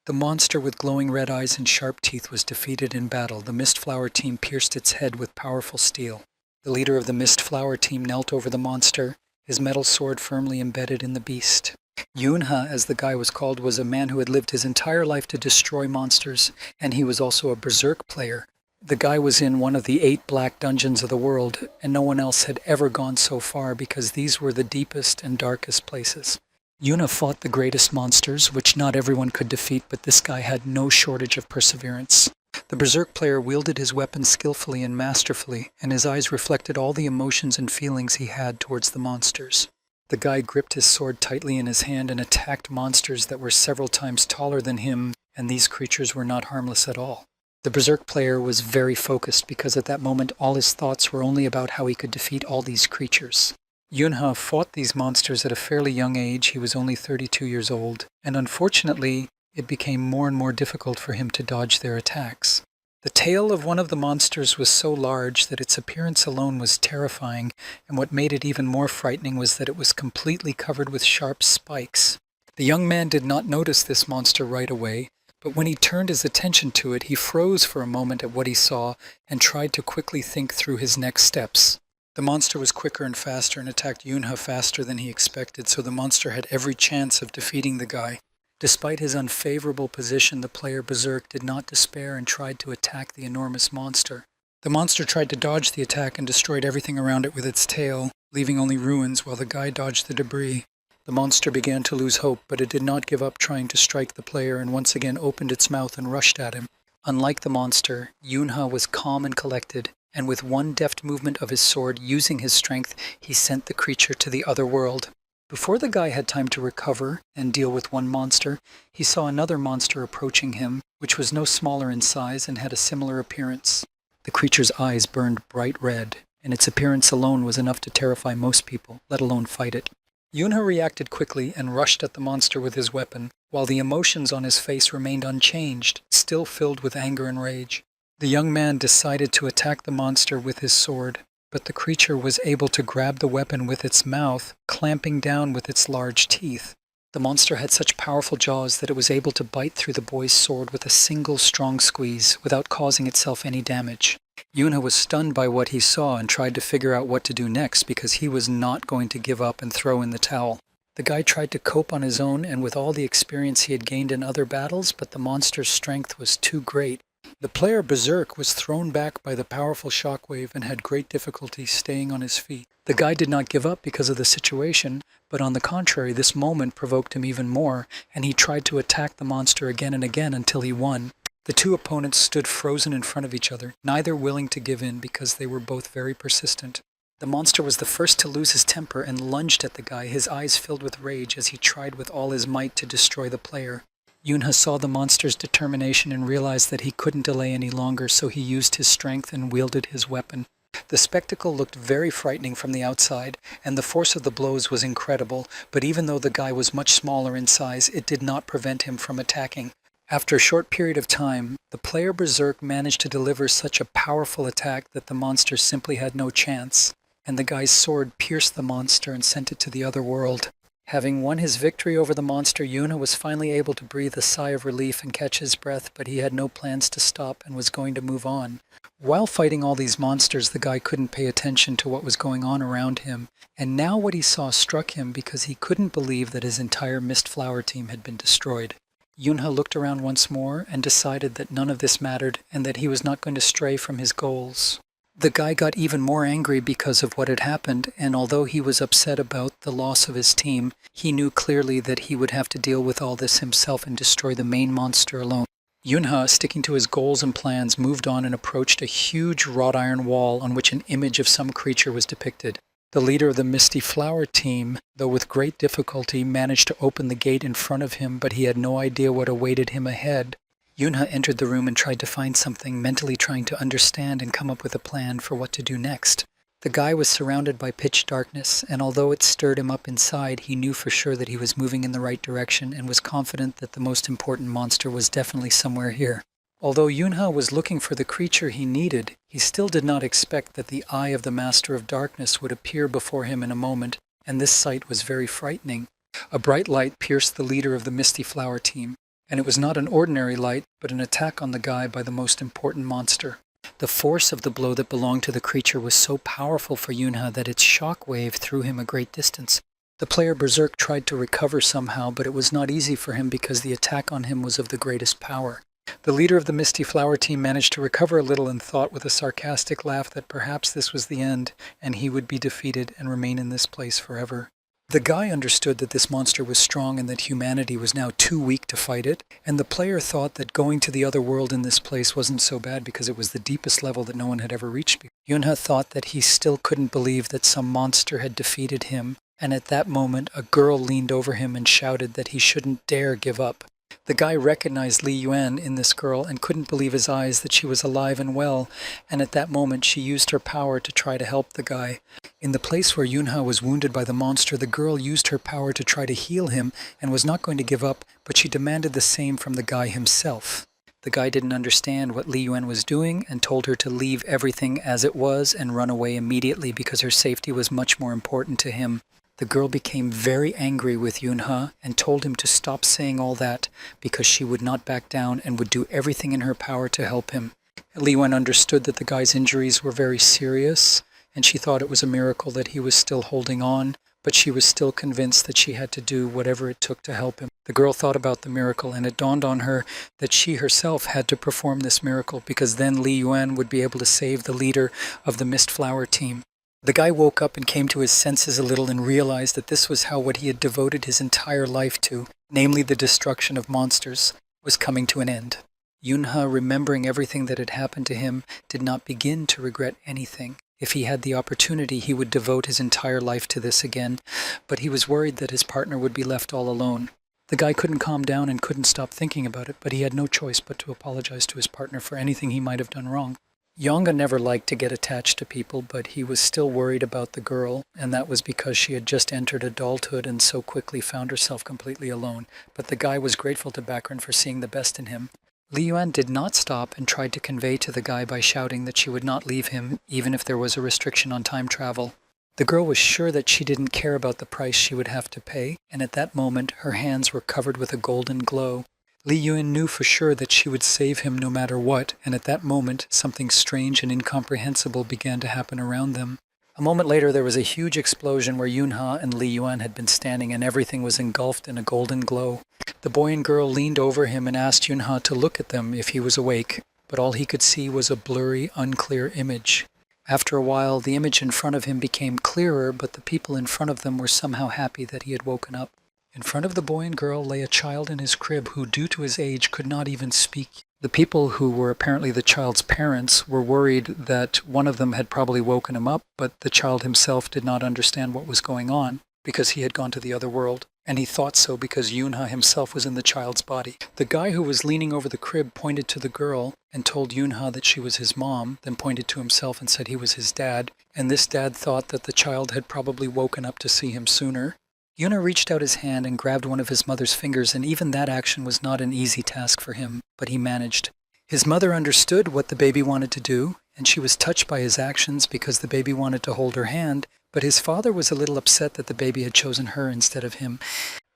The monster with glowing red eyes and sharp teeth was defeated in battle. The Mistflower team pierced its head with powerful steel. The leader of the Mistflower team knelt over the monster, his metal sword firmly embedded in the beast. Yunha, as the guy was called, was a man who had lived his entire life to destroy monsters, and he was also a berserk player. The guy was in one of the 8 black dungeons of the world, and no one else had ever gone so far because these were the deepest and darkest places. Yuna fought the greatest monsters, which not everyone could defeat, but this guy had no shortage of perseverance. The berserk player wielded his weapon skillfully and masterfully, and his eyes reflected all the emotions and feelings he had towards the monsters. The guy gripped his sword tightly in his hand and attacked monsters that were several times taller than him, and these creatures were not harmless at all. The berserk player was very focused because at that moment all his thoughts were only about how he could defeat all these creatures. Yunha fought these monsters at a fairly young age. He was only 32 years old, and unfortunately, it became more and more difficult for him to dodge their attacks. The tail of one of the monsters was so large that its appearance alone was terrifying, and what made it even more frightening was that it was completely covered with sharp spikes. The young man did not notice this monster right away, but when he turned his attention to it, he froze for a moment at what he saw and tried to quickly think through his next steps. The monster was quicker and faster and attacked Yunha faster than he expected, so the monster had every chance of defeating the guy. Despite his unfavorable position, the player Berserk did not despair and tried to attack the enormous monster. The monster tried to dodge the attack and destroyed everything around it with its tail, leaving only ruins while the guy dodged the debris. The monster began to lose hope, but it did not give up trying to strike the player and once again opened its mouth and rushed at him. Unlike the monster, Yunha was calm and collected, and with one deft movement of his sword, using his strength, he sent the creature to the other world. Before the guy had time to recover and deal with one monster, he saw another monster approaching him, which was no smaller in size and had a similar appearance. The creature's eyes burned bright red, and its appearance alone was enough to terrify most people, let alone fight it. Yunha reacted quickly and rushed at the monster with his weapon, while the emotions on his face remained unchanged, still filled with anger and rage. The young man decided to attack the monster with his sword, but the creature was able to grab the weapon with its mouth, clamping down with its large teeth. The monster had such powerful jaws that it was able to bite through the boy's sword with a single strong squeeze without causing itself any damage. Yunha was stunned by what he saw and tried to figure out what to do next because he was not going to give up and throw in the towel. The guy tried to cope on his own and with all the experience he had gained in other battles, but the monster's strength was too great. The player Berserk was thrown back by the powerful shockwave and had great difficulty staying on his feet. The guy did not give up because of the situation, but on the contrary, this moment provoked him even more, and he tried to attack the monster again and again until he won. The two opponents stood frozen in front of each other, neither willing to give in because they were both very persistent. The monster was the first to lose his temper and lunged at the guy, his eyes filled with rage as he tried with all his might to destroy the player. Yunha saw the monster's determination and realized that he couldn't delay any longer, so he used his strength and wielded his weapon. The spectacle looked very frightening from the outside, and the force of the blows was incredible, but even though the guy was much smaller in size, it did not prevent him from attacking. After a short period of time, the player Berserk managed to deliver such a powerful attack that the monster simply had no chance, and the guy's sword pierced the monster and sent it to the other world. Having won his victory over the monster, Yuna was finally able to breathe a sigh of relief and catch his breath, but he had no plans to stop and was going to move on. While fighting all these monsters, the guy couldn't pay attention to what was going on around him, and now what he saw struck him because he couldn't believe that his entire Mistflower team had been destroyed. Yunha looked around once more and decided that none of this mattered and that he was not going to stray from his goals. The guy got even more angry because of what had happened, and although he was upset about the loss of his team, he knew clearly that he would have to deal with all this himself and destroy the main monster alone. Yunha, sticking to his goals and plans, moved on and approached a huge wrought iron wall on which an image of some creature was depicted. The leader of the Misty Flower team, though with great difficulty, managed to open the gate in front of him, but he had no idea what awaited him ahead. Yunha entered the room and tried to find something, mentally trying to understand and come up with a plan for what to do next. The guy was surrounded by pitch darkness, and although it stirred him up inside, he knew for sure that he was moving in the right direction and was confident that the most important monster was definitely somewhere here. Although Yunha was looking for the creature he needed, he still did not expect that the eye of the Master of Darkness would appear before him in a moment, and this sight was very frightening. A bright light pierced the leader of the Misty Flower team. And it was not an ordinary light, but an attack on the guy by the most important monster. The force of the blow that belonged to the creature was so powerful for Yunha that its shock wave threw him a great distance. The player Berserk tried to recover somehow, but it was not easy for him because the attack on him was of the greatest power. The leader of the Misty Flower team managed to recover a little and thought with a sarcastic laugh that perhaps this was the end, and he would be defeated and remain in this place forever. The guy understood that this monster was strong and that humanity was now too weak to fight it, and the player thought that going to the other world in this place wasn't so bad because it was the deepest level that no one had ever reached before. Yunha thought that he still couldn't believe that some monster had defeated him, and at that moment a girl leaned over him and shouted that he shouldn't dare give up. The guy recognized Li Yuan in this girl and couldn't believe his eyes that she was alive and well, and at that moment she used her power to try to help the guy. In the place where Yunha was wounded by the monster, the girl used her power to try to heal him and was not going to give up, but she demanded the same from the guy himself. The guy didn't understand what Li Yuan was doing and told her to leave everything as it was and run away immediately because her safety was much more important to him. The girl became very angry with Yunha and told him to stop saying all that because she would not back down and would do everything in her power to help him. Li Yuan understood that the guy's injuries were very serious, and she thought it was a miracle that he was still holding on, but she was still convinced that she had to do whatever it took to help him. The girl thought about the miracle, and it dawned on her that she herself had to perform this miracle because then Li Yuan would be able to save the leader of the Mist Flower team. The guy woke up and came to his senses a little and realized that this was how what he had devoted his entire life to, namely the destruction of monsters, was coming to an end. Yunha, remembering everything that had happened to him, did not begin to regret anything. If he had the opportunity, he would devote his entire life to this again, but he was worried that his partner would be left all alone. The guy couldn't calm down and couldn't stop thinking about it, but he had no choice but to apologize to his partner for anything he might have done wrong. Yonga never liked to get attached to people, but he was still worried about the girl, and that was because she had just entered adulthood and so quickly found herself completely alone. But the guy was grateful to Bakran for seeing the best in him. Li Yuan did not stop and tried to convey to the guy by shouting that she would not leave him, even if there was a restriction on time travel. The girl was sure that she didn't care about the price she would have to pay, and at that moment her hands were covered with a golden glow. Li Yuan knew for sure that she would save him no matter what, and at that moment something strange and incomprehensible began to happen around them. A moment later there was a huge explosion where Yunha and Li Yuan had been standing and everything was engulfed in a golden glow. The boy and girl leaned over him and asked Yunha to look at them if he was awake, but all he could see was a blurry, unclear image. After a while the image in front of him became clearer, but the people in front of them were somehow happy that he had woken up. In front of the boy and girl lay a child in his crib who, due to his age, could not even speak. The people who were apparently the child's parents were worried that one of them had probably woken him up, but the child himself did not understand what was going on because he had gone to the other world, and he thought so because Yunha himself was in the child's body. The guy who was leaning over the crib pointed to the girl and told Yunha that she was his mom, then pointed to himself and said he was his dad, and this dad thought that the child had probably woken up to see him sooner. Yunha reached out his hand and grabbed one of his mother's fingers, and even that action was not an easy task for him, but he managed. His mother understood what the baby wanted to do, and she was touched by his actions because the baby wanted to hold her hand, but his father was a little upset that the baby had chosen her instead of him.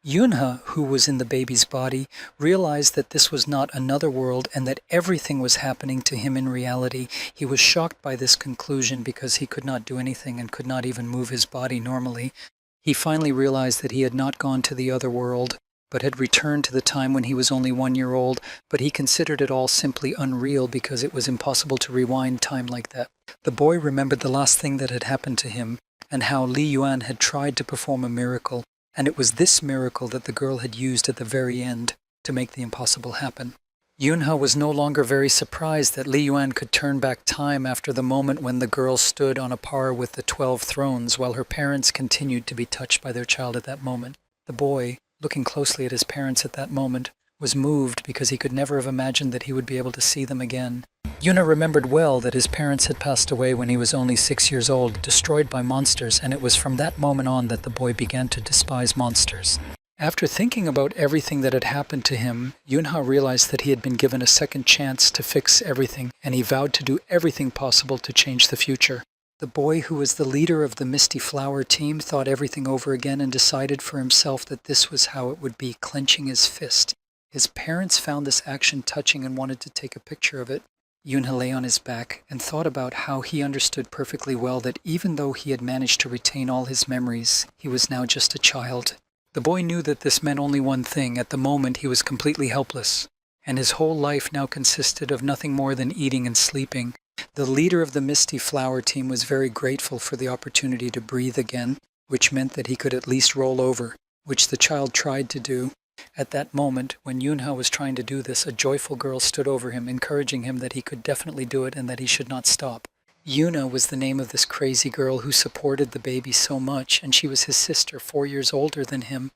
Yunha, who was in the baby's body, realized that this was not another world and that everything was happening to him in reality. He was shocked by this conclusion because he could not do anything and could not even move his body normally. He finally realized that he had not gone to the other world, but had returned to the time when he was only 1 year old, but he considered it all simply unreal because it was impossible to rewind time like that. The boy remembered the last thing that had happened to him, and how Li Yuan had tried to perform a miracle, and it was this miracle that the girl had used at the very end to make the impossible happen. Yunha was no longer very surprised that Li Yuan could turn back time after the moment when the girl stood on a par with the 12 thrones while her parents continued to be touched by their child at that moment. The boy, looking closely at his parents at that moment, was moved because he could never have imagined that he would be able to see them again. Yunha remembered well that his parents had passed away when he was only 6 years old, destroyed by monsters, and it was from that moment on that the boy began to despise monsters. After thinking about everything that had happened to him, Yunha realized that he had been given a second chance to fix everything, and he vowed to do everything possible to change the future. The boy who was the leader of the Misty Flower team thought everything over again and decided for himself that this was how it would be, clenching his fist. His parents found this action touching and wanted to take a picture of it. Yunha lay on his back and thought about how he understood perfectly well that even though he had managed to retain all his memories, he was now just a child. The boy knew that this meant only one thing. At the moment, he was completely helpless, and his whole life now consisted of nothing more than eating and sleeping. The leader of the Misty Flower team was very grateful for the opportunity to breathe again, which meant that he could at least roll over, which the child tried to do. At that moment, when Yunha was trying to do this, a joyful girl stood over him, encouraging him that he could definitely do it and that he should not stop. Yuna was the name of this crazy girl who supported the baby so much, and she was his sister, 4 years older than him.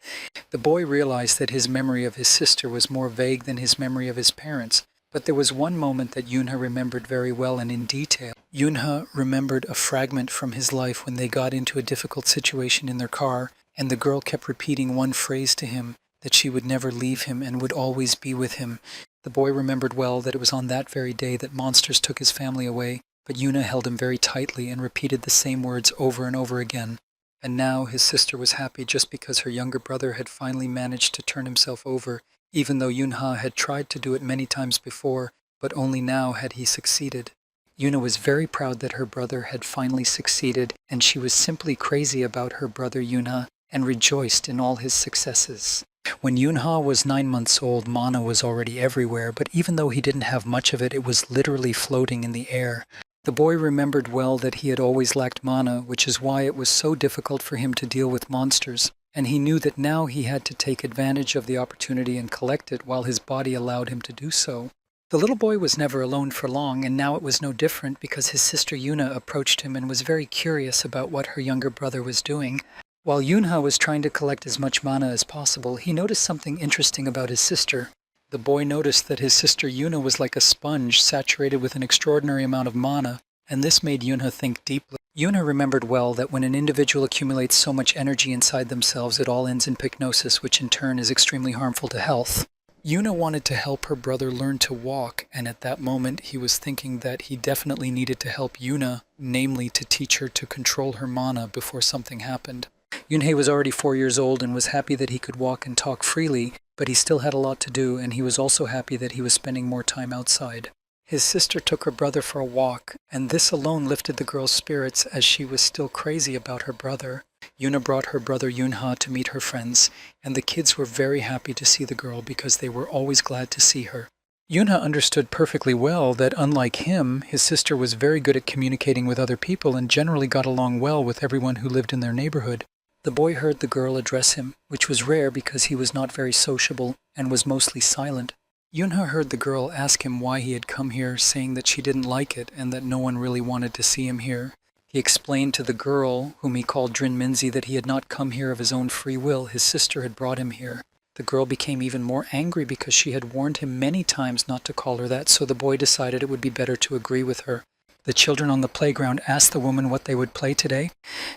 The boy realized that his memory of his sister was more vague than his memory of his parents, but there was one moment that Yunha remembered very well and in detail. Yunha remembered a fragment from his life when they got into a difficult situation in their car, and the girl kept repeating one phrase to him, that she would never leave him and would always be with him. The boy remembered well that it was on that very day that monsters took his family away, but Yuna held him very tightly and repeated the same words over and over again. And now his sister was happy just because her younger brother had finally managed to turn himself over, even though Yunha had tried to do it many times before, but only now had he succeeded. Yuna was very proud that her brother had finally succeeded, and she was simply crazy about her brother Yuna and rejoiced in all his successes. When Yunha was 9 months old, mana was already everywhere, but even though he didn't have much of it, it was literally floating in the air. The boy remembered well that he had always lacked mana, which is why it was so difficult for him to deal with monsters, and he knew that now he had to take advantage of the opportunity and collect it while his body allowed him to do so. The little boy was never alone for long, and now it was no different because his sister Yuna approached him and was very curious about what her younger brother was doing. While Yunha was trying to collect as much mana as possible, he noticed something interesting about his sister. The boy noticed that his sister Yuna was like a sponge saturated with an extraordinary amount of mana, and this made Yunha think deeply. Yuna remembered well that when an individual accumulates so much energy inside themselves, it all ends in pycnosis, which in turn is extremely harmful to health. Yuna wanted to help her brother learn to walk, and at that moment he was thinking that he definitely needed to help Yuna, namely to teach her to control her mana before something happened. Yunhei was already 4 years old and was happy that he could walk and talk freely, but he still had a lot to do, and he was also happy that he was spending more time outside. His sister took her brother for a walk, and this alone lifted the girl's spirits as she was still crazy about her brother. Yuna brought her brother Yunha to meet her friends, and the kids were very happy to see the girl because they were always glad to see her. Yunha understood perfectly well that unlike him, his sister was very good at communicating with other people and generally got along well with everyone who lived in their neighborhood. The boy heard the girl address him, which was rare because he was not very sociable and was mostly silent. Yunha heard the girl ask him why he had come here, saying that she didn't like it and that no one really wanted to see him here. He explained to the girl, whom he called Drin Minzi, that he had not come here of his own free will. His sister had brought him here. The girl became even more angry because she had warned him many times not to call her that, so the boy decided it would be better to agree with her. The children on the playground asked the woman what they would play today,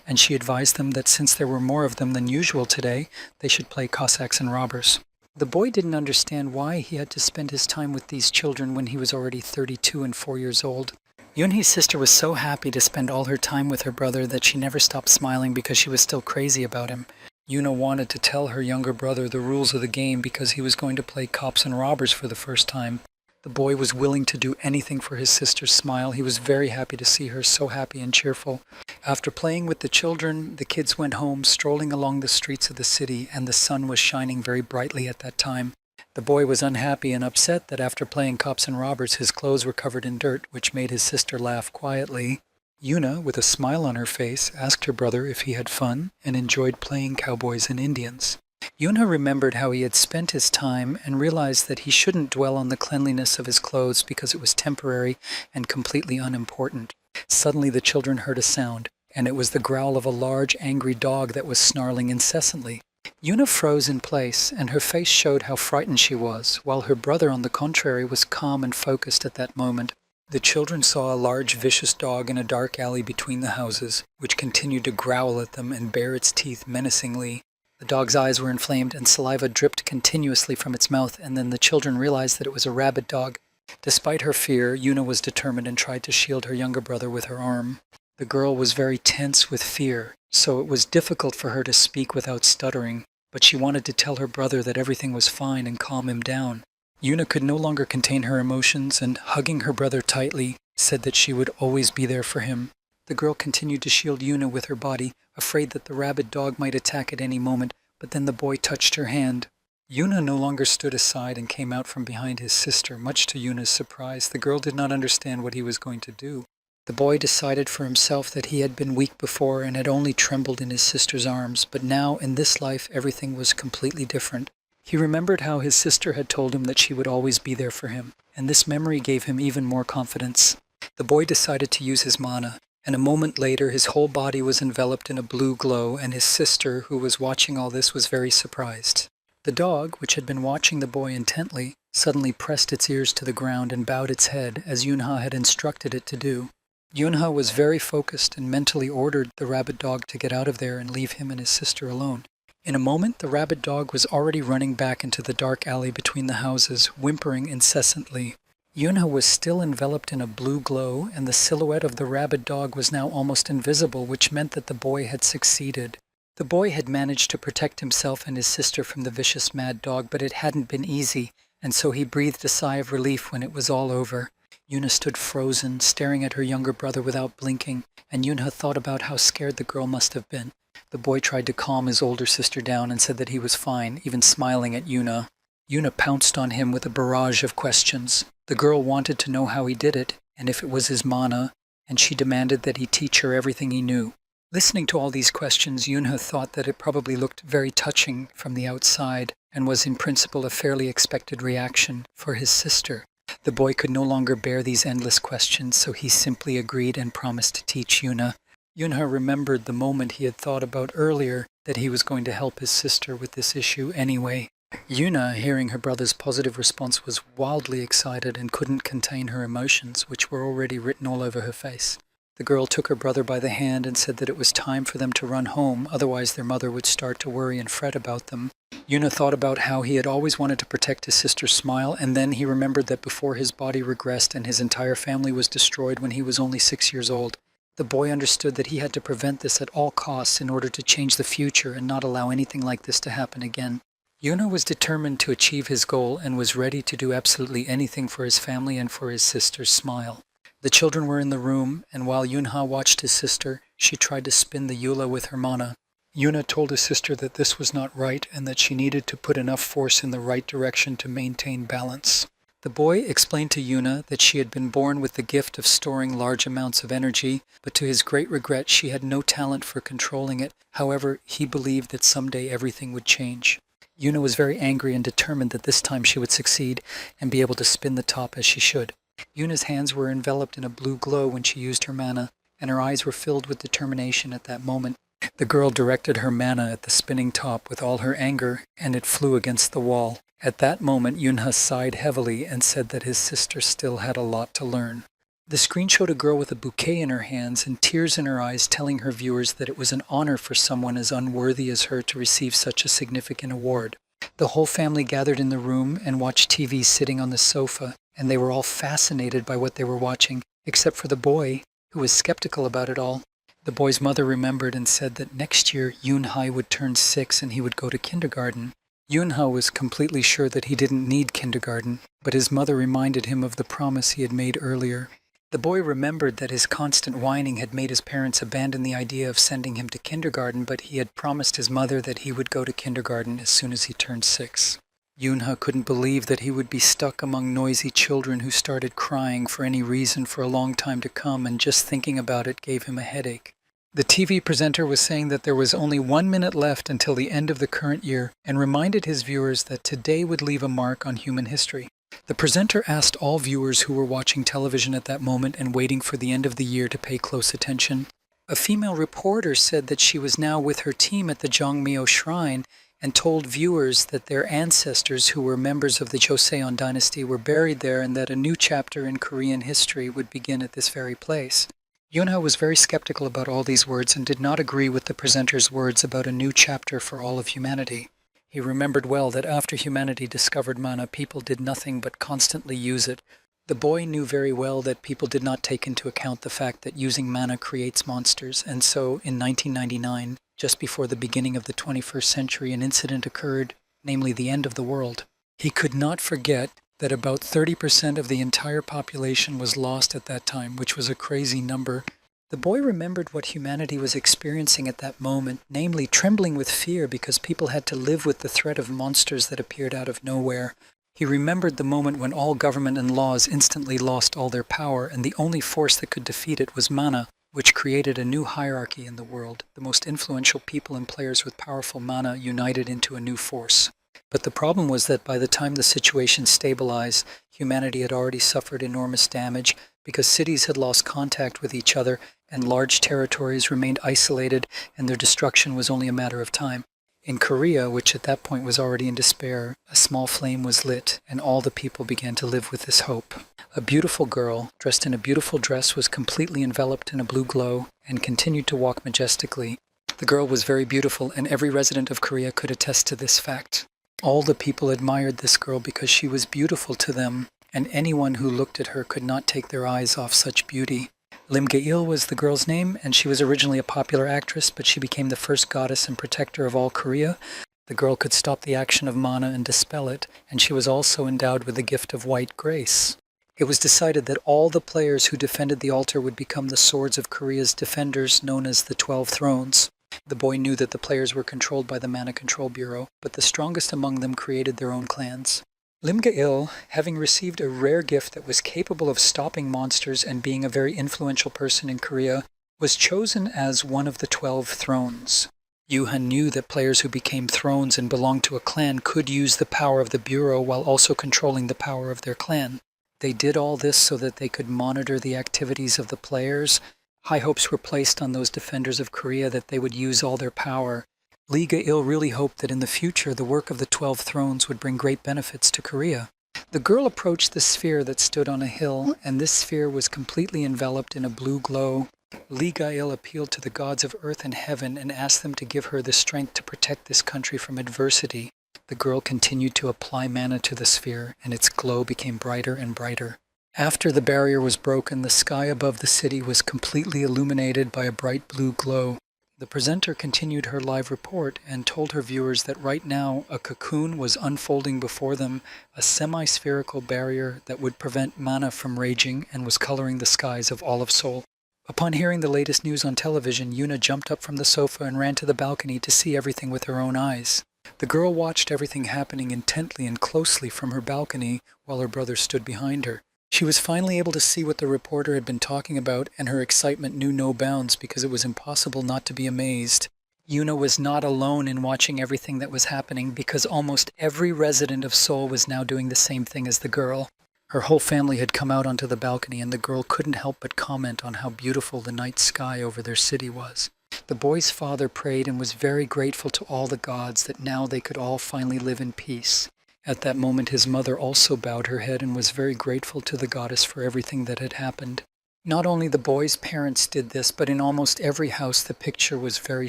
and she advised them that since there were more of them than usual today, they should play Cossacks and robbers. The boy didn't understand why he had to spend his time with these children when he was already 32 and 4 years old. Yunhee's sister was so happy to spend all her time with her brother that she never stopped smiling because she was still crazy about him. Yuna wanted to tell her younger brother the rules of the game because he was going to play cops and robbers for the first time. The boy was willing to do anything for his sister's smile. He was very happy to see her so happy and cheerful. After playing with the children, the kids went home, strolling along the streets of the city, and the sun was shining very brightly at that time. The boy was unhappy and upset that after playing cops and robbers, his clothes were covered in dirt, which made his sister laugh quietly. Yuna, with a smile on her face, asked her brother if he had fun and enjoyed playing cowboys and Indians. Yunha remembered how he had spent his time and realized that he shouldn't dwell on the cleanliness of his clothes because it was temporary and completely unimportant. Suddenly the children heard a sound, and it was the growl of a large, angry dog that was snarling incessantly. Yuna froze in place, and her face showed how frightened she was, while her brother, on the contrary, was calm and focused at that moment. The children saw a large, vicious dog in a dark alley between the houses, which continued to growl at them and bare its teeth menacingly. The dog's eyes were inflamed and saliva dripped continuously from its mouth, and then the children realized that it was a rabid dog. Despite her fear, Yuna was determined and tried to shield her younger brother with her arm. The girl was very tense with fear, so it was difficult for her to speak without stuttering, but she wanted to tell her brother that everything was fine and calm him down. Yuna could no longer contain her emotions and, hugging her brother tightly, said that she would always be there for him. The girl continued to shield Yuna with her body, afraid that the rabid dog might attack at any moment, but then the boy touched her hand. Yuna no longer stood aside and came out from behind his sister. Much to Yuna's surprise, the girl did not understand what he was going to do. The boy decided for himself that he had been weak before and had only trembled in his sister's arms, but now, in this life, everything was completely different. He remembered how his sister had told him that she would always be there for him, and this memory gave him even more confidence. The boy decided to use his mana, and a moment later his whole body was enveloped in a blue glow, and his sister, who was watching all this, was very surprised. The dog, which had been watching the boy intently, suddenly pressed its ears to the ground and bowed its head, as Yunha had instructed it to do. Yunha was very focused and mentally ordered the rabid dog to get out of there and leave him and his sister alone. In a moment, the rabid dog was already running back into the dark alley between the houses, whimpering incessantly. Yunha was still enveloped in a blue glow, and the silhouette of the rabid dog was now almost invisible, which meant that the boy had succeeded. The boy had managed to protect himself and his sister from the vicious mad dog, but it hadn't been easy, and so he breathed a sigh of relief when it was all over. Yuna stood frozen, staring at her younger brother without blinking, and Yunha thought about how scared the girl must have been. The boy tried to calm his older sister down and said that he was fine, even smiling at Yuna. Yuna pounced on him with a barrage of questions. The girl wanted to know how he did it, and if it was his mana, and she demanded that he teach her everything he knew. Listening to all these questions, Yunha thought that it probably looked very touching from the outside, and was in principle a fairly expected reaction for his sister. The boy could no longer bear these endless questions, so he simply agreed and promised to teach Yuna. Yunha remembered the moment he had thought about earlier, that he was going to help his sister with this issue anyway. Yuna, hearing her brother's positive response, was wildly excited and couldn't contain her emotions, which were already written all over her face. The girl took her brother by the hand and said that it was time for them to run home, otherwise their mother would start to worry and fret about them. Yuna thought about how he had always wanted to protect his sister's smile, and then he remembered that before his body regressed and his entire family was destroyed when he was only 6 years old. The boy understood that he had to prevent this at all costs in order to change the future and not allow anything like this to happen again. Yuna was determined to achieve his goal and was ready to do absolutely anything for his family and for his sister's smile. The children were in the room, and while Yunha watched his sister, she tried to spin the Eula with her mana. Yuna told his sister that this was not right and that she needed to put enough force in the right direction to maintain balance. The boy explained to Yuna that she had been born with the gift of storing large amounts of energy, but to his great regret she had no talent for controlling it. However, he believed that someday everything would change. Yuna was very angry and determined that this time she would succeed and be able to spin the top as she should. Yuna's hands were enveloped in a blue glow when she used her mana, and her eyes were filled with determination at that moment. The girl directed her mana at the spinning top with all her anger, and it flew against the wall. At that moment, Yunha sighed heavily and said that his sister still had a lot to learn. The screen showed a girl with a bouquet in her hands and tears in her eyes, telling her viewers that it was an honor for someone as unworthy as her to receive such a significant award. The whole family gathered in the room and watched TV sitting on the sofa, and they were all fascinated by what they were watching, except for the boy, who was skeptical about it all. The boy's mother remembered and said that next year Yunhai would turn 6 and he would go to kindergarten. Yunha was completely sure that he didn't need kindergarten, but his mother reminded him of the promise he had made earlier. The boy remembered that his constant whining had made his parents abandon the idea of sending him to kindergarten, but he had promised his mother that he would go to kindergarten as soon as he turned 6. Yunha couldn't believe that he would be stuck among noisy children who started crying for any reason for a long time to come, and just thinking about it gave him a headache. The TV presenter was saying that there was only 1 minute left until the end of the current year, and reminded his viewers that today would leave a mark on human history. The presenter asked all viewers who were watching television at that moment and waiting for the end of the year to pay close attention. A female reporter said that she was now with her team at the Jongmyo Shrine and told viewers that their ancestors, who were members of the Joseon dynasty, were buried there and that a new chapter in Korean history would begin at this very place. Yunha was very skeptical about all these words and did not agree with the presenter's words about a new chapter for all of humanity. He remembered well that after humanity discovered mana, people did nothing but constantly use it. The boy knew very well that people did not take into account the fact that using mana creates monsters, and so, in 1999, just before the beginning of the 21st century, an incident occurred, namely the end of the world. He could not forget that about 30% of the entire population was lost at that time, which was a crazy number. The boy remembered what humanity was experiencing at that moment, namely trembling with fear because people had to live with the threat of monsters that appeared out of nowhere. He remembered the moment when all government and laws instantly lost all their power, and the only force that could defeat it was mana, which created a new hierarchy in the world. The most influential people and players with powerful mana united into a new force. But the problem was that by the time the situation stabilized, humanity had already suffered enormous damage because cities had lost contact with each other and large territories remained isolated, and their destruction was only a matter of time. In Korea, which at that point was already in despair, a small flame was lit, and all the people began to live with this hope. A beautiful girl, dressed in a beautiful dress, was completely enveloped in a blue glow and continued to walk majestically. The girl was very beautiful, and every resident of Korea could attest to this fact. All the people admired this girl because she was beautiful to them, and anyone who looked at her could not take their eyes off such beauty. Lim Gail was the girl's name, and she was originally a popular actress, but she became the first goddess and protector of all Korea. The girl could stop the action of mana and dispel it, and she was also endowed with the gift of white grace. It was decided that all the players who defended the altar would become the swords of Korea's defenders, known as the 12 Thrones. The boy knew that the players were controlled by the Mana Control Bureau, but the strongest among them created their own clans. Lim Gail, having received a rare gift that was capable of stopping monsters and being a very influential person in Korea, was chosen as one of the 12 Thrones. Yuhan knew that players who became thrones and belonged to a clan could use the power of the Bureau while also controlling the power of their clan. They did all this so that they could monitor the activities of the players. High hopes were placed on those defenders of Korea that they would use all their power. Lee Ga-il really hoped that in the future the work of the 12 Thrones would bring great benefits to Korea. The girl approached the sphere that stood on a hill, and this sphere was completely enveloped in a blue glow. Lee Ga-il appealed to the gods of earth and heaven and asked them to give her the strength to protect this country from adversity. The girl continued to apply mana to the sphere, and its glow became brighter and brighter. After the barrier was broken, the sky above the city was completely illuminated by a bright blue glow. The presenter continued her live report and told her viewers that right now a cocoon was unfolding before them, a semi-spherical barrier that would prevent mana from raging and was coloring the skies of all of Seoul. Upon hearing the latest news on television, Yuna jumped up from the sofa and ran to the balcony to see everything with her own eyes. The girl watched everything happening intently and closely from her balcony while her brother stood behind her. She was finally able to see what the reporter had been talking about, and her excitement knew no bounds because it was impossible not to be amazed. Yuna was not alone in watching everything that was happening because almost every resident of Seoul was now doing the same thing as the girl. Her whole family had come out onto the balcony, and the girl couldn't help but comment on how beautiful the night sky over their city was. The boy's father prayed and was very grateful to all the gods that now they could all finally live in peace. At that moment, his mother also bowed her head and was very grateful to the goddess for everything that had happened. Not only the boy's parents did this, but in almost every house the picture was very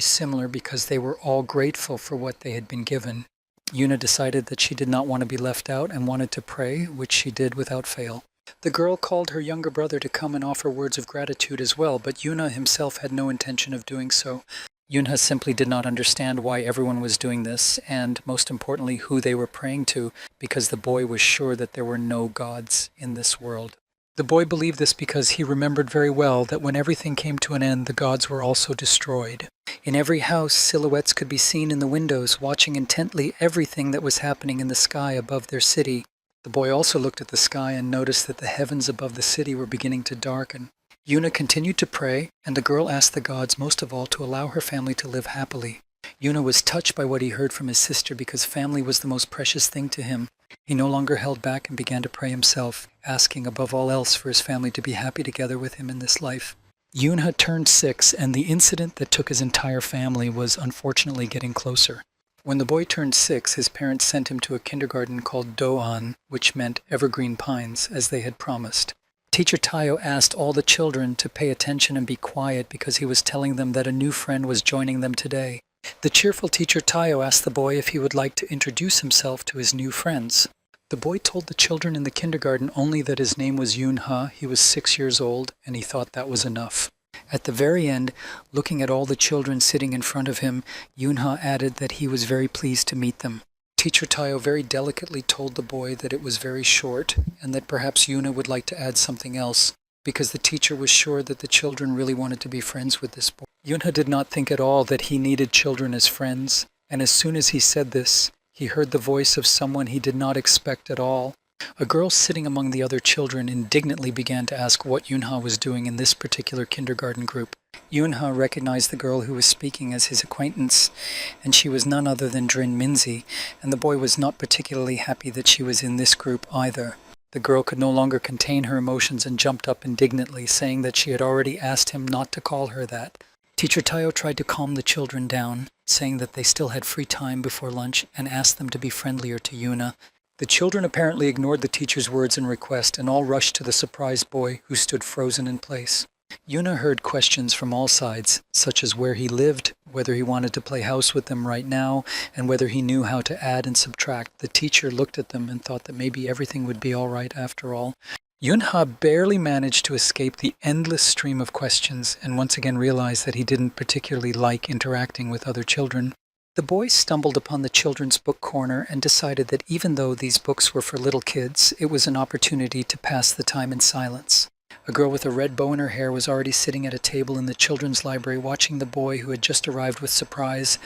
similar because they were all grateful for what they had been given. Yuna decided that she did not want to be left out and wanted to pray, which she did without fail. The girl called her younger brother to come and offer words of gratitude as well, but Yuna himself had no intention of doing so. Yuna simply did not understand why everyone was doing this, and most importantly, who they were praying to, because the boy was sure that there were no gods in this world. The boy believed this because he remembered very well that when everything came to an end, the gods were also destroyed. In every house, silhouettes could be seen in the windows, watching intently everything that was happening in the sky above their city. The boy also looked at the sky and noticed that the heavens above the city were beginning to darken. Yuna continued to pray, and the girl asked the gods most of all to allow her family to live happily. Yuna was touched by what he heard from his sister because family was the most precious thing to him. He no longer held back and began to pray himself, asking above all else for his family to be happy together with him in this life. Yuna turned 6, and the incident that took his entire family was unfortunately getting closer. When the boy turned 6, his parents sent him to a kindergarten called Do-an, which meant Evergreen Pines, as they had promised. Teacher Tayo asked all the children to pay attention and be quiet because he was telling them that a new friend was joining them today. The cheerful teacher Tayo asked the boy if he would like to introduce himself to his new friends. The boy told the children in the kindergarten only that his name was Yoon-ha, he was 6 years old, and he thought that was enough. At the very end, looking at all the children sitting in front of him, Yunha added that he was very pleased to meet them. Teacher Tayo very delicately told the boy that it was very short and that perhaps Yuna would like to add something else, because the teacher was sure that the children really wanted to be friends with this boy. Yunha did not think at all that he needed children as friends, and as soon as he said this, he heard the voice of someone he did not expect at all. A girl sitting among the other children indignantly began to ask what Yunha was doing in this particular kindergarten group. Yunha recognized the girl who was speaking as his acquaintance, and she was none other than Drin Minzy, and the boy was not particularly happy that she was in this group either. The girl could no longer contain her emotions and jumped up indignantly, saying that she had already asked him not to call her that. Teacher Tayo tried to calm the children down, saying that they still had free time before lunch and asked them to be friendlier to Yuna. The children apparently ignored the teacher's words and request and all rushed to the surprised boy, who stood frozen in place. Yuna heard questions from all sides, such as where he lived, whether he wanted to play house with them right now, and whether he knew how to add and subtract. The teacher looked at them and thought that maybe everything would be all right after all. Yunha barely managed to escape the endless stream of questions and once again realized that he didn't particularly like interacting with other children. The boy stumbled upon the children's book corner and decided that even though these books were for little kids, it was an opportunity to pass the time in silence. A girl with a red bow in her hair was already sitting at a table in the children's library watching the boy who had just arrived with surprise.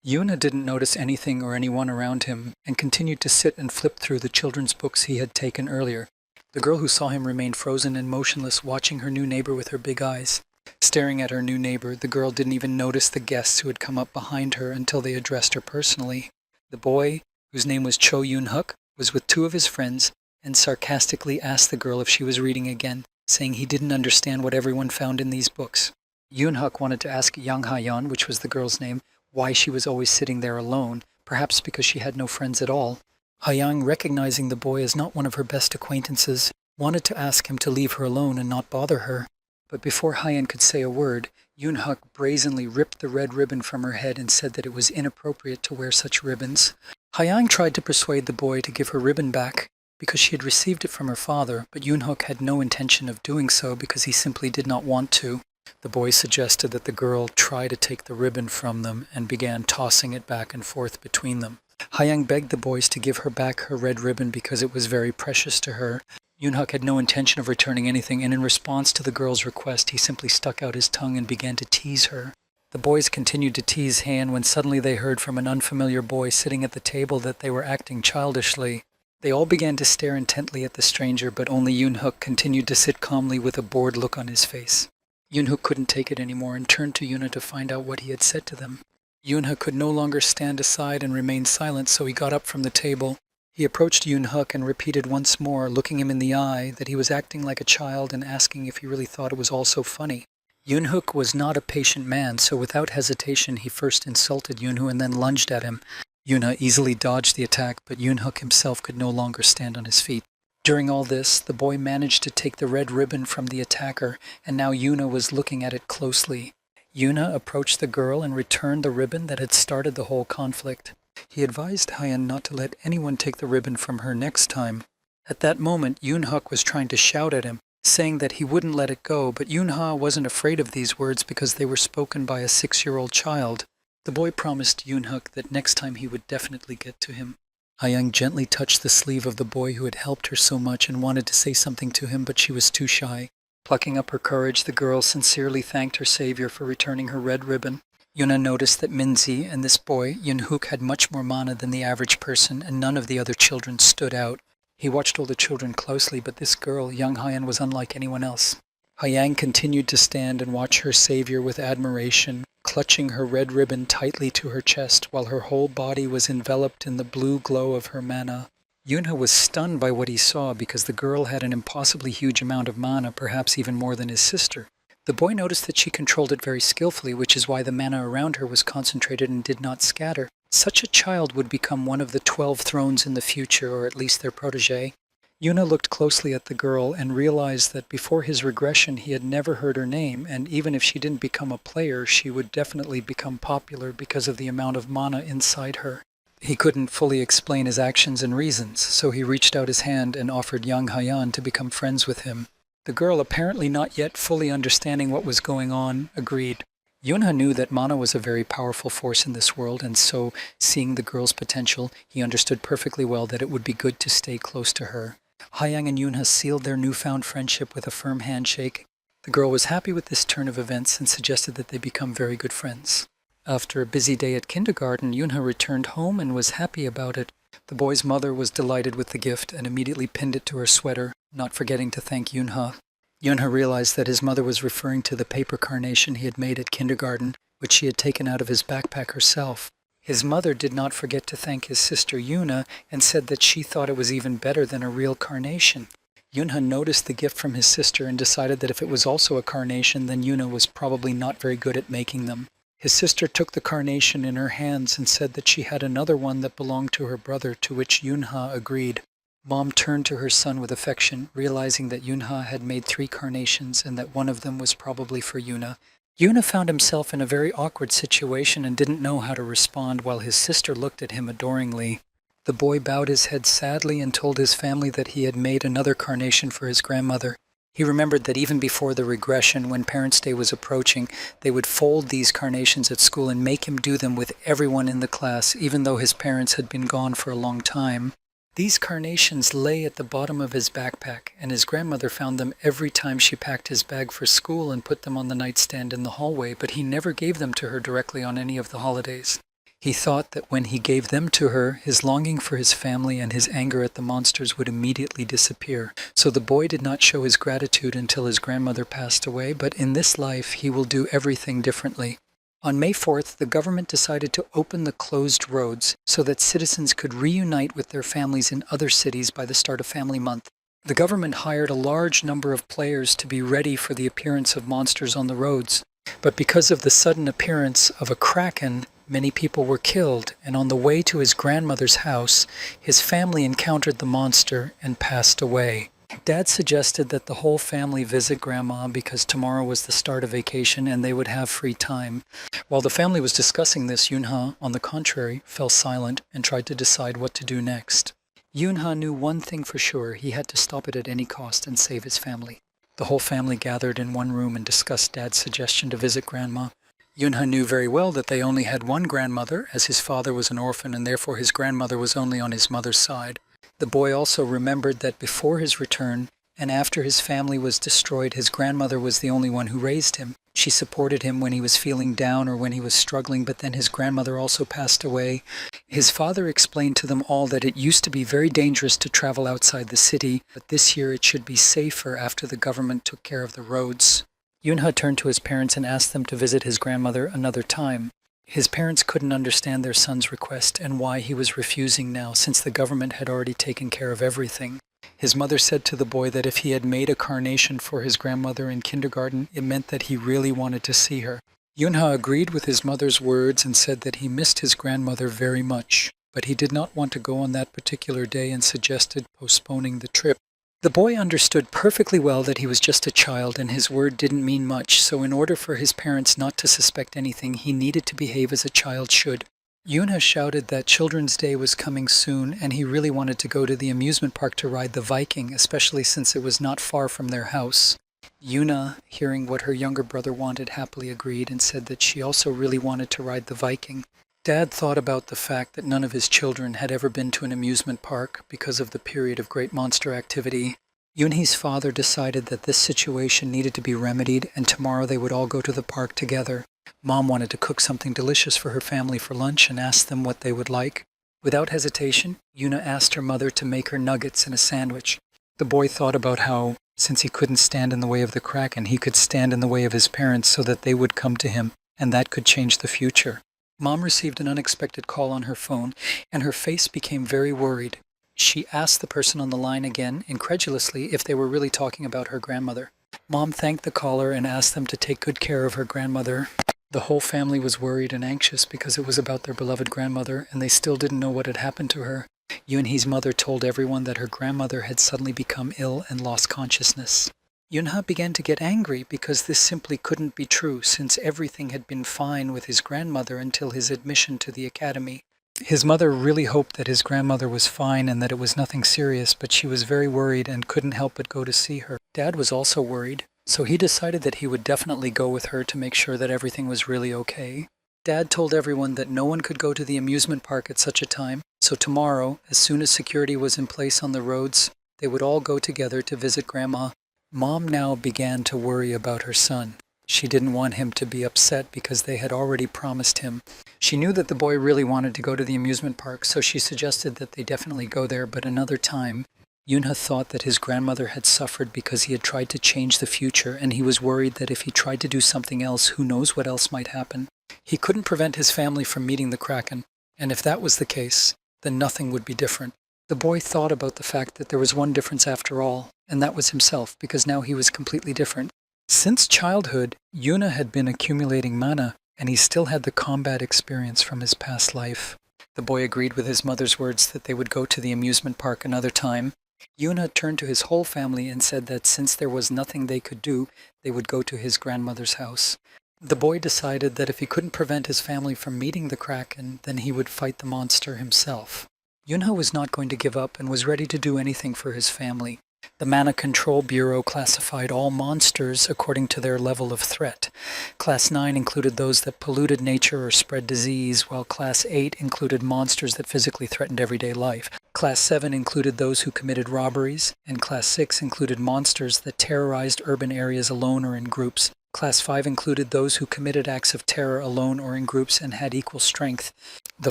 Yuna didn't notice anything or anyone around him and continued to sit and flip through the children's books he had taken earlier. The girl who saw him remained frozen and motionless, watching her new neighbor with her big eyes. Staring at her new neighbor, the girl didn't even notice the guests who had come up behind her until they addressed her personally. The boy, whose name was Cho Yoon-huk, was with two of his friends and sarcastically asked the girl if she was reading again, saying he didn't understand what everyone found in these books. Yoon-huk wanted to ask Yang Ha-yeon, which was the girl's name, why she was always sitting there alone, perhaps because she had no friends at all. Ha-yang, recognizing the boy as not one of her best acquaintances, wanted to ask him to leave her alone and not bother her. But before Ha-yeon could say a word, Yoon-huk brazenly ripped the red ribbon from her head and said that it was inappropriate to wear such ribbons. Ha-yang tried to persuade the boy to give her ribbon back because she had received it from her father, but Yoon-huk had no intention of doing so because he simply did not want to. The boy suggested that the girl try to take the ribbon from them and began tossing it back and forth between them. Ha-yang begged the boys to give her back her red ribbon because it was very precious to her. Yoon-huk had no intention of returning anything, and in response to the girl's request, he simply stuck out his tongue and began to tease her. The boys continued to tease Han when suddenly they heard from an unfamiliar boy sitting at the table that they were acting childishly. They all began to stare intently at the stranger, but only Yoon-huk continued to sit calmly with a bored look on his face. Yoon-huk couldn't take it anymore and turned to Yuna to find out what he had said to them. Yoon-huk could no longer stand aside and remain silent, so he got up from the table. He approached Yoon-huk and repeated once more, looking him in the eye, that he was acting like a child and asking if he really thought it was all so funny. Yoon-huk was not a patient man, so without hesitation he first insulted Yoon-huk and then lunged at him. Yuna easily dodged the attack, but Yoon-huk himself could no longer stand on his feet. During all this, the boy managed to take the red ribbon from the attacker, and now Yuna was looking at it closely. Yuna approached the girl and returned the ribbon that had started the whole conflict. He advised Ha-yeon not to let anyone take the ribbon from her next time. At that moment, Yoon-huk was trying to shout at him, saying that he wouldn't let it go, but Yoon-ha wasn't afraid of these words because they were spoken by a 6-year-old child. The boy promised Yoon-huk that next time he would definitely get to him. Ha-yeon gently touched the sleeve of the boy who had helped her so much and wanted to say something to him, but she was too shy. Plucking up her courage, the girl sincerely thanked her savior for returning her red ribbon. Yuna noticed that Minzy and this boy, Yoon-huk, had much more mana than the average person, and none of the other children stood out. He watched all the children closely, but this girl, young Ha-yeon, was unlike anyone else. Ha-yeon continued to stand and watch her savior with admiration, clutching her red ribbon tightly to her chest while her whole body was enveloped in the blue glow of her mana. Yoon-ha was stunned by what he saw because the girl had an impossibly huge amount of mana, perhaps even more than his sister. The boy noticed that she controlled it very skillfully, which is why the mana around her was concentrated and did not scatter. Such a child would become one of the 12 thrones in the future, or at least their protege. Yuna looked closely at the girl and realized that before his regression he had never heard her name, and even if she didn't become a player, she would definitely become popular because of the amount of mana inside her. He couldn't fully explain his actions and reasons, so he reached out his hand and offered young Ha-yeon to become friends with him. The girl, apparently not yet fully understanding what was going on, agreed. Yunha knew that Mana was a very powerful force in this world, and so, seeing the girl's potential, he understood perfectly well that it would be good to stay close to her. Haiyang and Yunha sealed their newfound friendship with a firm handshake. The girl was happy with this turn of events and suggested that they become very good friends. After a busy day at kindergarten, Yunha returned home and was happy about it. The boy's mother was delighted with the gift and immediately pinned it to her sweater, not forgetting to thank Yunha. Yunha realized that his mother was referring to the paper carnation he had made at kindergarten, which she had taken out of his backpack herself. His mother did not forget to thank his sister Yuna and said that she thought it was even better than a real carnation. Yunha noticed the gift from his sister and decided that if it was also a carnation, then Yuna was probably not very good at making them. His sister took the carnation in her hands and said that she had another one that belonged to her brother, to which Yunha agreed. Mom turned to her son with affection, realizing that Yunha had made 3 carnations and that one of them was probably for Yuna. Yuna found himself in a very awkward situation and didn't know how to respond while his sister looked at him adoringly. The boy bowed his head sadly and told his family that he had made another carnation for his grandmother. He remembered that even before the regression, when Parents' Day was approaching, they would fold these carnations at school and make him do them with everyone in the class, even though his parents had been gone for a long time. These carnations lay at the bottom of his backpack, and his grandmother found them every time she packed his bag for school and put them on the nightstand in the hallway, but he never gave them to her directly on any of the holidays. He thought that when he gave them to her, his longing for his family and his anger at the monsters would immediately disappear. So the boy did not show his gratitude until his grandmother passed away, but in this life he will do everything differently. On May 4th, the government decided to open the closed roads so that citizens could reunite with their families in other cities by the start of Family Month. The government hired a large number of players to be ready for the appearance of monsters on the roads. But because of the sudden appearance of a kraken, many people were killed, and on the way to his grandmother's house, his family encountered the monster and passed away. Dad suggested that the whole family visit Grandma because tomorrow was the start of vacation and they would have free time. While the family was discussing this, Yunha, on the contrary, fell silent and tried to decide what to do next. Yunha knew one thing for sure: he had to stop it at any cost and save his family. The whole family gathered in one room and discussed Dad's suggestion to visit Grandma. Yunha knew very well that they only had one grandmother, as his father was an orphan and therefore his grandmother was only on his mother's side. The boy also remembered that before his return, and after his family was destroyed, his grandmother was the only one who raised him. She supported him when he was feeling down or when he was struggling, but then his grandmother also passed away. His father explained to them all that it used to be very dangerous to travel outside the city, but this year it should be safer after the government took care of the roads. Yunha turned to his parents and asked them to visit his grandmother another time. His parents couldn't understand their son's request and why he was refusing now, since the government had already taken care of everything. His mother said to the boy that if he had made a carnation for his grandmother in kindergarten, it meant that he really wanted to see her. Yunha agreed with his mother's words and said that he missed his grandmother very much, but he did not want to go on that particular day and suggested postponing the trip. The boy understood perfectly well that he was just a child and his word didn't mean much, so in order for his parents not to suspect anything, he needed to behave as a child should. Yunha shouted that Children's Day was coming soon and he really wanted to go to the amusement park to ride the Viking, especially since it was not far from their house. Yuna, hearing what her younger brother wanted, happily agreed and said that she also really wanted to ride the Viking. Dad thought about the fact that none of his children had ever been to an amusement park because of the period of great monster activity. Yunhee's father decided that this situation needed to be remedied and tomorrow they would all go to the park together. Mom wanted to cook something delicious for her family for lunch and asked them what they would like. Without hesitation, Yuna asked her mother to make her nuggets and a sandwich. The boy thought about how, since he couldn't stand in the way of the Kraken, he could stand in the way of his parents so that they would come to him, and that could change the future. Mom received an unexpected call on her phone, and her face became very worried. She asked the person on the line again, incredulously, if they were really talking about her grandmother. Mom thanked the caller and asked them to take good care of her grandmother. The whole family was worried and anxious because it was about their beloved grandmother, and they still didn't know what had happened to her. Yunhee's mother told everyone that her grandmother had suddenly become ill and lost consciousness. Yunha began to get angry because this simply couldn't be true, since everything had been fine with his grandmother until his admission to the academy. His mother really hoped that his grandmother was fine and that it was nothing serious, but she was very worried and couldn't help but go to see her. Dad was also worried, so he decided that he would definitely go with her to make sure that everything was really okay. Dad told everyone that no one could go to the amusement park at such a time, so tomorrow, as soon as security was in place on the roads, they would all go together to visit Grandma. Mom now began to worry about her son. She didn't want him to be upset because they had already promised him. She knew that the boy really wanted to go to the amusement park, so she suggested that they definitely go there, but another time. Yunha thought that his grandmother had suffered because he had tried to change the future, and he was worried that if he tried to do something else, who knows what else might happen. He couldn't prevent his family from meeting the Kraken, and if that was the case, then nothing would be different. The boy thought about the fact that there was one difference after all, and that was himself, because now he was completely different. Since childhood, Yuna had been accumulating mana, and he still had the combat experience from his past life. The boy agreed with his mother's words that they would go to the amusement park another time. Yuna turned to his whole family and said that since there was nothing they could do, they would go to his grandmother's house. The boy decided that if he couldn't prevent his family from meeting the Kraken, then he would fight the monster himself. Yunha was not going to give up and was ready to do anything for his family. The Mana Control Bureau classified all monsters according to their level of threat. Class 9 included those that polluted nature or spread disease, while Class 8 included monsters that physically threatened everyday life. Class 7 included those who committed robberies, and Class 6 included monsters that terrorized urban areas alone or in groups. Class 5 included those who committed acts of terror alone or in groups and had equal strength. The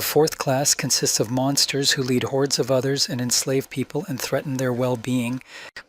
fourth class consists of monsters who lead hordes of others and enslave people and threaten their well-being.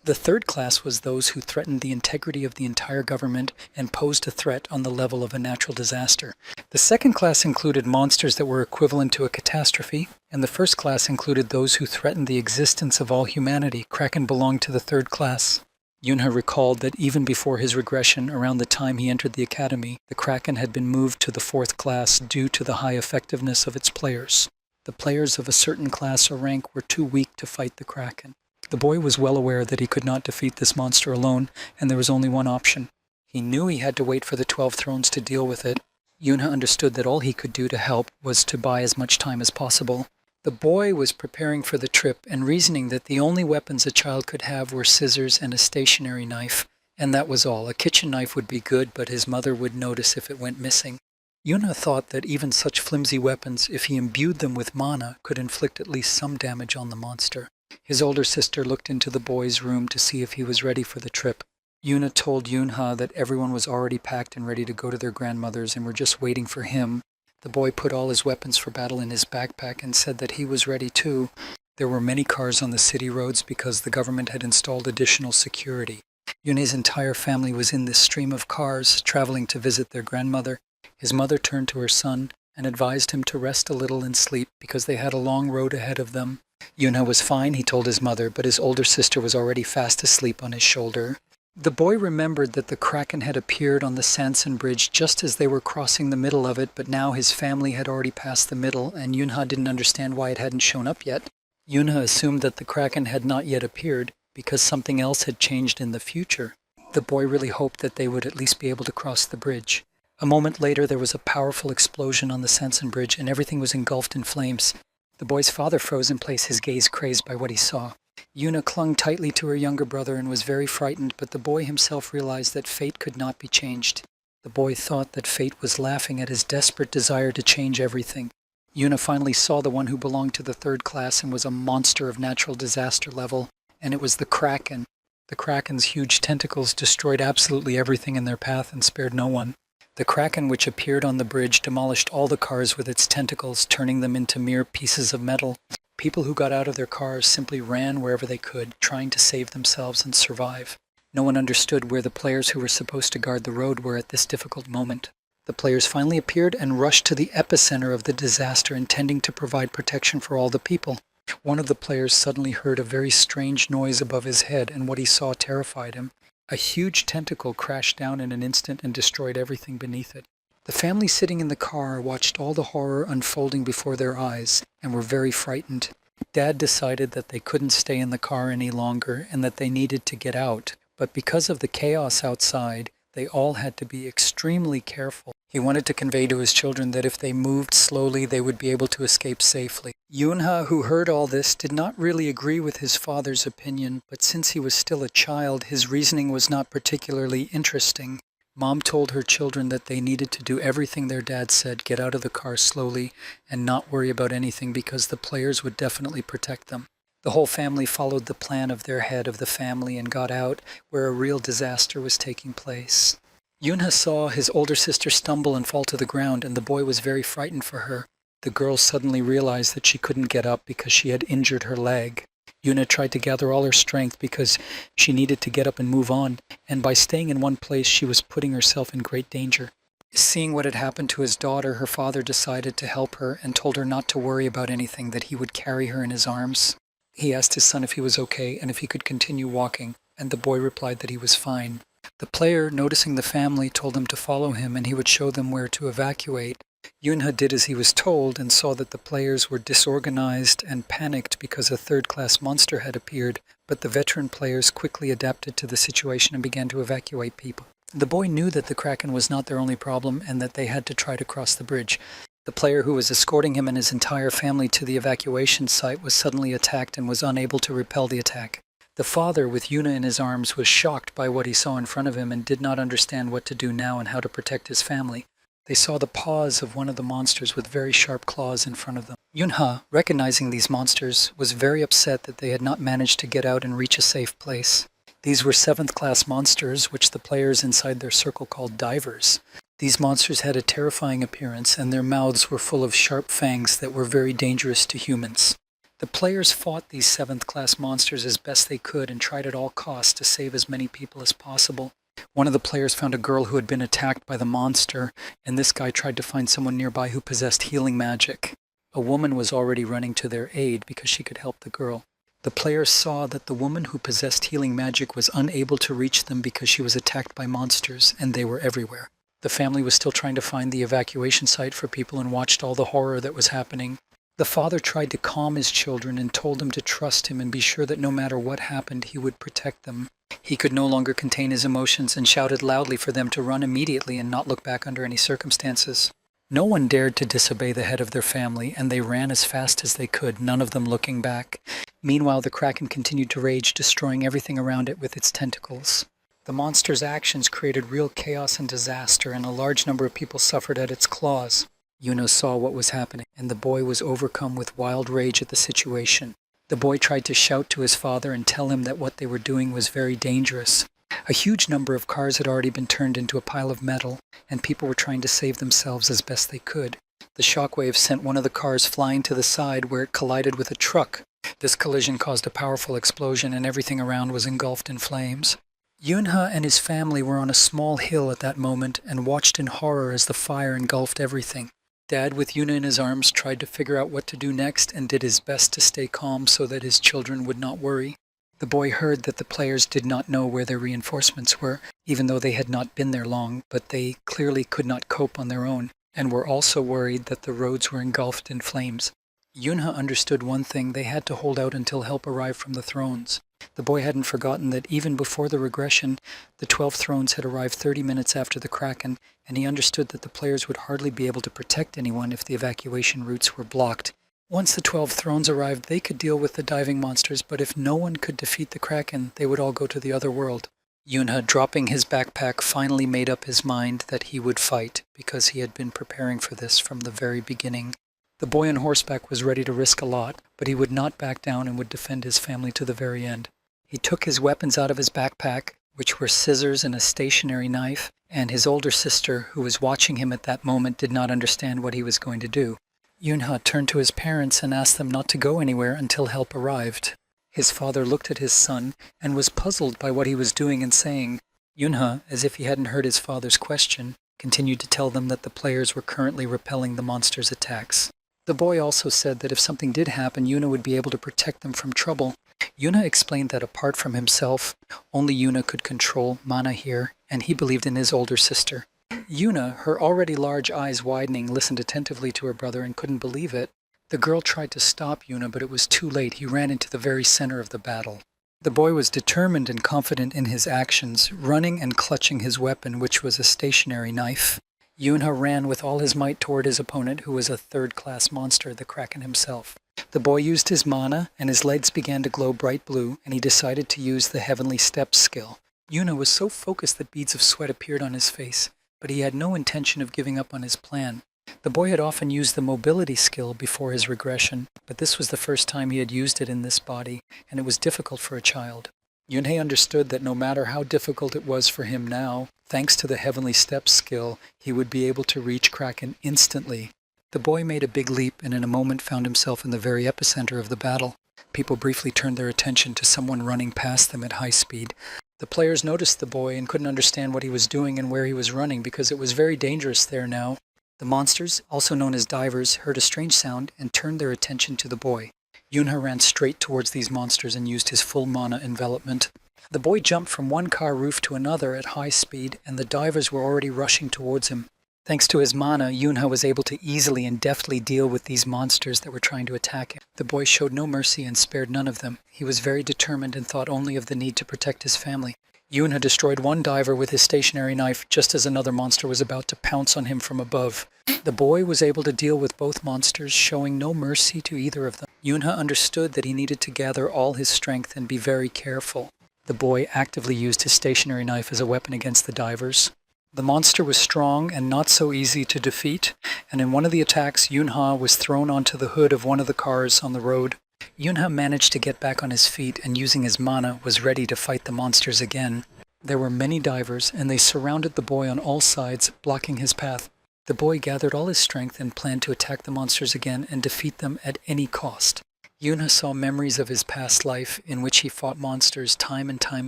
The third class was those who threatened the integrity of the entire government and posed a threat on the level of a natural disaster. The second class included monsters that were equivalent to a catastrophe, and the first class included those who threatened the existence of all humanity. Kraken belonged to the third class. Yunha recalled that even before his regression, around the time he entered the academy, the Kraken had been moved to the fourth class due to the high effectiveness of its players. The players of a certain class or rank were too weak to fight the Kraken. The boy was well aware that he could not defeat this monster alone, and there was only one option. He knew he had to wait for the 12 thrones to deal with it. Yunha understood that all he could do to help was to buy as much time as possible. The boy was preparing for the trip and reasoning that the only weapons a child could have were scissors and a stationary knife, and that was all. A kitchen knife would be good, but his mother would notice if it went missing. Yuna thought that even such flimsy weapons, if he imbued them with mana, could inflict at least some damage on the monster. His older sister looked into the boy's room to see if he was ready for the trip. Yuna told Yunha that everyone was already packed and ready to go to their grandmother's and were just waiting for him. The boy put all his weapons for battle in his backpack and said that he was ready too. There were many cars on the city roads because the government had installed additional security. Yune's entire family was in this stream of cars, traveling to visit their grandmother. His mother turned to her son and advised him to rest a little and sleep because they had a long road ahead of them. Yuna was fine, he told his mother, but his older sister was already fast asleep on his shoulder. The boy remembered that the Kraken had appeared on the Sanson Bridge just as they were crossing the middle of it, but now his family had already passed the middle, and Yunha didn't understand why it hadn't shown up yet. Yunha assumed that the Kraken had not yet appeared because something else had changed in the future. The boy really hoped that they would at least be able to cross the bridge. A moment later, there was a powerful explosion on the Sanson Bridge, and everything was engulfed in flames. The boy's father froze in place, his gaze crazed by what he saw. Yuna clung tightly to her younger brother and was very frightened, but the boy himself realized that fate could not be changed. The boy thought that fate was laughing at his desperate desire to change everything. Yuna finally saw the one who belonged to the third class and was a monster of natural disaster level, and it was the Kraken. The Kraken's huge tentacles destroyed absolutely everything in their path and spared no one. The Kraken which appeared on the bridge demolished all the cars with its tentacles, turning them into mere pieces of metal. People who got out of their cars simply ran wherever they could, trying to save themselves and survive. No one understood where the players who were supposed to guard the road were at this difficult moment. The players finally appeared and rushed to the epicenter of the disaster, intending to provide protection for all the people. One of the players suddenly heard a very strange noise above his head, and what he saw terrified him. A huge tentacle crashed down in an instant and destroyed everything beneath it. The family sitting in the car watched all the horror unfolding before their eyes and were very frightened. Dad decided that they couldn't stay in the car any longer and that they needed to get out. But because of the chaos outside, they all had to be extremely careful. He He wanted to convey to his children that if they moved slowly, they would be able to escape safely. Yoonha, who heard all this, did not really agree with his father's opinion, but since he was still a child, his reasoning was not particularly interesting. Mom told her children that they needed to do everything their dad said, get out of the car slowly, and not worry about anything because the players would definitely protect them. The whole family followed the plan of their head of the family and got out where a real disaster was taking place. Yoonha saw his older sister stumble and fall to the ground, and the boy was very frightened for her. The girl suddenly realized that she couldn't get up because she had injured her leg. Yoonha tried to gather all her strength because she needed to get up and move on, and by staying in one place she was putting herself in great danger. Seeing what had happened to his daughter, her father decided to help her and told her not to worry about anything, that he would carry her in his arms. He asked his son if he was okay and if he could continue walking, and the boy replied that he was fine. The player, noticing the family, told them to follow him and he would show them where to evacuate. Yoonha did as he was told and saw that the players were disorganized and panicked because a third-class monster had appeared, but the veteran players quickly adapted to the situation and began to evacuate people. The boy knew that the Kraken was not their only problem and that they had to try to cross the bridge. The player who was escorting him and his entire family to the evacuation site was suddenly attacked and was unable to repel the attack. The father, with Yoonha in his arms, was shocked by what he saw in front of him and did not understand what to do now and how to protect his family. They saw the paws of one of the monsters with very sharp claws in front of them. Yoonha, recognizing these monsters, was very upset that they had not managed to get out and reach a safe place. These were 7th-class monsters, which the players inside their circle called divers. These monsters had a terrifying appearance, and their mouths were full of sharp fangs that were very dangerous to humans. The players fought these 7th-class monsters as best they could and tried at all costs to save as many people as possible. One of the players found a girl who had been attacked by the monster, and this guy tried to find someone nearby who possessed healing magic. A woman was already running to their aid because she could help the girl. The players saw that the woman who possessed healing magic was unable to reach them because she was attacked by monsters, and they were everywhere. The family was still trying to find the evacuation site for people and watched all the horror that was happening. The father tried to calm his children and told them to trust him and be sure that no matter what happened, he would protect them. He could no longer contain his emotions and shouted loudly for them to run immediately and not look back under any circumstances. No one dared to disobey the head of their family, and they ran as fast as they could, none of them looking back. Meanwhile, the Kraken continued to rage, destroying everything around it with its tentacles. The monster's actions created real chaos and disaster, and a large number of people suffered at its claws. Yoonha saw what was happening, and the boy was overcome with wild rage at the situation. The boy tried to shout to his father and tell him that what they were doing was very dangerous. A huge number of cars had already been turned into a pile of metal, and people were trying to save themselves as best they could. The shockwave sent one of the cars flying to the side where it collided with a truck. This collision caused a powerful explosion, and everything around was engulfed in flames. Yoonha and his family were on a small hill at that moment and watched in horror as the fire engulfed everything. Dad, with Yoonha in his arms, tried to figure out what to do next and did his best to stay calm so that his children would not worry. The boy heard that the players did not know where their reinforcements were, even though they had not been there long, but they clearly could not cope on their own, and were also worried that the roads were engulfed in flames. Yoonha understood one thing: they had to hold out until help arrived from the thrones. The boy hadn't forgotten that even before the regression, the 12 thrones had arrived 30 minutes after the Kraken, and he understood that the players would hardly be able to protect anyone if the evacuation routes were blocked. Once the 12 thrones arrived, they could deal with the diving monsters, but if no one could defeat the Kraken, they would all go to the other world. Yoonha, dropping his backpack, finally made up his mind that he would fight, because he had been preparing for this from the very beginning. The boy on horseback was ready to risk a lot, but he would not back down and would defend his family to the very end. He took his weapons out of his backpack, which were scissors and a stationary knife, and his older sister, who was watching him at that moment, did not understand what he was going to do. Yoonha turned to his parents and asked them not to go anywhere until help arrived. His father looked at his son and was puzzled by what he was doing and saying. Yoonha, as if he hadn't heard his father's question, continued to tell them that the players were currently repelling the monster's attacks. The boy also said that if something did happen, Yoonha would be able to protect them from trouble. Yoonha explained that apart from himself, only Yoonha could control Mana here, and he believed in his older sister. Yoonha, her already large eyes widening, listened attentively to her brother and couldn't believe it. The girl tried to stop Yoonha, but it was too late. He ran into the very center of the battle. The boy was determined and confident in his actions, running and clutching his weapon, which was a stationary knife. Yunha ran with all his might toward his opponent, who was a third-class monster, the Kraken himself. The boy used his mana, and his legs began to glow bright blue, and he decided to use the Heavenly Steps skill. Yunha was so focused that beads of sweat appeared on his face, but he had no intention of giving up on his plan. The boy had often used the mobility skill before his regression, but this was the first time he had used it in this body, and it was difficult for a child. Yunhei understood that no matter how difficult it was for him now, thanks to the Heavenly Steps skill, he would be able to reach Kraken instantly. The boy made a big leap and in a moment found himself in the very epicenter of the battle. People briefly turned their attention to someone running past them at high speed. The players noticed the boy and couldn't understand what he was doing and where he was running because it was very dangerous there now. The monsters, also known as divers, heard a strange sound and turned their attention to the boy. Yunha ran straight towards these monsters and used his full mana envelopment. The boy jumped from one car roof to another at high speed, and the divers were already rushing towards him. Thanks to his mana, Yunha was able to easily and deftly deal with these monsters that were trying to attack him. The boy showed no mercy and spared none of them. He was very determined and thought only of the need to protect his family. Yunha destroyed one diver with his stationary knife just as another monster was about to pounce on him from above. The boy was able to deal with both monsters, showing no mercy to either of them. Yunha understood that he needed to gather all his strength and be very careful. The boy actively used his stationary knife as a weapon against the divers. The monster was strong and not so easy to defeat, and in one of the attacks, Yunha was thrown onto the hood of one of the cars on the road. Yunha managed to get back on his feet and using his mana was ready to fight the monsters again. There were many divers and they surrounded the boy on all sides, blocking his path. The boy gathered all his strength and planned to attack the monsters again and defeat them at any cost. Yunha saw memories of his past life in which he fought monsters time and time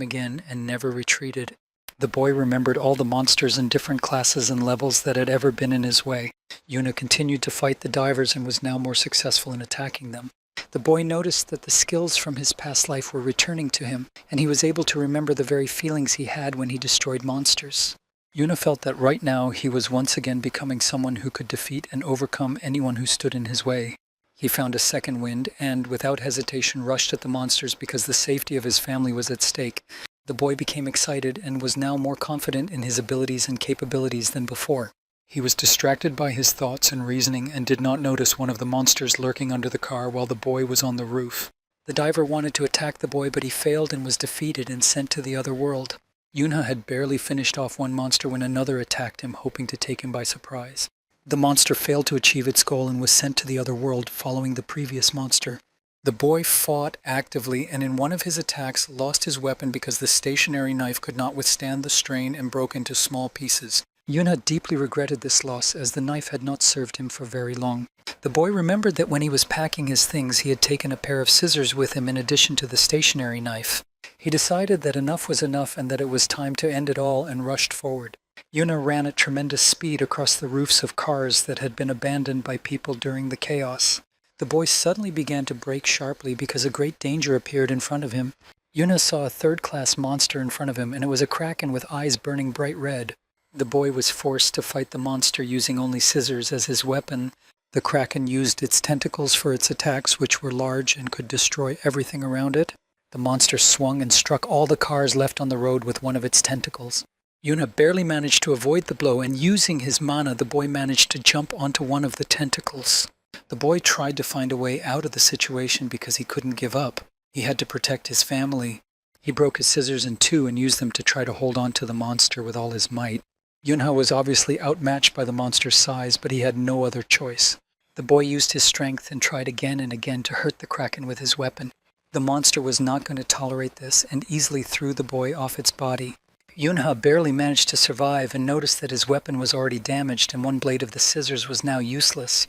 again and never retreated. The boy remembered all the monsters in different classes and levels that had ever been in his way. Yunha continued to fight the divers and was now more successful in attacking them. The boy noticed that the skills from his past life were returning to him, and he was able to remember the very feelings he had when he destroyed monsters. Yunha felt that right now he was once again becoming someone who could defeat and overcome anyone who stood in his way. He found a second wind and, without hesitation, rushed at the monsters because the safety of his family was at stake. The boy became excited and was now more confident in his abilities and capabilities than before. He was distracted by his thoughts and reasoning and did not notice one of the monsters lurking under the car while the boy was on the roof. The diver wanted to attack the boy, but he failed and was defeated and sent to the other world. Yunha had barely finished off one monster when another attacked him, hoping to take him by surprise. The monster failed to achieve its goal and was sent to the other world, following the previous monster. The boy fought actively and in one of his attacks lost his weapon because the stationary knife could not withstand the strain and broke into small pieces. Yunha deeply regretted this loss as the knife had not served him for very long. The boy remembered that when he was packing his things he had taken a pair of scissors with him in addition to the stationary knife. He decided that enough was enough and that it was time to end it all and rushed forward. Yunha ran at tremendous speed across the roofs of cars that had been abandoned by people during the chaos. The boy suddenly began to brake sharply because a great danger appeared in front of him. Yunha saw a third-class monster in front of him and it was a kraken with eyes burning bright red. The boy was forced to fight the monster using only scissors as his weapon. The kraken used its tentacles for its attacks, which were large and could destroy everything around it. The monster swung and struck all the cars left on the road with one of its tentacles. Yunha barely managed to avoid the blow, and using his mana, the boy managed to jump onto one of the tentacles. The boy tried to find a way out of the situation because he couldn't give up. He had to protect his family. He broke his scissors in two and used them to try to hold on to the monster with all his might. Yunha was obviously outmatched by the monster's size, but he had no other choice. The boy used his strength and tried again and again to hurt the kraken with his weapon. The monster was not going to tolerate this and easily threw the boy off its body. Yunha barely managed to survive and noticed that his weapon was already damaged and one blade of the scissors was now useless.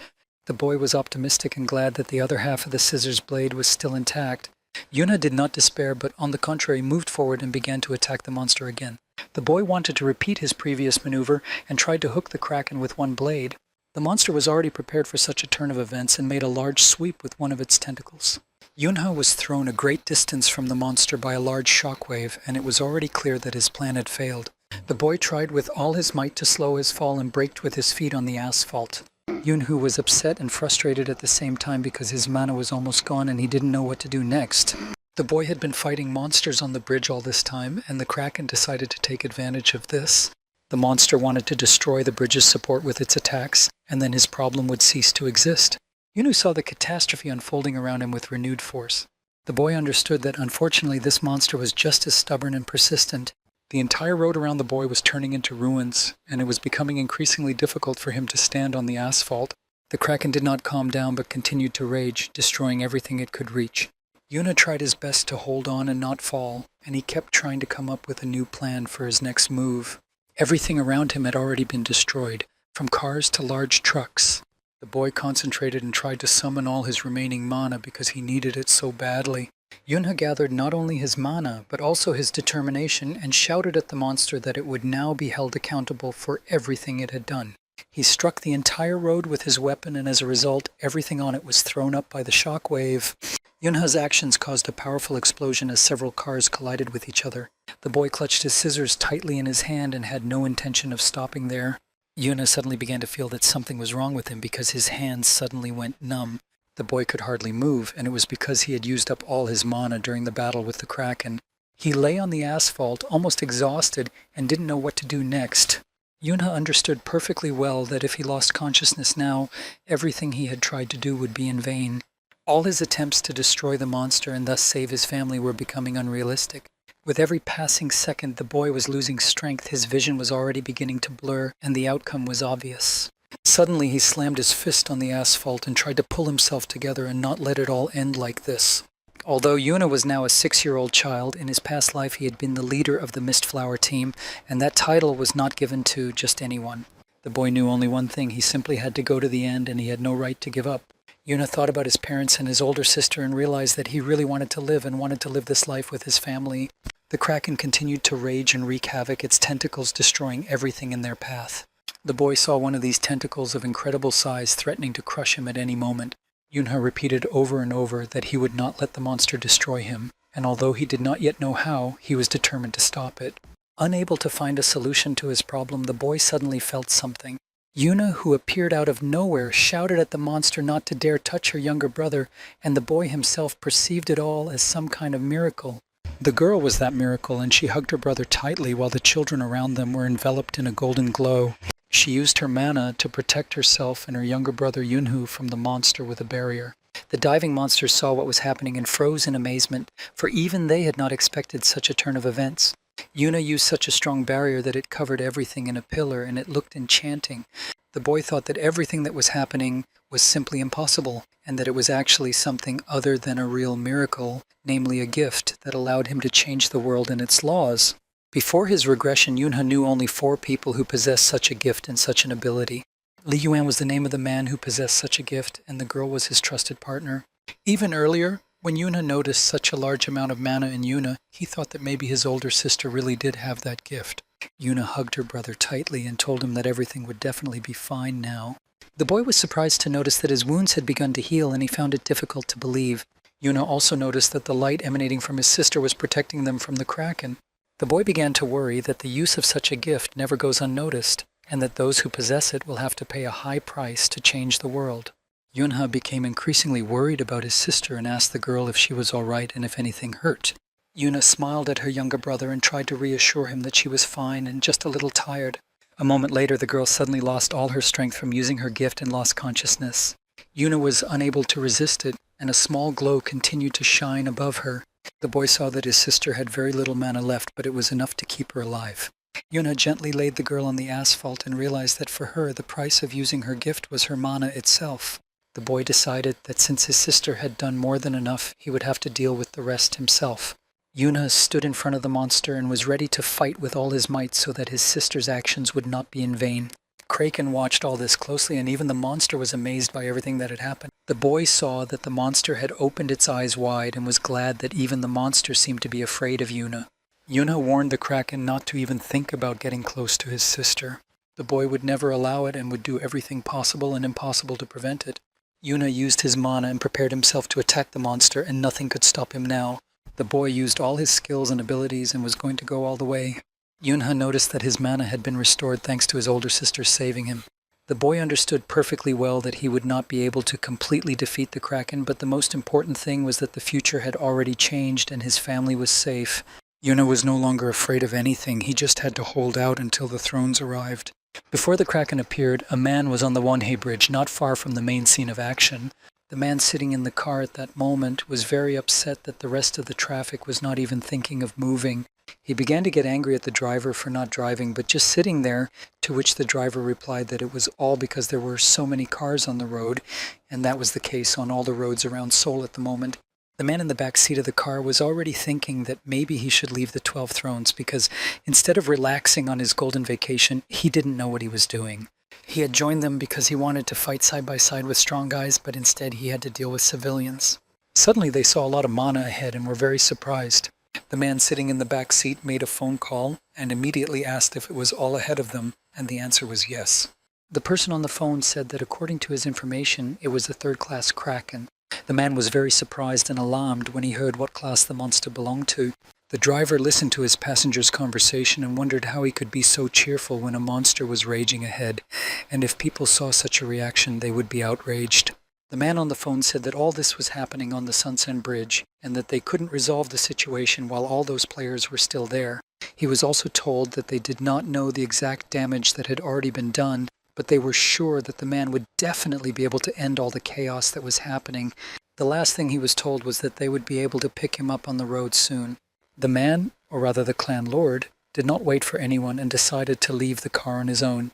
The boy was optimistic and glad that the other half of the scissors blade was still intact. Yunha did not despair, but on the contrary moved forward and began to attack the monster again. The boy wanted to repeat his previous maneuver and tried to hook the kraken with one blade. The monster was already prepared for such a turn of events and made a large sweep with one of its tentacles. Yunha was thrown a great distance from the monster by a large shockwave, and it was already clear that his plan had failed. The boy tried with all his might to slow his fall and braked with his feet on the asphalt. Yunha was upset and frustrated at the same time because his mana was almost gone and he didn't know what to do next. The boy had been fighting monsters on the bridge all this time, and the kraken decided to take advantage of this. The monster wanted to destroy the bridge's support with its attacks, and then his problem would cease to exist. Yunu saw the catastrophe unfolding around him with renewed force. The boy understood that unfortunately this monster was just as stubborn and persistent. The entire road around the boy was turning into ruins, and it was becoming increasingly difficult for him to stand on the asphalt. The Kraken did not calm down but continued to rage, destroying everything it could reach. Yuna tried his best to hold on and not fall, and he kept trying to come up with a new plan for his next move. Everything around him had already been destroyed, from cars to large trucks. The boy concentrated and tried to summon all his remaining mana because he needed it so badly. Yunha gathered not only his mana, but also his determination and shouted at the monster that it would now be held accountable for everything it had done. He struck the entire road with his weapon, and as a result, everything on it was thrown up by the shock wave. Yunha's actions caused a powerful explosion as several cars collided with each other. The boy clutched his scissors tightly in his hand and had no intention of stopping there. Yuna suddenly began to feel that something was wrong with him because his hands suddenly went numb. The boy could hardly move, and it was because he had used up all his mana during the battle with the Kraken. He lay on the asphalt, almost exhausted, and didn't know what to do next. Yunha understood perfectly well that if he lost consciousness now, everything he had tried to do would be in vain. All his attempts to destroy the monster and thus save his family were becoming unrealistic. With every passing second, the boy was losing strength, his vision was already beginning to blur, and the outcome was obvious. Suddenly, he slammed his fist on the asphalt and tried to pull himself together and not let it all end like this. Although Yuna was now a 6-year-old child, in his past life he had been the leader of the Mistflower team, and that title was not given to just anyone. The boy knew only one thing: he simply had to go to the end, and he had no right to give up. Yuna thought about his parents and his older sister and realized that he really wanted to live and wanted to live this life with his family. The Kraken continued to rage and wreak havoc, its tentacles destroying everything in their path. The boy saw one of these tentacles of incredible size threatening to crush him at any moment. Yunha repeated over and over that he would not let the monster destroy him, and although he did not yet know how, he was determined to stop it. Unable to find a solution to his problem, the boy suddenly felt something. Yuna, who appeared out of nowhere, shouted at the monster not to dare touch her younger brother, and the boy himself perceived it all as some kind of miracle. The girl was that miracle, and she hugged her brother tightly while the children around them were enveloped in a golden glow. She used her mana to protect herself and her younger brother Yunhu from the monster with a barrier. The diving monsters saw what was happening and froze in amazement, for even they had not expected such a turn of events. Yuna used such a strong barrier that it covered everything in a pillar, and it looked enchanting. The boy thought that everything that was happening was simply impossible, and that it was actually something other than a real miracle, namely a gift that allowed him to change the world and its laws. Before his regression, Yunha knew only 4 people who possessed such a gift and such an ability. Li Yuan was the name of the man who possessed such a gift, and the girl was his trusted partner. Even earlier, when Yunha noticed such a large amount of mana in Yuna, he thought that maybe his older sister really did have that gift. Yuna hugged her brother tightly and told him that everything would definitely be fine now. The boy was surprised to notice that his wounds had begun to heal, and he found it difficult to believe. Yuna also noticed that the light emanating from his sister was protecting them from the Kraken. The boy began to worry that the use of such a gift never goes unnoticed, and that those who possess it will have to pay a high price to change the world. Yunha became increasingly worried about his sister and asked the girl if she was all right and if anything hurt. Yuna smiled at her younger brother and tried to reassure him that she was fine and just a little tired. A moment later, the girl suddenly lost all her strength from using her gift and lost consciousness. Yuna was unable to resist it, and a small glow continued to shine above her. The boy saw that his sister had very little mana left, but it was enough to keep her alive. Yuna gently laid the girl on the asphalt and realized that for her, the price of using her gift was her mana itself. The boy decided that since his sister had done more than enough, he would have to deal with the rest himself. Yuna stood in front of the monster and was ready to fight with all his might so that his sister's actions would not be in vain. Kraken watched all this closely, and even the monster was amazed by everything that had happened. The boy saw that the monster had opened its eyes wide and was glad that even the monster seemed to be afraid of Yuna. Yuna warned the Kraken not to even think about getting close to his sister. The boy would never allow it and would do everything possible and impossible to prevent it. Yuna used his mana and prepared himself to attack the monster, and nothing could stop him now. The boy used all his skills and abilities and was going to go all the way. Yunha noticed that his mana had been restored thanks to his older sister saving him. The boy understood perfectly well that he would not be able to completely defeat the Kraken, but the most important thing was that the future had already changed and his family was safe. Yuna was no longer afraid of anything, he just had to hold out until the thrones arrived. Before the Kraken appeared, a man was on the Wonhei Bridge, not far from the main scene of action. The man sitting in the car at that moment was very upset that the rest of the traffic was not even thinking of moving. He began to get angry at the driver for not driving, but just sitting there, to which the driver replied that it was all because there were so many cars on the road, and that was the case on all the roads around Seoul at the moment. The man in the back seat of the car was already thinking that maybe he should leave the 12 Thrones because instead of relaxing on his golden vacation, he didn't know what he was doing. He had joined them because he wanted to fight side by side with strong guys, but instead he had to deal with civilians. Suddenly they saw a lot of mana ahead and were very surprised. The man sitting in the back seat made a phone call and immediately asked if it was all ahead of them, and the answer was yes. The person on the phone said that according to his information, it was a third-class Kraken. The man was very surprised and alarmed when he heard what class the monster belonged to. The driver listened to his passenger's conversation and wondered how he could be so cheerful when a monster was raging ahead, and if people saw such a reaction, they would be outraged. The man on the phone said that all this was happening on the Sunsen Bridge, and that they couldn't resolve the situation while all those players were still there. He was also told that they did not know the exact damage that had already been done, but they were sure that the man would definitely be able to end all the chaos that was happening. The last thing he was told was that they would be able to pick him up on the road soon. The man, or rather the clan lord, did not wait for anyone and decided to leave the car on his own,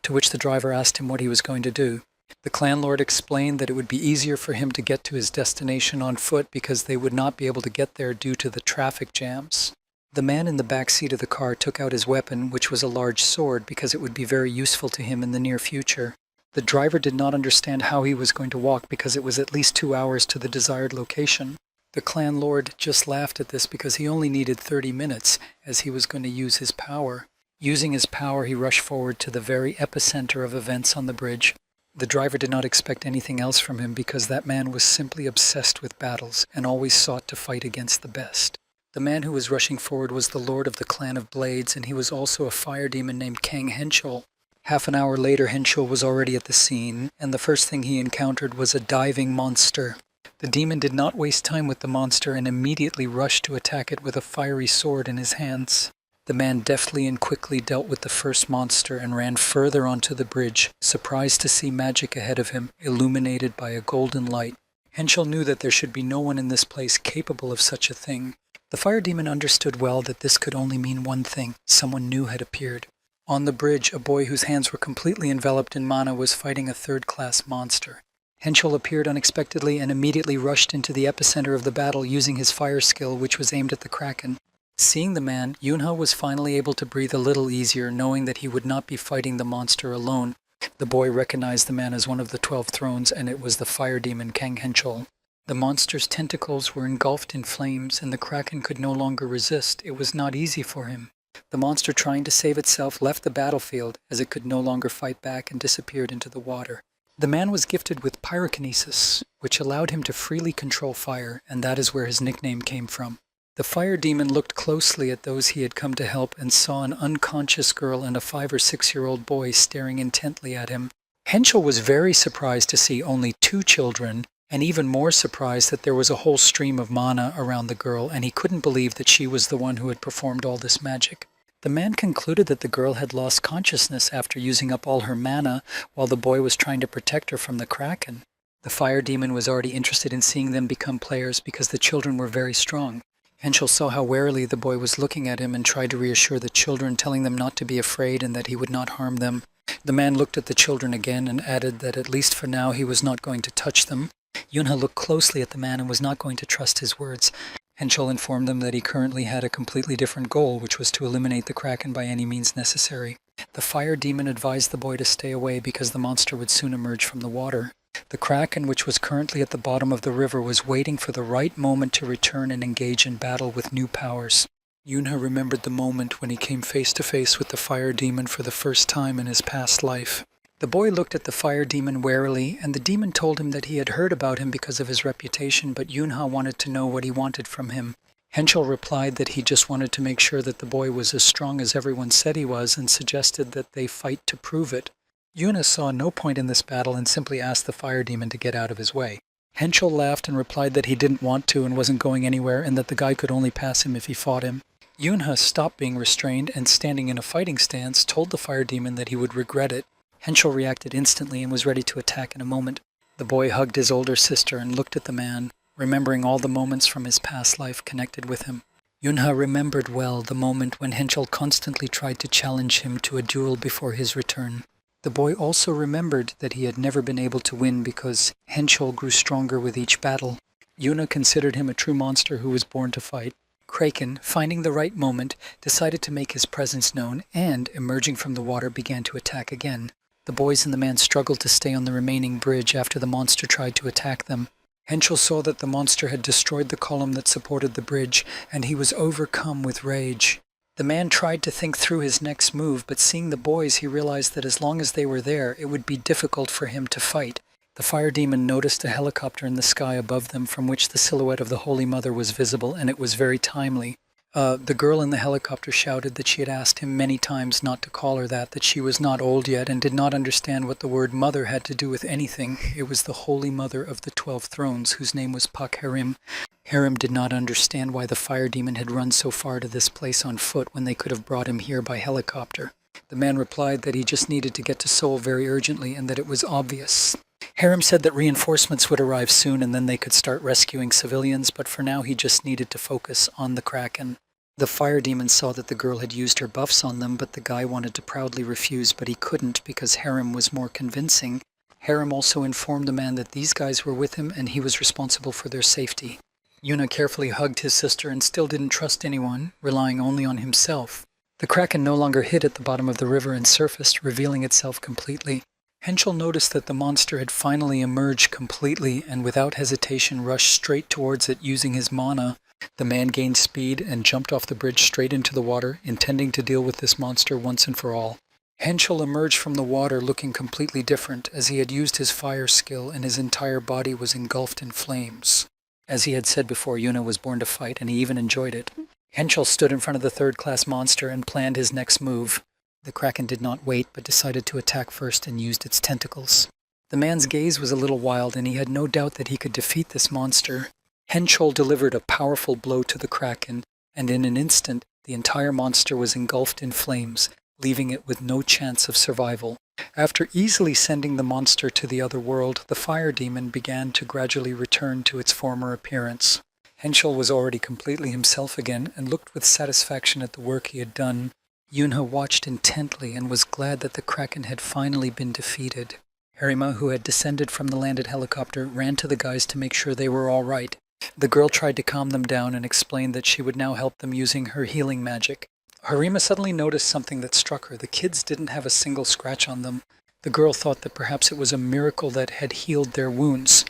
to which the driver asked him what he was going to do. The clan lord explained that it would be easier for him to get to his destination on foot because they would not be able to get there due to the traffic jams. The man in the back seat of the car took out his weapon, which was a large sword, because it would be very useful to him in the near future. The driver did not understand how he was going to walk because it was at least 2 hours to the desired location. The clan lord just laughed at this because he only needed 30 minutes, as he was going to use his power. Using his power, he rushed forward to the very epicenter of events on the bridge. The driver did not expect anything else from him because that man was simply obsessed with battles and always sought to fight against the best. The man who was rushing forward was the lord of the clan of Blades, and he was also a fire demon named Kang Henschel. Half an hour later, Henschel was already at the scene, and the first thing he encountered was a diving monster. The demon did not waste time with the monster and immediately rushed to attack it with a fiery sword in his hands. The man deftly and quickly dealt with the first monster and ran further onto the bridge, surprised to see magic ahead of him, illuminated by a golden light. Henschel knew that there should be no one in this place capable of such a thing. The fire demon understood well that this could only mean one thing: someone new had appeared. On the bridge, a boy whose hands were completely enveloped in mana was fighting a third-class monster. Henschel appeared unexpectedly and immediately rushed into the epicenter of the battle using his fire skill, which was aimed at the Kraken. Seeing the man, Yunha was finally able to breathe a little easier, knowing that he would not be fighting the monster alone. The boy recognized the man as one of the 12 Thrones, and it was the fire demon Kang Henschel. The monster's tentacles were engulfed in flames, and the Kraken could no longer resist. It was not easy for him. The monster, trying to save itself, left the battlefield, as it could no longer fight back, and disappeared into the water. The man was gifted with pyrokinesis, which allowed him to freely control fire, and that is where his nickname came from. The fire demon looked closely at those he had come to help and saw an unconscious girl and a 5 or 6-year-old boy staring intently at him. Henschel was very surprised to see only 2 children, and even more surprised that there was a whole stream of mana around the girl, and he couldn't believe that she was the one who had performed all this magic. The man concluded that the girl had lost consciousness after using up all her mana, while the boy was trying to protect her from the Kraken. The fire demon was already interested in seeing them become players because the children were very strong. Henschel saw how warily the boy was looking at him and tried to reassure the children, telling them not to be afraid and that he would not harm them. The man looked at the children again and added that at least for now he was not going to touch them. Yunha looked closely at the man and was not going to trust his words. Henschel informed them that he currently had a completely different goal, which was to eliminate the Kraken by any means necessary. The fire demon advised the boy to stay away because the monster would soon emerge from the water. The Kraken, which was currently at the bottom of the river, was waiting for the right moment to return and engage in battle with new powers. Yunha remembered the moment when he came face to face with the fire demon for the first time in his past life. The boy looked at the fire demon warily, and the demon told him that he had heard about him because of his reputation, but Yunha wanted to know what he wanted from him. Henschel replied that he just wanted to make sure that the boy was as strong as everyone said he was, and suggested that they fight to prove it. Yunha saw no point in this battle and simply asked the fire demon to get out of his way. Henschel laughed and replied that he didn't want to and wasn't going anywhere, and that the guy could only pass him if he fought him. Yunha stopped being restrained and, standing in a fighting stance, told the fire demon that he would regret it. Henschel reacted instantly and was ready to attack in a moment. The boy hugged his older sister and looked at the man, remembering all the moments from his past life connected with him. Yunha remembered well the moment when Henschel constantly tried to challenge him to a duel before his return. The boy also remembered that he had never been able to win because Henschel grew stronger with each battle. Yuna considered him a true monster who was born to fight. Kraken, finding the right moment, decided to make his presence known and, emerging from the water, began to attack again. The boys and the man struggled to stay on the remaining bridge after the monster tried to attack them. Henschel saw that the monster had destroyed the column that supported the bridge, and he was overcome with rage. The man tried to think through his next move, but seeing the boys, he realized that as long as they were there, it would be difficult for him to fight. The fire demon noticed a helicopter in the sky above them from which the silhouette of the Holy Mother was visible, and it was very timely. The girl in the helicopter shouted that she had asked him many times not to call her that she was not old yet, and did not understand what the word mother had to do with anything. It was the Holy Mother of the 12 Thrones, whose name was Pak Harim. Harim did not understand why the fire demon had run so far to this place on foot when they could have brought him here by helicopter. The man replied that he just needed to get to Seoul very urgently and that it was obvious. Harim said that reinforcements would arrive soon and then they could start rescuing civilians, but for now he just needed to focus on the Kraken. The fire demon saw that the girl had used her buffs on them, but the guy wanted to proudly refuse, but he couldn't because Harim was more convincing. Harim also informed the man that these guys were with him and he was responsible for their safety. Yuna carefully hugged his sister and still didn't trust anyone, relying only on himself. The Kraken no longer hid at the bottom of the river and surfaced, revealing itself completely. Henschel noticed that the monster had finally emerged completely and without hesitation rushed straight towards it using his mana. The man gained speed and jumped off the bridge straight into the water, intending to deal with this monster once and for all. Henschel emerged from the water looking completely different, as he had used his fire skill and his entire body was engulfed in flames. As he had said before, Yuna was born to fight and he even enjoyed it. Henschel stood in front of the third-class monster and planned his next move. The Kraken did not wait, but decided to attack first and used its tentacles. The man's gaze was a little wild, and he had no doubt that he could defeat this monster. Henschel delivered a powerful blow to the Kraken, and in an instant, the entire monster was engulfed in flames, leaving it with no chance of survival. After easily sending the monster to the other world, the fire demon began to gradually return to its former appearance. Henschel was already completely himself again, and looked with satisfaction at the work he had done. Yunha watched intently and was glad that the Kraken had finally been defeated. Harima, who had descended from the landed helicopter, ran to the guys to make sure they were all right. The girl tried to calm them down and explained that she would now help them using her healing magic. Harima suddenly noticed something that struck her. The kids didn't have a single scratch on them. The girl thought that perhaps it was a miracle that had healed their wounds.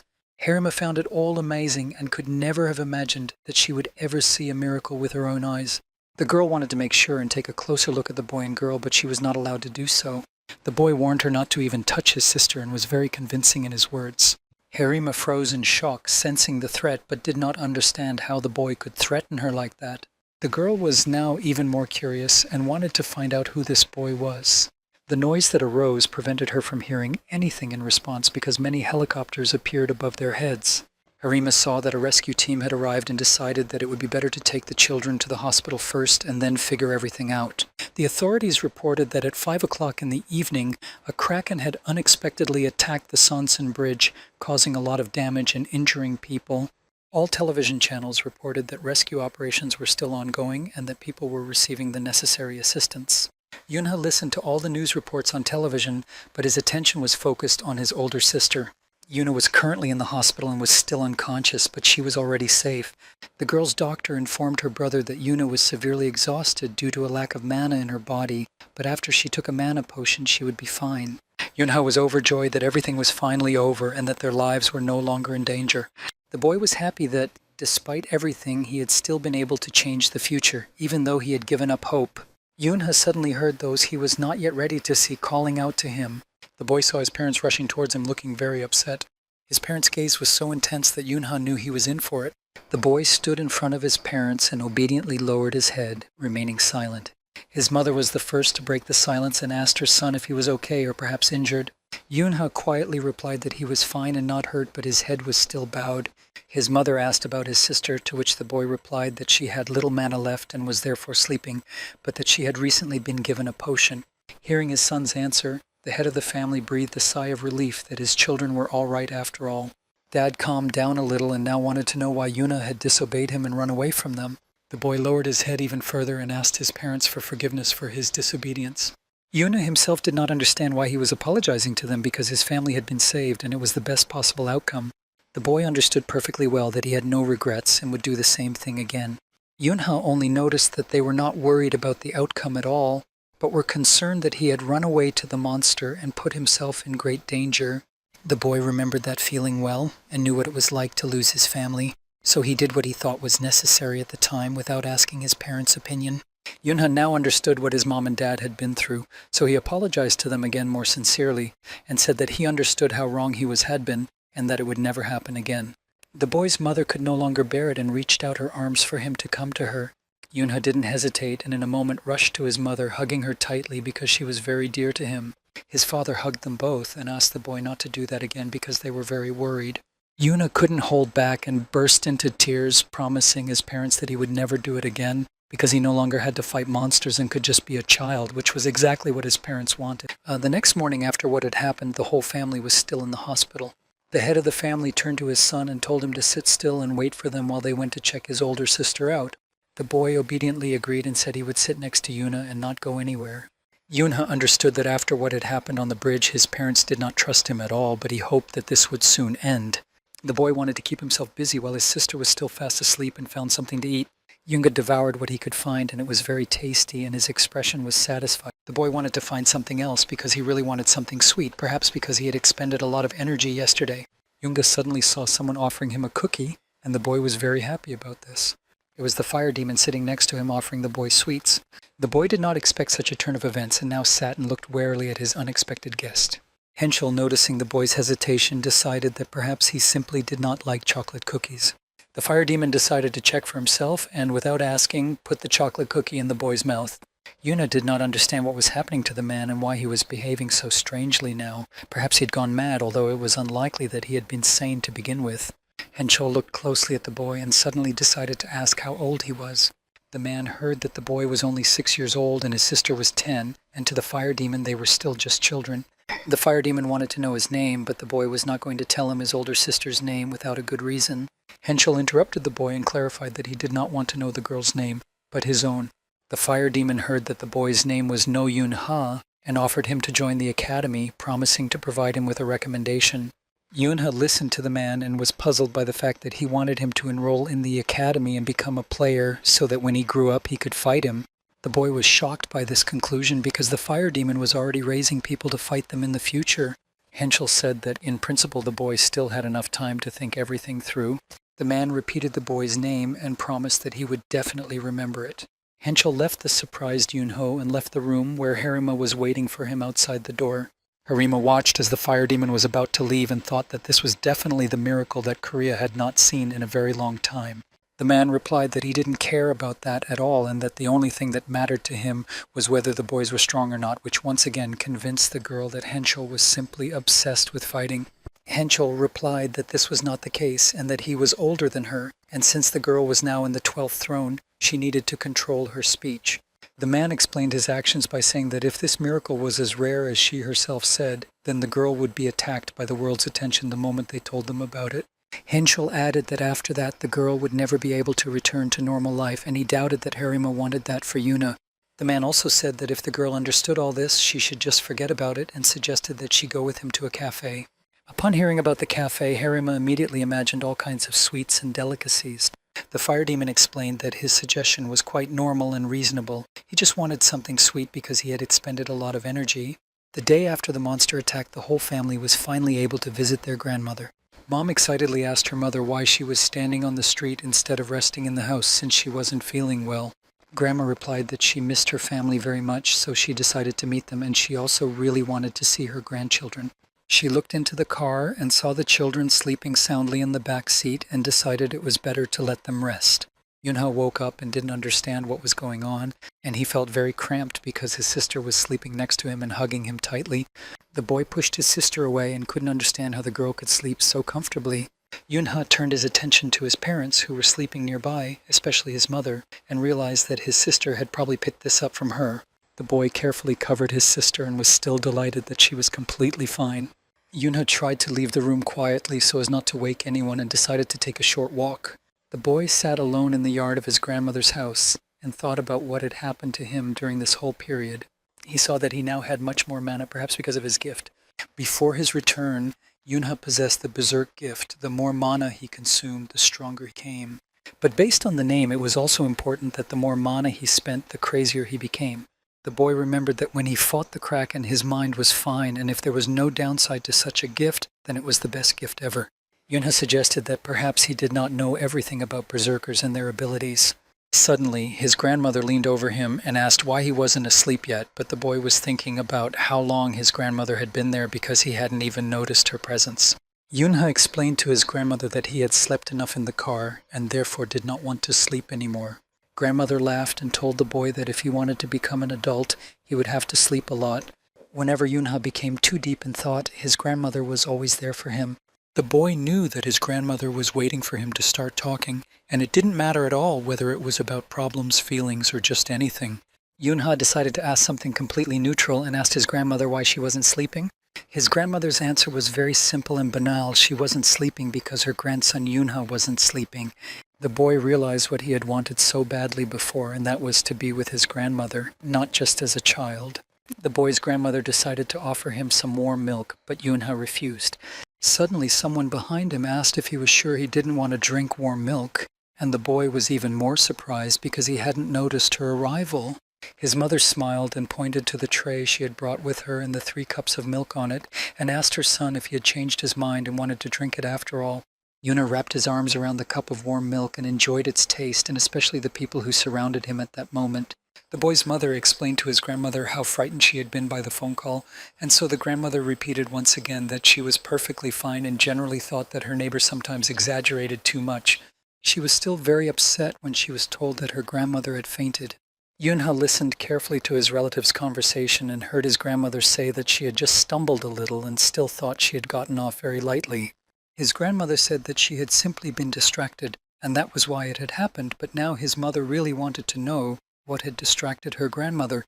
Harima found it all amazing and could never have imagined that she would ever see a miracle with her own eyes. The girl wanted to make sure and take a closer look at the boy and girl, but she was not allowed to do so. The boy warned her not to even touch his sister and was very convincing in his words. Harima froze in shock, sensing the threat, but did not understand how the boy could threaten her like that. The girl was now even more curious and wanted to find out who this boy was. The noise that arose prevented her from hearing anything in response because many helicopters appeared above their heads. Harima saw that a rescue team had arrived and decided that it would be better to take the children to the hospital first and then figure everything out. The authorities reported that at 5 o'clock in the evening, a Kraken had unexpectedly attacked the Sonsen Bridge, causing a lot of damage and injuring people. All television channels reported that rescue operations were still ongoing and that people were receiving the necessary assistance. Yunha listened to all the news reports on television, but his attention was focused on his older sister. Yuna was currently in the hospital and was still unconscious, but she was already safe. The girl's doctor informed her brother that Yuna was severely exhausted due to a lack of mana in her body, but after she took a mana potion she would be fine. Yunha was overjoyed that everything was finally over and that their lives were no longer in danger. The boy was happy that, despite everything, he had still been able to change the future, even though he had given up hope. Yunha suddenly heard those he was not yet ready to see calling out to him. The boy saw his parents rushing towards him, looking very upset. His parents' gaze was so intense that Yunha knew he was in for it. The boy stood in front of his parents and obediently lowered his head, remaining silent. His mother was the first to break the silence and asked her son if he was okay or perhaps injured. Yunha quietly replied that he was fine and not hurt, but his head was still bowed. His mother asked about his sister, to which the boy replied that she had little mana left and was therefore sleeping, but that she had recently been given a potion. Hearing his son's answer, the head of the family breathed a sigh of relief that his children were all right after all. Dad calmed down a little and now wanted to know why Yuna had disobeyed him and run away from them. The boy lowered his head even further and asked his parents for forgiveness for his disobedience. Yuna himself did not understand why he was apologizing to them, because his family had been saved and it was the best possible outcome. The boy understood perfectly well that he had no regrets and would do the same thing again. Yunha only noticed that they were not worried about the outcome at all, but were concerned that he had run away to the monster and put himself in great danger. The boy remembered that feeling well and knew what it was like to lose his family, so he did what he thought was necessary at the time without asking his parents' opinion. Yunha now understood what his mom and dad had been through, so he apologized to them again more sincerely and said that he understood how wrong he had been and that it would never happen again. The boy's mother could no longer bear it and reached out her arms for him to come to her. Yunha didn't hesitate and in a moment rushed to his mother, hugging her tightly because she was very dear to him. His father hugged them both and asked the boy not to do that again because they were very worried. Yuna couldn't hold back and burst into tears, promising his parents that he would never do it again because he no longer had to fight monsters and could just be a child, which was exactly what his parents wanted. The next morning after what had happened, the whole family was still in the hospital. The head of the family turned to his son and told him to sit still and wait for them while they went to check his older sister out. The boy obediently agreed and said he would sit next to Yuna and not go anywhere. Yunha understood that after what had happened on the bridge, his parents did not trust him at all, but he hoped that this would soon end. The boy wanted to keep himself busy while his sister was still fast asleep and found something to eat. Yunga devoured what he could find, and it was very tasty, and his expression was satisfied. The boy wanted to find something else because he really wanted something sweet, perhaps because he had expended a lot of energy yesterday. Yunga suddenly saw someone offering him a cookie, and the boy was very happy about this. It was the fire demon sitting next to him offering the boy sweets. The boy did not expect such a turn of events and now sat and looked warily at his unexpected guest. Henschel, noticing the boy's hesitation, decided that perhaps he simply did not like chocolate cookies. The fire demon decided to check for himself and, without asking, put the chocolate cookie in the boy's mouth. Yuna did not understand what was happening to the man and why he was behaving so strangely now. Perhaps he had gone mad, although it was unlikely that he had been sane to begin with. Henschel looked closely at the boy and suddenly decided to ask how old he was. The man heard that the boy was only 6 years old and his sister was 10, and to the fire demon they were still just children. The fire demon wanted to know his name, but the boy was not going to tell him his older sister's name without a good reason. Henschel interrupted the boy and clarified that he did not want to know the girl's name, but his own. The fire demon heard that the boy's name was No Yun Ha and offered him to join the academy, promising to provide him with a recommendation. Yunha listened to the man and was puzzled by the fact that he wanted him to enroll in the academy and become a player so that when he grew up he could fight him. The boy was shocked by this conclusion because the fire demon was already raising people to fight them in the future. Henschel said that in principle the boy still had enough time to think everything through. The man repeated the boy's name and promised that he would definitely remember it. Henschel left the surprised Yunho and left the room where Harima was waiting for him outside the door. Harima watched as the fire demon was about to leave and thought that this was definitely the miracle that Korea had not seen in a very long time. The man replied that he didn't care about that at all and that the only thing that mattered to him was whether the boys were strong or not, which once again convinced the girl that Henschel was simply obsessed with fighting. Henschel replied that this was not the case and that he was older than her, and since the girl was now in the 12th throne, she needed to control her speech. The man explained his actions by saying that if this miracle was as rare as she herself said, then the girl would be attacked by the world's attention the moment they told them about it. Henschel added that after that the girl would never be able to return to normal life, and he doubted that Harima wanted that for Yuna. The man also said that if the girl understood all this, she should just forget about it, and suggested that she go with him to a cafe. Upon hearing about the cafe, Harima immediately imagined all kinds of sweets and delicacies. The fire demon explained that his suggestion was quite normal and reasonable. He just wanted something sweet because he had expended a lot of energy. The day after the monster attack, the whole family was finally able to visit their grandmother. Mom excitedly asked her mother why she was standing on the street instead of resting in the house since she wasn't feeling well. Grandma replied that she missed her family very much, so she decided to meet them, and she also really wanted to see her grandchildren. She looked into the car and saw the children sleeping soundly in the back seat and decided it was better to let them rest. Yunha woke up and didn't understand what was going on, and he felt very cramped because his sister was sleeping next to him and hugging him tightly. The boy pushed his sister away and couldn't understand how the girl could sleep so comfortably. Yunha turned his attention to his parents, who were sleeping nearby, especially his mother, and realized that his sister had probably picked this up from her. The boy carefully covered his sister and was still delighted that she was completely fine. Yunha tried to leave the room quietly so as not to wake anyone and decided to take a short walk. The boy sat alone in the yard of his grandmother's house and thought about what had happened to him during this whole period. He saw that he now had much more mana, perhaps because of his gift. Before his return, Yunha possessed the Berserk gift. The more mana he consumed, the stronger he became. But based on the name, it was also important that the more mana he spent, the crazier he became. The boy remembered that when he fought the Kraken, his mind was fine, and if there was no downside to such a gift, then it was the best gift ever. Yunha suggested that perhaps he did not know everything about berserkers and their abilities. Suddenly, his grandmother leaned over him and asked why he wasn't asleep yet, but the boy was thinking about how long his grandmother had been there because he hadn't even noticed her presence. Yunha explained to his grandmother that he had slept enough in the car and therefore did not want to sleep anymore. Grandmother laughed and told the boy that if he wanted to become an adult, he would have to sleep a lot. Whenever Yunha became too deep in thought, his grandmother was always there for him. The boy knew that his grandmother was waiting for him to start talking, and it didn't matter at all whether it was about problems, feelings, or just anything. Yunha decided to ask something completely neutral and asked his grandmother why she wasn't sleeping. His grandmother's answer was very simple and banal. She wasn't sleeping because her grandson Yunha wasn't sleeping. The boy realized what he had wanted so badly before, and that was to be with his grandmother, not just as a child. The boy's grandmother decided to offer him some warm milk, but Yunha refused. Suddenly, someone behind him asked if he was sure he didn't want to drink warm milk, and the boy was even more surprised because he hadn't noticed her arrival. His mother smiled and pointed to the tray she had brought with her and the 3 cups of milk on it, and asked her son if he had changed his mind and wanted to drink it after all. Yunha wrapped his arms around the cup of warm milk and enjoyed its taste, and especially the people who surrounded him at that moment. The boy's mother explained to his grandmother how frightened she had been by the phone call, and so the grandmother repeated once again that she was perfectly fine and generally thought that her neighbor sometimes exaggerated too much. She was still very upset when she was told that her grandmother had fainted. Yunha listened carefully to his relative's conversation and heard his grandmother say that she had just stumbled a little and still thought she had gotten off very lightly. His grandmother said that she had simply been distracted, and that was why it had happened, but now his mother really wanted to know what had distracted her grandmother.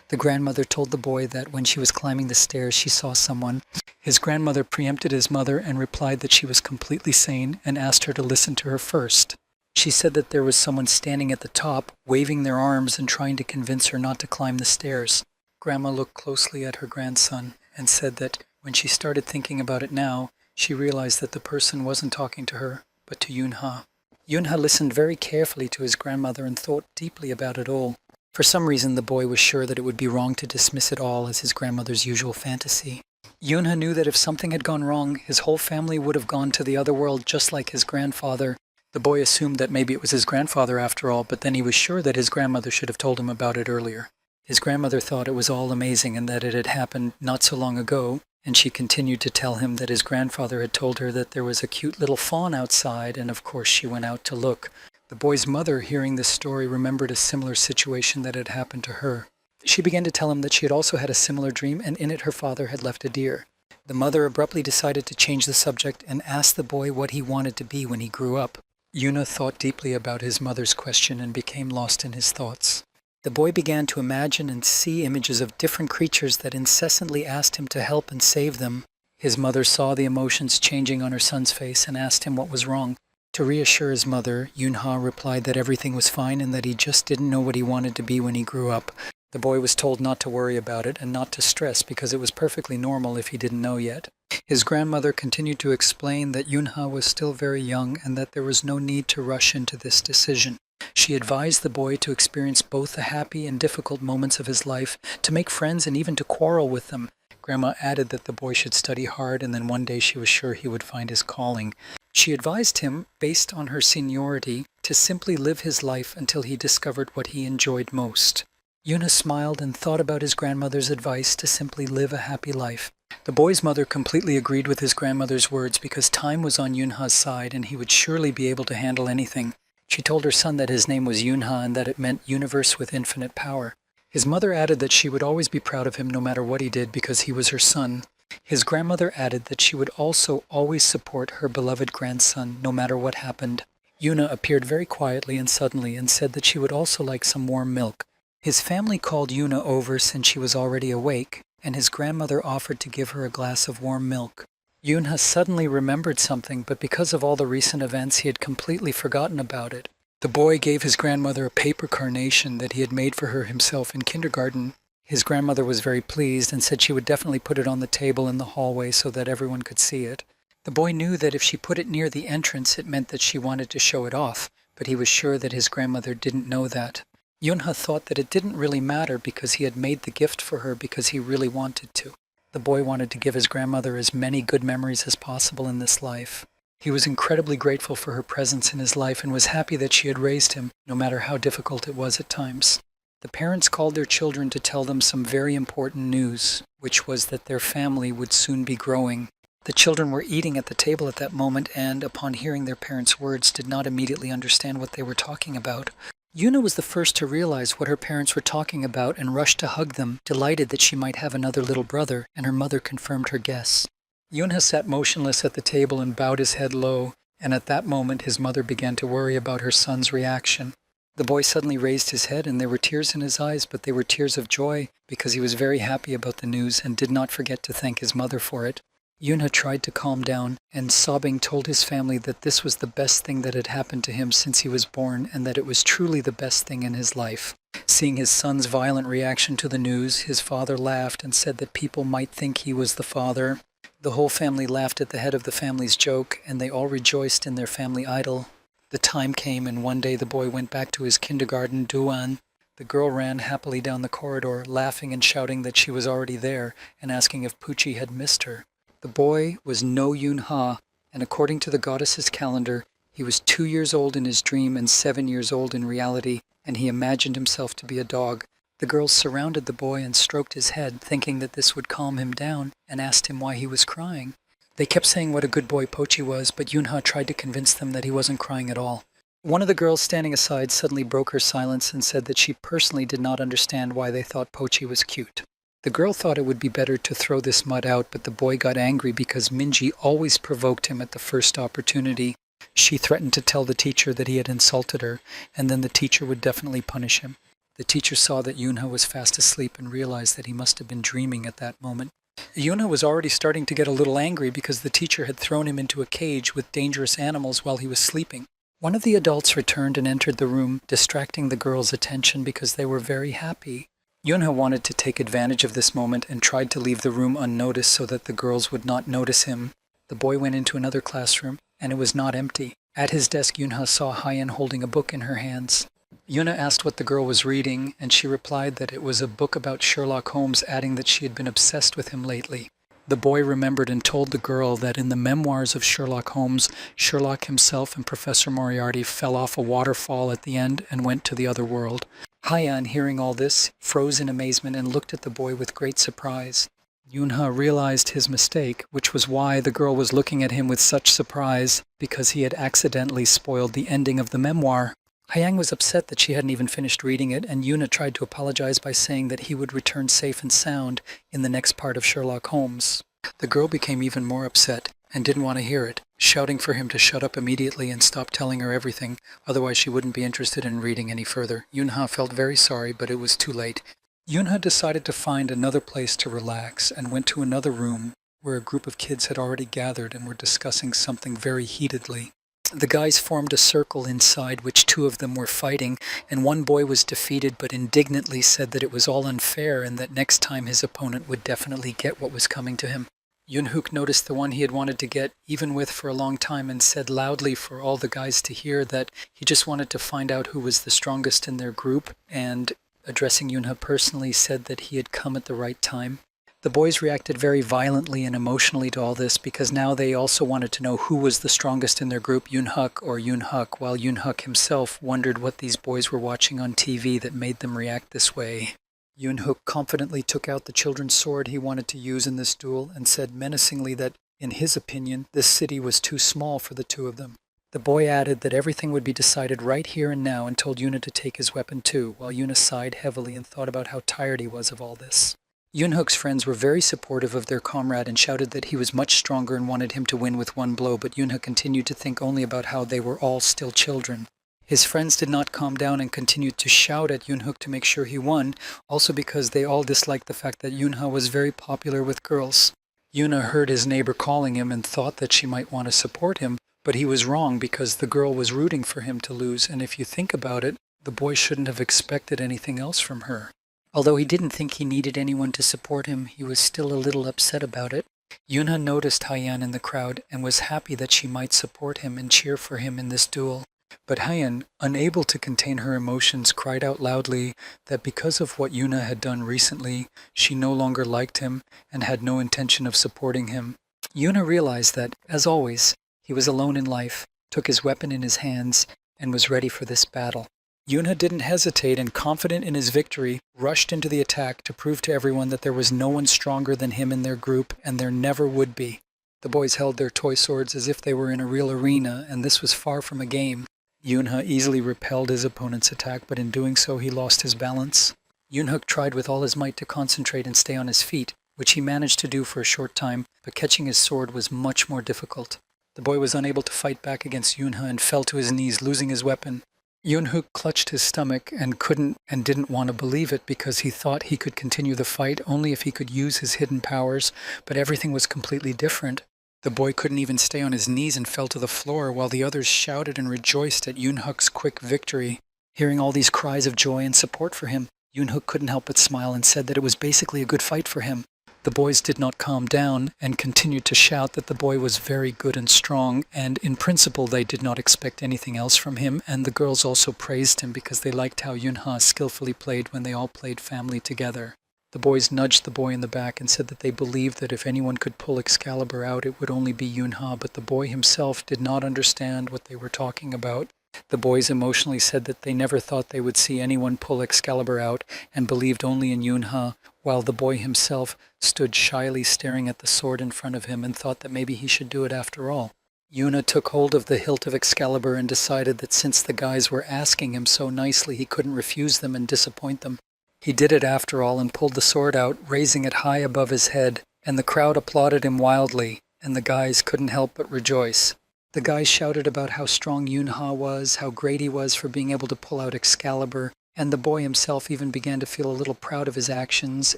The grandmother told the boy that when she was climbing the stairs she saw someone. His grandmother preempted his mother and replied that she was completely sane and asked her to listen to her first. She said that there was someone standing at the top, waving their arms and trying to convince her not to climb the stairs. Grandma looked closely at her grandson and said that when she started thinking about it now, she realized that the person wasn't talking to her, but to Yunha. Yunha listened very carefully to his grandmother and thought deeply about it all. For some reason, the boy was sure that it would be wrong to dismiss it all as his grandmother's usual fantasy. Yunha knew that if something had gone wrong, his whole family would have gone to the other world just like his grandfather. The boy assumed that maybe it was his grandfather after all, but then he was sure that his grandmother should have told him about it earlier. His grandmother thought it was all amazing and that it had happened not so long ago, and she continued to tell him that his grandfather had told her that there was a cute little fawn outside, and of course she went out to look. The boy's mother, hearing this story, remembered a similar situation that had happened to her. She began to tell him that she had also had a similar dream, and in it her father had left a deer. The mother abruptly decided to change the subject and asked the boy what he wanted to be when he grew up. Yunha thought deeply about his mother's question and became lost in his thoughts. The boy began to imagine and see images of different creatures that incessantly asked him to help and save them. His mother saw the emotions changing on her son's face and asked him what was wrong. To reassure his mother, Yunha replied that everything was fine and that he just didn't know what he wanted to be when he grew up. The boy was told not to worry about it and not to stress because it was perfectly normal if he didn't know yet. His grandmother continued to explain that Yunha was still very young and that there was no need to rush into this decision. She advised the boy to experience both the happy and difficult moments of his life, to make friends and even to quarrel with them. Grandma added that the boy should study hard and then one day she was sure he would find his calling. She advised him, based on her seniority, to simply live his life until he discovered what he enjoyed most. Yunha smiled and thought about his grandmother's advice to simply live a happy life. The boy's mother completely agreed with his grandmother's words because time was on Yunha's side and he would surely be able to handle anything. She told her son that his name was Yunha and that it meant universe with infinite power. His mother added that she would always be proud of him no matter what he did because he was her son. His grandmother added that she would also always support her beloved grandson no matter what happened. Yuna appeared very quietly and suddenly and said that she would also like some warm milk. His family called Yuna over since she was already awake, and his grandmother offered to give her a glass of warm milk. Yunha suddenly remembered something, but because of all the recent events, he had completely forgotten about it. The boy gave his grandmother a paper carnation that he had made for her himself in kindergarten. His grandmother was very pleased and said she would definitely put it on the table in the hallway so that everyone could see it. The boy knew that if she put it near the entrance, it meant that she wanted to show it off, but he was sure that his grandmother didn't know that. Yunha thought that it didn't really matter because he had made the gift for her because he really wanted to. The boy wanted to give his grandmother as many good memories as possible in this life. He was incredibly grateful for her presence in his life and was happy that she had raised him, no matter how difficult it was at times. The parents called their children to tell them some very important news, which was that their family would soon be growing. The children were eating at the table at that moment and, upon hearing their parents' words, did not immediately understand what they were talking about. Yuna was the first to realize what her parents were talking about and rushed to hug them, delighted that she might have another little brother, and her mother confirmed her guess. Yunha sat motionless at the table and bowed his head low, and at that moment his mother began to worry about her son's reaction. The boy suddenly raised his head and there were tears in his eyes, but they were tears of joy because he was very happy about the news and did not forget to thank his mother for it. Yunha tried to calm down and, sobbing, told his family that this was the best thing that had happened to him since he was born and that it was truly the best thing in his life. Seeing his son's violent reaction to the news, his father laughed and said that people might think he was the father. The whole family laughed at the head of the family's joke, and they all rejoiced in their family idol. The time came, and one day the boy went back to his kindergarten, Duan. The girl ran happily down the corridor, laughing and shouting that she was already there, and asking if Pucci had missed her. The boy was no Yunha, and according to the goddess's calendar, he was 2 years old in his dream and 7 years old in reality, and he imagined himself to be a dog. The girls surrounded the boy and stroked his head, thinking that this would calm him down, and asked him why he was crying. They kept saying what a good boy Pochi was, but Yunha tried to convince them that he wasn't crying at all. One of the girls standing aside suddenly broke her silence and said that she personally did not understand why they thought Pochi was cute. The girl thought it would be better to throw this mud out, but the boy got angry because Minji always provoked him at the first opportunity. She threatened to tell the teacher that he had insulted her, and then the teacher would definitely punish him. The teacher saw that Yunha was fast asleep and realized that he must have been dreaming at that moment. Yunha was already starting to get a little angry because the teacher had thrown him into a cage with dangerous animals while he was sleeping. One of the adults returned and entered the room, distracting the girls' attention because they were very happy. Yunha wanted to take advantage of this moment and tried to leave the room unnoticed so that the girls would not notice him. The boy went into another classroom, and it was not empty. At his desk, Yunha saw Hyen holding a book in her hands. Yuna asked what the girl was reading, and she replied that it was a book about Sherlock Holmes, adding that she had been obsessed with him lately. The boy remembered and told the girl that in the memoirs of Sherlock Holmes, Sherlock himself and Professor Moriarty fell off a waterfall at the end and went to the other world. Hyen, hearing all this, froze in amazement and looked at the boy with great surprise. Yunha realized his mistake, which was why the girl was looking at him with such surprise, because he had accidentally spoiled the ending of the memoir. Hyang was upset that she hadn't even finished reading it, and Yuna tried to apologize by saying that he would return safe and sound in the next part of Sherlock Holmes. The girl became even more upset and didn't want to hear it, shouting for him to shut up immediately and stop telling her everything, otherwise she wouldn't be interested in reading any further. Yunha felt very sorry, but it was too late. Yunha decided to find another place to relax and went to another room where a group of kids had already gathered and were discussing something very heatedly. The guys formed a circle inside which two of them were fighting, and one boy was defeated but indignantly said that it was all unfair and that next time his opponent would definitely get what was coming to him. Yunhook noticed the one he had wanted to get even with for a long time and said loudly for all the guys to hear that he just wanted to find out who was the strongest in their group, and addressing Yunha personally said that he had come at the right time. The boys reacted very violently and emotionally to all this because now they also wanted to know who was the strongest in their group, Yunhuk or Yunhuk, while Yunhuk himself wondered what these boys were watching on TV that made them react this way. Yunhuk confidently took out the children's sword he wanted to use in this duel and said menacingly that, in his opinion, this city was too small for the two of them. The boy added that everything would be decided right here and now and told Yuna to take his weapon too, while Yuna sighed heavily and thought about how tired he was of all this. Yunhook's friends were very supportive of their comrade and shouted that he was much stronger and wanted him to win with one blow, but Yunhook continued to think only about how they were all still children. His friends did not calm down and continued to shout at Yunhook to make sure he won, also because they all disliked the fact that Yunha was very popular with girls. Yuna heard his neighbor calling him and thought that she might want to support him, but he was wrong because the girl was rooting for him to lose, and if you think about it, the boy shouldn't have expected anything else from her. Although he didn't think he needed anyone to support him, he was still a little upset about it. Yunha noticed Haiyan in the crowd and was happy that she might support him and cheer for him in this duel. But Haiyan, unable to contain her emotions, cried out loudly that because of what Yuna had done recently, she no longer liked him and had no intention of supporting him. Yuna realized that, as always, he was alone in life, took his weapon in his hands, and was ready for this battle. Yuna didn't hesitate and, confident in his victory, rushed into the attack to prove to everyone that there was no one stronger than him in their group, and there never would be. The boys held their toy swords as if they were in a real arena, and this was far from a game. Yunha easily repelled his opponent's attack, but in doing so he lost his balance. Yunhook tried with all his might to concentrate and stay on his feet, which he managed to do for a short time, but catching his sword was much more difficult. The boy was unable to fight back against Yunha and fell to his knees, losing his weapon. Yunhook clutched his stomach and couldn't and didn't want to believe it because he thought he could continue the fight only if he could use his hidden powers, but everything was completely different. The boy couldn't even stay on his knees and fell to the floor while the others shouted and rejoiced at Yunhook's quick victory. Hearing all these cries of joy and support for him, Yunhook couldn't help but smile and said that it was basically a good fight for him. The boys did not calm down and continued to shout that the boy was very good and strong, and in principle they did not expect anything else from him, and the girls also praised him because they liked how Yunha skillfully played when they all played family together. The boys nudged the boy in the back and said that they believed that if anyone could pull Excalibur out, it would only be Yunha, but the boy himself did not understand what they were talking about. The boys emotionally said that they never thought they would see anyone pull Excalibur out and believed only in Yunha, while the boy himself stood shyly staring at the sword in front of him and thought that maybe he should do it after all. Yuna took hold of the hilt of Excalibur and decided that since the guys were asking him so nicely, he couldn't refuse them and disappoint them. He did it after all and pulled the sword out, raising it high above his head, and the crowd applauded him wildly, and the guys couldn't help but rejoice. The guys shouted about how strong Yunha was, how great he was for being able to pull out Excalibur, and the boy himself even began to feel a little proud of his actions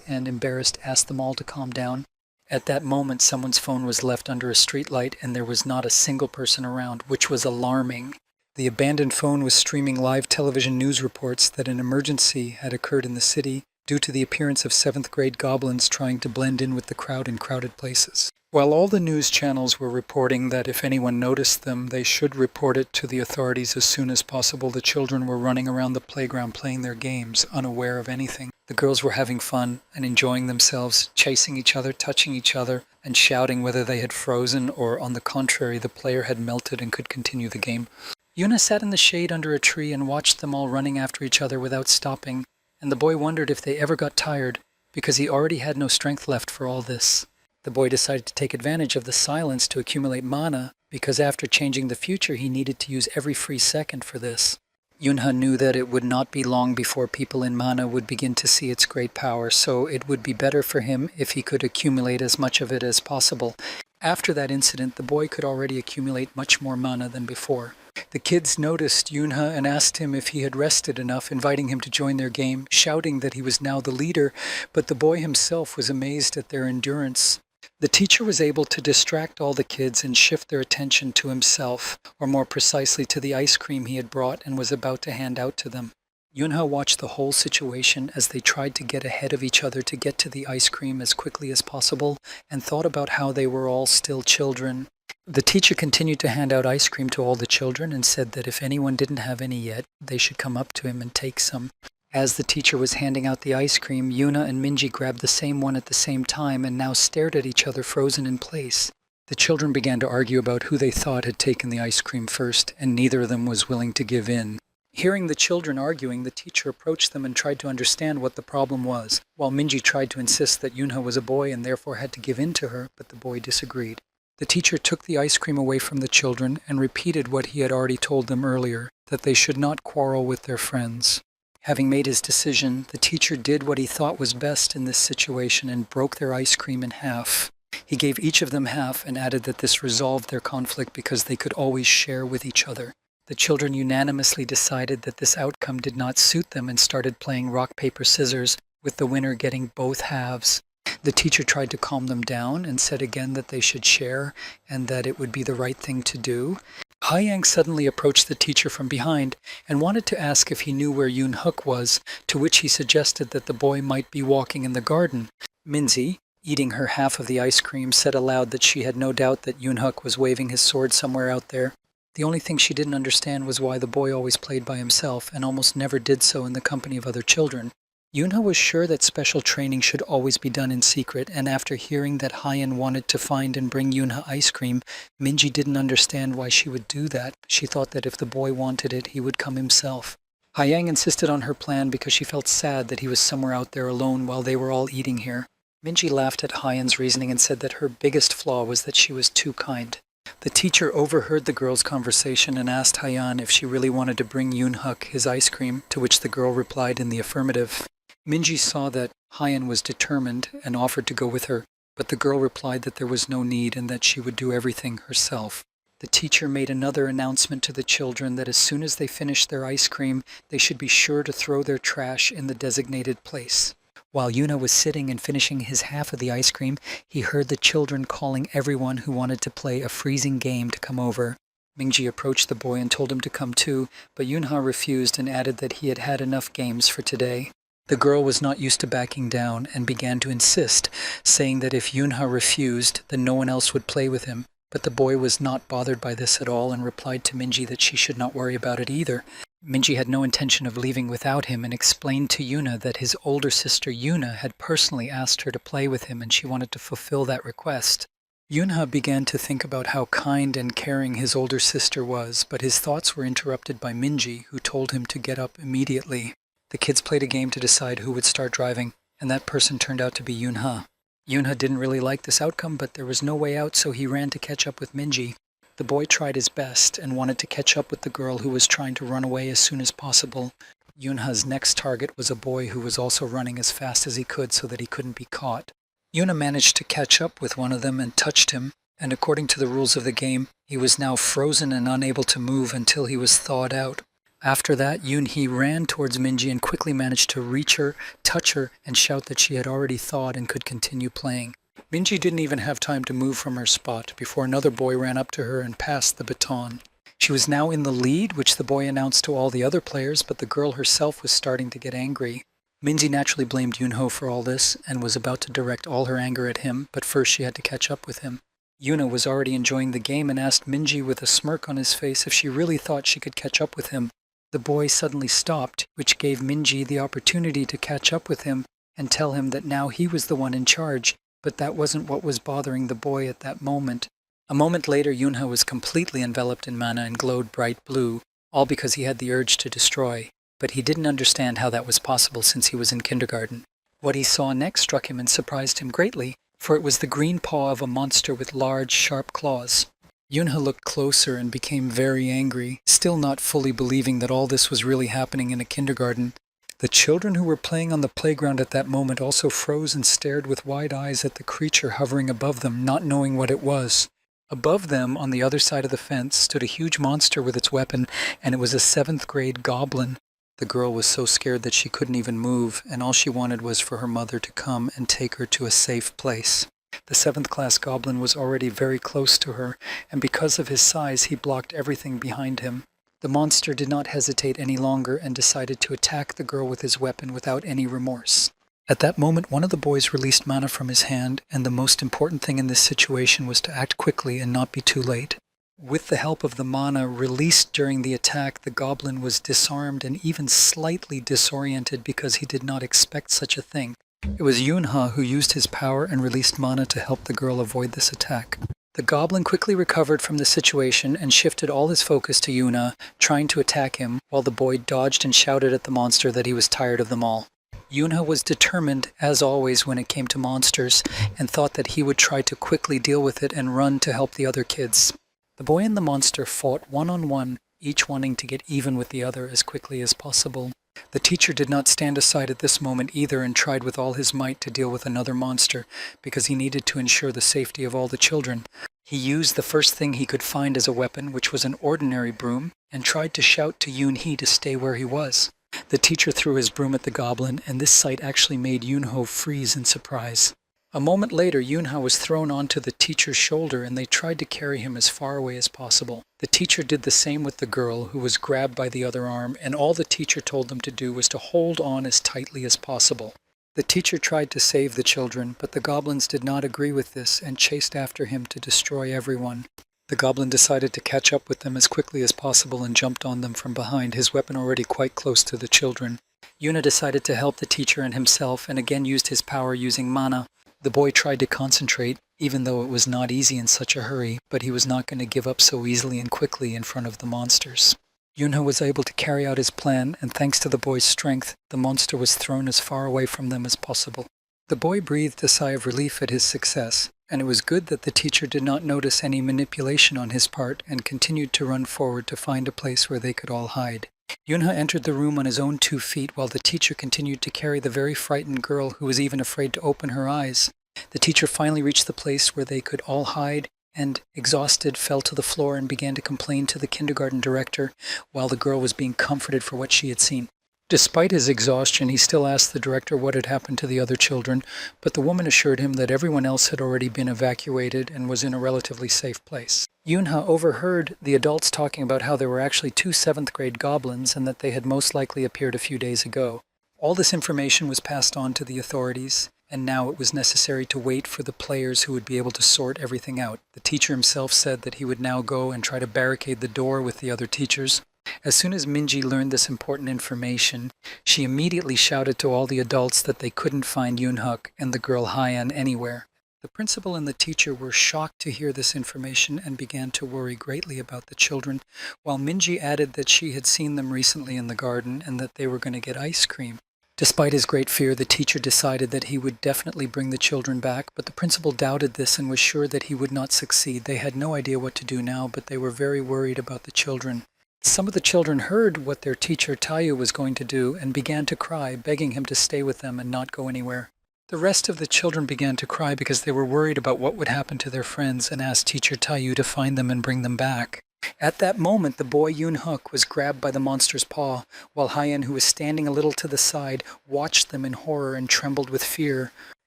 and, embarrassed, asked them all to calm down. At that moment, someone's phone was left under a streetlight and there was not a single person around, which was alarming. The abandoned phone was streaming live television news reports that an emergency had occurred in the city due to the appearance of 7th grade goblins trying to blend in with the crowd in crowded places. While all the news channels were reporting that if anyone noticed them, they should report it to the authorities as soon as possible, the children were running around the playground playing their games, unaware of anything. The girls were having fun and enjoying themselves, chasing each other, touching each other, and shouting whether they had frozen or, on the contrary, the player had melted and could continue the game. Yuna sat in the shade under a tree and watched them all running after each other without stopping, and the boy wondered if they ever got tired, because he already had no strength left for all this. The boy decided to take advantage of the silence to accumulate mana, because after changing the future he needed to use every free second for this. Yunha knew that it would not be long before people in mana would begin to see its great power, so it would be better for him if he could accumulate as much of it as possible. After that incident, the boy could already accumulate much more mana than before. The kids noticed Yunha and asked him if he had rested enough, inviting him to join their game, shouting that he was now the leader, but the boy himself was amazed at their endurance. The teacher was able to distract all the kids and shift their attention to himself, or more precisely to the ice cream he had brought and was about to hand out to them. Yunha watched the whole situation as they tried to get ahead of each other to get to the ice cream as quickly as possible, and thought about how they were all still children. The teacher continued to hand out ice cream to all the children and said that if anyone didn't have any yet, they should come up to him and take some. As the teacher was handing out the ice cream, Yuna and Minji grabbed the same one at the same time and now stared at each other frozen in place. The children began to argue about who they thought had taken the ice cream first, and neither of them was willing to give in. Hearing the children arguing, the teacher approached them and tried to understand what the problem was, while Minji tried to insist that Yunha was a boy and therefore had to give in to her, but the boy disagreed. The teacher took the ice cream away from the children and repeated what he had already told them earlier, that they should not quarrel with their friends. Having made his decision, the teacher did what he thought was best in this situation and broke their ice cream in half. He gave each of them half and added that this resolved their conflict because they could always share with each other. The children unanimously decided that this outcome did not suit them and started playing rock, paper, scissors, with the winner getting both halves. The teacher tried to calm them down and said again that they should share and that it would be the right thing to do. Haiyang suddenly approached the teacher from behind and wanted to ask if he knew where Yoon-Huk was, to which he suggested that the boy might be walking in the garden. Minzy, eating her half of the ice cream, said aloud that she had no doubt that Yoon-Huk was waving his sword somewhere out there. The only thing she didn't understand was why the boy always played by himself and almost never did so in the company of other children. Yoonha was sure that special training should always be done in secret, and after hearing that Hyeon wanted to find and bring Yoonha ice cream, Minji didn't understand why she would do that. She thought that if the boy wanted it, he would come himself. Haiyang insisted on her plan because she felt sad that he was somewhere out there alone while they were all eating here. Minji laughed at Hyeon's reasoning and said that her biggest flaw was that she was too kind. The teacher overheard the girl's conversation and asked Hayeon if she really wanted to bring Yoon-Huk his ice cream, to which the girl replied in the affirmative. Minji saw that Hyeon was determined and offered to go with her, but the girl replied that there was no need and that she would do everything herself. The teacher made another announcement to the children that as soon as they finished their ice cream, they should be sure to throw their trash in the designated place. While Yoona was sitting and finishing his half of the ice cream, he heard the children calling everyone who wanted to play a freezing game to come over. Mingji approached the boy and told him to come too, but Yoonha refused and added that he had had enough games for today. The girl was not used to backing down and began to insist, saying that if Yoonha refused, then no one else would play with him. But the boy was not bothered by this at all and replied to Minji that she should not worry about it either. Minji had no intention of leaving without him and explained to Yoona that his older sister Yoona had personally asked her to play with him and she wanted to fulfill that request. Yoonha began to think about how kind and caring his older sister was, but his thoughts were interrupted by Minji, who told him to get up immediately. The kids played a game to decide who would start driving, and that person turned out to be Yoonha. Yoonha didn't really like this outcome, but there was no way out, so he ran to catch up with Minji. The boy tried his best and wanted to catch up with the girl who was trying to run away as soon as possible. Yoonha's next target was a boy who was also running as fast as he could so that he couldn't be caught. Yoona managed to catch up with one of them and touched him, and according to the rules of the game, he was now frozen and unable to move until he was thawed out. After that, Yoon-hee ran towards Minji and quickly managed to reach her, touch her, and shout that she had already thawed and could continue playing. Minji didn't even have time to move from her spot before another boy ran up to her and passed the baton. She was now in the lead, which the boy announced to all the other players, but the girl herself was starting to get angry. Minji naturally blamed Yoonho for all this and was about to direct all her anger at him, but first she had to catch up with him. Yoona was already enjoying the game and asked Minji with a smirk on his face if she really thought she could catch up with him. The boy suddenly stopped, which gave Minji the opportunity to catch up with him and tell him that now he was the one in charge, but that wasn't what was bothering the boy at that moment. A moment later, Yoonha was completely enveloped in mana and glowed bright blue, all because he had the urge to destroy. But he didn't understand how that was possible since he was in kindergarten. What he saw next struck him and surprised him greatly, for it was the green paw of a monster with large, sharp claws. Yoonha looked closer and became very angry, still not fully believing that all this was really happening in a kindergarten. The children who were playing on the playground at that moment also froze and stared with wide eyes at the creature hovering above them, not knowing what it was. Above them, on the other side of the fence, stood a huge monster with its weapon, and it was a 7th grade goblin. The girl was so scared that she couldn't even move, and all she wanted was for her mother to come and take her to a safe place. The 7th class goblin was already very close to her, and because of his size he blocked everything behind him. The monster did not hesitate any longer and decided to attack the girl with his weapon without any remorse. At that moment, one of the boys released mana from his hand, and the most important thing in this situation was to act quickly and not be too late. With the help of the mana released during the attack, the goblin was disarmed and even slightly disoriented because he did not expect such a thing. It was Yoonha who used his power and released mana to help the girl avoid this attack. The goblin quickly recovered from the situation and shifted all his focus to Yoona, trying to attack him, while the boy dodged and shouted at the monster that he was tired of them all. Yoonha was determined, as always when it came to monsters, and thought that he would try to quickly deal with it and run to help the other kids. The boy and the monster fought one-on-one, each wanting to get even with the other as quickly as possible. The teacher did not stand aside at this moment either and tried with all his might to deal with another monster, because he needed to ensure the safety of all the children. He used the first thing he could find as a weapon, which was an ordinary broom, and tried to shout to Yoon-hee to stay where he was. The teacher threw his broom at the goblin, and this sight actually made Yoon-ho freeze in surprise. A moment later, Yoon-ha was thrown onto the teacher's shoulder, and they tried to carry him as far away as possible. The teacher did the same with the girl, who was grabbed by the other arm, and all the teacher told them to do was to hold on as tightly as possible. The teacher tried to save the children, but the goblins did not agree with this and chased after him to destroy everyone. The goblin decided to catch up with them as quickly as possible and jumped on them from behind, his weapon already quite close to the children. Yuna decided to help the teacher and himself, and again used his power using mana. The boy tried to concentrate, even though it was not easy in such a hurry, but he was not going to give up so easily and quickly in front of the monsters. Yunha was able to carry out his plan, and thanks to the boy's strength, the monster was thrown as far away from them as possible. The boy breathed a sigh of relief at his success, and it was good that the teacher did not notice any manipulation on his part and continued to run forward to find a place where they could all hide. Yunha entered the room on his own 2 feet while the teacher continued to carry the very frightened girl who was even afraid to open her eyes. The teacher finally reached the place where they could all hide and, exhausted, fell to the floor and began to complain to the kindergarten director while the girl was being comforted for what she had seen. Despite his exhaustion, he still asked the director what had happened to the other children, but the woman assured him that everyone else had already been evacuated and was in a relatively safe place. Yunha overheard the adults talking about how there were actually 2 7th-grade goblins and that they had most likely appeared a few days ago. All this information was passed on to the authorities, and now it was necessary to wait for the players who would be able to sort everything out. The teacher himself said that he would now go and try to barricade the door with the other teachers. As soon as Minji learned this important information, she immediately shouted to all the adults that they couldn't find Yoonhuk and the girl Hyeon anywhere. The principal and the teacher were shocked to hear this information and began to worry greatly about the children, while Minji added that she had seen them recently in the garden and that they were going to get ice cream. Despite his great fear, the teacher decided that he would definitely bring the children back, but the principal doubted this and was sure that he would not succeed. They had no idea what to do now, but they were very worried about the children. Some of the children heard what their teacher Tayu was going to do and began to cry, begging him to stay with them and not go anywhere. The rest of the children began to cry because they were worried about what would happen to their friends and asked teacher Tayu to find them and bring them back. At that moment, the boy Yoonhuk was grabbed by the monster's paw, while Hyeon, who was standing a little to the side, watched them in horror and trembled with fear.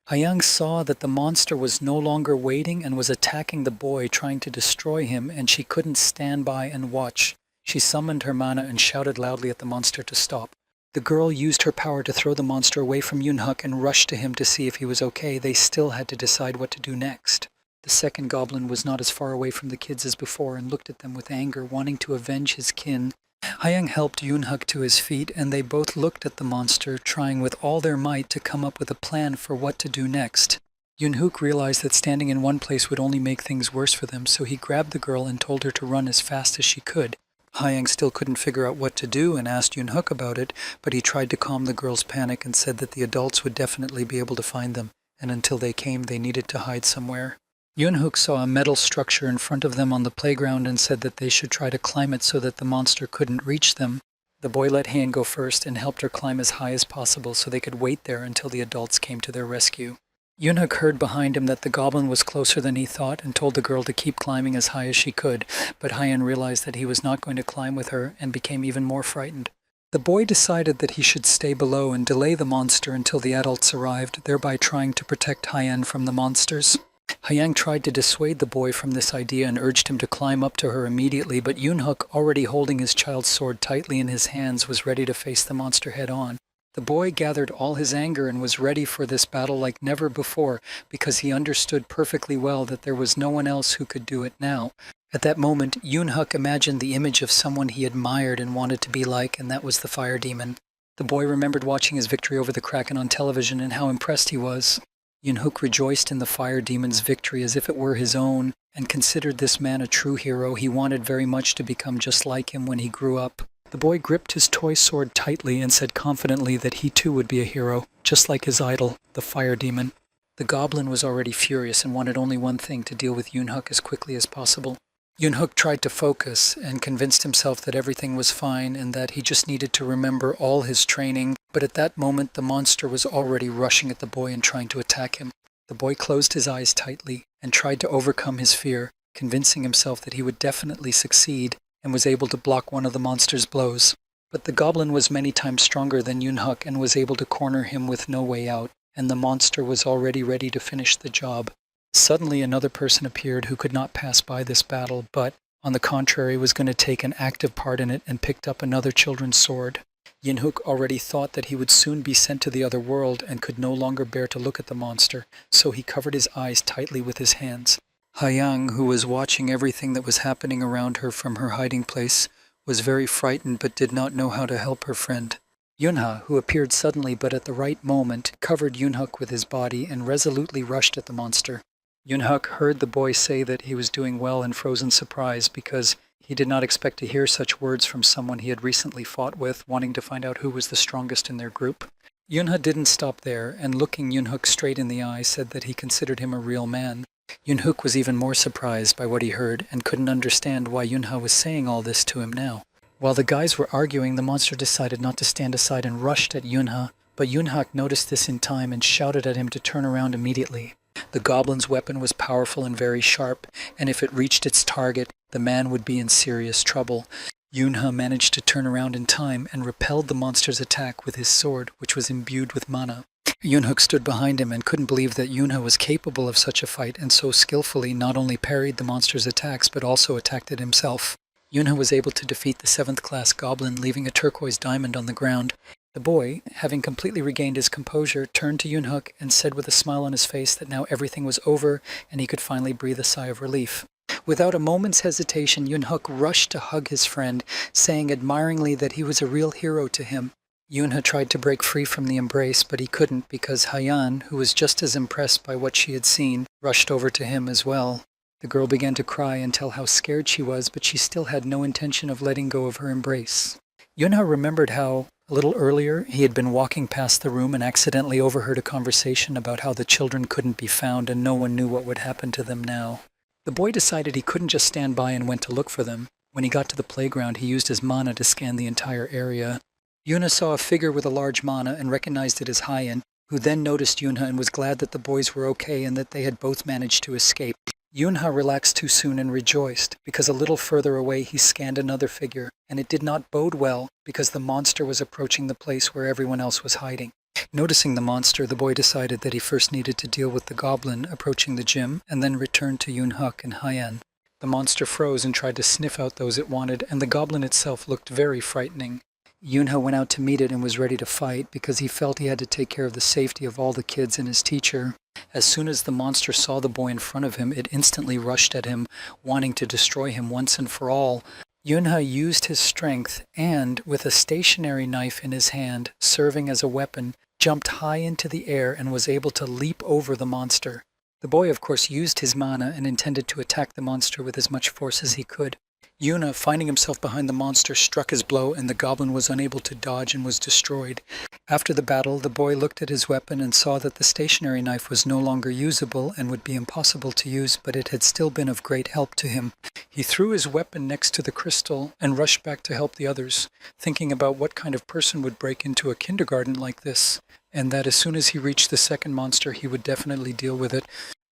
Hyung saw that the monster was no longer waiting and was attacking the boy, trying to destroy him, and she couldn't stand by and watch. She summoned her mana and shouted loudly at the monster to stop. The girl used her power to throw the monster away from Yoonhuk and rushed to him to see if he was okay. They still had to decide what to do next. The second goblin was not as far away from the kids as before and looked at them with anger, wanting to avenge his kin. Hyung helped Yoonhuk to his feet, and they both looked at the monster, trying with all their might to come up with a plan for what to do next. Yoonhuk realized that standing in one place would only make things worse for them, so he grabbed the girl and told her to run as fast as she could. Hyung still couldn't figure out what to do and asked Yoonhuk about it, but he tried to calm the girl's panic and said that the adults would definitely be able to find them, and until they came they needed to hide somewhere. Yoonhuk saw a metal structure in front of them on the playground and said that they should try to climb it so that the monster couldn't reach them. The boy let Hyun go first and helped her climb as high as possible so they could wait there until the adults came to their rescue. Yoonhuk heard behind him that the goblin was closer than he thought and told the girl to keep climbing as high as she could, but Hyun realized that he was not going to climb with her and became even more frightened. The boy decided that he should stay below and delay the monster until the adults arrived, thereby trying to protect Hyun from the monsters. Hyang tried to dissuade the boy from this idea and urged him to climb up to her immediately, but Yoonhuk, already holding his child's sword tightly in his hands, was ready to face the monster head-on. The boy gathered all his anger and was ready for this battle like never before because he understood perfectly well that there was no one else who could do it now. At that moment, Yoonhuk imagined the image of someone he admired and wanted to be like, and that was the fire demon. The boy remembered watching his victory over the Kraken on television and how impressed he was. Yoonhuk rejoiced in the fire demon's victory as if it were his own, and considered this man a true hero. He wanted very much to become just like him when he grew up. The boy gripped his toy sword tightly and said confidently that he too would be a hero, just like his idol, the fire demon. The goblin was already furious and wanted only one thing: to deal with Yoonhuk as quickly as possible. Yoonhuk tried to focus and convinced himself that everything was fine and that he just needed to remember all his training, but at that moment the monster was already rushing at the boy and trying to attack him. The boy closed his eyes tightly and tried to overcome his fear, convincing himself that he would definitely succeed, and was able to block one of the monster's blows. But the goblin was many times stronger than Yoonhuk and was able to corner him with no way out, and the monster was already ready to finish the job. Suddenly another person appeared who could not pass by this battle, but, on the contrary, was going to take an active part in it and picked up another children's sword. Yoonhuk already thought that he would soon be sent to the other world and could no longer bear to look at the monster, so he covered his eyes tightly with his hands. Hyang, who was watching everything that was happening around her from her hiding place, was very frightened but did not know how to help her friend. Yunha, who appeared suddenly but at the right moment, covered Yoonhuk with his body and resolutely rushed at the monster. Yoonhuk heard the boy say that he was doing well in frozen surprise because he did not expect to hear such words from someone he had recently fought with, wanting to find out who was the strongest in their group. Yunha didn't stop there, and looking Yoonhuk straight in the eye, said that he considered him a real man. Yoonhuk was even more surprised by what he heard and couldn't understand why Yunha was saying all this to him now. While the guys were arguing, the monster decided not to stand aside and rushed at Yunha, but Yoonhuk noticed this in time and shouted at him to turn around immediately. The goblin's weapon was powerful and very sharp, and if it reached its target, the man would be in serious trouble. Yunha managed to turn around in time and repelled the monster's attack with his sword, which was imbued with mana. Yoonhuk stood behind him and couldn't believe that Yunha was capable of such a fight, and so skillfully not only parried the monster's attacks but also attacked it himself. Yunha was able to defeat the 7th class goblin, leaving a turquoise diamond on the ground. The boy, having completely regained his composure, turned to Yoonhuk and said with a smile on his face that now everything was over and he could finally breathe a sigh of relief. Without a moment's hesitation, Yoonhuk rushed to hug his friend, saying admiringly that he was a real hero to him. Yoonha tried to break free from the embrace, but he couldn't because Hyan, who was just as impressed by what she had seen, rushed over to him as well. The girl began to cry and tell how scared she was, but she still had no intention of letting go of her embrace. Yoonha remembered how, a little earlier, he had been walking past the room and accidentally overheard a conversation about how the children couldn't be found and no one knew what would happen to them now. The boy decided he couldn't just stand by and went to look for them. When he got to the playground, he used his mana to scan the entire area. Yoonha saw a figure with a large mana and recognized it as Hyan, who then noticed Yoonha and was glad that the boys were okay and that they had both managed to escape. Yoonha relaxed too soon and rejoiced, because a little further away he scanned another figure, and it did not bode well because the monster was approaching the place where everyone else was hiding. Noticing the monster, the boy decided that he first needed to deal with the goblin approaching the gym, and then returned to Yoonhuk and Hyan. The monster froze and tried to sniff out those it wanted, and the goblin itself looked very frightening. Yoonha went out to meet it and was ready to fight because he felt he had to take care of the safety of all the kids and his teacher. As soon as the monster saw the boy in front of him, it instantly rushed at him, wanting to destroy him once and for all. Yoonha used his strength and, with a stationary knife in his hand, serving as a weapon, jumped high into the air and was able to leap over the monster. The boy, of course, used his mana and intended to attack the monster with as much force as he could. Yoonha, finding himself behind the monster, struck his blow and the goblin was unable to dodge and was destroyed. After the battle, the boy looked at his weapon and saw that the stationary knife was no longer usable and would be impossible to use, but it had still been of great help to him. He threw his weapon next to the crystal and rushed back to help the others, thinking about what kind of person would break into a kindergarten like this, and that as soon as he reached the second monster he would definitely deal with it.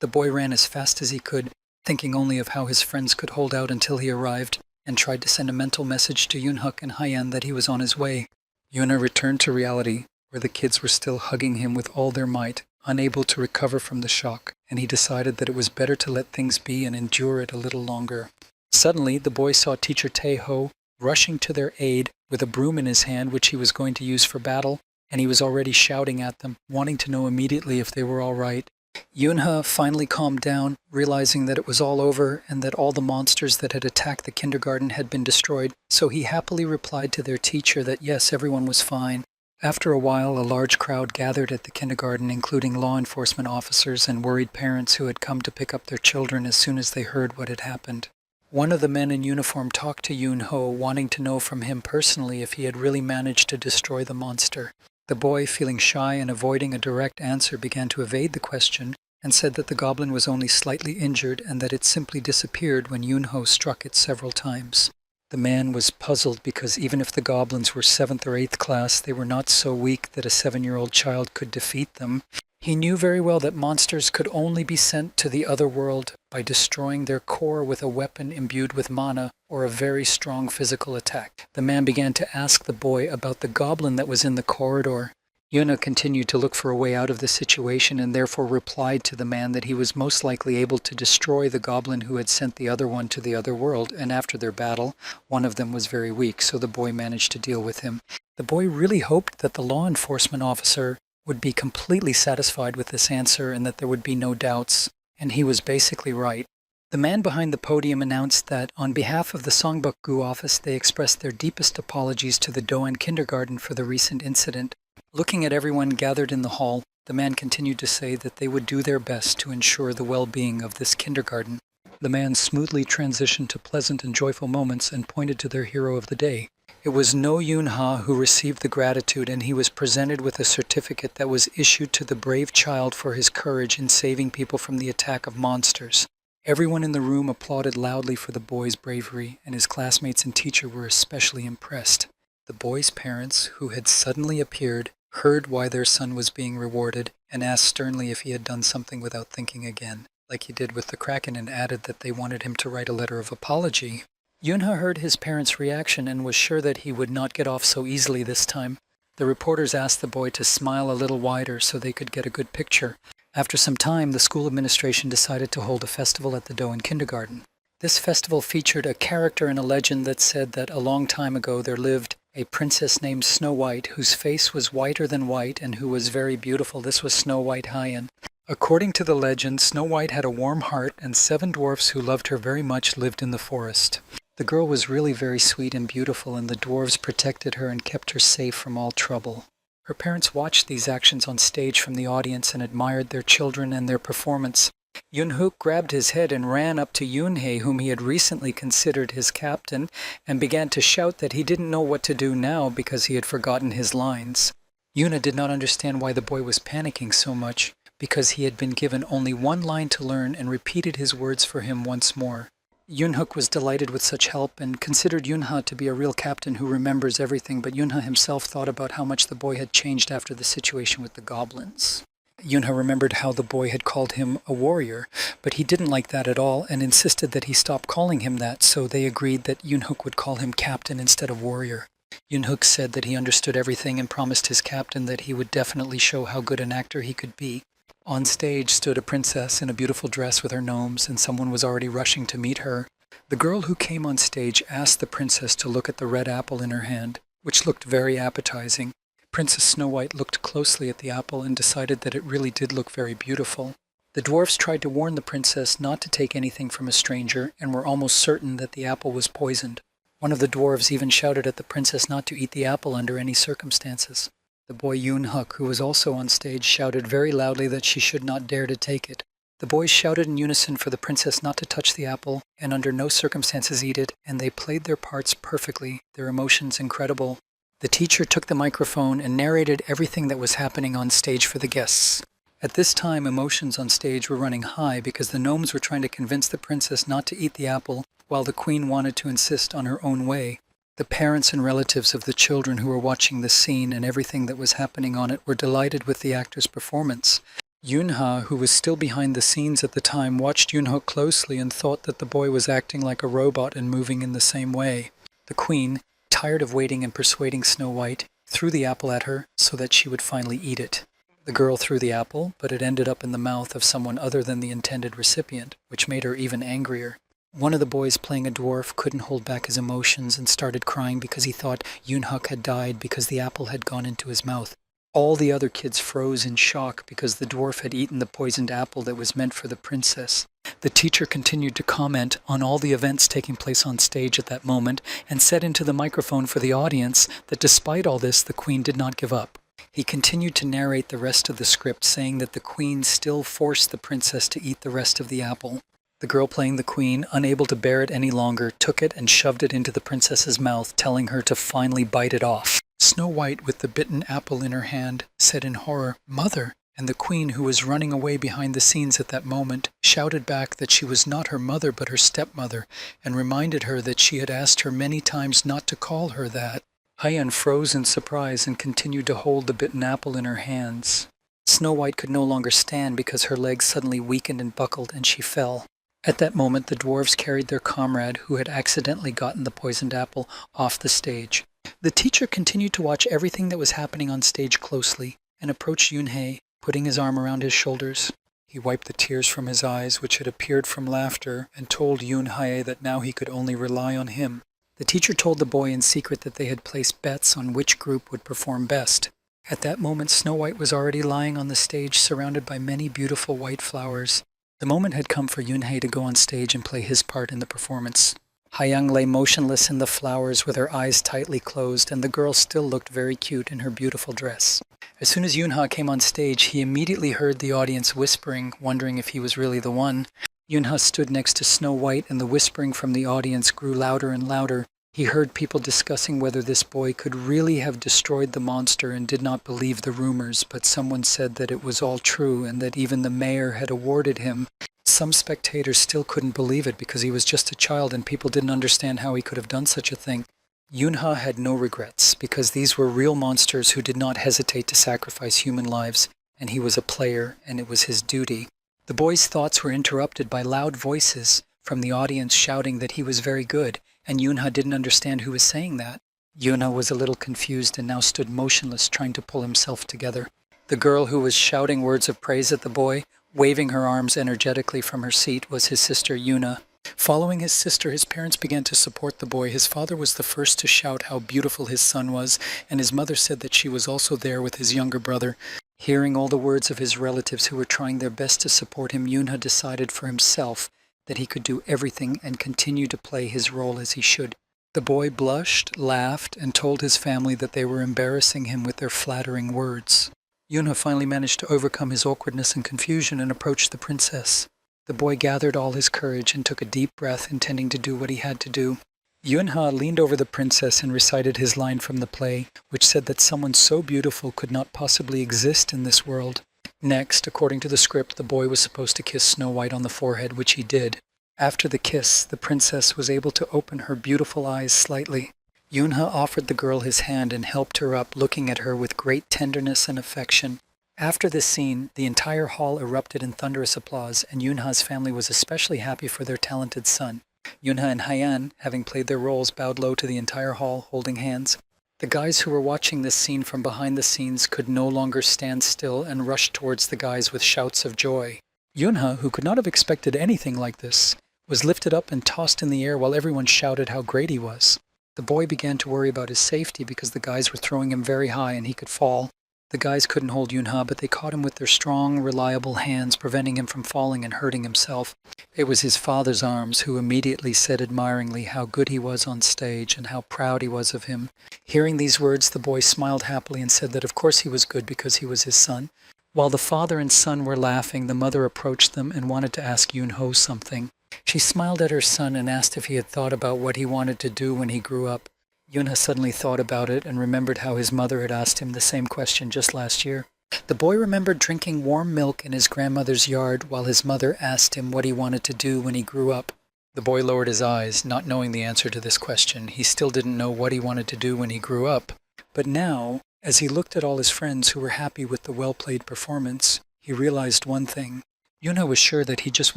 The boy ran as fast as he could, thinking only of how his friends could hold out until he arrived, and tried to send a mental message to Yoonhuk and Hyan that he was on his way. Yoonha returned to reality, where the kids were still hugging him with all their might, unable to recover from the shock, and he decided that it was better to let things be and endure it a little longer. Suddenly, the boy saw Teacher Tae-ho rushing to their aid with a broom in his hand which he was going to use for battle, and he was already shouting at them, wanting to know immediately if they were all right. Yoonha finally calmed down, realizing that it was all over and that all the monsters that had attacked the kindergarten had been destroyed, so he happily replied to their teacher that yes, everyone was fine. After a while, a large crowd gathered at the kindergarten, including law enforcement officers and worried parents who had come to pick up their children as soon as they heard what had happened. One of the men in uniform talked to Yoon-ho, wanting to know from him personally if he had really managed to destroy the monster. The boy, feeling shy and avoiding a direct answer, began to evade the question and said that the goblin was only slightly injured and that it simply disappeared when Yoon-ho struck it several times. The man was puzzled because even if the goblins were 7th or 8th class, they were not so weak that a 7-year-old child could defeat them. He knew very well that monsters could only be sent to the other world by destroying their core with a weapon imbued with mana or a very strong physical attack. The man began to ask the boy about the goblin that was in the corridor. Yuna continued to look for a way out of the situation and therefore replied to the man that he was most likely able to destroy the goblin who had sent the other one to the other world, and after their battle, one of them was very weak, so the boy managed to deal with him. The boy really hoped that the law enforcement officer would be completely satisfied with this answer and that there would be no doubts, and he was basically right. The man behind the podium announced that on behalf of the Songbuk-gu office, they expressed their deepest apologies to the Doan kindergarten for the recent incident. Looking at everyone gathered in the hall, the man continued to say that they would do their best to ensure the well-being of this kindergarten. The man smoothly transitioned to pleasant and joyful moments and pointed to their hero of the day. It was No Yoon-ha who received the gratitude, and he was presented with a certificate that was issued to the brave child for his courage in saving people from the attack of monsters. Everyone in the room applauded loudly for the boy's bravery, and his classmates and teacher were especially impressed. The boy's parents, who had suddenly appeared, heard why their son was being rewarded, and asked sternly if he had done something without thinking again, like he did with the Kraken, and added that they wanted him to write a letter of apology. Yoon-ha heard his parents' reaction and was sure that he would not get off so easily this time. The reporters asked the boy to smile a little wider so they could get a good picture. After some time, the school administration decided to hold a festival at the Doan kindergarten. This festival featured a character and a legend that said that a long time ago there lived a princess named Snow White, whose face was whiter than white and who was very beautiful. This was Snow White Hyen. According to the legend, Snow White had a warm heart, and 7 dwarfs who loved her very much lived in the forest. The girl was really very sweet and beautiful, and the dwarves protected her and kept her safe from all trouble. Her parents watched these actions on stage from the audience and admired their children and their performance. Yoon-hook grabbed his head and ran up to Yoon-hae, whom he had recently considered his captain, and began to shout that he didn't know what to do now because he had forgotten his lines. Yoona did not understand why the boy was panicking so much, because he had been given only one line to learn and repeated his words for him once more. Yoon-hook was delighted with such help and considered Yoon-ha to be a real captain who remembers everything, but Yoon-ha himself thought about how much the boy had changed after the situation with the goblins. Yoon-ha remembered how the boy had called him a warrior, but he didn't like that at all and insisted that he stop calling him that, so they agreed that Yoon-hook would call him captain instead of warrior. Yoon-hook said that he understood everything and promised his captain that he would definitely show how good an actor he could be. On stage stood a princess in a beautiful dress with her gnomes, and someone was already rushing to meet her. The girl who came on stage asked the princess to look at the red apple in her hand, which looked very appetizing. Princess Snow White looked closely at the apple and decided that it really did look very beautiful. The dwarfs tried to warn the princess not to take anything from a stranger and were almost certain that the apple was poisoned. One of the dwarves even shouted at the princess not to eat the apple under any circumstances. The boy Yoon-hook, who was also on stage, shouted very loudly that she should not dare to take it. The boys shouted in unison for the princess not to touch the apple and under no circumstances eat it, and they played their parts perfectly, their emotions incredible. The teacher took the microphone and narrated everything that was happening on stage for the guests. At this time, emotions on stage were running high because the gnomes were trying to convince the princess not to eat the apple, while the queen wanted to insist on her own way. The parents and relatives of the children who were watching the scene and everything that was happening on it were delighted with the actor's performance. Yoon-ha, who was still behind the scenes at the time, watched Yoon-hook closely and thought that the boy was acting like a robot and moving in the same way. The queen, tired of waiting and persuading Snow White, threw the apple at her so that she would finally eat it. The girl threw the apple, but it ended up in the mouth of someone other than the intended recipient, which made her even angrier. One of the boys playing a dwarf couldn't hold back his emotions and started crying because he thought Yoon-hook had died because the apple had gone into his mouth. All the other kids froze in shock because the dwarf had eaten the poisoned apple that was meant for the princess. The teacher continued to comment on all the events taking place on stage at that moment and said into the microphone for the audience that despite all this, the queen did not give up. He continued to narrate the rest of the script, saying that the queen still forced the princess to eat the rest of the apple. The girl playing the queen, unable to bear it any longer, took it and shoved it into the princess's mouth, telling her to finally bite it off. Snow White, with the bitten apple in her hand, said in horror, "Mother!" And the queen, who was running away behind the scenes at that moment, shouted back that she was not her mother but her stepmother, and reminded her that she had asked her many times not to call her that. Hyan froze in surprise and continued to hold the bitten apple in her hands. Snow White could no longer stand because her legs suddenly weakened and buckled, and she fell. At that moment, the dwarves carried their comrade, who had accidentally gotten the poisoned apple, off the stage. The teacher continued to watch everything that was happening on stage closely, and approached Yunhei, putting his arm around his shoulders. He wiped the tears from his eyes, which had appeared from laughter, and told Yunhei that now he could only rely on him. The teacher told the boy in secret that they had placed bets on which group would perform best. At that moment, Snow White was already lying on the stage, surrounded by many beautiful white flowers. The moment had come for Yunhei to go on stage and play his part in the performance. Hyang lay motionless in the flowers with her eyes tightly closed, and the girl still looked very cute in her beautiful dress. As soon as Yunha came on stage, he immediately heard the audience whispering, wondering if he was really the one. Yunha stood next to Snow White, and the whispering from the audience grew louder and louder. He heard people discussing whether this boy could really have destroyed the monster and did not believe the rumors, but someone said that it was all true and that even the mayor had awarded him. Some spectators still couldn't believe it because he was just a child and people didn't understand how he could have done such a thing. Yunha had no regrets because these were real monsters who did not hesitate to sacrifice human lives, and he was a player and it was his duty. The boy's thoughts were interrupted by loud voices from the audience shouting that he was very good, and Yunha didn't understand who was saying that. Yunha was a little confused and now stood motionless, trying to pull himself together. The girl who was shouting words of praise at the boy, waving her arms energetically from her seat, was his sister Yuna. Following his sister, his parents began to support the boy. His father was the first to shout how beautiful his son was, and his mother said that she was also there with his younger brother. Hearing all the words of his relatives who were trying their best to support him, Yunha decided for himself that he could do everything and continue to play his role as he should. The boy blushed, laughed, and told his family that they were embarrassing him with their flattering words. Yunha finally managed to overcome his awkwardness and confusion and approached the princess. The boy gathered all his courage and took a deep breath, intending to do what he had to do. Yunha leaned over the princess and recited his line from the play, which said that someone so beautiful could not possibly exist in this world. Next, according to the script, the boy was supposed to kiss Snow White on the forehead, which he did. After the kiss, the princess was able to open her beautiful eyes slightly. Yunha offered the girl his hand and helped her up, looking at her with great tenderness and affection. After this scene, the entire hall erupted in thunderous applause, and Yunha's family was especially happy for their talented son. Yunha and Hyan, having played their roles, bowed low to the entire hall, holding hands. The guys who were watching this scene from behind the scenes could no longer stand still and rushed towards the guys with shouts of joy. Yunha, who could not have expected anything like this, was lifted up and tossed in the air while everyone shouted how great he was. The boy began to worry about his safety because the guys were throwing him very high and he could fall. The guys couldn't hold Yunha, but they caught him with their strong, reliable hands, preventing him from falling and hurting himself. It was his father's arms who immediately said admiringly how good he was on stage and how proud he was of him. Hearing these words, the boy smiled happily and said that of course he was good because he was his son. While the father and son were laughing, the mother approached them and wanted to ask Yunho something. She smiled at her son and asked if he had thought about what he wanted to do when he grew up. Yunha suddenly thought about it and remembered how his mother had asked him the same question just last year. The boy remembered drinking warm milk in his grandmother's yard while his mother asked him what he wanted to do when he grew up. The boy lowered his eyes, not knowing the answer to this question. He still didn't know what he wanted to do when he grew up. But now, as he looked at all his friends who were happy with the well-played performance, he realized one thing. Yunha was sure that he just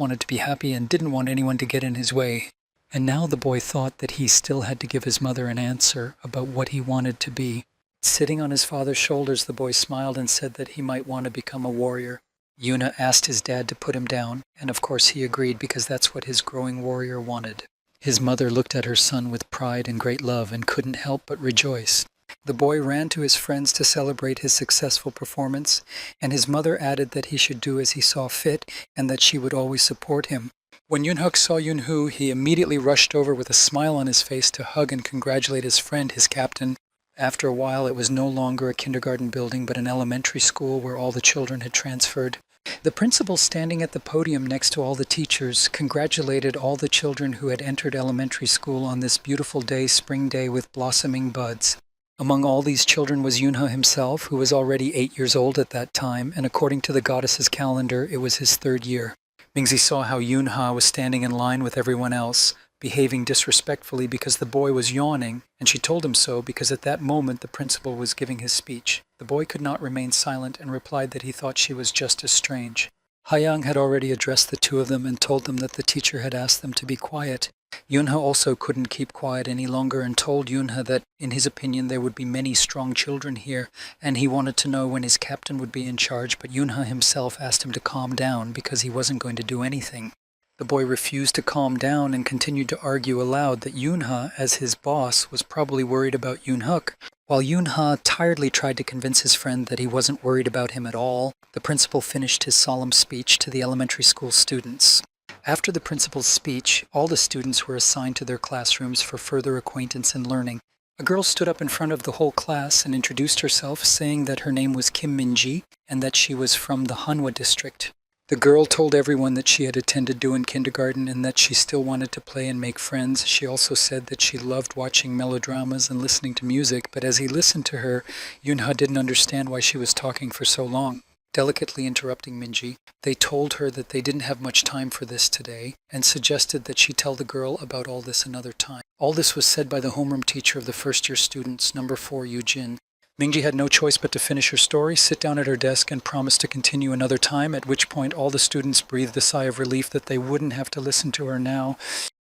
wanted to be happy and didn't want anyone to get in his way. And now the boy thought that he still had to give his mother an answer about what he wanted to be. Sitting on his father's shoulders, the boy smiled and said that he might want to become a warrior. Yuna asked his dad to put him down, and of course he agreed because that's what his growing warrior wanted. His mother looked at her son with pride and great love and couldn't help but rejoice. The boy ran to his friends to celebrate his successful performance, and his mother added that he should do as he saw fit and that she would always support him. When Yunhook saw Yunhu, he immediately rushed over with a smile on his face to hug and congratulate his friend, his captain. After a while, it was no longer a kindergarten building, but an elementary school where all the children had transferred. The principal, standing at the podium next to all the teachers, congratulated all the children who had entered elementary school on this beautiful day, spring day with blossoming buds. Among all these children was Yunha himself, who was already 8 years old at that time, and according to the goddess's calendar, it was his 3rd year. Mingzi saw how Yunha was standing in line with everyone else, behaving disrespectfully because the boy was yawning, and she told him so because at that moment the principal was giving his speech. The boy could not remain silent and replied that he thought she was just as strange. Hayang had already addressed the two of them and told them that the teacher had asked them to be quiet. Yunha also couldn't keep quiet any longer and told Yunha that, in his opinion, there would be many strong children here, and he wanted to know when his captain would be in charge, but Yunha himself asked him to calm down because he wasn't going to do anything. The boy refused to calm down and continued to argue aloud that Yunha, as his boss, was probably worried about Yoonhuk. While Yunha tiredly tried to convince his friend that he wasn't worried about him at all, the principal finished his solemn speech to the elementary school students. After the principal's speech, all the students were assigned to their classrooms for further acquaintance and learning. A girl stood up in front of the whole class and introduced herself, saying that her name was Kim Minji and that she was from the Manhwa district. The girl told everyone that she had attended Doan kindergarten and that she still wanted to play and make friends. She also said that she loved watching melodramas and listening to music, but as he listened to her, Yunha didn't understand why she was talking for so long. Delicately interrupting Minji, they told her that they didn't have much time for this today and suggested that she tell the girl about all this another time. All this was said by the homeroom teacher of the first-year students, number 4, Eugene. Mingji had no choice but to finish her story, sit down at her desk, and promise to continue another time, at which point all the students breathed a sigh of relief that they wouldn't have to listen to her now.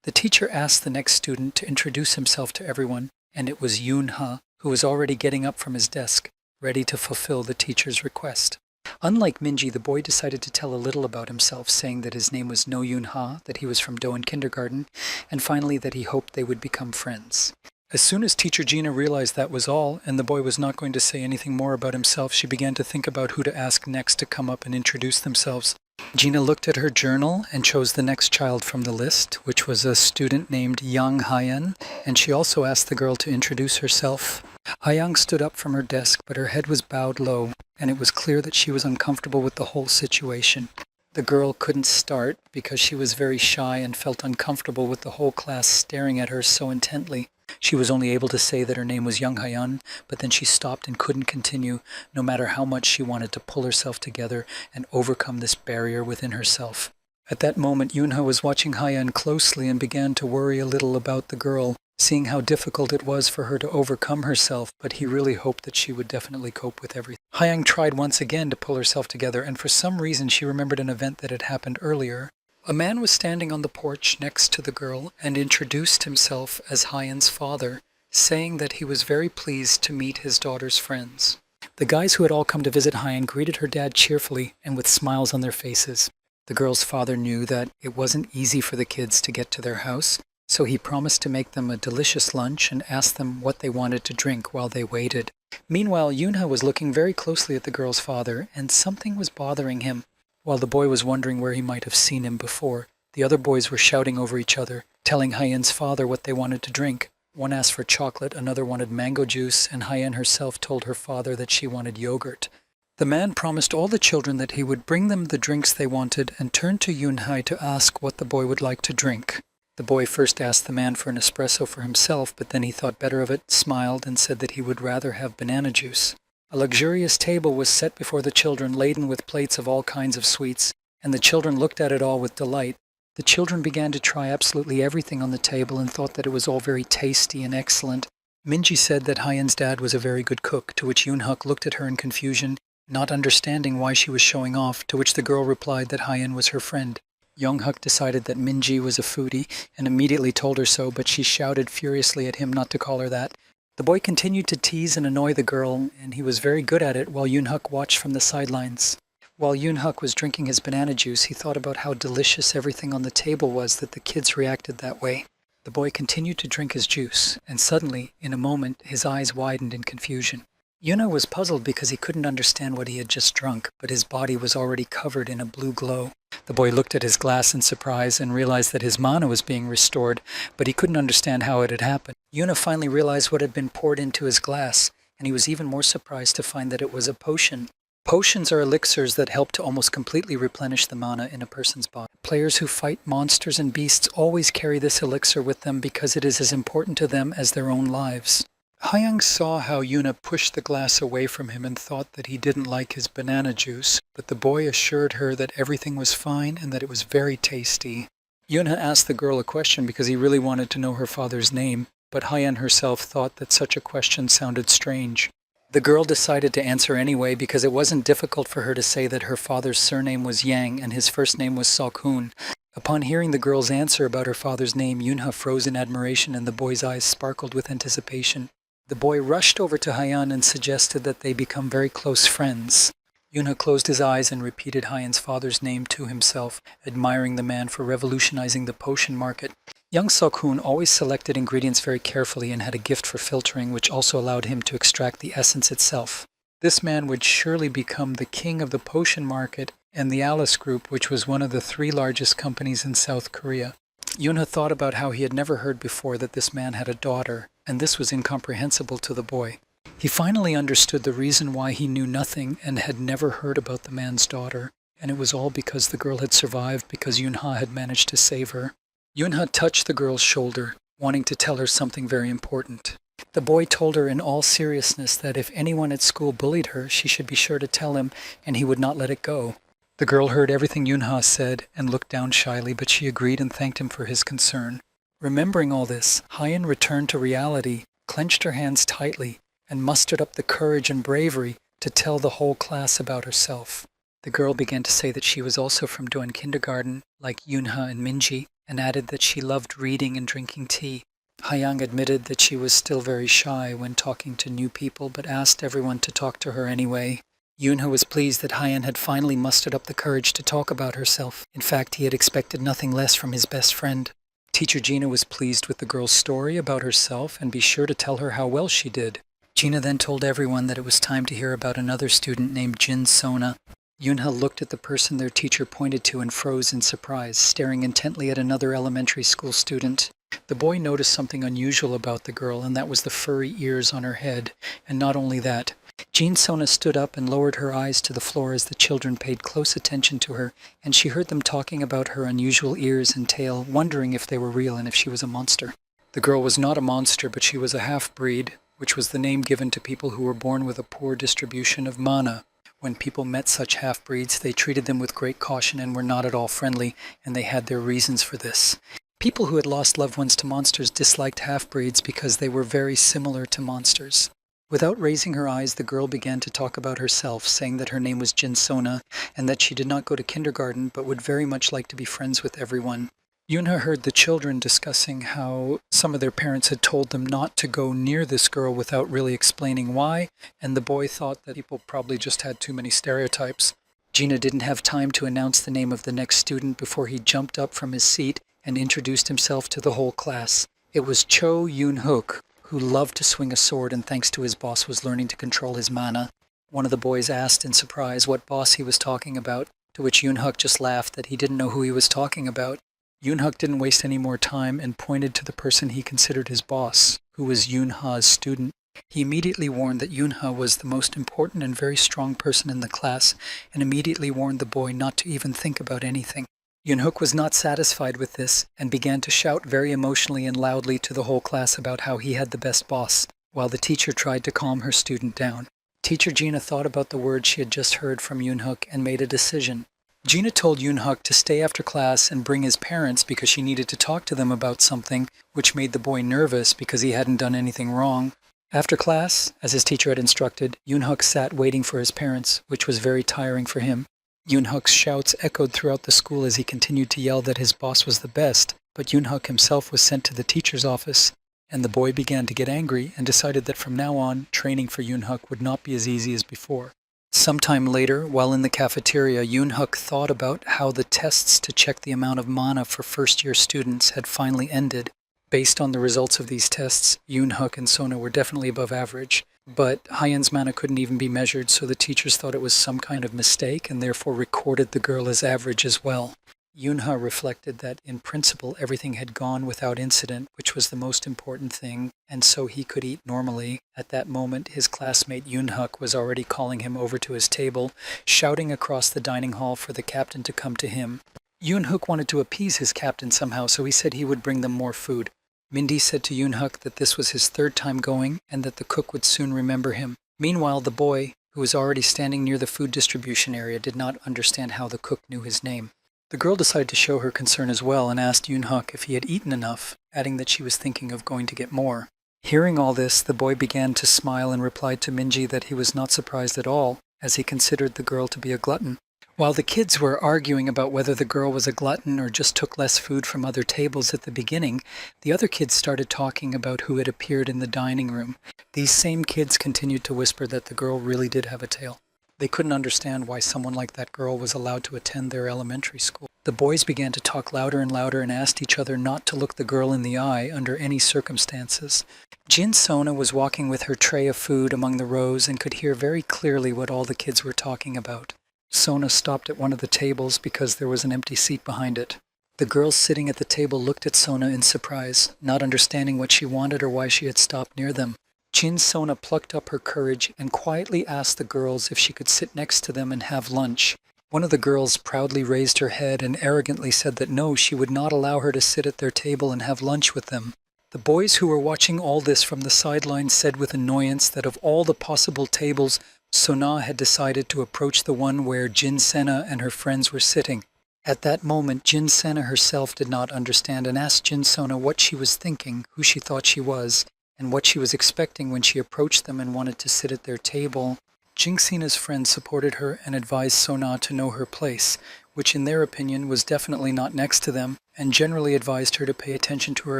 The teacher asked the next student to introduce himself to everyone, and it was Yunha, who was already getting up from his desk, ready to fulfill the teacher's request. Unlike Minji, the boy decided to tell a little about himself, saying that his name was No Yunha, that he was from Doan kindergarten, and finally that he hoped they would become friends. As soon as teacher Gina realized that was all, and the boy was not going to say anything more about himself, she began to think about who to ask next to come up and introduce themselves. Gina looked at her journal and chose the next child from the list, which was a student named Yang Hayan, and she also asked the girl to introduce herself. Hayang stood up from her desk, but her head was bowed low, and it was clear that she was uncomfortable with the whole situation. The girl couldn't start because she was very shy and felt uncomfortable with the whole class staring at her so intently. She was only able to say that her name was Young Hayan, but then she stopped and couldn't continue, no matter how much she wanted to pull herself together and overcome this barrier within herself. At that moment, Yunha was watching Hayan closely and began to worry a little about the girl, seeing how difficult it was for her to overcome herself, but he really hoped that she would definitely cope with everything. Hayang tried once again to pull herself together, and for some reason she remembered an event that had happened earlier. A man was standing on the porch next to the girl and introduced himself as Hayan's father, saying that he was very pleased to meet his daughter's friends. The guys who had all come to visit Hayan greeted her dad cheerfully and with smiles on their faces. The girl's father knew that it wasn't easy for the kids to get to their house, so he promised to make them a delicious lunch and asked them what they wanted to drink while they waited. Meanwhile, Yunha was looking very closely at the girl's father, and something was bothering him. While the boy was wondering where he might have seen him before, the other boys were shouting over each other, telling Hayan's father what they wanted to drink. One asked for chocolate, another wanted mango juice, and Hayan herself told her father that she wanted yogurt. The man promised all the children that he would bring them the drinks they wanted and turned to Yunhai to ask what the boy would like to drink. The boy first asked the man for an espresso for himself, but then he thought better of it, smiled, and said that he would rather have banana juice. A luxurious table was set before the children, laden with plates of all kinds of sweets, and the children looked at it all with delight. The children began to try absolutely everything on the table and thought that it was all very tasty and excellent. Minji said that Hayan's dad was a very good cook, to which Yoonhuk looked at her in confusion, not understanding why she was showing off, to which the girl replied that Hayan was her friend. Yoonhuk decided that Minji was a foodie and immediately told her so, but she shouted furiously at him not to call her that. The boy continued to tease and annoy the girl, and he was very good at it while Yoonhuk watched from the sidelines. While Yoonhuk was drinking his banana juice, he thought about how delicious everything on the table was that the kids reacted that way. The boy continued to drink his juice, and suddenly, in a moment, his eyes widened in confusion. Yuna was puzzled because he couldn't understand what he had just drunk, but his body was already covered in a blue glow. The boy looked at his glass in surprise and realized that his mana was being restored, but he couldn't understand how it had happened. Yuna finally realized what had been poured into his glass, and he was even more surprised to find that it was a potion. Potions are elixirs that help to almost completely replenish the mana in a person's body. Players who fight monsters and beasts always carry this elixir with them because it is as important to them as their own lives. Hyung saw how Yuna pushed the glass away from him and thought that he didn't like his banana juice, but the boy assured her that everything was fine and that it was very tasty. Yuna asked the girl a question because he really wanted to know her father's name, but Hyun herself thought that such a question sounded strange. The girl decided to answer anyway because it wasn't difficult for her to say that her father's surname was Yang and his first name was Seok-hoon. Upon hearing the girl's answer about her father's name, Yunha froze in admiration and the boy's eyes sparkled with anticipation. The boy rushed over to Hyun and suggested that they become very close friends. Yunha closed his eyes and repeated Hyun's father's name to himself, admiring the man for revolutionizing the potion market. Young Seok-hoon always selected ingredients very carefully and had a gift for filtering, which also allowed him to extract the essence itself. This man would surely become the king of the potion market and the Alice Group, which was one of the 3 largest companies in South Korea. Yunha thought about how he had never heard before that this man had a daughter, and this was incomprehensible to the boy. He finally understood the reason why he knew nothing and had never heard about the man's daughter, and it was all because the girl had survived because Yunha had managed to save her. Yunha touched the girl's shoulder, wanting to tell her something very important. The boy told her in all seriousness that if anyone at school bullied her, she should be sure to tell him, and he would not let it go. The girl heard everything Yunha said and looked down shyly, but she agreed and thanked him for his concern. Remembering all this, Hyun returned to reality, clenched her hands tightly, and mustered up the courage and bravery to tell the whole class about herself. The girl began to say that she was also from Doan kindergarten, like Yunha and Minji, and added that she loved reading and drinking tea. Hyung admitted that she was still very shy when talking to new people, but asked everyone to talk to her anyway. Yunha was pleased that Hyun had finally mustered up the courage to talk about herself. In fact, he had expected nothing less from his best friend. Teacher Gina was pleased with the girl's story about herself and be sure to tell her how well she did. Gina then told everyone that it was time to hear about another student named Jin Sona. Yunha looked at the person their teacher pointed to and froze in surprise, staring intently at another elementary school student. The boy noticed something unusual about the girl, and that was the furry ears on her head. And not only that, Jin Sona stood up and lowered her eyes to the floor as the children paid close attention to her, and she heard them talking about her unusual ears and tail, wondering if they were real and if she was a monster. The girl was not a monster, but she was a half-breed, which was the name given to people who were born with a poor distribution of mana. When people met such half-breeds, they treated them with great caution and were not at all friendly, and they had their reasons for this. People who had lost loved ones to monsters disliked half-breeds because they were very similar to monsters. Without raising her eyes, the girl began to talk about herself, saying that her name was Jin Sona, and that she did not go to kindergarten, but would very much like to be friends with everyone. Yunha heard the children discussing how some of their parents had told them not to go near this girl without really explaining why, and the boy thought that people probably just had too many stereotypes. Gina didn't have time to announce the name of the next student before he jumped up from his seat and introduced himself to the whole class. It was Cho Yoon-hook, who loved to swing a sword and thanks to his boss was learning to control his mana. One of the boys asked in surprise what boss he was talking about, to which Yoon-hook just laughed that he didn't know who he was talking about. Yoon-hook didn't waste any more time and pointed to the person he considered his boss, who was Yoon-ha's student. He immediately warned that Yoon-ha was the most important and very strong person in the class, and immediately warned the boy not to even think about anything. Yoon-hook was not satisfied with this, and began to shout very emotionally and loudly to the whole class about how he had the best boss, while the teacher tried to calm her student down. Teacher Gina thought about the words she had just heard from Yoon-hook and made a decision. Gina told Yoon-hook to stay after class and bring his parents because she needed to talk to them about something, which made the boy nervous because he hadn't done anything wrong. After class, as his teacher had instructed, Yoon-hook sat waiting for his parents, which was very tiring for him. Yoon-hook's shouts echoed throughout the school as he continued to yell that his boss was the best, but Yoon-hook himself was sent to the teacher's office, and the boy began to get angry and decided that from now on, training for Yoon-hook would not be as easy as before. Sometime later, while in the cafeteria, Yoon-hook thought about how the tests to check the amount of mana for first-year students had finally ended. Based on the results of these tests, Yoon-hook and Sona were definitely above average, but Hyun's mana couldn't even be measured, so the teachers thought it was some kind of mistake and therefore recorded the girl as average as well. Yunha reflected that in principle everything had gone without incident, which was the most important thing, and so he could eat normally. At that moment, his classmate Yunhuk was already calling him over to his table, shouting across the dining hall for the captain to come to him. Yunhuk wanted to appease his captain somehow, so he said he would bring them more food. Mindy said to Yunhuk that this was his third time going and that the cook would soon remember him. Meanwhile, the boy, who was already standing near the food distribution area, did not understand how the cook knew his name. The girl decided to show her concern as well and asked Yunhuk if he had eaten enough, adding that she was thinking of going to get more. Hearing all this, the boy began to smile and replied to Minji that he was not surprised at all, as he considered the girl to be a glutton. While the kids were arguing about whether the girl was a glutton or just took less food from other tables at the beginning, the other kids started talking about who had appeared in the dining room. These same kids continued to whisper that the girl really did have a tail. They couldn't understand why someone like that girl was allowed to attend their elementary school. The boys began to talk louder and louder and asked each other not to look the girl in the eye under any circumstances. Jin Sona was walking with her tray of food among the rows and could hear very clearly what all the kids were talking about. Sona stopped at one of the tables because there was an empty seat behind it. The girls sitting at the table looked at Sona in surprise, not understanding what she wanted or why she had stopped near them. Jin Sona plucked up her courage and quietly asked the girls if she could sit next to them and have lunch. One of the girls proudly raised her head and arrogantly said that no, she would not allow her to sit at their table and have lunch with them. The boys who were watching all this from the sidelines said with annoyance that of all the possible tables, Sona had decided to approach the one where Jin Sena and her friends were sitting. At that moment, Jin Sena herself did not understand and asked Jin Sona what she was thinking, who she thought she was, and what she was expecting when she approached them and wanted to sit at their table. Jin Sena's friends supported her and advised Sona to know her place, which in their opinion was definitely not next to them, and generally advised her to pay attention to her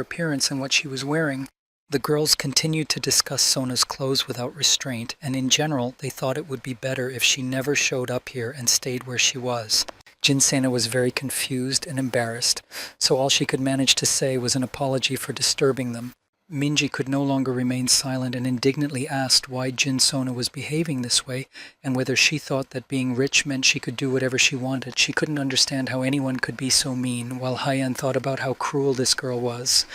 appearance and what she was wearing. The girls continued to discuss Sona's clothes without restraint, and in general they thought it would be better if she never showed up here and stayed where she was. Jin Sena was very confused and embarrassed, so all she could manage to say was an apology for disturbing them. Minji could no longer remain silent and indignantly asked why Jin Sona was behaving this way and whether she thought that being rich meant she could do whatever she wanted. She couldn't understand how anyone could be so mean, while Hyen thought about how cruel this girl was.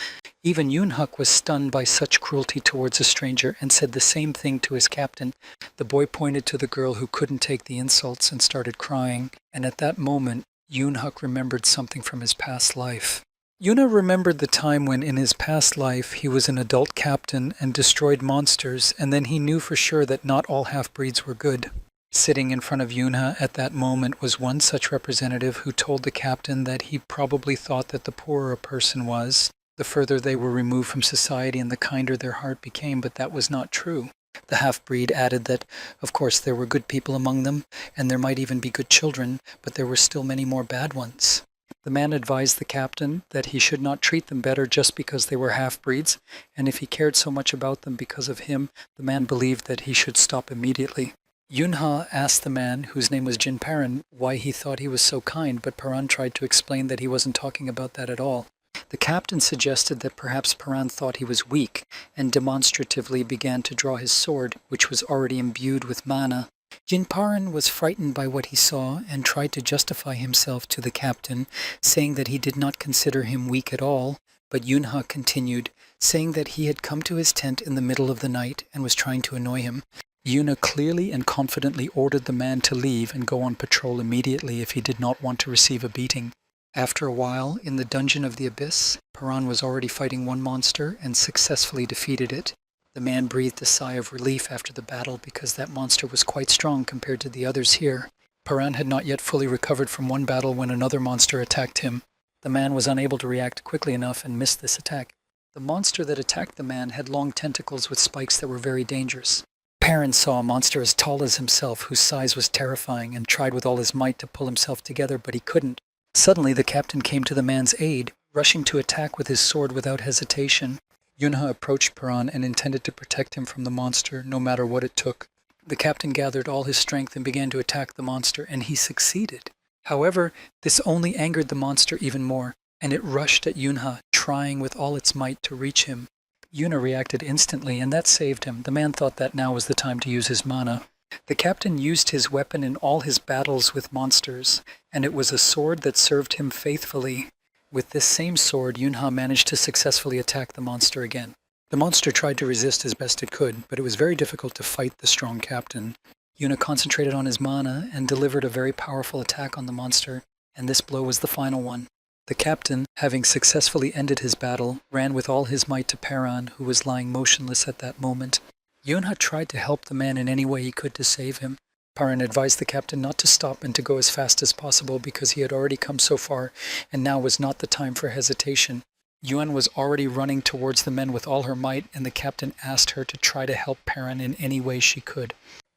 Even Yunhuk was stunned by such cruelty towards a stranger and said the same thing to his captain. The boy pointed to the girl who couldn't take the insults and started crying, and at that moment Yunhuk remembered something from his past life. Yuna remembered the time when in his past life he was an adult captain and destroyed monsters, and then he knew for sure that not all half-breeds were good. Sitting in front of Yuna at that moment was one such representative who told the captain that he probably thought that the poorer a person was, the further they were removed from society and the kinder their heart became, but that was not true. The half-breed added that, of course, there were good people among them, and there might even be good children, but there were still many more bad ones. The man advised the captain that he should not treat them better just because they were half-breeds, and if he cared so much about them because of him, the man believed that he should stop immediately. Yunha asked the man, whose name was Jin Paran, why he thought he was so kind, but Paran tried to explain that he wasn't talking about that at all. The captain suggested that perhaps Paran thought he was weak, and demonstratively began to draw his sword, which was already imbued with mana. Jinparan was frightened by what he saw and tried to justify himself to the captain, saying that he did not consider him weak at all, but Yunha continued, saying that he had come to his tent in the middle of the night and was trying to annoy him. Yuna clearly and confidently ordered the man to leave and go on patrol immediately if he did not want to receive a beating. After a while, in the dungeon of the abyss, Paran was already fighting one monster and successfully defeated it. The man breathed a sigh of relief after the battle because that monster was quite strong compared to the others here. Paran had not yet fully recovered from one battle when another monster attacked him. The man was unable to react quickly enough and missed this attack. The monster that attacked the man had long tentacles with spikes that were very dangerous. Paran saw a monster as tall as himself whose size was terrifying and tried with all his might to pull himself together, but he couldn't. Suddenly the captain came to the man's aid, rushing to attack with his sword without hesitation. Yunha approached Paran and intended to protect him from the monster, no matter what it took. The captain gathered all his strength and began to attack the monster, and he succeeded. However, this only angered the monster even more, and it rushed at Yunha, trying with all its might to reach him. Yuna reacted instantly, and that saved him. The man thought that now was the time to use his mana. The captain used his weapon in all his battles with monsters, and it was a sword that served him faithfully. With this same sword, Yunha managed to successfully attack the monster again. The monster tried to resist as best it could, but it was very difficult to fight the strong captain. Yuna concentrated on his mana and delivered a very powerful attack on the monster, and this blow was the final one. The captain, having successfully ended his battle, ran with all his might to Paran, who was lying motionless at that moment. Yunha tried to help the man in any way he could to save him. Paran advised the captain not to stop and to go as fast as possible because he had already come so far, and now was not the time for hesitation. Yuan was already running towards the men with all her might, and the captain asked her to try to help Paran in any way she could.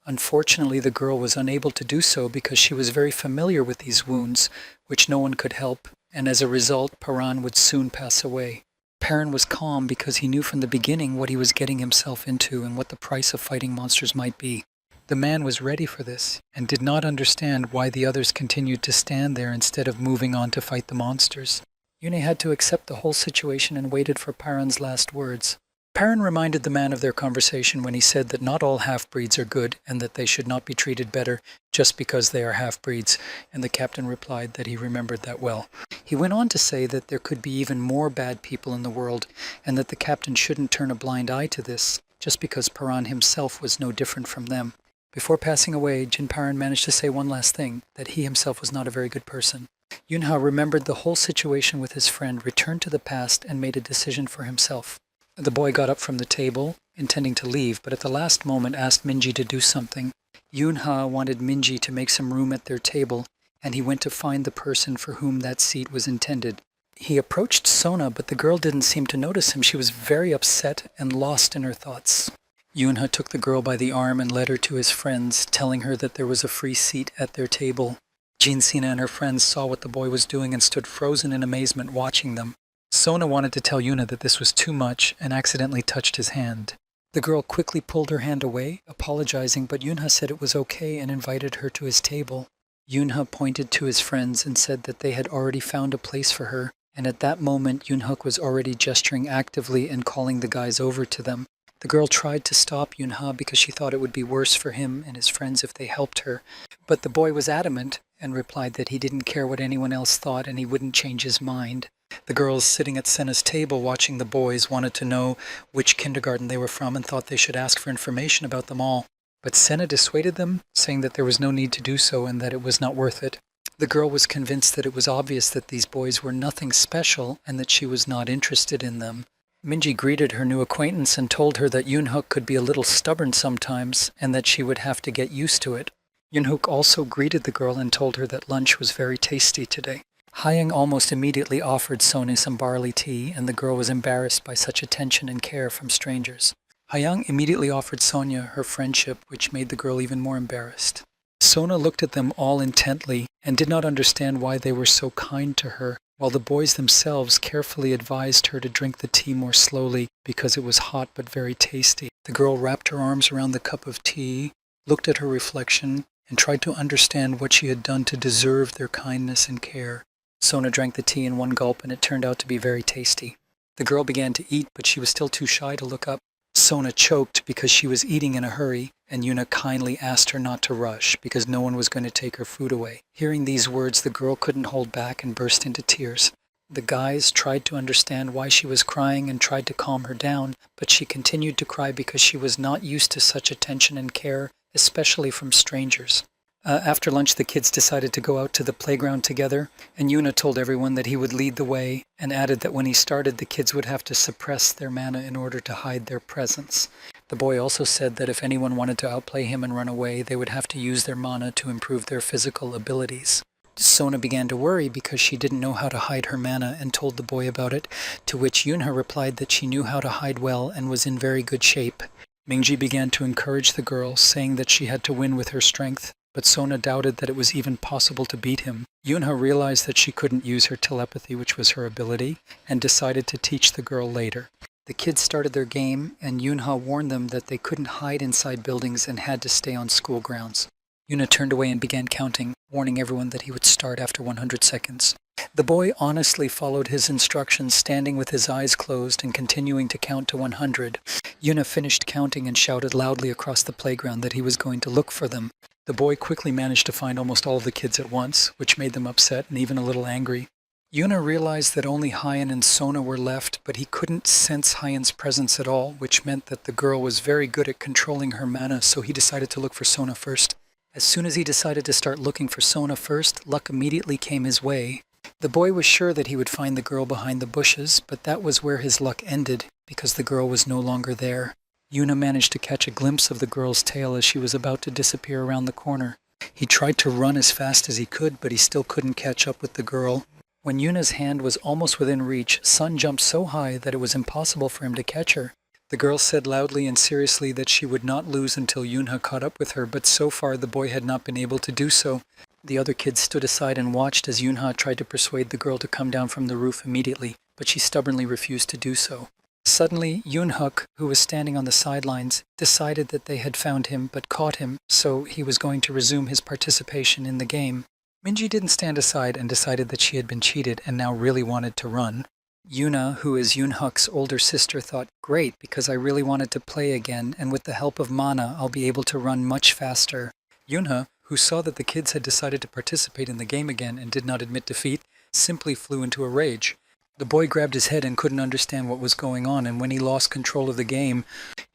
Unfortunately, the girl was unable to do so because she was very familiar with these wounds, which no one could help, and as a result, Paran would soon pass away. Paran was calm because he knew from the beginning what he was getting himself into and what the price of fighting monsters might be. The man was ready for this, and did not understand why the others continued to stand there instead of moving on to fight the monsters. Yune had to accept the whole situation and waited for Paran's last words. Paran reminded the man of their conversation when he said that not all half-breeds are good and that they should not be treated better just because they are half-breeds, and the captain replied that he remembered that well. He went on to say that there could be even more bad people in the world and that the captain shouldn't turn a blind eye to this just because Paran himself was no different from them. Before passing away, Jin Paran managed to say one last thing, that he himself was not a very good person. Yunha remembered the whole situation with his friend, returned to the past, and made a decision for himself. The boy got up from the table, intending to leave, but at the last moment asked Minji to do something. Yunha wanted Minji to make some room at their table, and he went to find the person for whom that seat was intended. He approached Sona, but the girl didn't seem to notice him. She was very upset and lost in her thoughts. Yunha took the girl by the arm and led her to his friends, telling her that there was a free seat at their table. Jean Sina and her friends saw what the boy was doing and stood frozen in amazement watching them. Sona wanted to tell Yuna that this was too much and accidentally touched his hand. The girl quickly pulled her hand away, apologizing, but Yunha said it was okay and invited her to his table. Yunha pointed to his friends and said that they had already found a place for her, and at that moment Yunhuk was already gesturing actively and calling the guys over to them. The girl tried to stop Yunha because she thought it would be worse for him and his friends if they helped her, but the boy was adamant and replied that he didn't care what anyone else thought and he wouldn't change his mind. The girls sitting at Senna's table watching the boys wanted to know which kindergarten they were from and thought they should ask for information about them all. But Senna dissuaded them, saying that there was no need to do so and that it was not worth it. The girl was convinced that it was obvious that these boys were nothing special and that she was not interested in them. Minji greeted her new acquaintance and told her that Yunhuk could be a little stubborn sometimes and that she would have to get used to it. Yunhuk also greeted the girl and told her that lunch was very tasty today. Hyang almost immediately offered Sona some barley tea, and the girl was embarrassed by such attention and care from strangers. Hyang immediately offered Sonia her friendship, which made the girl even more embarrassed. Sona looked at them all intently and did not understand why they were so kind to her, while the boys themselves carefully advised her to drink the tea more slowly because it was hot but very tasty. The girl wrapped her arms around the cup of tea, looked at her reflection, and tried to understand what she had done to deserve their kindness and care. Sona drank the tea in one gulp and it turned out to be very tasty. The girl began to eat, but she was still too shy to look up. Sona choked because she was eating in a hurry, and Yuna kindly asked her not to rush because no one was going to take her food away. Hearing these words, the girl couldn't hold back and burst into tears. The guys tried to understand why she was crying and tried to calm her down, but she continued to cry because she was not used to such attention and care, especially from strangers. After lunch, the kids decided to go out to the playground together, and Yuna told everyone that he would lead the way, and added that when he started, the kids would have to suppress their mana in order to hide their presence. The boy also said that if anyone wanted to outplay him and run away, they would have to use their mana to improve their physical abilities. Sona began to worry because she didn't know how to hide her mana and told the boy about it, to which Yunha replied that she knew how to hide well and was in very good shape. Mingji began to encourage the girl, saying that she had to win with her strength, but Sona doubted that it was even possible to beat him. Yunha realized that she couldn't use her telepathy, which was her ability, and decided to teach the girl later. The kids started their game, and Yunha warned them that they couldn't hide inside buildings and had to stay on school grounds. Yuna turned away and began counting, warning everyone that he would start after 100 seconds. The boy honestly followed his instructions, standing with his eyes closed and continuing to count to 100. Yuna finished counting and shouted loudly across the playground that he was going to look for them. The boy quickly managed to find almost all of the kids at once, which made them upset and even a little angry. Yuna realized that only Hyan and Sona were left, but he couldn't sense Hyan's presence at all, which meant that the girl was very good at controlling her mana, so he decided to look for Sona first. As soon as he decided to start looking for Sona first, luck immediately came his way. The boy was sure that he would find the girl behind the bushes, but that was where his luck ended, because the girl was no longer there. Yuna managed to catch a glimpse of the girl's tail as she was about to disappear around the corner. He tried to run as fast as he could, but he still couldn't catch up with the girl. When Yuna's hand was almost within reach, Sun jumped so high that it was impossible for him to catch her. The girl said loudly and seriously that she would not lose until Yunha caught up with her, but so far the boy had not been able to do so. The other kids stood aside and watched as Yunha tried to persuade the girl to come down from the roof immediately, but she stubbornly refused to do so. Suddenly, Yoonhuk, who was standing on the sidelines, decided that they had found him but caught him, so he was going to resume his participation in the game. Minji didn't stand aside and decided that she had been cheated and now really wanted to run. Yuna, who is Yoonhuk's older sister, thought, "Great, because I really wanted to play again, and with the help of mana, I'll be able to run much faster." Yunha, who saw that the kids had decided to participate in the game again and did not admit defeat, simply flew into a rage. The boy grabbed his head and couldn't understand what was going on, and when he lost control of the game,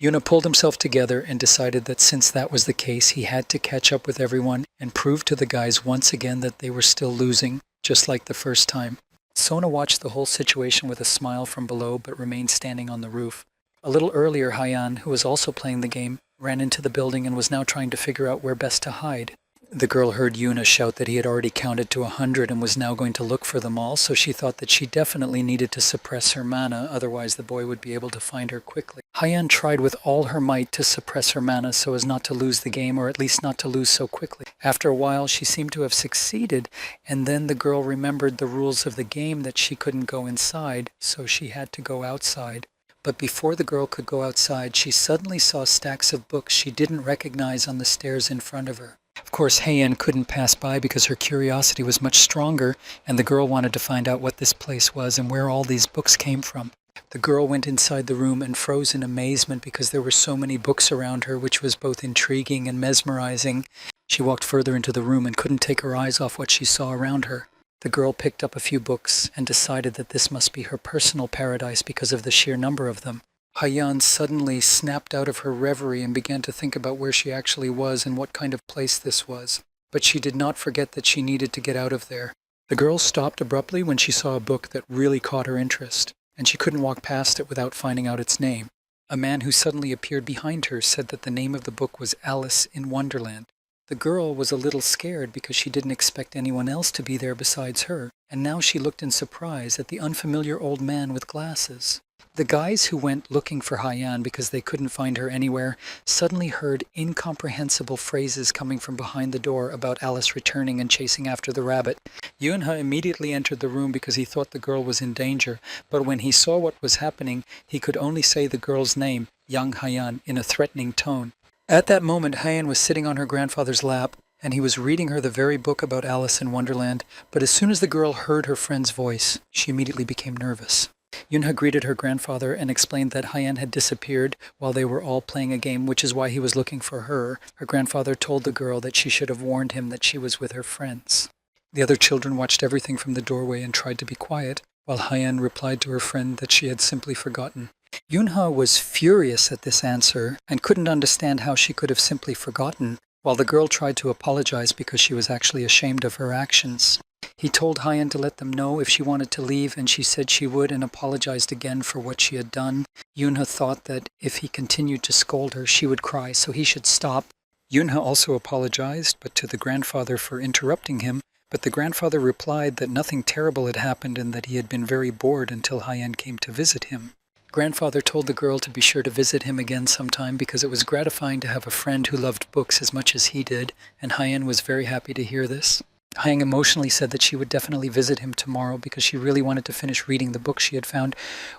Yuna pulled himself together and decided that since that was the case, he had to catch up with everyone and prove to the guys once again that they were still losing, just like the first time. Sona watched the whole situation with a smile from below but remained standing on the roof. A little earlier, Hyan, who was also playing the game, ran into the building and was now trying to figure out where best to hide. The girl heard Yuna shout that he had already counted to 100 and was now going to look for them all, so she thought that she definitely needed to suppress her mana, otherwise the boy would be able to find her quickly. Hyan tried with all her might to suppress her mana so as not to lose the game, or at least not to lose so quickly. After a while, she seemed to have succeeded, and then the girl remembered the rules of the game that she couldn't go inside, so she had to go outside. But before the girl could go outside, she suddenly saw stacks of books she didn't recognize on the stairs in front of her. Of course, Hyan couldn't pass by because her curiosity was much stronger, and the girl wanted to find out what this place was and where all these books came from. The girl went inside the room and froze in amazement because there were so many books around her, which was both intriguing and mesmerizing. She walked further into the room and couldn't take her eyes off what she saw around her. The girl picked up a few books and decided that this must be her personal paradise because of the sheer number of them. Hyan suddenly snapped out of her reverie and began to think about where she actually was and what kind of place this was. But she did not forget that she needed to get out of there. The girl stopped abruptly when she saw a book that really caught her interest, and she couldn't walk past it without finding out its name. A man who suddenly appeared behind her said that the name of the book was Alice in Wonderland. The girl was a little scared because she didn't expect anyone else to be there besides her, and now she looked in surprise at the unfamiliar old man with glasses. The guys who went looking for Hyan because they couldn't find her anywhere suddenly heard incomprehensible phrases coming from behind the door about Alice returning and chasing after the rabbit. Yunha immediately entered the room because he thought the girl was in danger, but when he saw what was happening, he could only say the girl's name, Young Hyan, in a threatening tone. At that moment, Hyan was sitting on her grandfather's lap, and he was reading her the very book about Alice in Wonderland, but as soon as the girl heard her friend's voice, she immediately became nervous. Yunha greeted her grandfather and explained that Hyan had disappeared while they were all playing a game, which is why he was looking for her. Her grandfather told the girl that she should have warned him that she was with her friends. The other children watched everything from the doorway and tried to be quiet, while Hyan replied to her friend that she had simply forgotten. Yunha was furious at this answer and couldn't understand how she could have simply forgotten, while the girl tried to apologize because she was actually ashamed of her actions. He told Hyan to let them know if she wanted to leave, and she said she would and apologized again for what she had done. Yunha thought that if he continued to scold her, she would cry, so he should stop. Yunha also apologized, but to the grandfather for interrupting him, but the grandfather replied that nothing terrible had happened and that he had been very bored until Hyan came to visit him. Grandfather told the girl to be sure to visit him again sometime because it was gratifying to have a friend who loved books as much as he did, and Hyan was very happy to hear this. Hyan emotionally said that she would definitely visit him tomorrow because she really wanted to finish reading the book she had found,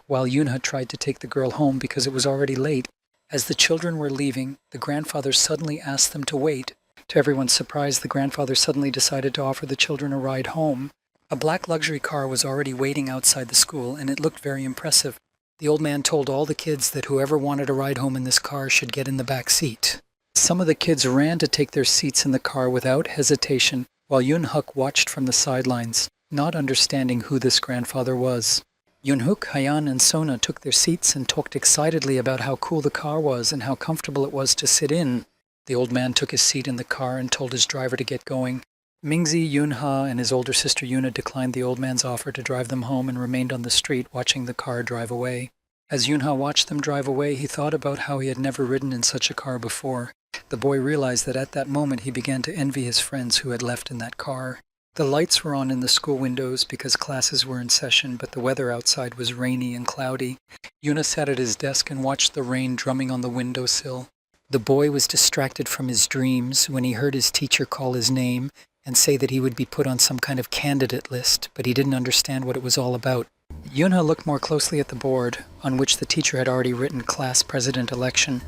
while Yunha tried to take the girl home because it was already late. As the children were leaving, the grandfather suddenly asked them to wait. To everyone's surprise, the grandfather suddenly decided to offer the children a ride home. A black luxury car was already waiting outside the school, and it looked very impressive. The old man told all the kids that whoever wanted a ride home in this car should get in the back seat. Some of the kids ran to take their seats in the car without hesitation, while Yun-huk watched from the sidelines, not understanding who this grandfather was. Yun-huk, Hayan, and Sona took their seats and talked excitedly about how cool the car was and how comfortable it was to sit in. The old man took his seat in the car and told his driver to get going. Mingzi, Yunha, and his older sister Yuna declined the old man's offer to drive them home and remained on the street watching the car drive away. As Yunha watched them drive away, he thought about how he had never ridden in such a car before. The boy realized that at that moment he began to envy his friends who had left in that car. The lights were on in the school windows because classes were in session, but the weather outside was rainy and cloudy. Yuna sat at his desk and watched the rain drumming on the windowsill. The boy was distracted from his dreams when he heard his teacher call his name and say that he would be put on some kind of candidate list, but he didn't understand what it was all about. Yunha looked more closely at the board, on which the teacher had already written class president election,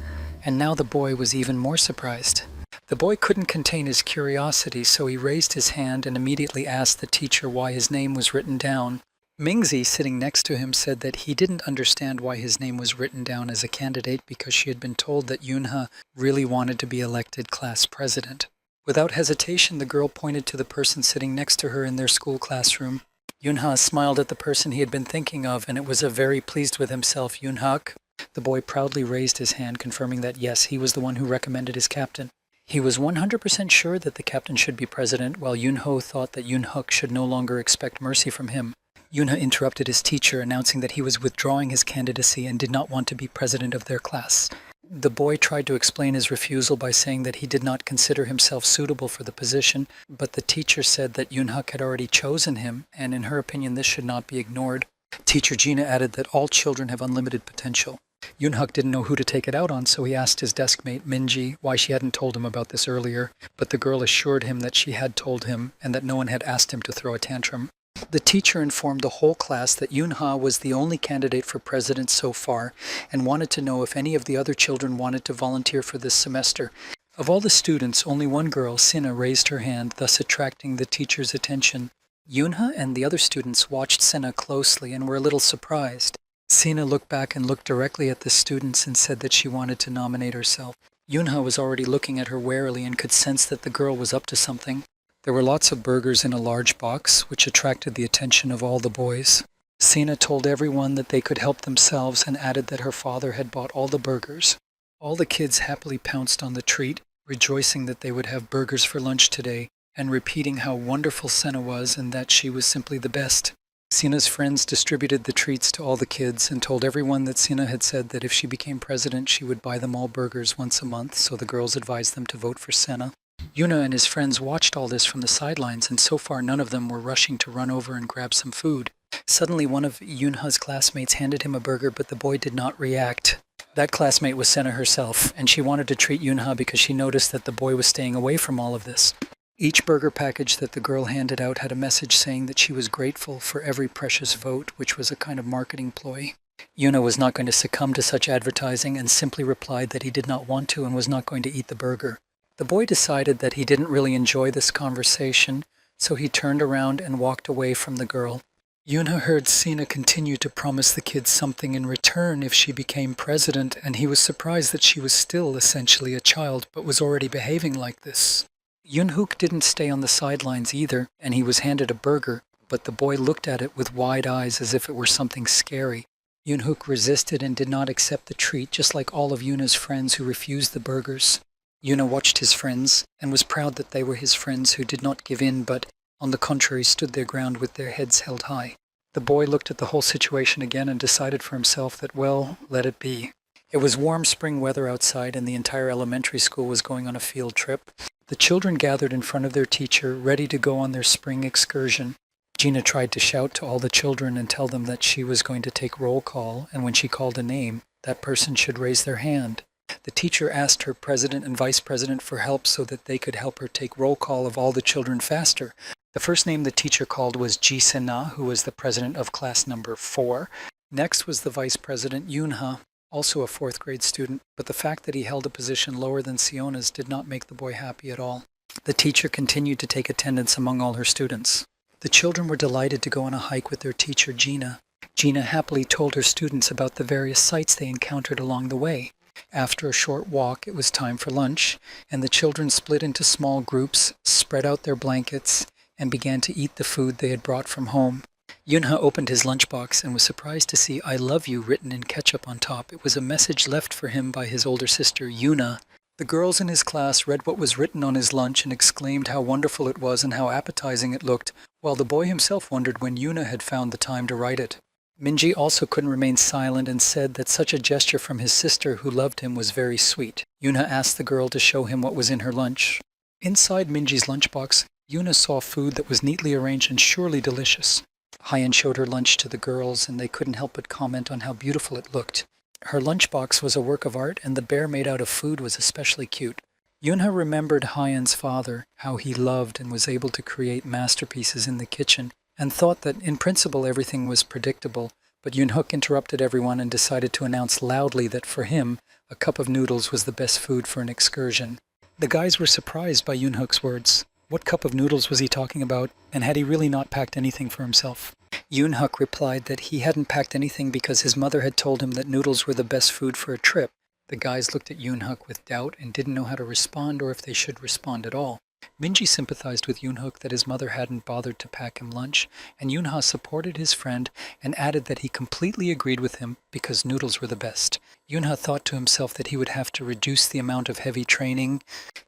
and now the boy was even more surprised. The boy couldn't contain his curiosity, so he raised his hand and immediately asked the teacher why his name was written down. Mingzi, sitting next to him, said that he didn't understand why his name was written down as a candidate because she had been told that Yunha really wanted to be elected class president. Without hesitation, the girl pointed to the person sitting next to her in their school classroom. Yunha smiled at the person he had been thinking of, and it was a very pleased with himself Yunhak. The boy proudly raised his hand, confirming that yes, he was the one who recommended his captain. He was 100% sure that the captain should be president, while Yunho thought that Yunhuk should no longer expect mercy from him. Yunha interrupted his teacher, announcing that he was withdrawing his candidacy and did not want to be president of their class. The boy tried to explain his refusal by saying that he did not consider himself suitable for the position, but the teacher said that Yunhuk had already chosen him, and in her opinion this should not be ignored. Teacher Gina added that all children have unlimited potential. Yunhuk didn't know who to take it out on, so he asked his deskmate Minji why she hadn't told him about this earlier, but the girl assured him that she had told him and that no one had asked him to throw a tantrum. The teacher informed the whole class that Yunha was the only candidate for president so far and wanted to know if any of the other children wanted to volunteer for this semester. Of all the students, only one girl, Sina, raised her hand, thus attracting the teacher's attention. Yunha and the other students watched Sina closely and were a little surprised. Sina looked back and looked directly at the students and said that she wanted to nominate herself. Yunha was already looking at her warily and could sense that the girl was up to something. There were lots of burgers in a large box, which attracted the attention of all the boys. Sina told everyone that they could help themselves and added that her father had bought all the burgers. All the kids happily pounced on the treat, rejoicing that they would have burgers for lunch today, and repeating how wonderful Sina was and that she was simply the best. Sina's friends distributed the treats to all the kids and told everyone that Sina had said that if she became president, she would buy them all burgers once a month, so the girls advised them to vote for Sina. Yuna and his friends watched all this from the sidelines, and so far none of them were rushing to run over and grab some food. Suddenly one of Yunha's classmates handed him a burger, but the boy did not react. That classmate was Sena herself, and she wanted to treat Yunha because she noticed that the boy was staying away from all of this. Each burger package that the girl handed out had a message saying that she was grateful for every precious vote, which was a kind of marketing ploy. Yuna was not going to succumb to such advertising and simply replied that he did not want to and was not going to eat the burger. The boy decided that he didn't really enjoy this conversation, so he turned around and walked away from the girl. Yuna heard Sina continue to promise the kids something in return if she became president, and he was surprised that she was still essentially a child but was already behaving like this. Yunhook didn't stay on the sidelines either, and he was handed a burger, but the boy looked at it with wide eyes as if it were something scary. Yunhook resisted and did not accept the treat, just like all of Yuna's friends who refused the burgers. Yuna watched his friends and was proud that they were his friends who did not give in but, on the contrary, stood their ground with their heads held high. The boy looked at the whole situation again and decided for himself that, well, let it be. It was warm spring weather outside and the entire elementary school was going on a field trip. The children gathered in front of their teacher, ready to go on their spring excursion. Gina tried to shout to all the children and tell them that she was going to take roll call, and when she called a name, that person should raise their hand. The teacher asked her president and vice president for help so that they could help her take roll call of all the children faster. The first name the teacher called was Ji Sena, who was the president of class number 4. Next was the vice president, Yunha, also a 4th grade student, but the fact that he held a position lower than Siona's did not make the boy happy at all. The teacher continued to take attendance among all her students. The children were delighted to go on a hike with their teacher, Gina. Gina happily told her students about the various sights they encountered along the way. After a short walk, it was time for lunch, and the children split into small groups, spread out their blankets, and began to eat the food they had brought from home. Yunha opened his lunchbox and was surprised to see "I love you" written in ketchup on top. It was a message left for him by his older sister, Yuna. The girls in his class read what was written on his lunch and exclaimed how wonderful it was and how appetizing it looked, while the boy himself wondered when Yuna had found the time to write it. Minji also couldn't remain silent and said that such a gesture from his sister who loved him was very sweet. Yuna asked the girl to show him what was in her lunch. Inside Minji's lunchbox, Yuna saw food that was neatly arranged and surely delicious. Hyen showed her lunch to the girls, and they couldn't help but comment on how beautiful it looked. Her lunchbox was a work of art, and the bear made out of food was especially cute. Yunha remembered Hyen's father, how he loved and was able to create masterpieces in the kitchen, and thought that in principle everything was predictable, but Yunhook interrupted everyone and decided to announce loudly that for him, a cup of noodles was the best food for an excursion. The guys were surprised by Yunhook's words. What cup of noodles was he talking about, and had he really not packed anything for himself? Yunhook replied that he hadn't packed anything because his mother had told him that noodles were the best food for a trip. The guys looked at Yunhook with doubt and didn't know how to respond or if they should respond at all. Minji sympathized with Yunhook that his mother hadn't bothered to pack him lunch, and Yunha supported his friend and added that he completely agreed with him because noodles were the best. Yunha thought to himself that he would have to reduce the amount of heavy training.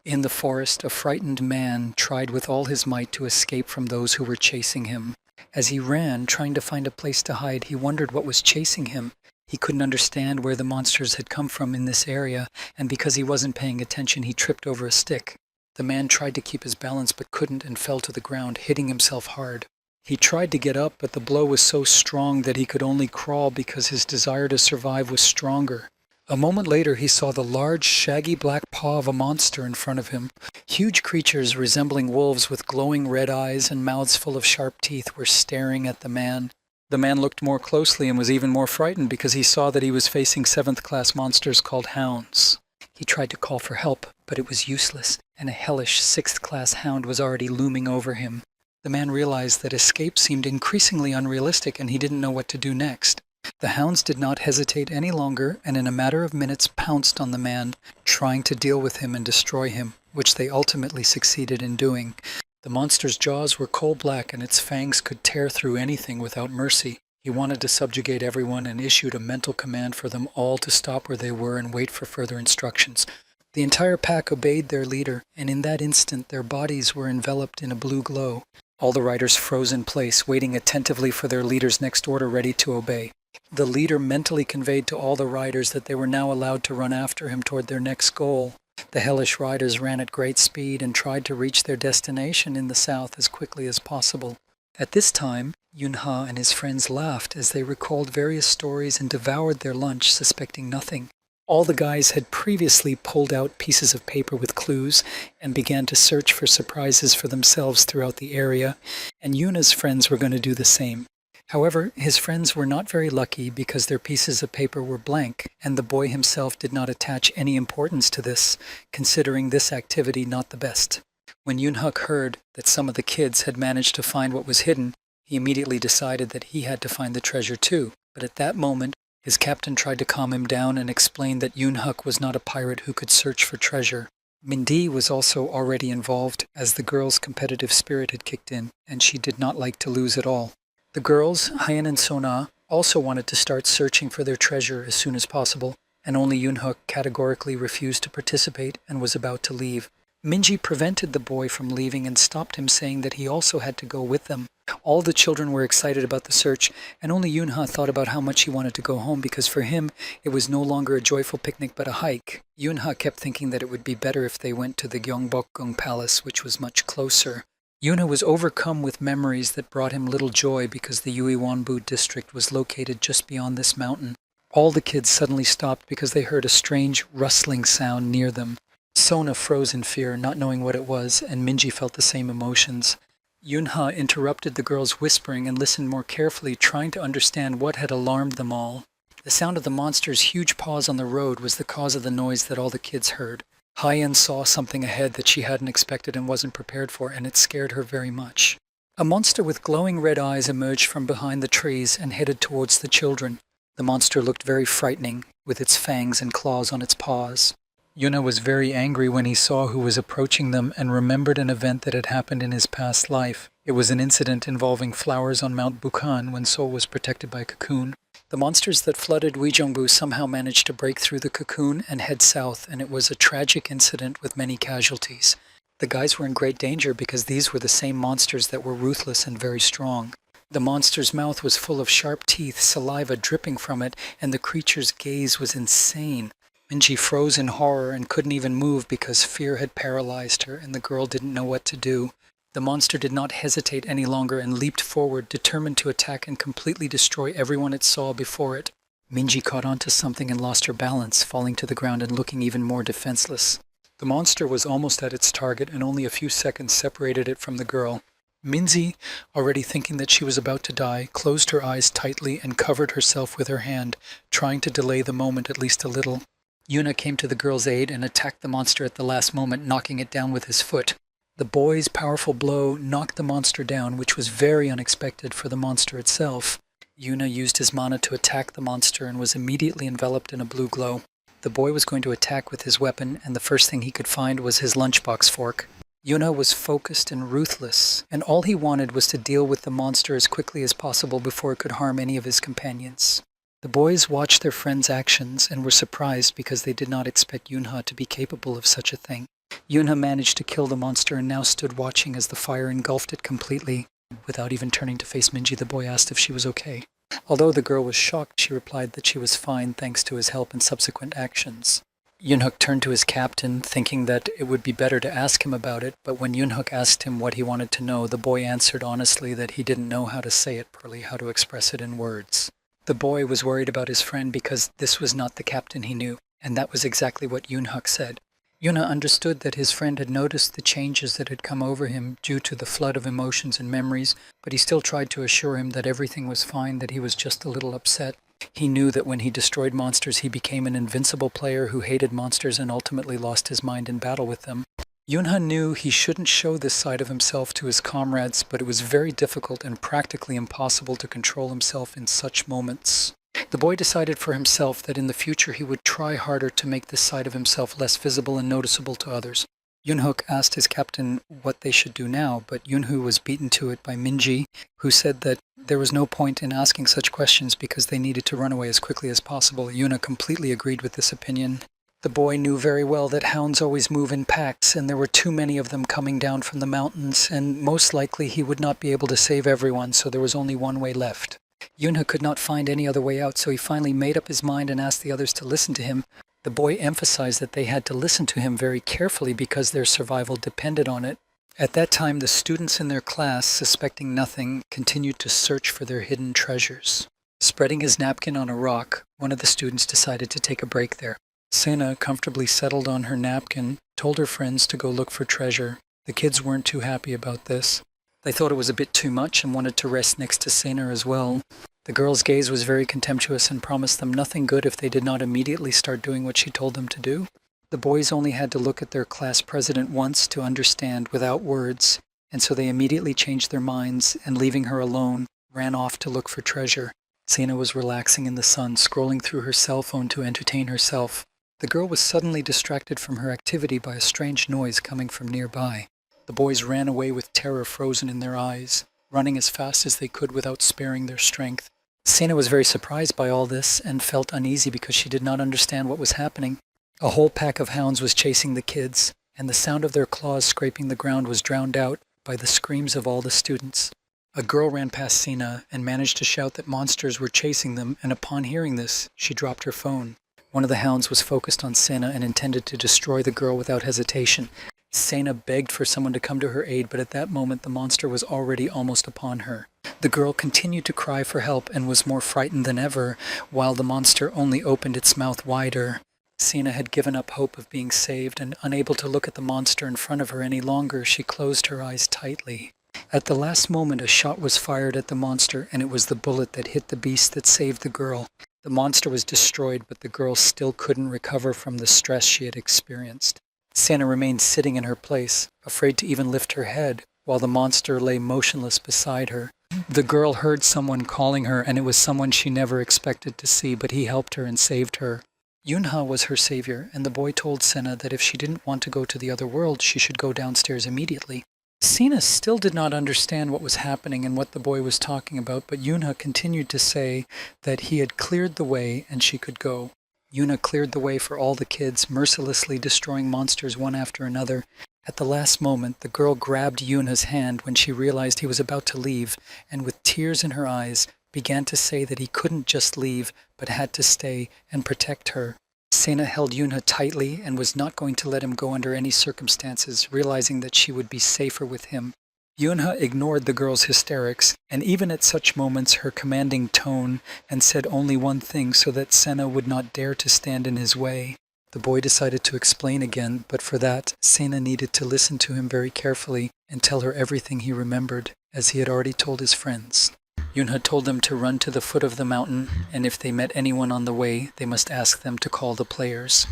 In the forest, a frightened man tried with all his might to escape from those who were chasing him. As he ran, trying to find a place to hide, he wondered what was chasing him. He couldn't understand where the monsters had come from in this area, and because he wasn't paying attention, he tripped over a stick. The man tried to keep his balance but couldn't and fell to the ground, hitting himself hard. He tried to get up, but the blow was so strong that he could only crawl because his desire to survive was stronger. A moment later, he saw the large, shaggy black paw of a monster in front of him. Huge creatures resembling wolves with glowing red eyes and mouths full of sharp teeth were staring at the man. The man looked more closely and was even more frightened because he saw that he was facing 7th-class monsters called hounds. He tried to call for help, but it was useless, and a hellish 6th-class hound was already looming over him. The man realized that escape seemed increasingly unrealistic and he didn't know what to do next. The hounds did not hesitate any longer and in a matter of minutes pounced on the man, trying to deal with him and destroy him, which they ultimately succeeded in doing. The monster's jaws were coal black and its fangs could tear through anything without mercy. He wanted to subjugate everyone and issued a mental command for them all to stop where they were and wait for further instructions. The entire pack obeyed their leader, and in that instant their bodies were enveloped in a blue glow. All the riders froze in place, waiting attentively for their leader's next order, ready to obey. The leader mentally conveyed to all the riders that they were now allowed to run after him toward their next goal. The hellish riders ran at great speed and tried to reach their destination in the south as quickly as possible. At this time, Yunha and his friends laughed as they recalled various stories and devoured their lunch, suspecting nothing. All the guys had previously pulled out pieces of paper with clues and began to search for surprises for themselves throughout the area, and Yuna's friends were going to do the same. However, his friends were not very lucky because their pieces of paper were blank, and the boy himself did not attach any importance to this, considering this activity not the best. When Yunhuk heard that some of the kids had managed to find what was hidden, he immediately decided that he had to find the treasure too. But at that moment, his captain tried to calm him down and explained that Yunhuk was not a pirate who could search for treasure. Mindy was also already involved, as the girl's competitive spirit had kicked in, and she did not like to lose at all. The girls, Hyen and Sona, also wanted to start searching for their treasure as soon as possible, and only Yunhuk categorically refused to participate and was about to leave. Minji prevented the boy from leaving and stopped him, saying that he also had to go with them. All the children were excited about the search, and only Yunha thought about how much he wanted to go home because for him it was no longer a joyful picnic but a hike. Yunha kept thinking that it would be better if they went to the Gyeongbokgung Palace, which was much closer. Yunha was overcome with memories that brought him little joy because the Uiwonbu district was located just beyond this mountain. All the kids suddenly stopped because they heard a strange rustling sound near them. Sona froze in fear, not knowing what it was, and Minji felt the same emotions. Yunha interrupted the girls' whispering and listened more carefully, trying to understand what had alarmed them all. The sound of the monster's huge paws on the road was the cause of the noise that all the kids heard. Hyen saw something ahead that she hadn't expected and wasn't prepared for, and it scared her very much. A monster with glowing red eyes emerged from behind the trees and headed towards the children. The monster looked very frightening, with its fangs and claws on its paws. Yuna was very angry when he saw who was approaching them and remembered an event that had happened in his past life. It was an incident involving flowers on Mount Bukhan when Seoul was protected by a cocoon. The monsters that flooded Uijeongbu somehow managed to break through the cocoon and head south, and it was a tragic incident with many casualties. The guys were in great danger because these were the same monsters that were ruthless and very strong. The monster's mouth was full of sharp teeth, saliva dripping from it, and the creature's gaze was insane. Minji froze in horror and couldn't even move because fear had paralyzed her and the girl didn't know what to do. The monster did not hesitate any longer and leaped forward, determined to attack and completely destroy everyone it saw before it. Minji caught onto something and lost her balance, falling to the ground and looking even more defenseless. The monster was almost at its target and only a few seconds separated it from the girl. Minji, already thinking that she was about to die, closed her eyes tightly and covered herself with her hand, trying to delay the moment at least a little. Yuna came to the girl's aid and attacked the monster at the last moment, knocking it down with his foot. The boy's powerful blow knocked the monster down, which was very unexpected for the monster itself. Yuna used his mana to attack the monster and was immediately enveloped in a blue glow. The boy was going to attack with his weapon, and the first thing he could find was his lunchbox fork. Yuna was focused and ruthless, and all he wanted was to deal with the monster as quickly as possible before it could harm any of his companions. The boys watched their friend's actions and were surprised because they did not expect Yunha to be capable of such a thing. Yunha managed to kill the monster and now stood watching as the fire engulfed it completely. Without even turning to face Minji, the boy asked if she was okay. Although the girl was shocked, she replied that she was fine thanks to his help and subsequent actions. Yunhook turned to his captain, thinking that it would be better to ask him about it, but when Yunhook asked him what he wanted to know, the boy answered honestly that he didn't know how to say it properly, how to express it in words. The boy was worried about his friend because this was not the captain he knew, and that was exactly what Yunhook said. Yuna understood that his friend had noticed the changes that had come over him due to the flood of emotions and memories, but he still tried to assure him that everything was fine, that he was just a little upset. He knew that when he destroyed monsters, he became an invincible player who hated monsters and ultimately lost his mind in battle with them. Yunha knew he shouldn't show this side of himself to his comrades, but it was very difficult and practically impossible to control himself in such moments. The boy decided for himself that in the future he would try harder to make this side of himself less visible and noticeable to others. Yunhook asked his captain what they should do now, but Yunhu was beaten to it by Minji, who said that there was no point in asking such questions because they needed to run away as quickly as possible. Yuna completely agreed with this opinion. The boy knew very well that hounds always move in packs, and there were too many of them coming down from the mountains, and most likely he would not be able to save everyone, so there was only one way left. Yunha could not find any other way out, so he finally made up his mind and asked the others to listen to him. The boy emphasized that they had to listen to him very carefully because their survival depended on it. At that time, the students in their class, suspecting nothing, continued to search for their hidden treasures. Spreading his napkin on a rock, one of the students decided to take a break there. Sena, comfortably settled on her napkin, told her friends to go look for treasure. The kids weren't too happy about this. They thought it was a bit too much and wanted to rest next to Sena as well. The girl's gaze was very contemptuous and promised them nothing good if they did not immediately start doing what she told them to do. The boys only had to look at their class president once to understand without words, and so they immediately changed their minds and, leaving her alone, ran off to look for treasure. Sena was relaxing in the sun, scrolling through her cell phone to entertain herself. The girl was suddenly distracted from her activity by a strange noise coming from nearby. The boys ran away with terror frozen in their eyes, running as fast as they could without sparing their strength. Sena was very surprised by all this and felt uneasy because she did not understand what was happening. A whole pack of hounds was chasing the kids, and the sound of their claws scraping the ground was drowned out by the screams of all the students. A girl ran past Sena and managed to shout that monsters were chasing them, and upon hearing this, she dropped her phone. One of the hounds was focused on Sena and intended to destroy the girl without hesitation. Sena begged for someone to come to her aid, but at that moment the monster was already almost upon her. The girl continued to cry for help and was more frightened than ever, while the monster only opened its mouth wider. Sena had given up hope of being saved, and unable to look at the monster in front of her any longer, she closed her eyes tightly. At the last moment, a shot was fired at the monster, and it was the bullet that hit the beast that saved the girl. The monster was destroyed, but the girl still couldn't recover from the stress she had experienced. Sena remained sitting in her place, afraid to even lift her head. while the monster lay motionless beside her. The girl heard someone calling her, and it was someone she never expected to see, but he helped her and saved her. Yunha was her savior, and the boy told Sena that if she didn't want to go to the other world, she should go downstairs immediately. Sena still did not understand what was happening and what the boy was talking about, but Yunha continued to say that he had cleared the way and she could go. Yunha cleared the way for all the kids, mercilessly destroying monsters one after another. At the last moment, the girl grabbed Yunha's hand when she realized he was about to leave, and with tears in her eyes, began to say that he couldn't just leave, but had to stay and protect her. Sena held Yunha tightly and was not going to let him go under any circumstances, realizing that she would be safer with him. Yunha ignored the girl's hysterics, and even at such moments her commanding tone, and said only one thing so that Sena would not dare to stand in his way. The boy decided to explain again, but for that, Sena needed to listen to him very carefully and tell her everything he remembered, as he had already told his friends. Yunha told them to run to the foot of the mountain, and if they met anyone on the way, they must ask them to call the players.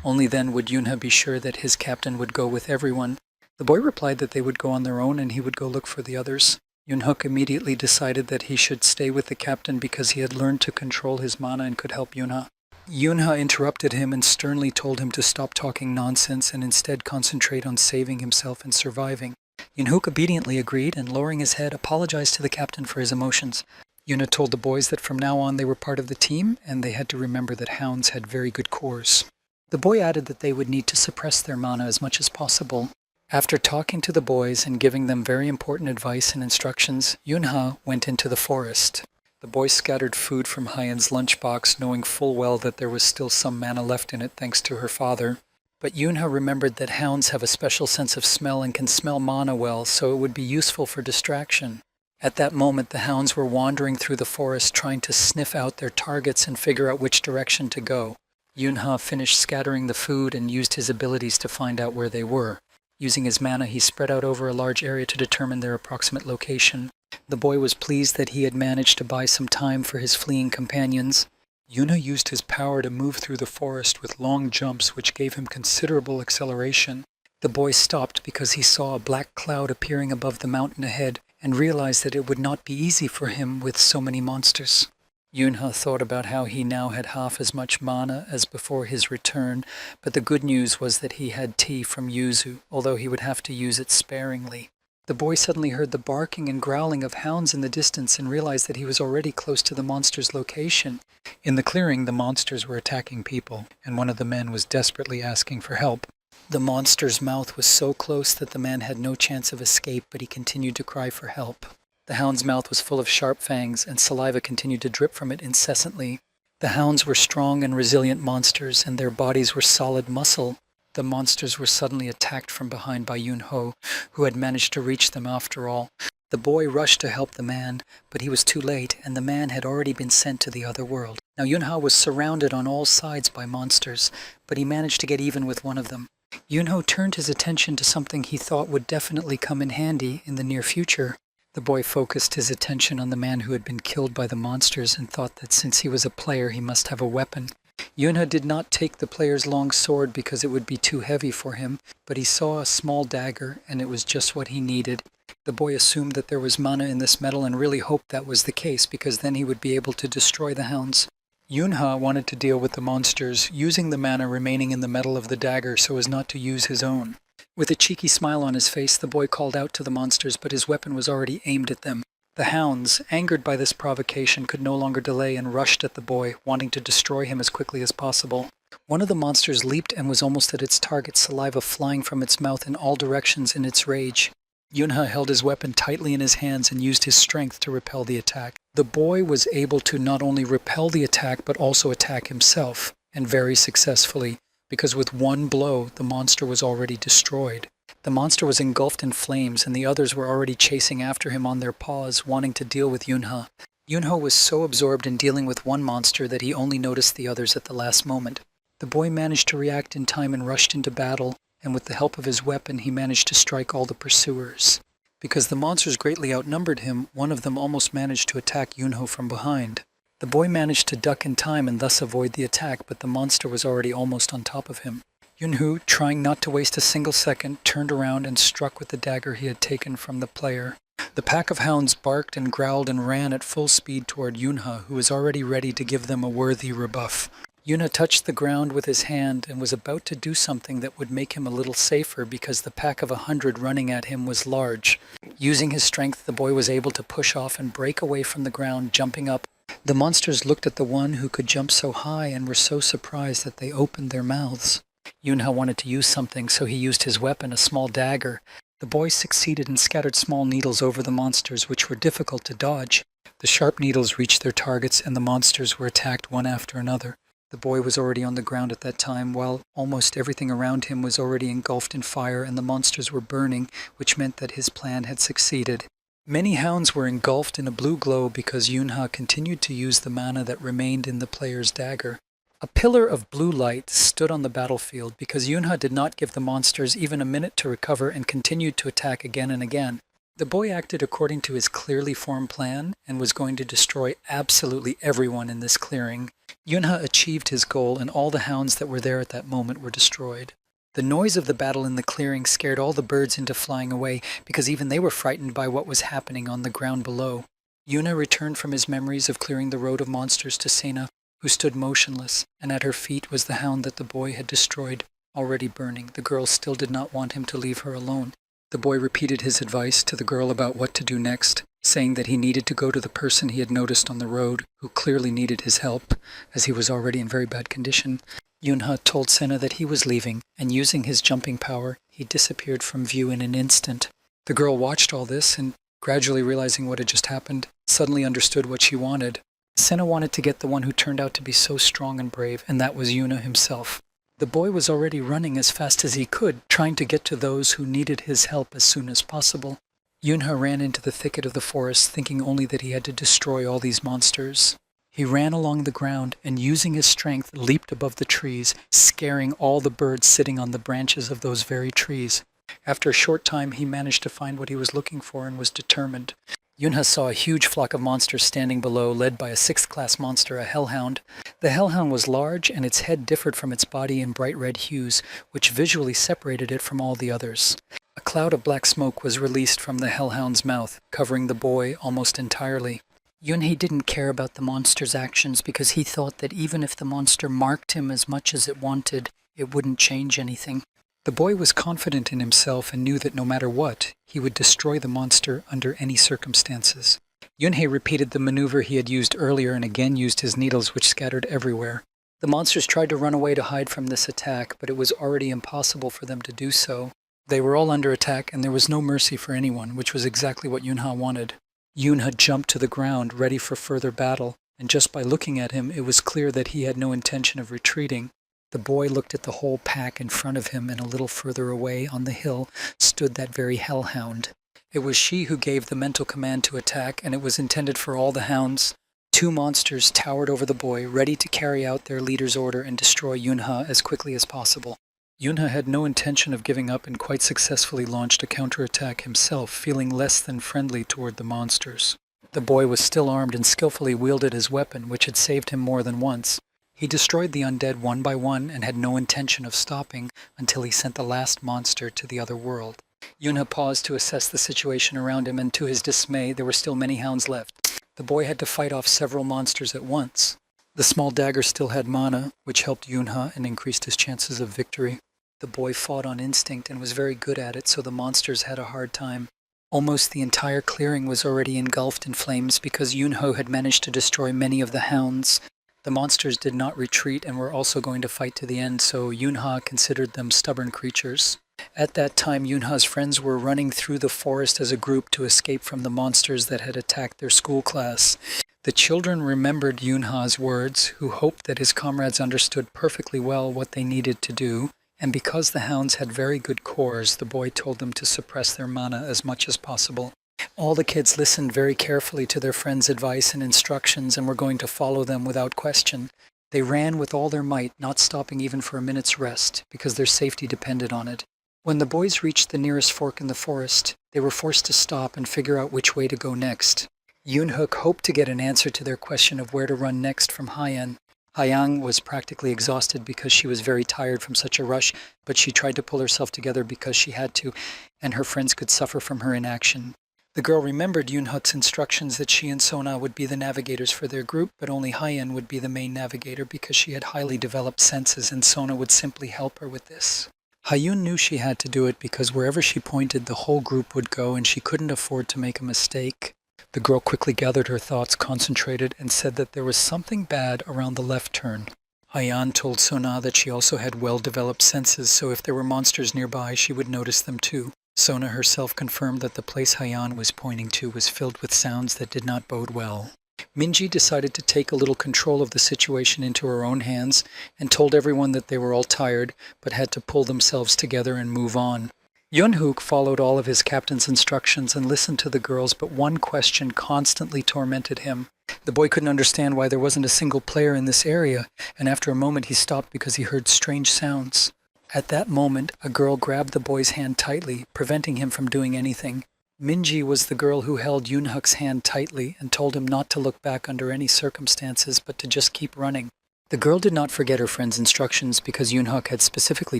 Only then would Yunha be sure that his captain would go with everyone. The boy replied that they would go on their own and he would go look for the others. Yunhook immediately decided that he should stay with the captain because he had learned to control his mana and could help Yunha. Yunha interrupted him and sternly told him to stop talking nonsense and instead concentrate on saving himself and surviving. Yunhook obediently agreed and, lowering his head, apologized to the captain for his emotions. Yunha told the boys that from now on they were part of the team and they had to remember that hounds had very good cores. The boy added that they would need to suppress their mana as much as possible. After talking to the boys and giving them very important advice and instructions, Yunha went into the forest. The boy scattered food from Hyen's lunchbox, knowing full well that there was still some mana left in it thanks to her father. But Yunha remembered that hounds have a special sense of smell and can smell mana well, so it would be useful for distraction. At that moment, the hounds were wandering through the forest trying to sniff out their targets and figure out which direction to go. Yunha finished scattering the food and used his abilities to find out where they were. Using his mana, he spread out over a large area to determine their approximate location. The boy was pleased that he had managed to buy some time for his fleeing companions. Yunha used his power to move through the forest with long jumps, which gave him considerable acceleration. The boy stopped because he saw a black cloud appearing above the mountain ahead and realized that it would not be easy for him with so many monsters. Yunha thought about how he now had half as much mana as before his return, but the good news was that he had tea from Yuzu, although he would have to use it sparingly. The boy suddenly heard the barking and growling of hounds in the distance and realized that he was already close to the monster's location. In the clearing, the monsters were attacking people, and one of the men was desperately asking for help. The monster's mouth was so close that the man had no chance of escape, but he continued to cry for help. The hound's mouth was full of sharp fangs, and saliva continued to drip from it incessantly. The hounds were strong and resilient monsters, and their bodies were solid muscle. The monsters were suddenly attacked from behind by Yunho, who had managed to reach them after all. The boy rushed to help the man, but he was too late, and the man had already been sent to the other world. Now Yunho was surrounded on all sides by monsters, but he managed to get even with one of them. Yunho turned his attention to something he thought would definitely come in handy in the near future. The boy focused his attention on the man who had been killed by the monsters and thought that since he was a player, he must have a weapon. Yunha did not take the player's long sword because it would be too heavy for him, but he saw a small dagger, and it was just what he needed. The boy assumed that there was mana in this metal and really hoped that was the case, because then he would be able to destroy the hounds. Yunha wanted to deal with the monsters, using the mana remaining in the metal of the dagger so as not to use his own. With a cheeky smile on his face, the boy called out to the monsters, but his weapon was already aimed at them. The hounds, angered by this provocation, could no longer delay and rushed at the boy, wanting to destroy him as quickly as possible. One of the monsters leaped and was almost at its target, saliva flying from its mouth in all directions in its rage. Yunha held his weapon tightly in his hands and used his strength to repel the attack. The boy was able to not only repel the attack but also attack himself, and very successfully, because with one blow the monster was already destroyed. The monster was engulfed in flames, and the others were already chasing after him on their paws, wanting to deal with Yunha. Yunho was so absorbed in dealing with one monster that he only noticed the others at the last moment. The boy managed to react in time and rushed into battle, and with the help of his weapon he managed to strike all the pursuers. Because the monsters greatly outnumbered him, one of them almost managed to attack Yunho from behind. The boy managed to duck in time and thus avoid the attack, but the monster was already almost on top of him. Yunho, trying not to waste a single second, turned around and struck with the dagger he had taken from the player. The pack of hounds barked and growled and ran at full speed toward Yunha, who was already ready to give them a worthy rebuff. Yunha touched the ground with his hand and was about to do something that would make him a little safer because the pack of 100 running at him was large. Using his strength, the boy was able to push off and break away from the ground, jumping up. The monsters looked at the one who could jump so high and were so surprised that they opened their mouths. Yunha wanted to use something, so he used his weapon, a small dagger. The boy succeeded and scattered small needles over the monsters, which were difficult to dodge. The sharp needles reached their targets, and the monsters were attacked one after another. The boy was already on the ground at that time, while almost everything around him was already engulfed in fire, and the monsters were burning, which meant that his plan had succeeded. Many hounds were engulfed in a blue glow because Yunha continued to use the mana that remained in the player's dagger. A pillar of blue light stood on the battlefield because Yunha did not give the monsters even a minute to recover and continued to attack again and again. The boy acted according to his clearly formed plan and was going to destroy absolutely everyone in this clearing. Yunha achieved his goal, and all the hounds that were there at that moment were destroyed. The noise of the battle in the clearing scared all the birds into flying away because even they were frightened by what was happening on the ground below. Yunha returned from his memories of clearing the road of monsters to Sena, who stood motionless, and at her feet was the hound that the boy had destroyed, already burning. The girl still did not want him to leave her alone. The boy repeated his advice to the girl about what to do next, saying that he needed to go to the person he had noticed on the road, who clearly needed his help, as he was already in very bad condition. Yunha told Sena that he was leaving, and using his jumping power, he disappeared from view in an instant. The girl watched all this, and gradually realizing what had just happened, suddenly understood what she wanted. Sena wanted to get the one who turned out to be so strong and brave, and that was Yunha himself. The boy was already running as fast as he could, trying to get to those who needed his help as soon as possible. Yunha ran into the thicket of the forest, thinking only that he had to destroy all these monsters. He ran along the ground and, using his strength, leaped above the trees, scaring all the birds sitting on the branches of those very trees. After a short time, he managed to find what he was looking for and was determined. Yunha saw a huge flock of monsters standing below, led by a 6th-class monster, a hellhound. The hellhound was large, and its head differed from its body in bright red hues, which visually separated it from all the others. A cloud of black smoke was released from the hellhound's mouth, covering the boy almost entirely. Yunhei didn't care about the monster's actions because he thought that even if the monster marked him as much as it wanted, it wouldn't change anything. The boy was confident in himself and knew that no matter what, he would destroy the monster under any circumstances. Yunhei repeated the maneuver he had used earlier and again used his needles, which scattered everywhere. The monsters tried to run away to hide from this attack, but it was already impossible for them to do so. They were all under attack, and there was no mercy for anyone, which was exactly what Yunha wanted. Yunha jumped to the ground, ready for further battle, and just by looking at him, it was clear that he had no intention of retreating. The boy looked at the whole pack in front of him, and a little further away on the hill stood that very hellhound. It was she who gave the mental command to attack, and it was intended for all the hounds. 2 monsters towered over the boy, ready to carry out their leader's order and destroy Yunha as quickly as possible. Yunha had no intention of giving up and quite successfully launched a counterattack himself, feeling less than friendly toward the monsters. The boy was still armed and skillfully wielded his weapon, which had saved him more than once. He destroyed the undead one by one and had no intention of stopping until he sent the last monster to the other world. Yunha paused to assess the situation around him, and to his dismay, there were still many hounds left. The boy had to fight off several monsters at once. The small dagger still had mana, which helped Yunha and increased his chances of victory. The boy fought on instinct and was very good at it, so the monsters had a hard time. Almost the entire clearing was already engulfed in flames because Yunho had managed to destroy many of the hounds. The monsters did not retreat and were also going to fight to the end, so Yunha considered them stubborn creatures. At that time, Yunha's friends were running through the forest as a group to escape from the monsters that had attacked their school class. The children remembered Yunha's words, who hoped that his comrades understood perfectly well what they needed to do, and because the hounds had very good cores, the boy told them to suppress their mana as much as possible. All the kids listened very carefully to their friends' advice and instructions and were going to follow them without question. They ran with all their might, not stopping even for a minute's rest, because their safety depended on it. When the boys reached the nearest fork in the forest, they were forced to stop and figure out which way to go next. Yoonhook hoped to get an answer to their question of where to run next from Haiyan. Hayang was practically exhausted because she was very tired from such a rush, but she tried to pull herself together because she had to, and her friends could suffer from her inaction. The girl remembered Yoonhuk's instructions that she and Sona would be the navigators for their group, but only Hyeon would be the main navigator because she had highly developed senses and Sona would simply help her with this. Hyun knew she had to do it because wherever she pointed, the whole group would go and she couldn't afford to make a mistake. The girl quickly gathered her thoughts, concentrated, and said that there was something bad around the left turn. Hyeon told Sona that she also had well-developed senses, so if there were monsters nearby, she would notice them too. Sona herself confirmed that the place Hyeon was pointing to was filled with sounds that did not bode well. Minji decided to take a little control of the situation into her own hands and told everyone that they were all tired but had to pull themselves together and move on. Yoonhook followed all of his captain's instructions and listened to the girls, but one question constantly tormented him. The boy couldn't understand why there wasn't a single player in this area, and after a moment he stopped because he heard strange sounds. At that moment, a girl grabbed the boy's hand tightly, preventing him from doing anything. Minji was the girl who held Yoonhuk's hand tightly and told him not to look back under any circumstances but to just keep running. The girl did not forget her friend's instructions because Yoonhuk had specifically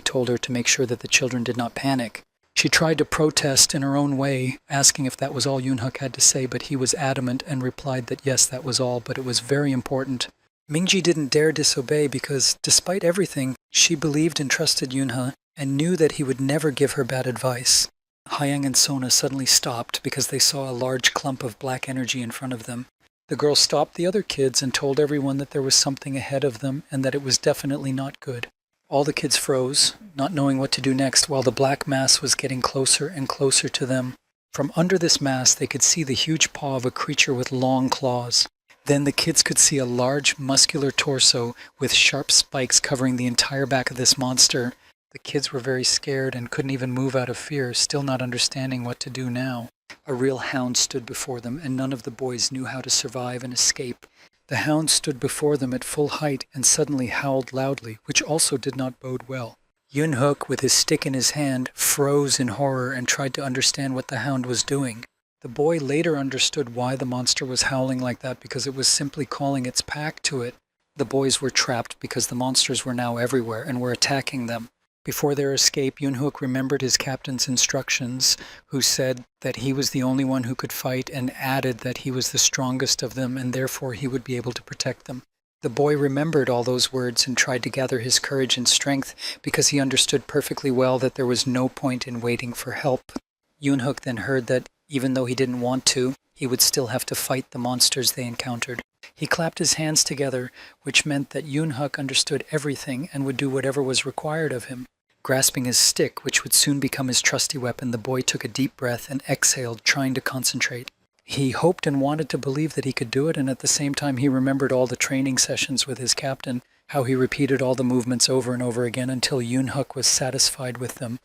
told her to make sure that the children did not panic. She tried to protest in her own way, asking if that was all Yoonhuk had to say, but he was adamant and replied that yes, that was all, but it was very important. Mingji didn't dare disobey because, despite everything, she believed and trusted Yoonha and knew that he would never give her bad advice. Hyang and Sona suddenly stopped because they saw a large clump of black energy in front of them. The girl stopped the other kids and told everyone that there was something ahead of them and that it was definitely not good. All the kids froze, not knowing what to do next, while the black mass was getting closer and closer to them. From under this mass, they could see the huge paw of a creature with long claws. Then the kids could see a large, muscular torso with sharp spikes covering the entire back of this monster. The kids were very scared and couldn't even move out of fear, still not understanding what to do now. A real hound stood before them, and none of the boys knew how to survive and escape. The hound stood before them at full height and suddenly howled loudly, which also did not bode well. Yoonhook, with his stick in his hand, froze in horror and tried to understand what the hound was doing. The boy later understood why the monster was howling like that because it was simply calling its pack to it. The boys were trapped because the monsters were now everywhere and were attacking them. Before their escape, Yoonhook remembered his captain's instructions, who said that he was the only one who could fight and added that he was the strongest of them and therefore he would be able to protect them. The boy remembered all those words and tried to gather his courage and strength because he understood perfectly well that there was no point in waiting for help. Yoonhook then heard that even though he didn't want to, he would still have to fight the monsters they encountered. He clapped his hands together, which meant that Yoonhook understood everything and would do whatever was required of him. Grasping his stick, which would soon become his trusty weapon, the boy took a deep breath and exhaled, trying to concentrate. He hoped and wanted to believe that he could do it, and at the same time he remembered all the training sessions with his captain, how he repeated all the movements over and over again until Yoonhook was satisfied with them.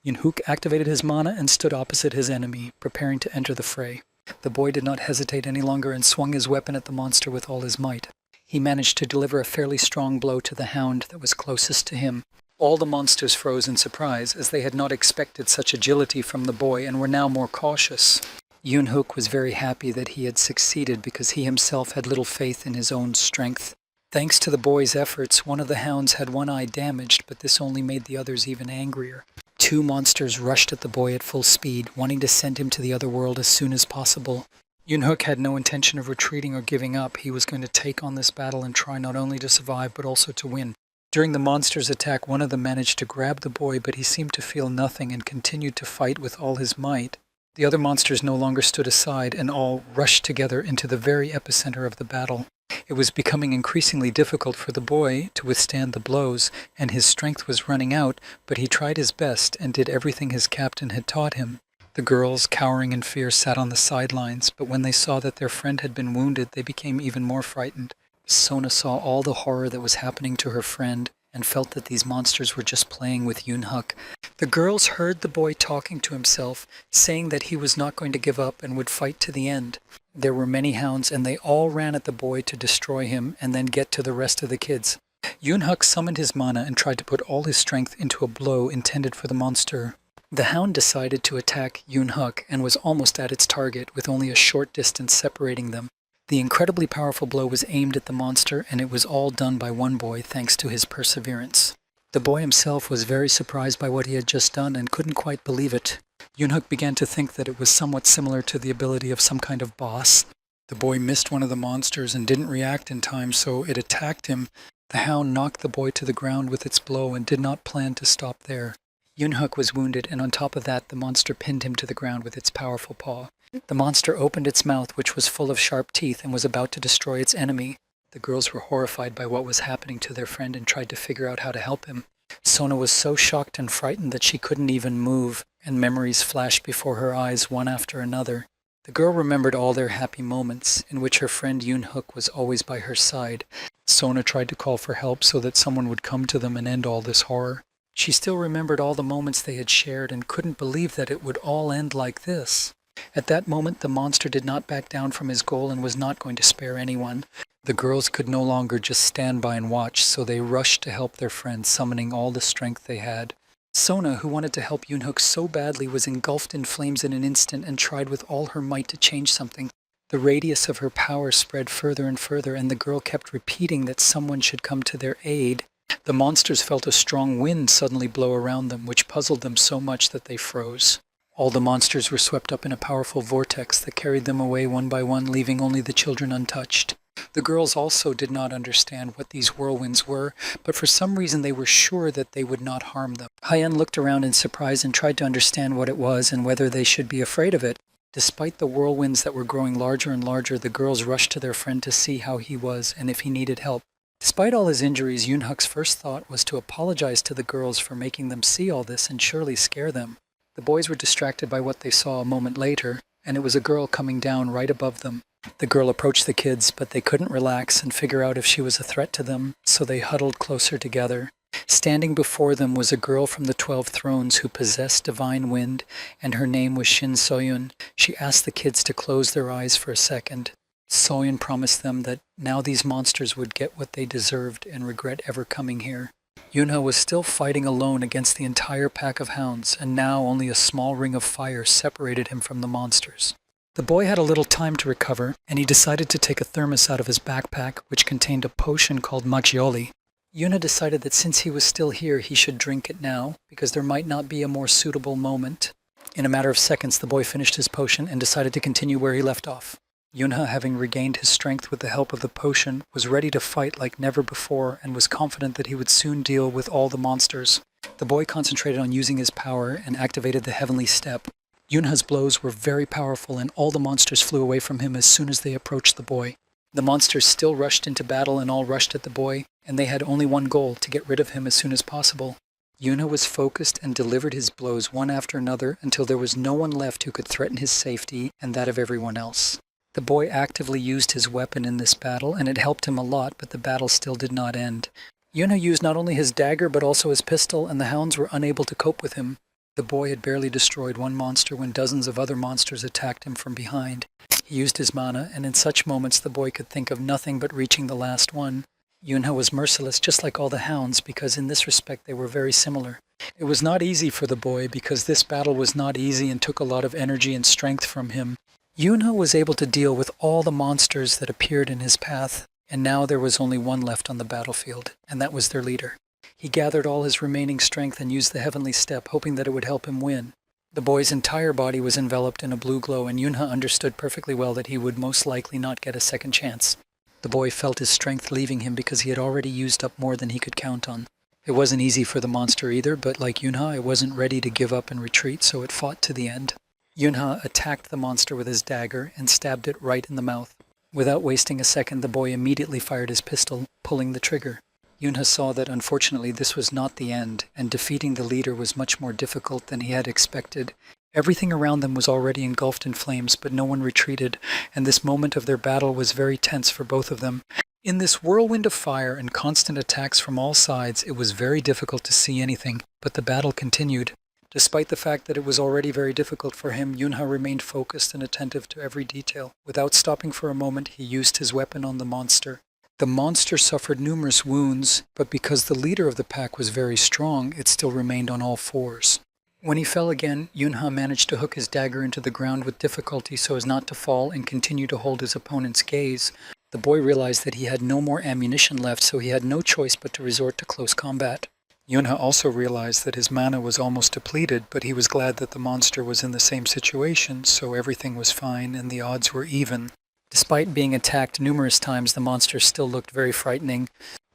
Yoonhook activated his mana and stood opposite his enemy, preparing to enter the fray. The boy did not hesitate any longer and swung his weapon at the monster with all his might. He managed to deliver a fairly strong blow to the hound that was closest to him. All the monsters froze in surprise, as they had not expected such agility from the boy and were now more cautious. Yoonhook was very happy that he had succeeded because he himself had little faith in his own strength. Thanks to the boy's efforts, one of the hounds had one eye damaged, but this only made the others even angrier. Two monsters rushed at the boy at full speed, wanting to send him to the other world as soon as possible. Yoonhook had no intention of retreating or giving up. He was going to take on this battle and try not only to survive, but also to win. During the monster's attack, one of them managed to grab the boy, but he seemed to feel nothing and continued to fight with all his might. The other monsters no longer stood aside and all rushed together into the very epicenter of the battle. It was becoming increasingly difficult for the boy to withstand the blows, and his strength was running out, but he tried his best and did everything his captain had taught him. The girls, cowering in fear, sat on the sidelines, but when they saw that their friend had been wounded, they became even more frightened. Sona saw all the horror that was happening to her friend and felt that these monsters were just playing with Yoonhook. The girls heard the boy talking to himself, saying that he was not going to give up and would fight to the end. There were many hounds, and they all ran at the boy to destroy him and then get to the rest of the kids. Yoonhook summoned his mana and tried to put all his strength into a blow intended for the monster. The hound decided to attack Yoonhook and was almost at its target, with only a short distance separating them. The incredibly powerful blow was aimed at the monster, and it was all done by one boy thanks to his perseverance. The boy himself was very surprised by what he had just done and couldn't quite believe it. Yoonhook began to think that it was somewhat similar to the ability of some kind of boss. The boy missed one of the monsters and didn't react in time, so it attacked him. The hound knocked the boy to the ground with its blow and did not plan to stop there. Yoonhook was wounded, and on top of that, the monster pinned him to the ground with its powerful paw. The monster opened its mouth, which was full of sharp teeth, and was about to destroy its enemy. The girls were horrified by what was happening to their friend and tried to figure out how to help him. Sona was so shocked and frightened that she couldn't even move, and memories flashed before her eyes one after another. The girl remembered all their happy moments, in which her friend Yoonhook was always by her side. Sona tried to call for help so that someone would come to them and end all this horror. She still remembered all the moments they had shared and couldn't believe that it would all end like this. At that moment, the monster did not back down from his goal and was not going to spare anyone. The girls could no longer just stand by and watch, so they rushed to help their friend, summoning all the strength they had. Sona, who wanted to help Yoonhook so badly, was engulfed in flames in an instant and tried with all her might to change something. The radius of her power spread further and further, and the girl kept repeating that someone should come to their aid. The monsters felt a strong wind suddenly blow around them, which puzzled them so much that they froze. All the monsters were swept up in a powerful vortex that carried them away one by one, leaving only the children untouched. The girls also did not understand what these whirlwinds were, but for some reason they were sure that they would not harm them. Hyeon looked around in surprise and tried to understand what it was and whether they should be afraid of it. Despite the whirlwinds that were growing larger and larger, the girls rushed to their friend to see how he was and if he needed help. Despite all his injuries, Yoonhook's first thought was to apologize to the girls for making them see all this and surely scare them. The boys were distracted by what they saw a moment later, and it was a girl coming down right above them. The girl approached the kids, but they couldn't relax and figure out if she was a threat to them, so they huddled closer together. Standing before them was a girl from the 12 Thrones who possessed divine wind, and her name was Shin Soyun. She asked the kids to close their eyes for a second. Soyun promised them that now these monsters would get what they deserved and regret ever coming here. Yoonho was still fighting alone against the entire pack of hounds, and now only a small ring of fire separated him from the monsters. The boy had a little time to recover, and he decided to take a thermos out of his backpack, which contained a potion called Maggioli. Yoonho decided that since he was still here, he should drink it now, because there might not be a more suitable moment. In a matter of seconds, the boy finished his potion and decided to continue where he left off. Yoonho, having regained his strength with the help of the potion, was ready to fight like never before and was confident that he would soon deal with all the monsters. The boy concentrated on using his power and activated the heavenly step. Yoonho's blows were very powerful, and all the monsters flew away from him as soon as they approached the boy. The monsters still rushed into battle and all rushed at the boy, and they had only one goal: to get rid of him as soon as possible. Yoonho was focused and delivered his blows one after another until there was no one left who could threaten his safety and that of everyone else. The boy actively used his weapon in this battle, and it helped him a lot, but the battle still did not end. Yoonho used not only his dagger but also his pistol, and the hounds were unable to cope with him. The boy had barely destroyed one monster when dozens of other monsters attacked him from behind. He used his mana, and in such moments the boy could think of nothing but reaching the last one. Yoonho was merciless, just like all the hounds, because in this respect they were very similar. It was not easy for the boy, because this battle was not easy and took a lot of energy and strength from him. Yoonho was able to deal with all the monsters that appeared in his path, and now there was only one left on the battlefield, and that was their leader. He gathered all his remaining strength and used the heavenly step, hoping that it would help him win. The boy's entire body was enveloped in a blue glow, and Yoonho understood perfectly well that he would most likely not get a second chance. The boy felt his strength leaving him because he had already used up more than he could count on. It wasn't easy for the monster either, but like Yoonho, it wasn't ready to give up and retreat, so it fought to the end. Yoonho attacked the monster with his dagger and stabbed it right in the mouth. Without wasting a second, the boy immediately fired his pistol, pulling the trigger. Yoonho saw that unfortunately this was not the end, and defeating the leader was much more difficult than he had expected. Everything around them was already engulfed in flames, but no one retreated, and this moment of their battle was very tense for both of them. In this whirlwind of fire and constant attacks from all sides, it was very difficult to see anything, but the battle continued. Despite the fact that it was already very difficult for him, Yoonho remained focused and attentive to every detail. Without stopping for a moment, he used his weapon on the monster. The monster suffered numerous wounds, but because the leader of the pack was very strong, it still remained on all fours. When he fell again, Yunha managed to hook his dagger into the ground with difficulty so as not to fall and continue to hold his opponent's gaze. The boy realized that he had no more ammunition left, so he had no choice but to resort to close combat. Yunha also realized that his mana was almost depleted, but he was glad that the monster was in the same situation, so everything was fine and the odds were even. Despite being attacked numerous times, the monster still looked very frightening.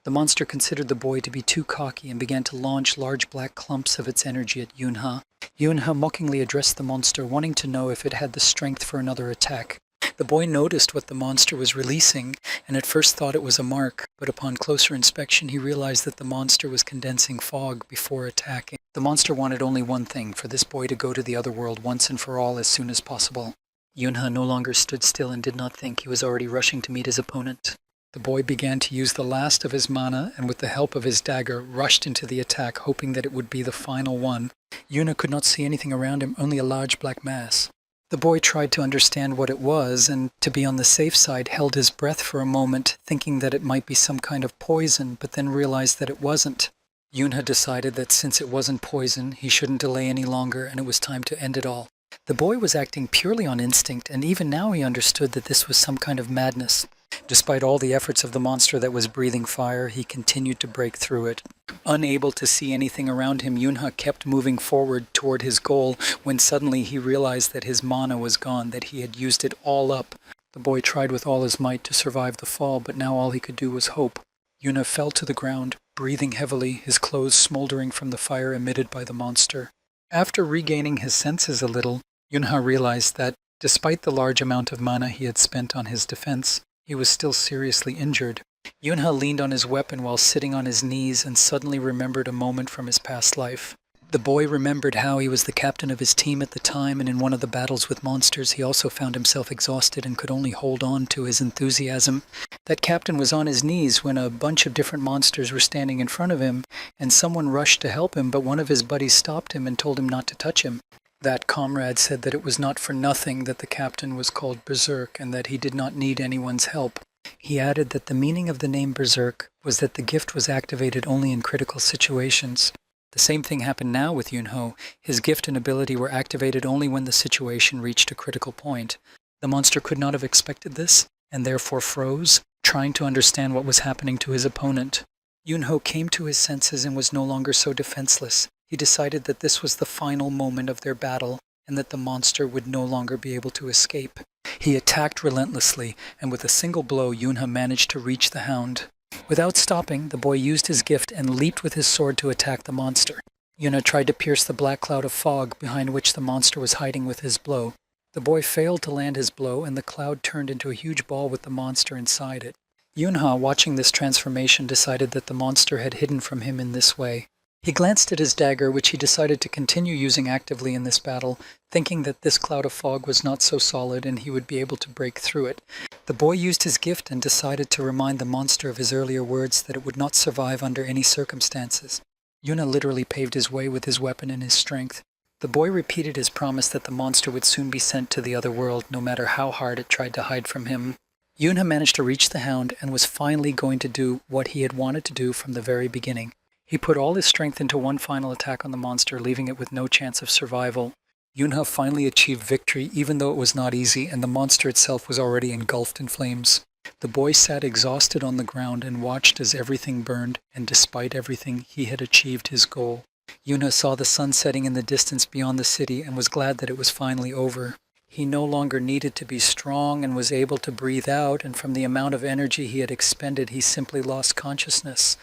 The monster considered the boy to be too cocky and began to launch large black clumps of its energy at Yunha. Yunha mockingly addressed the monster, wanting to know if it had the strength for another attack. The boy noticed what the monster was releasing, and at first thought it was a mark, but upon closer inspection he realized that the monster was condensing fog before attacking. The monster wanted only one thing, for this boy to go to the other world once and for all as soon as possible. Yunha no longer stood still and did not think. He was already rushing to meet his opponent. The boy began to use the last of his mana, and with the help of his dagger, rushed into the attack, hoping that it would be the final one. Yunha could not see anything around him, only a large black mass. The boy tried to understand what it was, and to be on the safe side, held his breath for a moment, thinking that it might be some kind of poison, but then realized that it wasn't. Yunha decided that since it wasn't poison, he shouldn't delay any longer, and it was time to end it all. The boy was acting purely on instinct, and even now he understood that this was some kind of madness. Despite all the efforts of the monster that was breathing fire, he continued to break through it. Unable to see anything around him, Yunha kept moving forward toward his goal when suddenly he realized that his mana was gone, that he had used it all up. The boy tried with all his might to survive the fall, but now all he could do was hope. Yunha fell to the ground, breathing heavily, his clothes smoldering from the fire emitted by the monster. After regaining his senses a little, Yunha realized that, despite the large amount of mana he had spent on his defense, he was still seriously injured. Yunha leaned on his weapon while sitting on his knees and suddenly remembered a moment from his past life. The boy remembered how he was the captain of his team at the time, and in one of the battles with monsters he also found himself exhausted and could only hold on to his enthusiasm. That captain was on his knees when a bunch of different monsters were standing in front of him, and someone rushed to help him, but one of his buddies stopped him and told him not to touch him. That comrade said that it was not for nothing that the captain was called Berserk, and that he did not need anyone's help. He added that the meaning of the name Berserk was that the gift was activated only in critical situations. The same thing happened now with Yunho. His gift and ability were activated only when the situation reached a critical point. The monster could not have expected this, and therefore froze, trying to understand what was happening to his opponent. Yunho came to his senses and was no longer so defenseless. He decided that this was the final moment of their battle, and that the monster would no longer be able to escape. He attacked relentlessly, and with a single blow Yunha managed to reach the hound. Without stopping, the boy used his gift and leaped with his sword to attack the monster. Yunha tried to pierce the black cloud of fog behind which the monster was hiding with his blow. The boy failed to land his blow, and the cloud turned into a huge ball with the monster inside it. Yunha, watching this transformation, decided that the monster had hidden from him in this way. He glanced at his dagger, which he decided to continue using actively in this battle, thinking that this cloud of fog was not so solid and he would be able to break through it. The boy used his gift and decided to remind the monster of his earlier words that it would not survive under any circumstances. Yunha literally paved his way with his weapon and his strength. The boy repeated his promise that the monster would soon be sent to the other world, no matter how hard it tried to hide from him. Yunha managed to reach the hound and was finally going to do what he had wanted to do from the very beginning. He put all his strength into one final attack on the monster, leaving it with no chance of survival. Yunha finally achieved victory, even though it was not easy, and the monster itself was already engulfed in flames. The boy sat exhausted on the ground and watched as everything burned, and despite everything, he had achieved his goal. Yunha saw the sun setting in the distance beyond the city and was glad that it was finally over. He no longer needed to be strong and was able to breathe out, and from the amount of energy he had expended, he simply lost consciousness.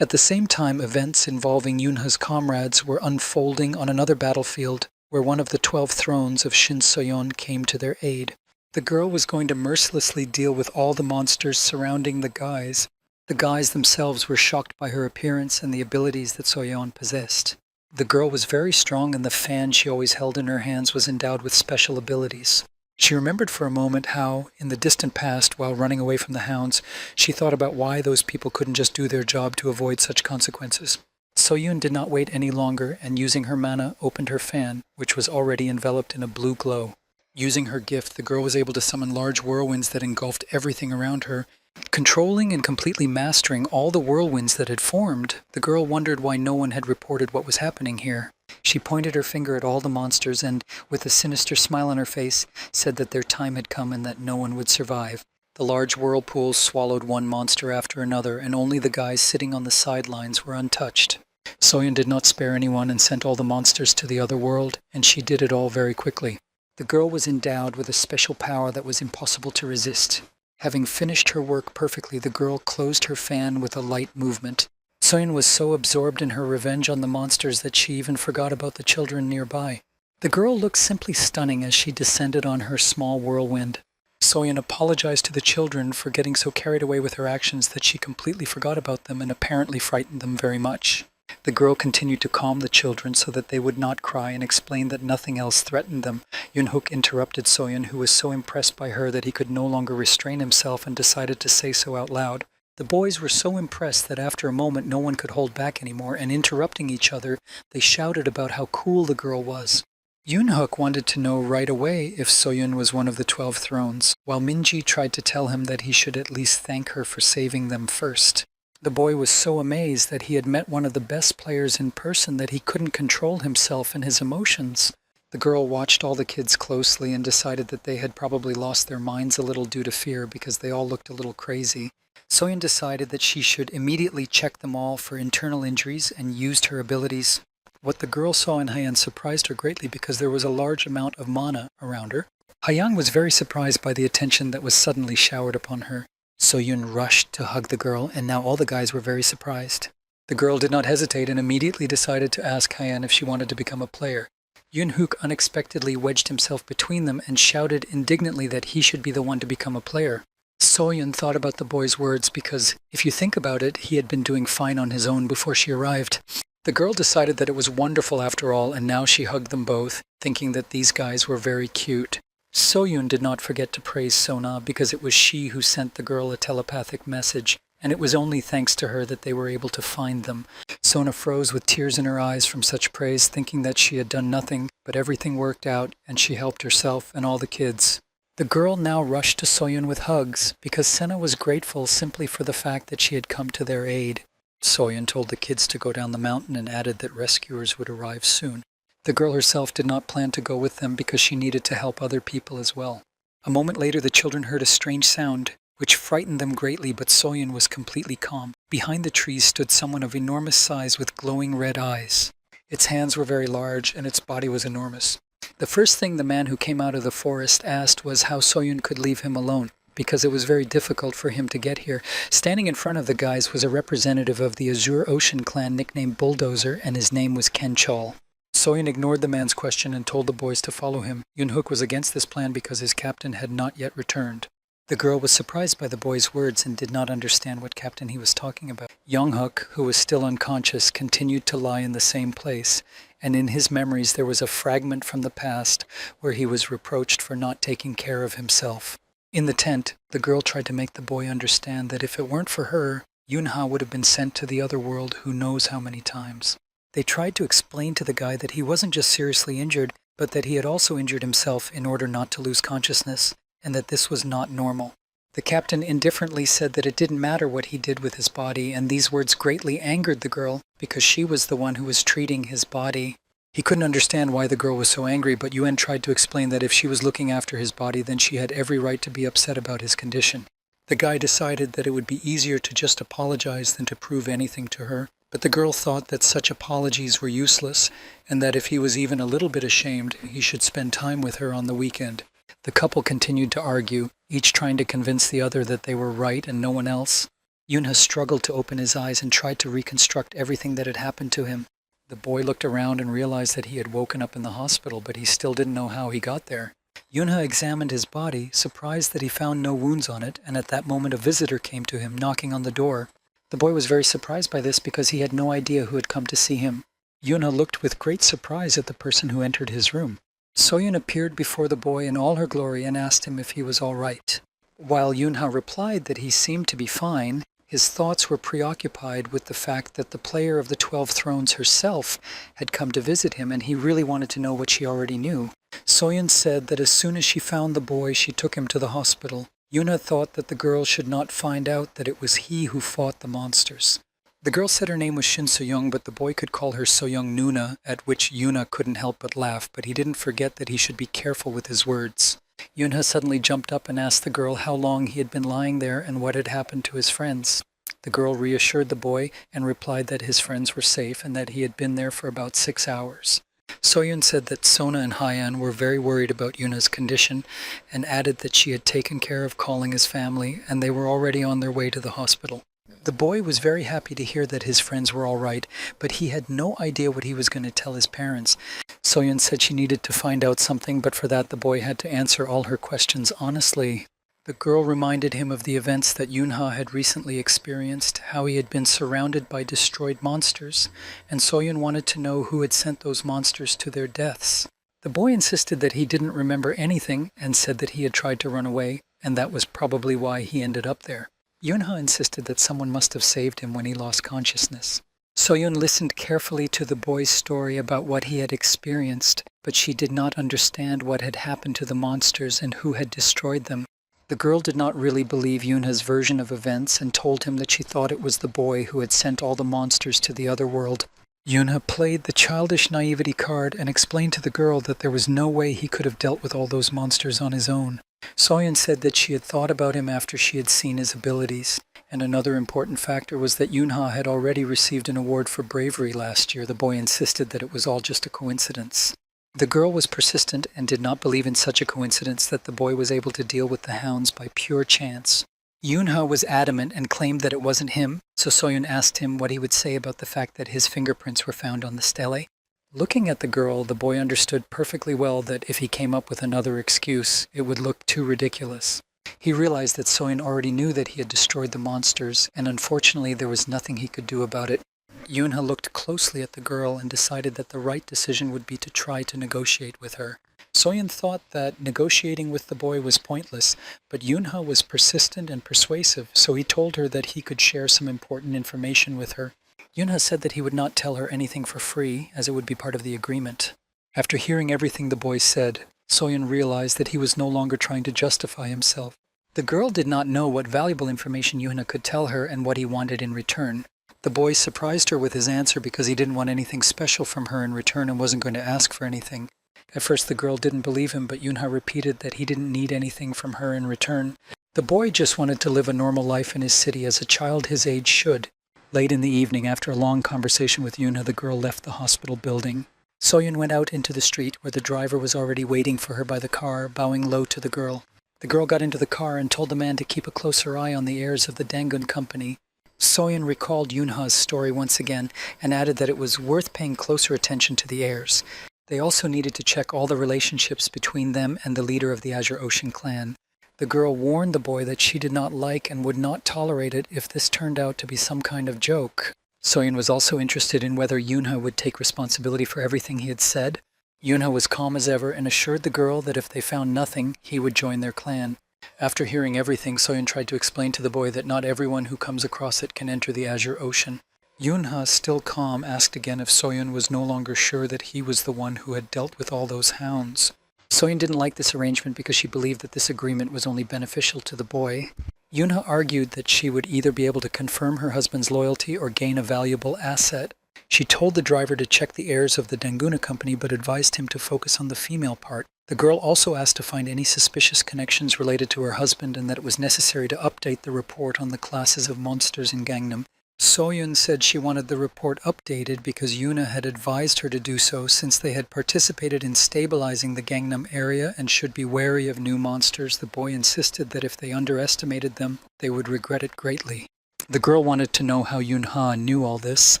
At the same time, events involving Yunha's comrades were unfolding on another battlefield, where one of the 12 thrones of Shin Soyeon came to their aid. The girl was going to mercilessly deal with all the monsters surrounding the guys. The guys themselves were shocked by her appearance and the abilities that Soyeon possessed. The girl was very strong, and the fan she always held in her hands was endowed with special abilities. She remembered for a moment how, in the distant past, while running away from the hounds, she thought about why those people couldn't just do their job to avoid such consequences. Soyeon did not wait any longer, and using her mana, opened her fan, which was already enveloped in a blue glow. Using her gift, the girl was able to summon large whirlwinds that engulfed everything around her. Controlling and completely mastering all the whirlwinds that had formed, the girl wondered why no one had reported what was happening here. She pointed her finger at all the monsters and, with a sinister smile on her face, said that their time had come and that no one would survive. The large whirlpools swallowed one monster after another, and only the guys sitting on the sidelines were untouched. Soyeon did not spare anyone and sent all the monsters to the other world, and she did it all very quickly. The girl was endowed with a special power that was impossible to resist. Having finished her work perfectly, the girl closed her fan with a light movement. Soyeon was so absorbed in her revenge on the monsters that she even forgot about the children nearby. The girl looked simply stunning as she descended on her small whirlwind. Soyeon apologized to the children for getting so carried away with her actions that she completely forgot about them and apparently frightened them very much. The girl continued to calm the children so that they would not cry and explained that nothing else threatened them. Yoon-hook interrupted Soyeon, who was so impressed by her that he could no longer restrain himself and decided to say so out loud. The boys were so impressed that after a moment no one could hold back anymore, and interrupting each other, they shouted about how cool the girl was. Yoon-hook wanted to know right away if Soyeon was one of the 12 thrones, while Minji tried to tell him that he should at least thank her for saving them first. The boy was so amazed that he had met one of the best players in person that he couldn't control himself and his emotions. The girl watched all the kids closely and decided that they had probably lost their minds a little due to fear because they all looked a little crazy. Soyeon decided that she should immediately check them all for internal injuries and used her abilities. What the girl saw in Hayan surprised her greatly because there was a large amount of mana around her. Hayan was very surprised by the attention that was suddenly showered upon her. Soyeon rushed to hug the girl, and now all the guys were very surprised. The girl did not hesitate and immediately decided to ask Hayan if she wanted to become a player. Yoon-hook unexpectedly wedged himself between them and shouted indignantly that he should be the one to become a player. Soyeon thought about the boy's words because, if you think about it, he had been doing fine on his own before she arrived. The girl decided that it was wonderful after all, and now she hugged them both, thinking that these guys were very cute. Soyeon did not forget to praise Sona because it was she who sent the girl a telepathic message, and it was only thanks to her that they were able to find them. Sona froze with tears in her eyes from such praise, thinking that she had done nothing, but everything worked out, and she helped herself and all the kids. The girl now rushed to Soyeon with hugs, because Sena was grateful simply for the fact that she had come to their aid. Soyeon told the kids to go down the mountain and added that rescuers would arrive soon. The girl herself did not plan to go with them because she needed to help other people as well. A moment later the children heard a strange sound, which frightened them greatly, but Soyeon was completely calm. Behind the trees stood someone of enormous size with glowing red eyes. Its hands were very large and its body was enormous. The first thing the man who came out of the forest asked was how Soyeon could leave him alone, because it was very difficult for him to get here. Standing in front of the guys was a representative of the Azure Ocean clan nicknamed Bulldozer, and his name was Ken Chol. Soyeon ignored the man's question and told the boys to follow him. Yoon-hook was against this plan because his captain had not yet returned. The girl was surprised by the boy's words and did not understand what captain he was talking about. Young-hook, who was still unconscious, continued to lie in the same place, and in his memories there was a fragment from the past where he was reproached for not taking care of himself. In the tent, the girl tried to make the boy understand that if it weren't for her, Yoon-ha would have been sent to the other world who knows how many times. They tried to explain to the guy that he wasn't just seriously injured, but that he had also injured himself in order not to lose consciousness, and that this was not normal. The captain indifferently said that it didn't matter what he did with his body, and these words greatly angered the girl because she was the one who was treating his body. He couldn't understand why the girl was so angry, but Yuen tried to explain that if she was looking after his body, then she had every right to be upset about his condition. The guy decided that it would be easier to just apologize than to prove anything to her, but the girl thought that such apologies were useless, and that if he was even a little bit ashamed, he should spend time with her on the weekend. The couple continued to argue, each trying to convince the other that they were right and no one else. Yunha struggled to open his eyes and tried to reconstruct everything that had happened to him. The boy looked around and realized that he had woken up in the hospital, but he still didn't know how he got there. Yunha examined his body, surprised that he found no wounds on it, and at that moment a visitor came to him, knocking on the door. The boy was very surprised by this because he had no idea who had come to see him. Yunha looked with great surprise at the person who entered his room. Soyeon appeared before the boy in all her glory and asked him if he was all right. While Yunha replied that he seemed to be fine, his thoughts were preoccupied with the fact that the player of the 12 thrones herself had come to visit him, and he really wanted to know what she already knew. Soyeon said that as soon as she found the boy, she took him to the hospital. Yunha thought that the girl should not find out that it was he who fought the monsters. The girl said her name was Shin So-young, but the boy could call her So-young Nuna, at which Yuna couldn't help but laugh, but he didn't forget that he should be careful with his words. Yunha suddenly jumped up and asked the girl how long he had been lying there and what had happened to his friends. The girl reassured the boy and replied that his friends were safe and that he had been there for about 6 hours. Soyun said that Sona and Hyan were very worried about Yuna's condition and added that she had taken care of calling his family and they were already on their way to the hospital. The boy was very happy to hear that his friends were all right, but he had no idea what he was going to tell his parents. Soyun said she needed to find out something, but for that the boy had to answer all her questions honestly. The girl reminded him of the events that Yunha had recently experienced, how he had been surrounded by destroyed monsters, and Soyun wanted to know who had sent those monsters to their deaths. The boy insisted that he didn't remember anything and said that he had tried to run away, and that was probably why he ended up there. Yunha insisted that someone must have saved him when he lost consciousness. Soyun listened carefully to the boy's story about what he had experienced, but she did not understand what had happened to the monsters and who had destroyed them. The girl did not really believe Yunha's version of events and told him that she thought it was the boy who had sent all the monsters to the other world. Yunha played the childish naivety card and explained to the girl that there was no way he could have dealt with all those monsters on his own. Soyun said that she had thought about him after she had seen his abilities. And another important factor was that Yunha had already received an award for bravery last year. The boy insisted that it was all just a coincidence. The girl was persistent and did not believe in such a coincidence that the boy was able to deal with the hounds by pure chance. Yunha was adamant and claimed that it wasn't him, so Soyun asked him what he would say about the fact that his fingerprints were found on the stele. Looking at the girl, the boy understood perfectly well that if he came up with another excuse, it would look too ridiculous. He realized that Soyun already knew that he had destroyed the monsters, and unfortunately there was nothing he could do about it. Yunha looked closely at the girl and decided that the right decision would be to try to negotiate with her. Soyun thought that negotiating with the boy was pointless, but Yunha was persistent and persuasive, so he told her that he could share some important information with her. Yunha said that he would not tell her anything for free, as it would be part of the agreement. After hearing everything the boy said, Soyun realized that he was no longer trying to justify himself. The girl did not know what valuable information Yunha could tell her and what he wanted in return. The boy surprised her with his answer because he didn't want anything special from her in return and wasn't going to ask for anything. At first the girl didn't believe him, but Yunha repeated that he didn't need anything from her in return. The boy just wanted to live a normal life in his city as a child his age should. Late in the evening, after a long conversation with Yunha, the girl left the hospital building. Soyun went out into the street where the driver was already waiting for her by the car, bowing low to the girl. The girl got into the car and told the man to keep a closer eye on the heirs of the Dangun company. Soyun recalled Yunha's story once again and added that it was worth paying closer attention to the heirs. They also needed to check all the relationships between them and the leader of the Azure Ocean clan. The girl warned the boy that she did not like and would not tolerate it if this turned out to be some kind of joke. Soyun was also interested in whether Yunha would take responsibility for everything he had said. Yunha was calm as ever and assured the girl that if they found nothing, he would join their clan. After hearing everything, Soyun tried to explain to the boy that not everyone who comes across it can enter the Azure Ocean. Yunha, still calm, asked again if Soyun was no longer sure that he was the one who had dealt with all those hounds. Soyun didn't like this arrangement because she believed that this agreement was only beneficial to the boy. Yunha argued that she would either be able to confirm her husband's loyalty or gain a valuable asset. She told the driver to check the heirs of the Danguna company but advised him to focus on the female part. The girl also asked to find any suspicious connections related to her husband and that it was necessary to update the report on the classes of monsters in Gangnam. Soyun said she wanted the report updated because Yuna had advised her to do so since they had participated in stabilizing the Gangnam area and should be wary of new monsters. The boy insisted that if they underestimated them, they would regret it greatly. The girl wanted to know how Yunha knew all this,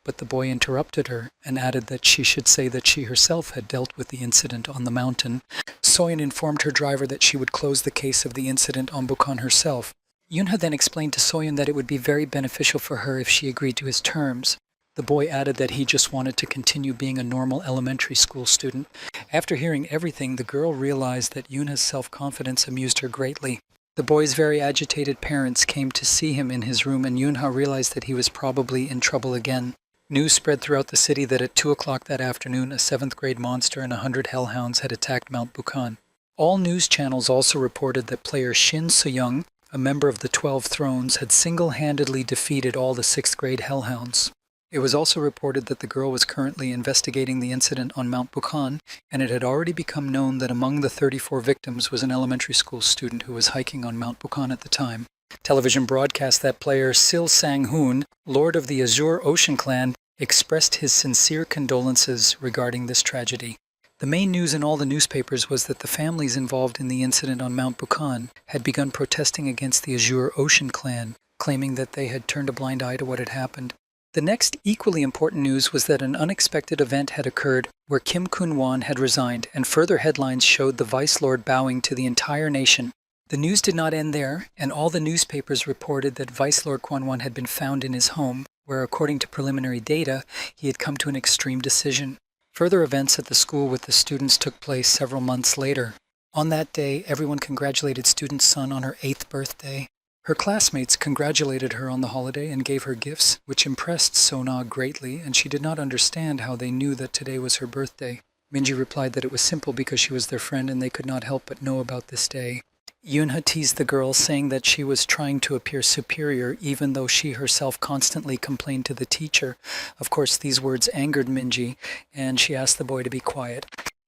but the boy interrupted her and added that she should say that she herself had dealt with the incident on the mountain. Soyun informed her driver that she would close the case of the incident on Bukhan herself. Yunha then explained to Soyun that it would be very beneficial for her if she agreed to his terms. The boy added that he just wanted to continue being a normal elementary school student. After hearing everything, the girl realized that Yunha's self-confidence amused her greatly. The boy's very agitated parents came to see him in his room, and Yunha realized that he was probably in trouble again. News spread throughout the city that at 2 o'clock that afternoon, a 7th grade monster and 100 hellhounds had attacked Mount Bukhan. All news channels also reported that player Shin So-young a member of the 12 Thrones, had single-handedly defeated all the 6th grade hellhounds. It was also reported that the girl was currently investigating the incident on Mount Bukhan, and it had already become known that among the 34 victims was an elementary school student who was hiking on Mount Bukhan at the time. Television broadcast that player Sil Sang-hoon, Lord of the Azure Ocean Clan, expressed his sincere condolences regarding this tragedy. The main news in all the newspapers was that the families involved in the incident on Mount Bukhan had begun protesting against the Azure Ocean Clan, claiming that they had turned a blind eye to what had happened. The next equally important news was that an unexpected event had occurred where Kim Kun-won had resigned, and further headlines showed the Vice Lord bowing to the entire nation. The news did not end there, and all the newspapers reported that Vice Lord Kwon-won had been found in his home, where according to preliminary data, he had come to an extreme decision. Further events at the school with the students took place several months later. On that day, everyone congratulated student Sun on her 8th birthday. Her classmates congratulated her on the holiday and gave her gifts, which impressed Sona greatly, and she did not understand how they knew that today was her birthday. Minji replied that it was simple because she was their friend and they could not help but know about this day. Yoonha teased the girl, saying that she was trying to appear superior even though she herself constantly complained to the teacher. Of course, these words angered Minji, and she asked the boy to be quiet.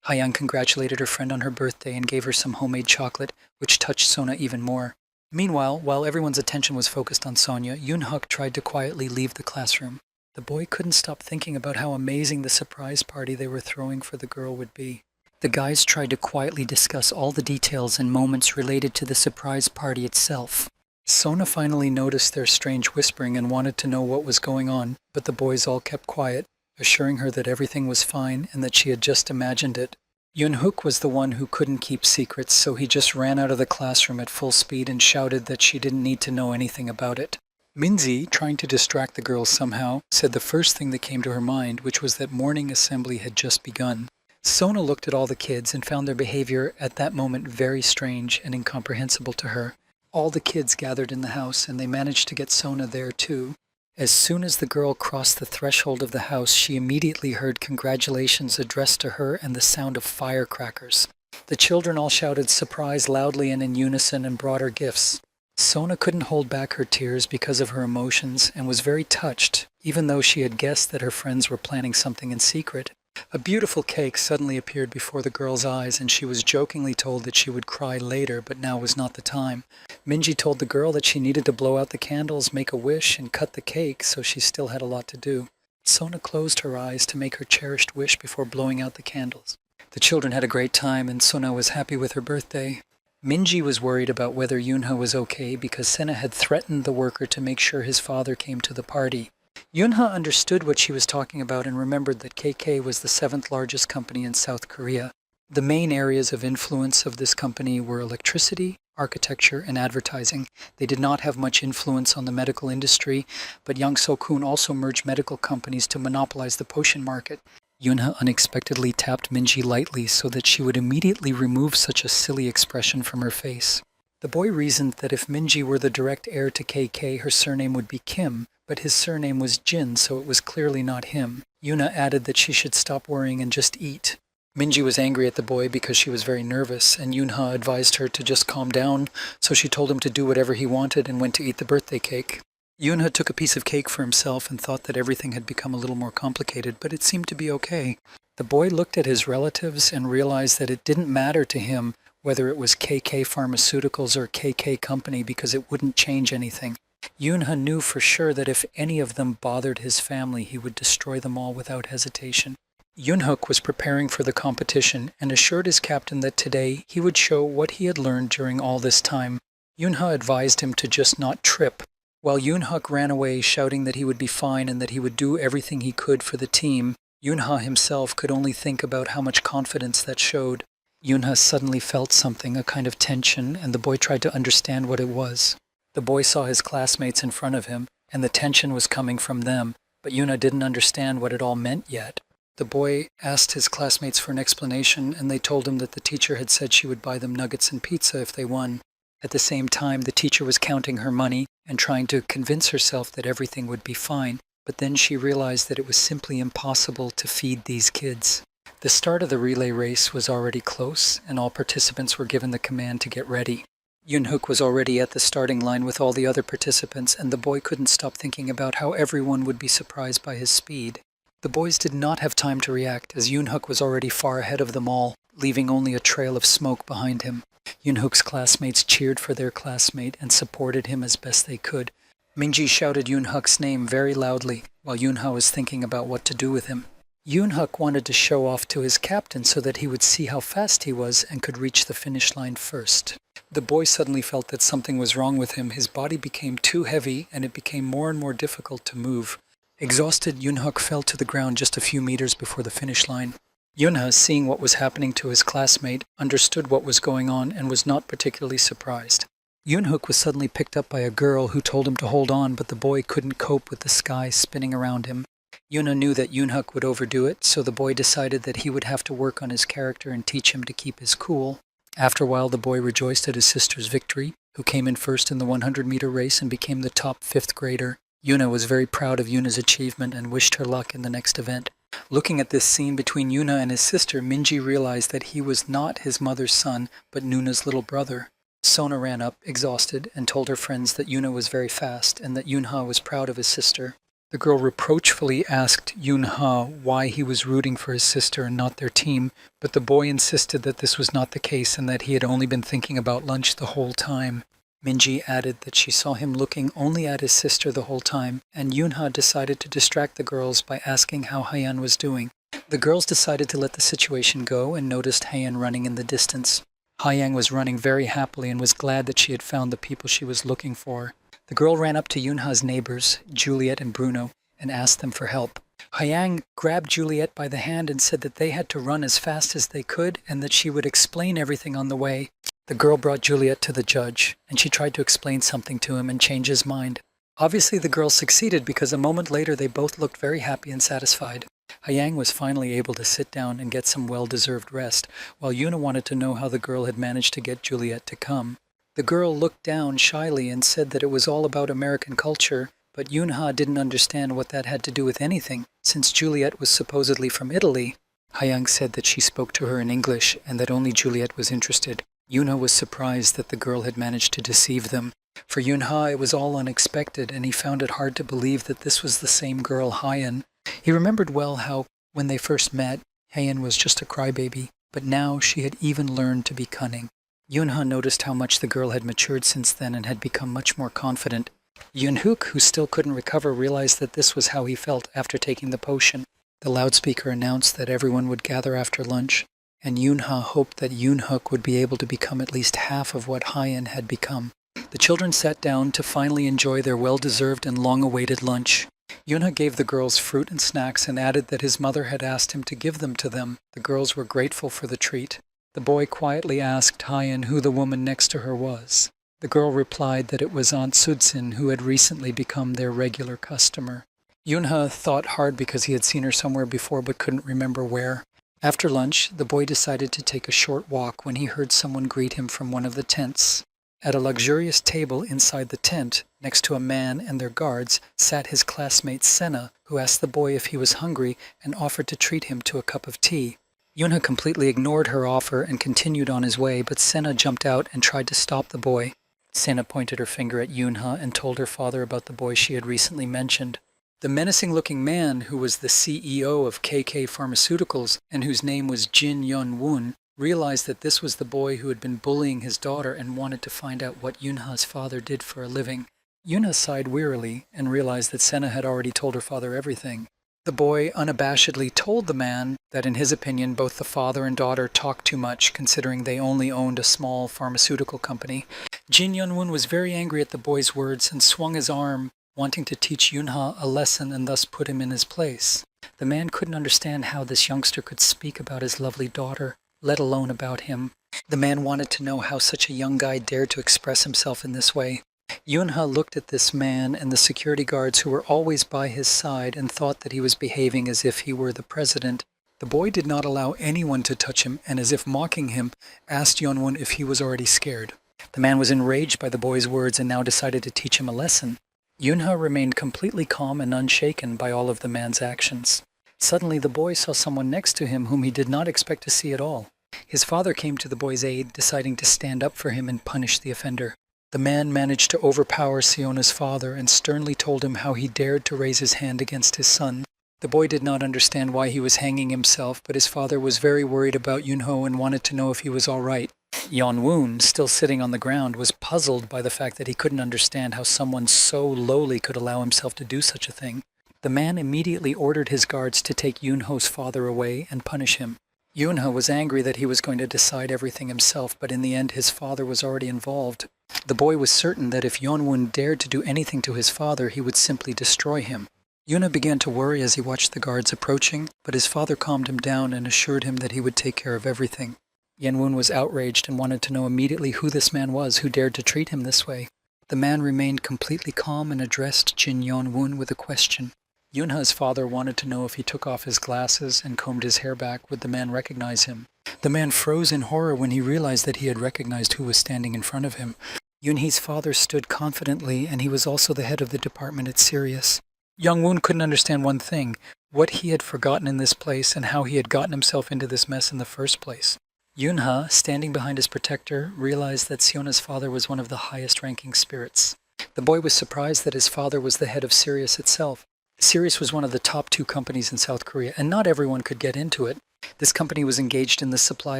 Hyun congratulated her friend on her birthday and gave her some homemade chocolate, which touched Sona even more. Meanwhile, while everyone's attention was focused on Sonya, Yoon-huk tried to quietly leave the classroom. The boy couldn't stop thinking about how amazing the surprise party they were throwing for the girl would be. The guys tried to quietly discuss all the details and moments related to the surprise party itself. Sona finally noticed their strange whispering and wanted to know what was going on, but the boys all kept quiet, assuring her that everything was fine and that she had just imagined it. Yoon-huk was the one who couldn't keep secrets, so he just ran out of the classroom at full speed and shouted that she didn't need to know anything about it. Minzy, trying to distract the girls somehow, said the first thing that came to her mind, which was that morning assembly had just begun. Sona looked at all the kids and found their behavior at that moment very strange and incomprehensible to her. All the kids gathered in the house, and they managed to get Sona there too. As soon as the girl crossed the threshold of the house, she immediately heard congratulations addressed to her and the sound of firecrackers. The children all shouted surprise loudly and in unison and brought her gifts. Sona couldn't hold back her tears because of her emotions and was very touched, even though she had guessed that her friends were planning something in secret. A beautiful cake suddenly appeared before the girl's eyes, and she was jokingly told that she would cry later, but now was not the time. Minji told the girl that she needed to blow out the candles, make a wish, and cut the cake, so she still had a lot to do. Sona closed her eyes to make her cherished wish before blowing out the candles. The children had a great time, and Sona was happy with her birthday. Minji was worried about whether Yoonha was okay because Sena had threatened the worker to make sure his father came to the party. Yoonha understood what she was talking about and remembered that KK was the 7th largest company in South Korea. The main areas of influence of this company were electricity, architecture, and advertising. They did not have much influence on the medical industry, but Yang So-kun also merged medical companies to monopolize the potion market. Yoonha unexpectedly tapped Minji lightly so that she would immediately remove such a silly expression from her face. The boy reasoned that if Minji were the direct heir to KK, her surname would be Kim, but his surname was Jin, so it was clearly not him. Yoonha added that she should stop worrying and just eat. Minji was angry at the boy because she was very nervous, and Yoonha advised her to just calm down, so she told him to do whatever he wanted and went to eat the birthday cake. Yoonha took a piece of cake for himself and thought that everything had become a little more complicated, but it seemed to be okay. The boy looked at his relatives and realized that it didn't matter to him whether it was KK Pharmaceuticals or KK Company because it wouldn't change anything. Yoonha knew for sure that if any of them bothered his family, he would destroy them all without hesitation. Yoon-huk was preparing for the competition and assured his captain that today he would show what he had learned during all this time. Yoonha advised him to just not trip. While Yoon-huk ran away shouting that he would be fine and that he would do everything he could for the team, Yoonha himself could only think about how much confidence that showed. Yoonha suddenly felt something, a kind of tension, and the boy tried to understand what it was. The boy saw his classmates in front of him, and the tension was coming from them, but Yoonha didn't understand what it all meant yet. The boy asked his classmates for an explanation, and they told him that the teacher had said she would buy them nuggets and pizza if they won. At the same time, the teacher was counting her money and trying to convince herself that everything would be fine, but then she realized that it was simply impossible to feed these kids. The start of the relay race was already close, and all participants were given the command to get ready. Yoon-hook was already at the starting line with all the other participants, and the boy couldn't stop thinking about how everyone would be surprised by his speed. The boys did not have time to react, as Yoon-hook was already far ahead of them all, leaving only a trail of smoke behind him. Yoon-hook's classmates cheered for their classmate and supported him as best they could. Minji shouted Yoon-hook's name very loudly, while Yoon-ha was thinking about what to do with him. Yoon-hook wanted to show off to his captain so that he would see how fast he was and could reach the finish line first. The boy suddenly felt that something was wrong with him. His body became too heavy and it became more and more difficult to move. Exhausted, Yoon-hook fell to the ground just a few meters before the finish line. Yoon-ha, seeing what was happening to his classmate, understood what was going on and was not particularly surprised. Yoon-hook was suddenly picked up by a girl who told him to hold on, but the boy couldn't cope with the sky spinning around him. Yoon-ha knew that Yoon-hook would overdo it, so the boy decided that he would have to work on his character and teach him to keep his cool. After a while, the boy rejoiced at his sister's victory, who came in first in the 100-meter race and became the top 5th grader. Yoon-ha was very proud of Yoonha's achievement and wished her luck in the next event. Looking at this scene between Yoon-ha and his sister, Minji realized that he was not his mother's son, but Noona's little brother. Sona ran up, exhausted, and told her friends that Yoon-ha was very fast and that Yoon-ha was proud of his sister. The girl reproachfully asked Yoon-ha why he was rooting for his sister and not their team, but the boy insisted that this was not the case and that he had only been thinking about lunch the whole time. Minji added that she saw him looking only at his sister the whole time, and Yoon-ha decided to distract the girls by asking how Hayan was doing. The girls decided to let the situation go and noticed Hayan running in the distance. Hayan was running very happily and was glad that she had found the people she was looking for. The girl ran up to Yoon-ha's neighbors, Juliet and Bruno, and asked them for help. Hayan grabbed Juliet by the hand and said that they had to run as fast as they could and that she would explain everything on the way. The girl brought Juliet to the judge, and she tried to explain something to him and change his mind. Obviously, the girl succeeded because a moment later they both looked very happy and satisfied. Hayan was finally able to sit down and get some well-deserved rest, while Yoon-ha wanted to know how the girl had managed to get Juliet to come. The girl looked down shyly and said that it was all about American culture, but Yoon-ha didn't understand what that had to do with anything, since Juliet was supposedly from Italy. Hayan said that she spoke to her in English and that only Juliet was interested. Yoon-ha was surprised that the girl had managed to deceive them. For Yoon-ha, it was all unexpected, and he found it hard to believe that this was the same girl, Hayan. He remembered well how, when they first met, Hayan was just a crybaby, but now she had even learned to be cunning. Yoon-ha noticed how much the girl had matured since then and had become much more confident. Yoon-hook, who still couldn't recover, realized that this was how he felt after taking the potion. The loudspeaker announced that everyone would gather after lunch, and Yoon-ha hoped that Yoon-hook would be able to become at least half of what Hayan had become. The children sat down to finally enjoy their well-deserved and long-awaited lunch. Yoon-ha gave the girls fruit and snacks and added that his mother had asked him to give them to them. The girls were grateful for the treat. The boy quietly asked Hayan who the woman next to her was. The girl replied that it was Aunt Sudsin, who had recently become their regular customer. Yoon-ha thought hard because he had seen her somewhere before but couldn't remember where. After lunch, the boy decided to take a short walk when he heard someone greet him from one of the tents. At a luxurious table inside the tent, next to a man and their guards, sat his classmate Senna, who asked the boy if he was hungry and offered to treat him to a cup of tea. Yoon-ha completely ignored her offer and continued on his way, but Senna jumped out and tried to stop the boy. Senna pointed her finger at Yoon-ha and told her father about the boy she had recently mentioned. The menacing-looking man, who was the CEO of KK Pharmaceuticals and whose name was Jin Yun-woon, realized that this was the boy who had been bullying his daughter and wanted to find out what Yoon-ha's father did for a living. Yoon-ha sighed wearily and realized that Senna had already told her father everything. The boy unabashedly told the man that in his opinion both the father and daughter talked too much, considering they only owned a small pharmaceutical company. Jin Yun-woon was very angry at the boy's words and swung his arm, wanting to teach Yoon-ha a lesson and thus put him in his place. The man couldn't understand how this youngster could speak about his lovely daughter, let alone about him. The man wanted to know how such a young guy dared to express himself in this way. Yoon-ha looked at this man and the security guards who were always by his side and thought that he was behaving as if he were the president. The boy did not allow anyone to touch him and, as if mocking him, asked Yun-woon if he was already scared. The man was enraged by the boy's words and now decided to teach him a lesson. Yoon-ha remained completely calm and unshaken by all of the man's actions. Suddenly the boy saw someone next to him whom he did not expect to see at all. His father came to the boy's aid, deciding to stand up for him and punish the offender. The man managed to overpower Siona's father and sternly told him how he dared to raise his hand against his son. The boy did not understand why he was hanging himself, but his father was very worried about Yunho and wanted to know if he was all right. Yeonwon, still sitting on the ground, was puzzled by the fact that he couldn't understand how someone so lowly could allow himself to do such a thing. The man immediately ordered his guards to take Yunho's father away and punish him. Yunho was angry that he was going to decide everything himself, but in the end his father was already involved. The boy was certain that if Yeonwon dared to do anything to his father, he would simply destroy him. Yuna began to worry as he watched the guards approaching, but his father calmed him down and assured him that he would take care of everything. Yeonwon was outraged and wanted to know immediately who this man was who dared to treat him this way. The man remained completely calm and addressed Jin Yeonwon with a question. Yunha's father wanted to know if he took off his glasses and combed his hair back, would the man recognize him. The man froze in horror when he realized that he had recognized who was standing in front of him. Yunhee's father stood confidently, and he was also the head of the department at Sirius. Yeonwon couldn't understand one thing, what he had forgotten in this place and how he had gotten himself into this mess in the first place. Yunha, standing behind his protector, realized that Siona's father was one of the highest-ranking spirits. The boy was surprised that his father was the head of Sirius itself. Sirius was one of the top 2 companies in South Korea, and not everyone could get into it. This company was engaged in the supply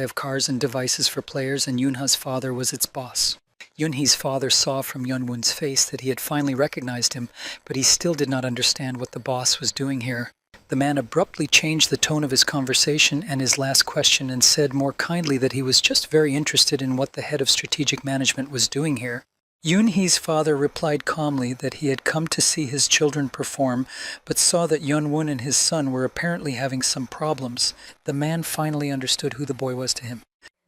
of cars and devices for players, and Yunha's father was its boss. Yunhee's father saw from Yeonwon's face that he had finally recognized him, but he still did not understand what the boss was doing here. The man abruptly changed the tone of his conversation and his last question and said more kindly that he was just very interested in what the head of strategic management was doing here. Yoonhee's father replied calmly that he had come to see his children perform, but saw that Yeonwon and his son were apparently having some problems. The man finally understood who the boy was to him.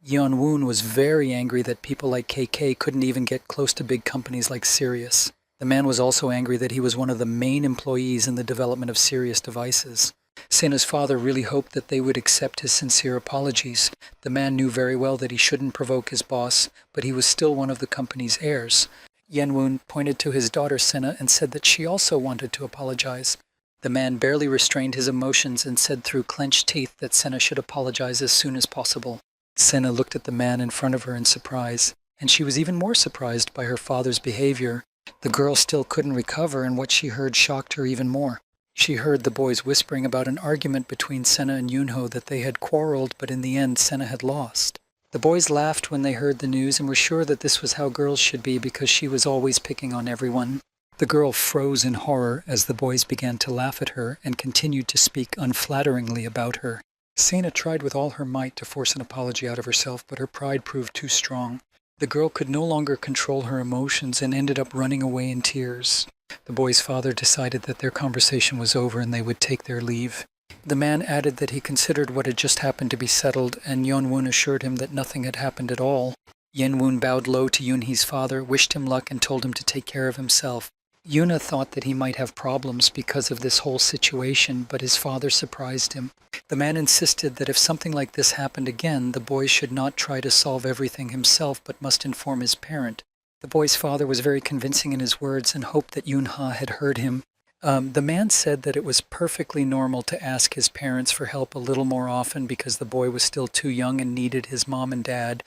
Yeonwon was very angry that people like KK couldn't even get close to big companies like Sirius. The man was also angry that he was one of the main employees in the development of Sirius devices. Sena's father really hoped that they would accept his sincere apologies. The man knew very well that he shouldn't provoke his boss, but he was still one of the company's heirs. Yeonwon pointed to his daughter Sena and said that she also wanted to apologize. The man barely restrained his emotions and said through clenched teeth that Sena should apologize as soon as possible. Sena looked at the man in front of her in surprise, and she was even more surprised by her father's behavior. The girl still couldn't recover, and what she heard shocked her even more. She heard the boys whispering about an argument between Sena and Yunho, that they had quarreled, but in the end Sena had lost. The boys laughed when they heard the news and were sure that this was how girls should be because she was always picking on everyone. The girl froze in horror as the boys began to laugh at her and continued to speak unflatteringly about her. Sena tried with all her might to force an apology out of herself, but her pride proved too strong. The girl could no longer control her emotions and ended up running away in tears. The boy's father decided that their conversation was over and they would take their leave. The man added that he considered what had just happened to be settled, and Yeonwon assured him that nothing had happened at all. Yeonwon bowed low to Yoonhee's father, wished him luck, and told him to take care of himself. Yuna thought that he might have problems because of this whole situation, but his father surprised him. The man insisted that if something like this happened again, the boy should not try to solve everything himself, but must inform his parent. The boy's father was very convincing in his words and hoped that Yoonha had heard him. The man said that it was perfectly normal to ask his parents for help a little more often because the boy was still too young and needed his mom and dad.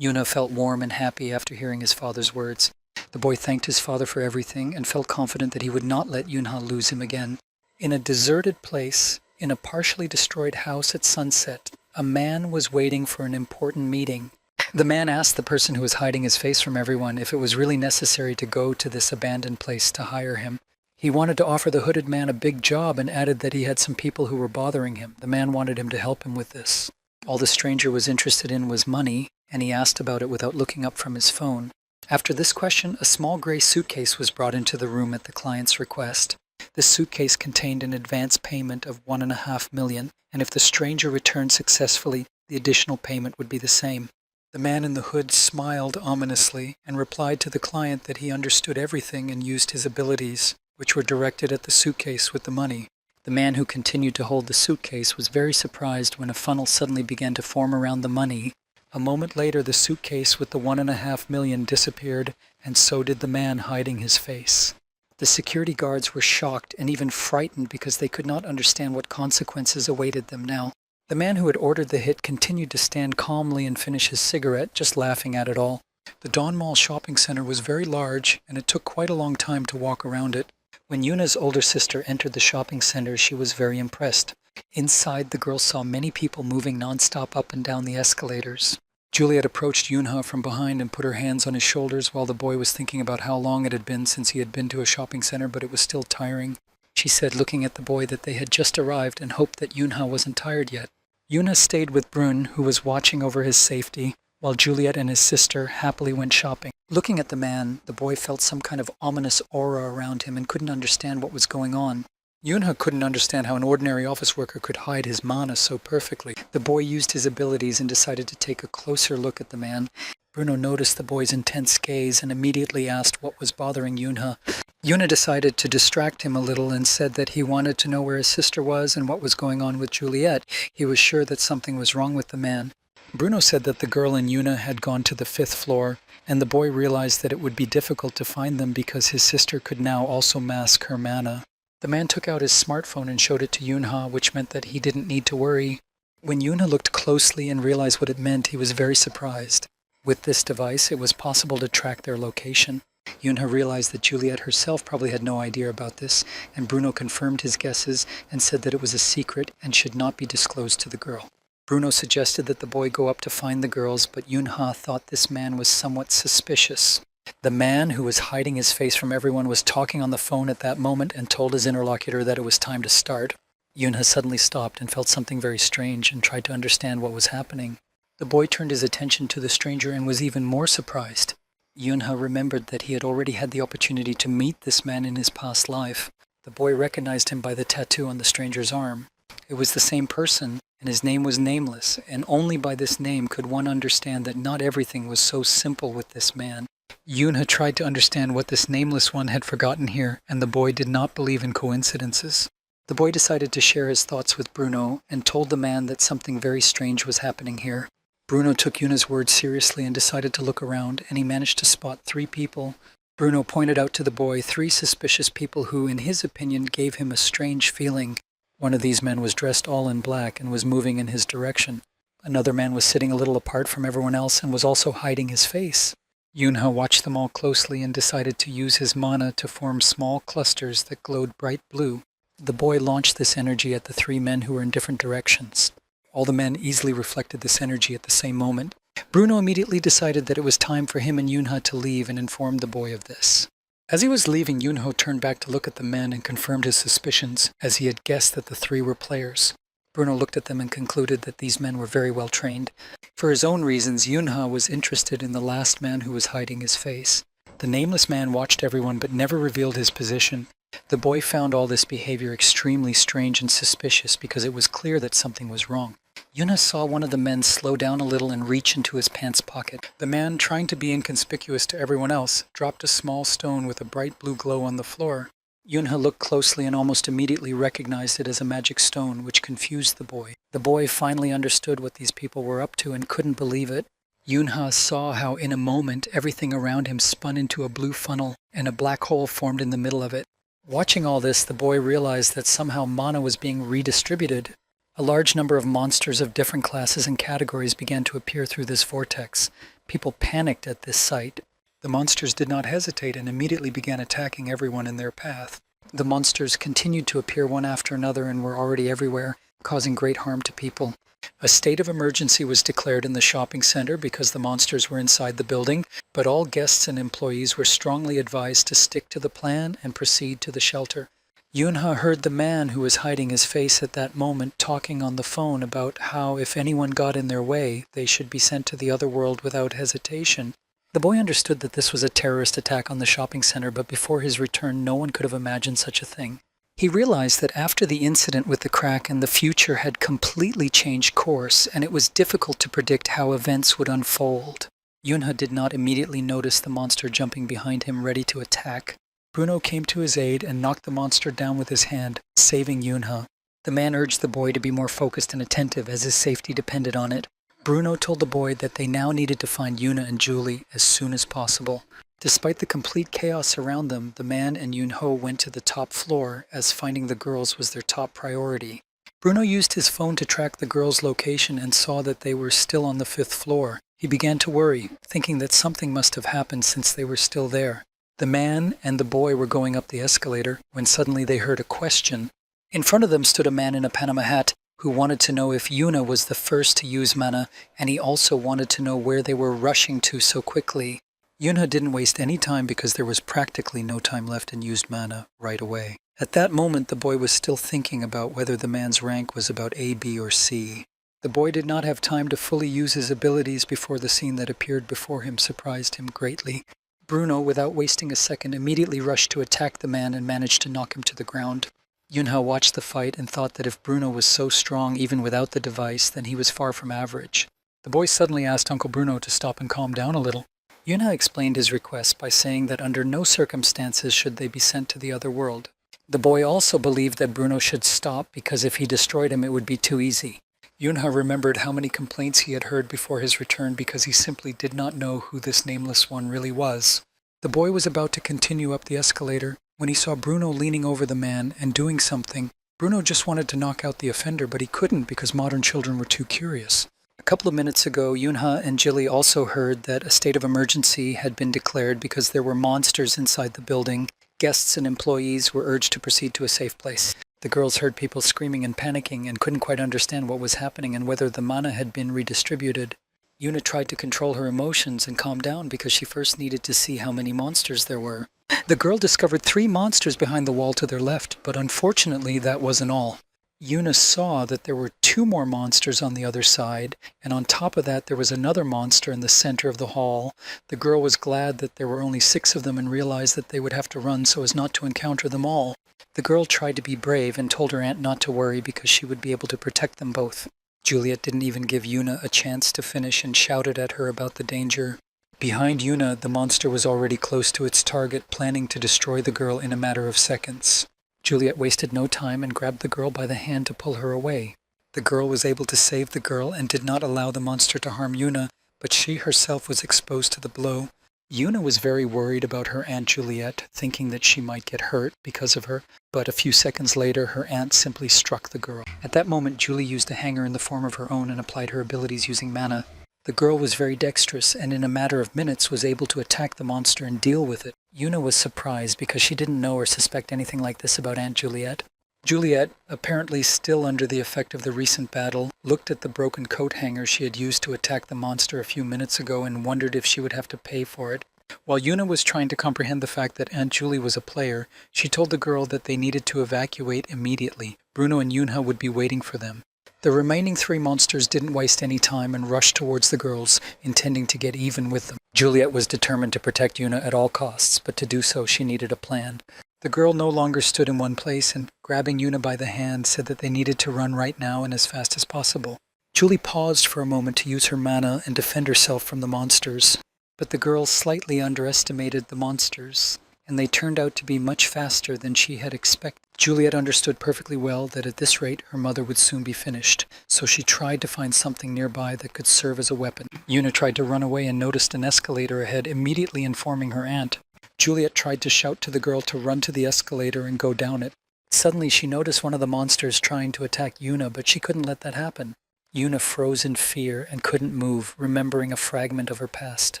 Yuna felt warm and happy after hearing his father's words. The boy thanked his father for everything and felt confident that he would not let Yoonha lose him again. In a deserted place, in a partially destroyed house at sunset, a man was waiting for an important meeting. The man asked the person who was hiding his face from everyone if it was really necessary to go to this abandoned place to hire him. He wanted to offer the hooded man a big job and added that he had some people who were bothering him. The man wanted him to help him with this. All the stranger was interested in was money, and he asked about it without looking up from his phone. After this question, a small gray suitcase was brought into the room at the client's request. This suitcase contained an advance payment of $1.5 million, and if the stranger returned successfully, the additional payment would be the same. The man in the hood smiled ominously and replied to the client that he understood everything and used his abilities, which were directed at the suitcase with the money. The man who continued to hold the suitcase was very surprised when a funnel suddenly began to form around the money. A moment later, the suitcase with the $1.5 million disappeared, and so did the man hiding his face. The security guards were shocked and even frightened because they could not understand what consequences awaited them now. The man who had ordered the hit continued to stand calmly and finish his cigarette, just laughing at it all. The Dawn Mall shopping center was very large, and it took quite a long time to walk around it. When Yuna's older sister entered the shopping center, she was very impressed. Inside, the girl saw many people moving nonstop up and down the escalators. Juliet approached Yunha from behind and put her hands on his shoulders while the boy was thinking about how long it had been since he had been to a shopping center, but it was still tiring. She said, looking at the boy, that they had just arrived and hoped that Yunha wasn't tired yet. Yunha stayed with Brun, who was watching over his safety, while Juliet and his sister happily went shopping. Looking at the man, the boy felt some kind of ominous aura around him and couldn't understand what was going on. Yunha couldn't understand how an ordinary office worker could hide his mana so perfectly. The boy used his abilities and decided to take a closer look at the man. Bruno noticed the boy's intense gaze and immediately asked what was bothering Yunha. Yunha decided to distract him a little and said that he wanted to know where his sister was and what was going on with Juliet. He was sure that something was wrong with the man. Bruno said that the girl and Yunha had gone to the 5th floor, and the boy realized that it would be difficult to find them because his sister could now also mask her mana. The man took out his smartphone and showed it to Yunha, which meant that he didn't need to worry. When Yunha looked closely and realized what it meant, he was very surprised. With this device, it was possible to track their location. Yunha realized that Juliet herself probably had no idea about this, and Bruno confirmed his guesses and said that it was a secret and should not be disclosed to the girl. Bruno suggested that the boy go up to find the girls, but Yunha thought this man was somewhat suspicious. The man who was hiding his face from everyone was talking on the phone at that moment and told his interlocutor that it was time to start. Yunha suddenly stopped and felt something very strange and tried to understand what was happening. The boy turned his attention to the stranger and was even more surprised. Yunha remembered that he had already had the opportunity to meet this man in his past life. The boy recognized him by the tattoo on the stranger's arm. It was the same person, and his name was Nameless, and only by this name could one understand that not everything was so simple with this man. Yunha tried to understand what this Nameless one had forgotten here, and the boy did not believe in coincidences. The boy decided to share his thoughts with Bruno and told the man that something very strange was happening here. Bruno took Yunha's words seriously and decided to look around, and he managed to spot 3 people. Bruno pointed out to the boy 3 suspicious people who, in his opinion, gave him a strange feeling. One of these men was dressed all in black and was moving in his direction. Another man was sitting a little apart from everyone else and was also hiding his face. Yunha watched them all closely and decided to use his mana to form small clusters that glowed bright blue. The boy launched this energy at the 3 men who were in different directions. All the men easily reflected this energy at the same moment. Bruno immediately decided that it was time for him and Yunha to leave and informed the boy of this. As he was leaving, Yunho turned back to look at the men and confirmed his suspicions, as he had guessed that the 3 were players. Bruno looked at them and concluded that these men were very well trained. For his own reasons, Yunha was interested in the last man who was hiding his face. The Nameless man watched everyone but never revealed his position. The boy found all this behavior extremely strange and suspicious because it was clear that something was wrong. Yunha saw one of the men slow down a little and reach into his pants pocket. The man, trying to be inconspicuous to everyone else, dropped a small stone with a bright blue glow on the floor. Yunha looked closely and almost immediately recognized it as a magic stone, which confused the boy. The boy finally understood what these people were up to and couldn't believe it. Yunha saw how in a moment everything around him spun into a blue funnel and a black hole formed in the middle of it. Watching all this, the boy realized that somehow mana was being redistributed. A large number of monsters of different classes and categories began to appear through this vortex. People panicked at this sight. The monsters did not hesitate and immediately began attacking everyone in their path. The monsters continued to appear one after another and were already everywhere, causing great harm to people. A state of emergency was declared in the shopping center because the monsters were inside the building, but all guests and employees were strongly advised to stick to the plan and proceed to the shelter. Yunha heard the man who was hiding his face at that moment talking on the phone about how if anyone got in their way, they should be sent to the other world without hesitation. The boy understood that this was a terrorist attack on the shopping center, but before his return, no one could have imagined such a thing. He realized that after the incident with the Kraken, the future had completely changed course, and it was difficult to predict how events would unfold. Yunha did not immediately notice the monster jumping behind him, ready to attack. Bruno came to his aid and knocked the monster down with his hand, saving Yunha. The man urged the boy to be more focused and attentive as his safety depended on it. Bruno told the boy that they now needed to find Yuna and Julie as soon as possible. Despite the complete chaos around them, the man and Yunho went to the top floor as finding the girls was their top priority. Bruno used his phone to track the girls' location and saw that they were still on the 5th floor. He began to worry, thinking that something must have happened since they were still there. The man and the boy were going up the escalator when suddenly they heard a question. In front of them stood a man in a Panama hat who wanted to know if Yuna was the first to use mana, and he also wanted to know where they were rushing to so quickly. Yuna didn't waste any time because there was practically no time left and used mana right away. At that moment, the boy was still thinking about whether the man's rank was about A, B, or C. The boy did not have time to fully use his abilities before the scene that appeared before him surprised him greatly. Bruno, without wasting a second, immediately rushed to attack the man and managed to knock him to the ground. Yunha watched the fight and thought that if Bruno was so strong even without the device, then he was far from average. The boy suddenly asked Uncle Bruno to stop and calm down a little. Yunha explained his request by saying that under no circumstances should they be sent to the other world. The boy also believed that Bruno should stop because if he destroyed him it would be too easy. Yunha remembered how many complaints he had heard before his return because he simply did not know who this nameless one really was. The boy was about to continue up the escalator when he saw Bruno leaning over the man and doing something. Bruno just wanted to knock out the offender, but he couldn't because modern children were too curious. A couple of minutes ago, Yunha and Jilly also heard that a state of emergency had been declared because there were monsters inside the building. Guests and employees were urged to proceed to a safe place. The girls heard people screaming and panicking and couldn't quite understand what was happening and whether the mana had been redistributed. Yuna tried to control her emotions and calm down because she first needed to see how many monsters there were. The girl discovered 3 monsters behind the wall to their left, but unfortunately that wasn't all. Yuna saw that there were 2 more monsters on the other side, and on top of that there was another monster in the center of the hall. The girl was glad that there were only 6 of them and realized that they would have to run so as not to encounter them all. The girl tried to be brave and told her aunt not to worry because she would be able to protect them both. Juliet didn't even give Yuna a chance to finish and shouted at her about the danger. Behind Yuna, the monster was already close to its target, planning to destroy the girl in a matter of seconds. Juliet wasted no time and grabbed the girl by the hand to pull her away. The girl was able to save the girl and did not allow the monster to harm Yuna, but she herself was exposed to the blow. Yuna was very worried about her Aunt Juliet, thinking that she might get hurt because of her, but a few seconds later her aunt simply struck the girl. At that moment, Julie used a hanger in the form of her own and applied her abilities using mana. The girl was very dexterous and in a matter of minutes was able to attack the monster and deal with it. Yuna was surprised because she didn't know or suspect anything like this about Aunt Juliet. Juliet, apparently still under the effect of the recent battle, looked at the broken coat hanger she had used to attack the monster a few minutes ago and wondered if she would have to pay for it. While Yuna was trying to comprehend the fact that Aunt Julie was a player, she told the girl that they needed to evacuate immediately. Bruno and Yunha would be waiting for them. The remaining 3 monsters didn't waste any time and rushed towards the girls, intending to get even with them. Juliet was determined to protect Yuna at all costs, but to do so she needed a plan. The girl no longer stood in one place and, grabbing Yuna by the hand, said that they needed to run right now and as fast as possible. Julie paused for a moment to use her mana and defend herself from the monsters, but the girl slightly underestimated the monsters, and they turned out to be much faster than she had expected. Juliet understood perfectly well that at this rate her mother would soon be finished, so she tried to find something nearby that could serve as a weapon. Yuna tried to run away and noticed an escalator ahead, immediately informing her aunt. Juliet tried to shout to the girl to run to the escalator and go down it. Suddenly she noticed one of the monsters trying to attack Yuna, but she couldn't let that happen. Yuna froze in fear and couldn't move, remembering a fragment of her past.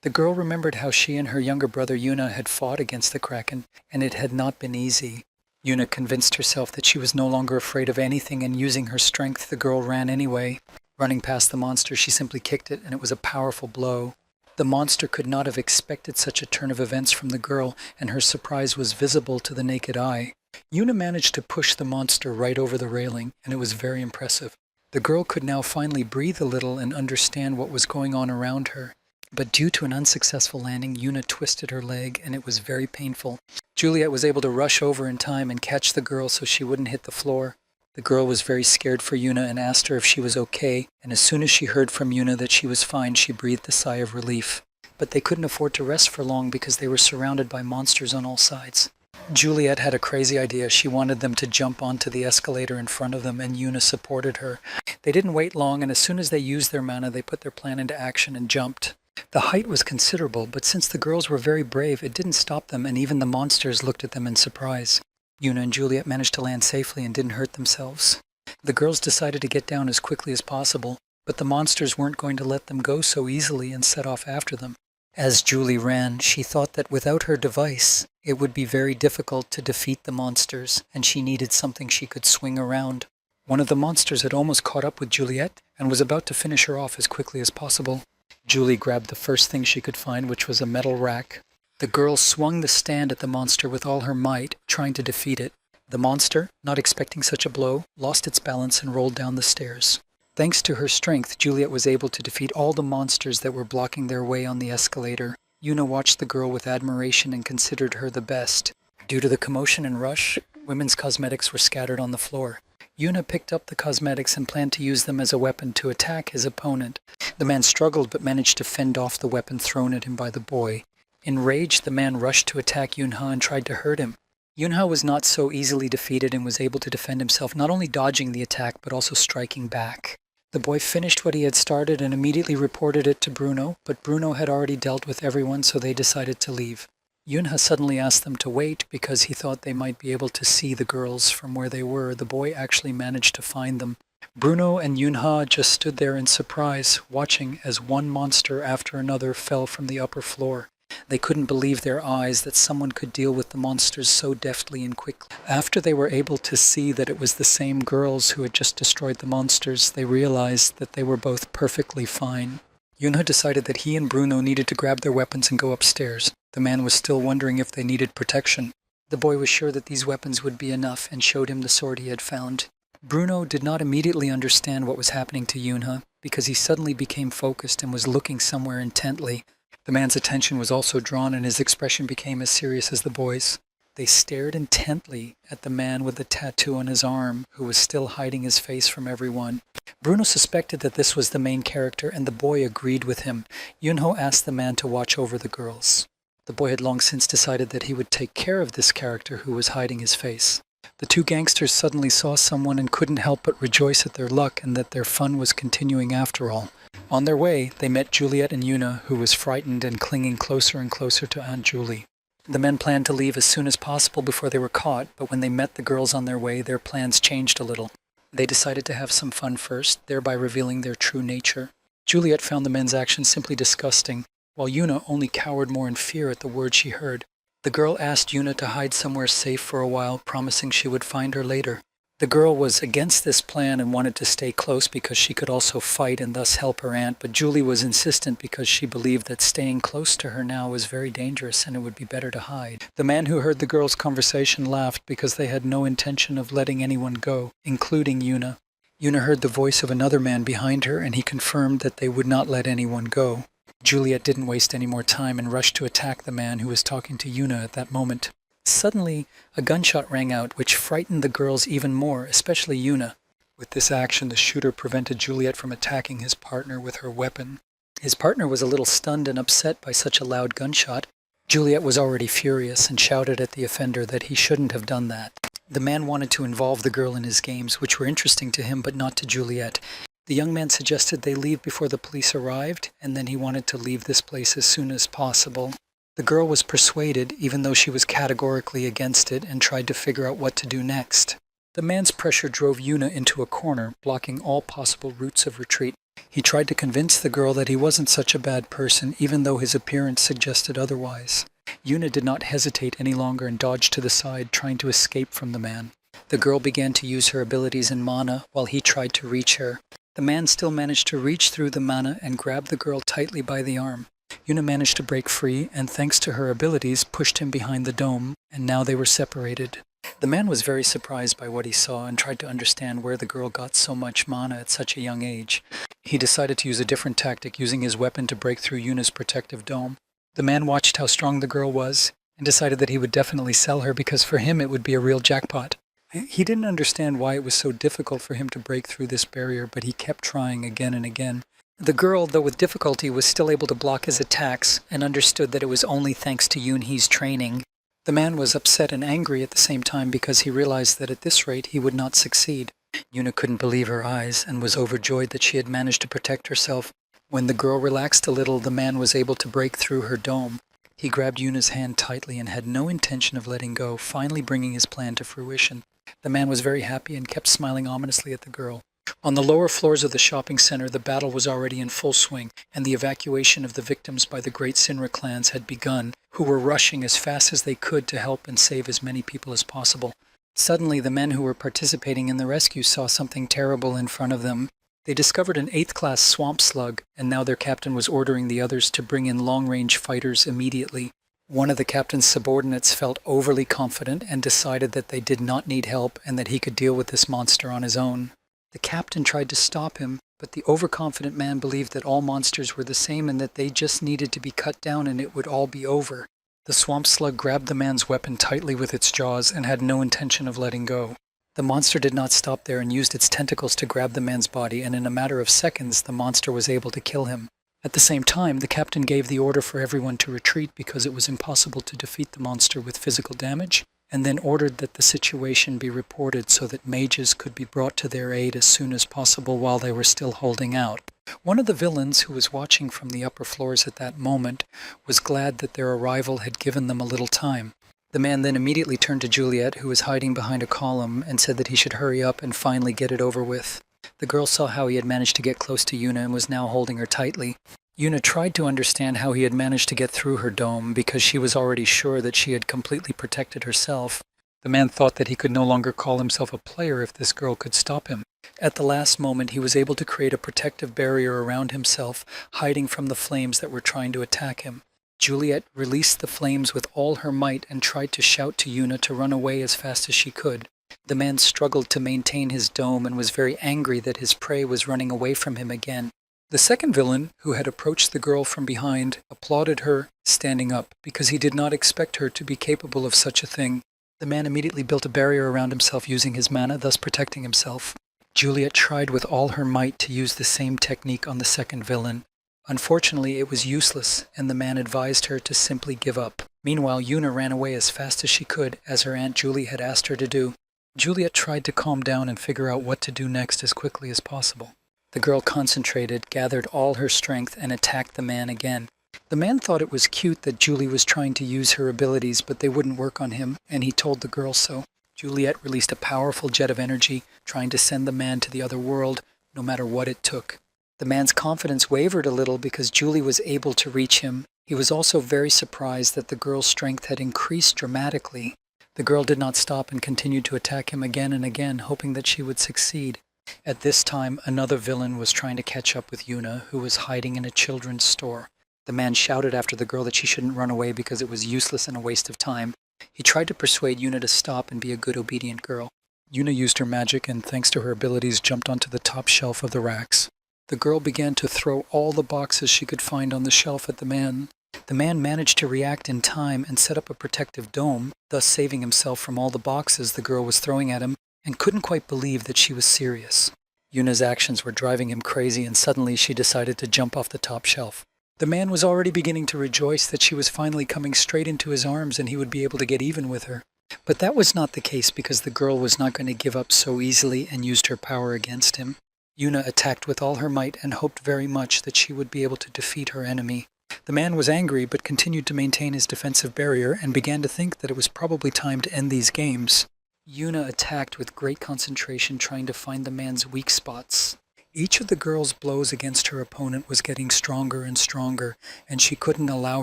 The girl remembered how she and her younger brother Yuna had fought against the Kraken, and it had not been easy. Yuna convinced herself that she was no longer afraid of anything, and using her strength, the girl ran anyway. Running past the monster, she simply kicked it, and it was a powerful blow. The monster could not have expected such a turn of events from the girl, and her surprise was visible to the naked eye. Yuna managed to push the monster right over the railing, and it was very impressive. The girl could now finally breathe a little and understand what was going on around her. But due to an unsuccessful landing, Yuna twisted her leg, and it was very painful. Juliet was able to rush over in time and catch the girl so she wouldn't hit the floor. The girl was very scared for Yuna and asked her if she was okay, and as soon as she heard from Yuna that she was fine, she breathed a sigh of relief. But they couldn't afford to rest for long because they were surrounded by monsters on all sides. Juliet had a crazy idea. She wanted them to jump onto the escalator in front of them, and Yuna supported her. They didn't wait long, and as soon as they used their mana, they put their plan into action and jumped. The height was considerable, but since the girls were very brave, it didn't stop them, and even the monsters looked at them in surprise. Yuna and Juliet managed to land safely and didn't hurt themselves. The girls decided to get down as quickly as possible, but the monsters weren't going to let them go so easily and set off after them. As Julie ran, she thought that without her device, it would be very difficult to defeat the monsters, and she needed something she could swing around. One of the monsters had almost caught up with Juliet and was about to finish her off as quickly as possible. Julie grabbed the first thing she could find, which was a metal rack. The girl swung the stand at the monster with all her might, trying to defeat it. The monster, not expecting such a blow, lost its balance and rolled down the stairs. Thanks to her strength, Juliet was able to defeat all the monsters that were blocking their way on the escalator. Yuna watched the girl with admiration and considered her the best. Due to the commotion and rush, women's cosmetics were scattered on the floor. Yuna picked up the cosmetics and planned to use them as a weapon to attack his opponent. The man struggled but managed to fend off the weapon thrown at him by the boy. Enraged, the man rushed to attack Yunha and tried to hurt him. Yunha was not so easily defeated and was able to defend himself, not only dodging the attack but also striking back. The boy finished what he had started and immediately reported it to Bruno, but Bruno had already dealt with everyone, so they decided to leave. Yunha suddenly asked them to wait because he thought they might be able to see the girls from where they were. The boy actually managed to find them. Bruno and Yunha just stood there in surprise, watching as one monster after another fell from the upper floor. They couldn't believe their eyes that someone could deal with the monsters so deftly and quickly. After they were able to see that it was the same girls who had just destroyed the monsters, they realized that they were both perfectly fine. Yunha decided that he and Bruno needed to grab their weapons and go upstairs. The man was still wondering if they needed protection. The boy was sure that these weapons would be enough and showed him the sword he had found. Bruno did not immediately understand what was happening to Yunha because he suddenly became focused and was looking somewhere intently. The man's attention was also drawn and his expression became as serious as the boy's. They stared intently at the man with the tattoo on his arm, who was still hiding his face from everyone. Bruno suspected that this was the main character, and the boy agreed with him. Yunho asked the man to watch over the girls. The boy had long since decided that he would take care of this character who was hiding his face. The two gangsters suddenly saw someone and couldn't help but rejoice at their luck and that their fun was continuing after all. On their way, they met Juliet and Yuna, who was frightened and clinging closer and closer to Aunt Julie. The men planned to leave as soon as possible before they were caught, but when they met the girls on their way, their plans changed a little. They decided to have some fun first, thereby revealing their true nature. Juliet found the men's actions simply disgusting, while Yuna only cowered more in fear at the words she heard. The girl asked Yuna to hide somewhere safe for a while, promising she would find her later. The girl was against this plan and wanted to stay close because she could also fight and thus help her aunt, but Julie was insistent because she believed that staying close to her now was very dangerous and it would be better to hide. The man who heard the girls' conversation laughed because they had no intention of letting anyone go, including Yuna. Yuna heard the voice of another man behind her and he confirmed that they would not let anyone go. Juliet didn't waste any more time and rushed to attack the man who was talking to Yuna at that moment. Suddenly, a gunshot rang out, which frightened the girls even more, especially Yuna. With this action, the shooter prevented Juliet from attacking his partner with her weapon. His partner was a little stunned and upset by such a loud gunshot. Juliet was already furious and shouted at the offender that he shouldn't have done that. The man wanted to involve the girl in his games, which were interesting to him but not to Juliet. The young man suggested they leave before the police arrived, and then he wanted to leave this place as soon as possible. The girl was persuaded, even though she was categorically against it, and tried to figure out what to do next. The man's pressure drove Yuna into a corner, blocking all possible routes of retreat. He tried to convince the girl that he wasn't such a bad person, even though his appearance suggested otherwise. Yuna did not hesitate any longer and dodged to the side, trying to escape from the man. The girl began to use her abilities in mana, while he tried to reach her. The man still managed to reach through the mana and grab the girl tightly by the arm. Yuna managed to break free and, thanks to her abilities, pushed him behind the dome, and now they were separated. The man was very surprised by what he saw and tried to understand where the girl got so much mana at such a young age. He decided to use a different tactic, using his weapon to break through Yuna's protective dome. The man watched how strong the girl was and decided that he would definitely sell her because for him it would be a real jackpot. He didn't understand why it was so difficult for him to break through this barrier, but he kept trying again and again. The girl, though with difficulty, was still able to block his attacks and understood that it was only thanks to Yoonhee's training. The man was upset and angry at the same time because he realized that at this rate he would not succeed. Yuna couldn't believe her eyes and was overjoyed that she had managed to protect herself. When the girl relaxed a little, the man was able to break through her dome. He grabbed Yuna's hand tightly and had no intention of letting go, finally bringing his plan to fruition. The man was very happy and kept smiling ominously at the girl. On the lower floors of the shopping center, the battle was already in full swing, and the evacuation of the victims by the great Sinra clans had begun, who were rushing as fast as they could to help and save as many people as possible. Suddenly, the men who were participating in the rescue saw something terrible in front of them. They discovered an 8th-class swamp slug, and now their captain was ordering the others to bring in long-range fighters immediately. One of the captain's subordinates felt overly confident and decided that they did not need help and that he could deal with this monster on his own. The captain tried to stop him, but the overconfident man believed that all monsters were the same and that they just needed to be cut down and it would all be over. The swamp slug grabbed the man's weapon tightly with its jaws and had no intention of letting go. The monster did not stop there and used its tentacles to grab the man's body, and in a matter of seconds the monster was able to kill him. At the same time, the captain gave the order for everyone to retreat because it was impossible to defeat the monster with physical damage, and then ordered that the situation be reported so that mages could be brought to their aid as soon as possible while they were still holding out. One of the villains, who was watching from the upper floors at that moment, was glad that their arrival had given them a little time. The man then immediately turned to Juliet, who was hiding behind a column, and said that he should hurry up and finally get it over with. The girl saw how he had managed to get close to Yuna and was now holding her tightly. Yuna tried to understand how he had managed to get through her dome because she was already sure that she had completely protected herself. The man thought that he could no longer call himself a player if this girl could stop him. At the last moment, he was able to create a protective barrier around himself, hiding from the flames that were trying to attack him. Juliet released the flames with all her might and tried to shout to Yuna to run away as fast as she could. The man struggled to maintain his dome and was very angry that his prey was running away from him again. The second villain, who had approached the girl from behind, applauded her standing up because he did not expect her to be capable of such a thing. The man immediately built a barrier around himself using his mana, thus protecting himself. Juliet tried with all her might to use the same technique on the second villain. Unfortunately, it was useless, and the man advised her to simply give up. Meanwhile, Yuna ran away as fast as she could, as her Aunt Julie had asked her to do. Juliet tried to calm down and figure out what to do next as quickly as possible. The girl concentrated, gathered all her strength, and attacked the man again. The man thought it was cute that Julie was trying to use her abilities, but they wouldn't work on him, and he told the girl so. Juliet released a powerful jet of energy, trying to send the man to the other world, no matter what it took. The man's confidence wavered a little because Julie was able to reach him. He was also very surprised that the girl's strength had increased dramatically. The girl did not stop and continued to attack him again and again, hoping that she would succeed. At this time, another villain was trying to catch up with Yuna, who was hiding in a children's store. The man shouted after the girl that she shouldn't run away because it was useless and a waste of time. He tried to persuade Yuna to stop and be a good, obedient girl. Yuna used her magic and, thanks to her abilities, jumped onto the top shelf of the racks. The girl began to throw all the boxes she could find on the shelf at the man. The man managed to react in time and set up a protective dome, thus saving himself from all the boxes the girl was throwing at him, and couldn't quite believe that she was serious. Yuna's actions were driving him crazy, and suddenly she decided to jump off the top shelf. The man was already beginning to rejoice that she was finally coming straight into his arms and he would be able to get even with her. But that was not the case because the girl was not going to give up so easily and used her power against him. Yuna attacked with all her might and hoped very much that she would be able to defeat her enemy. The man was angry but continued to maintain his defensive barrier and began to think that it was probably time to end these games. Yuna attacked with great concentration, trying to find the man's weak spots. Each of the girl's blows against her opponent was getting stronger and stronger, and she couldn't allow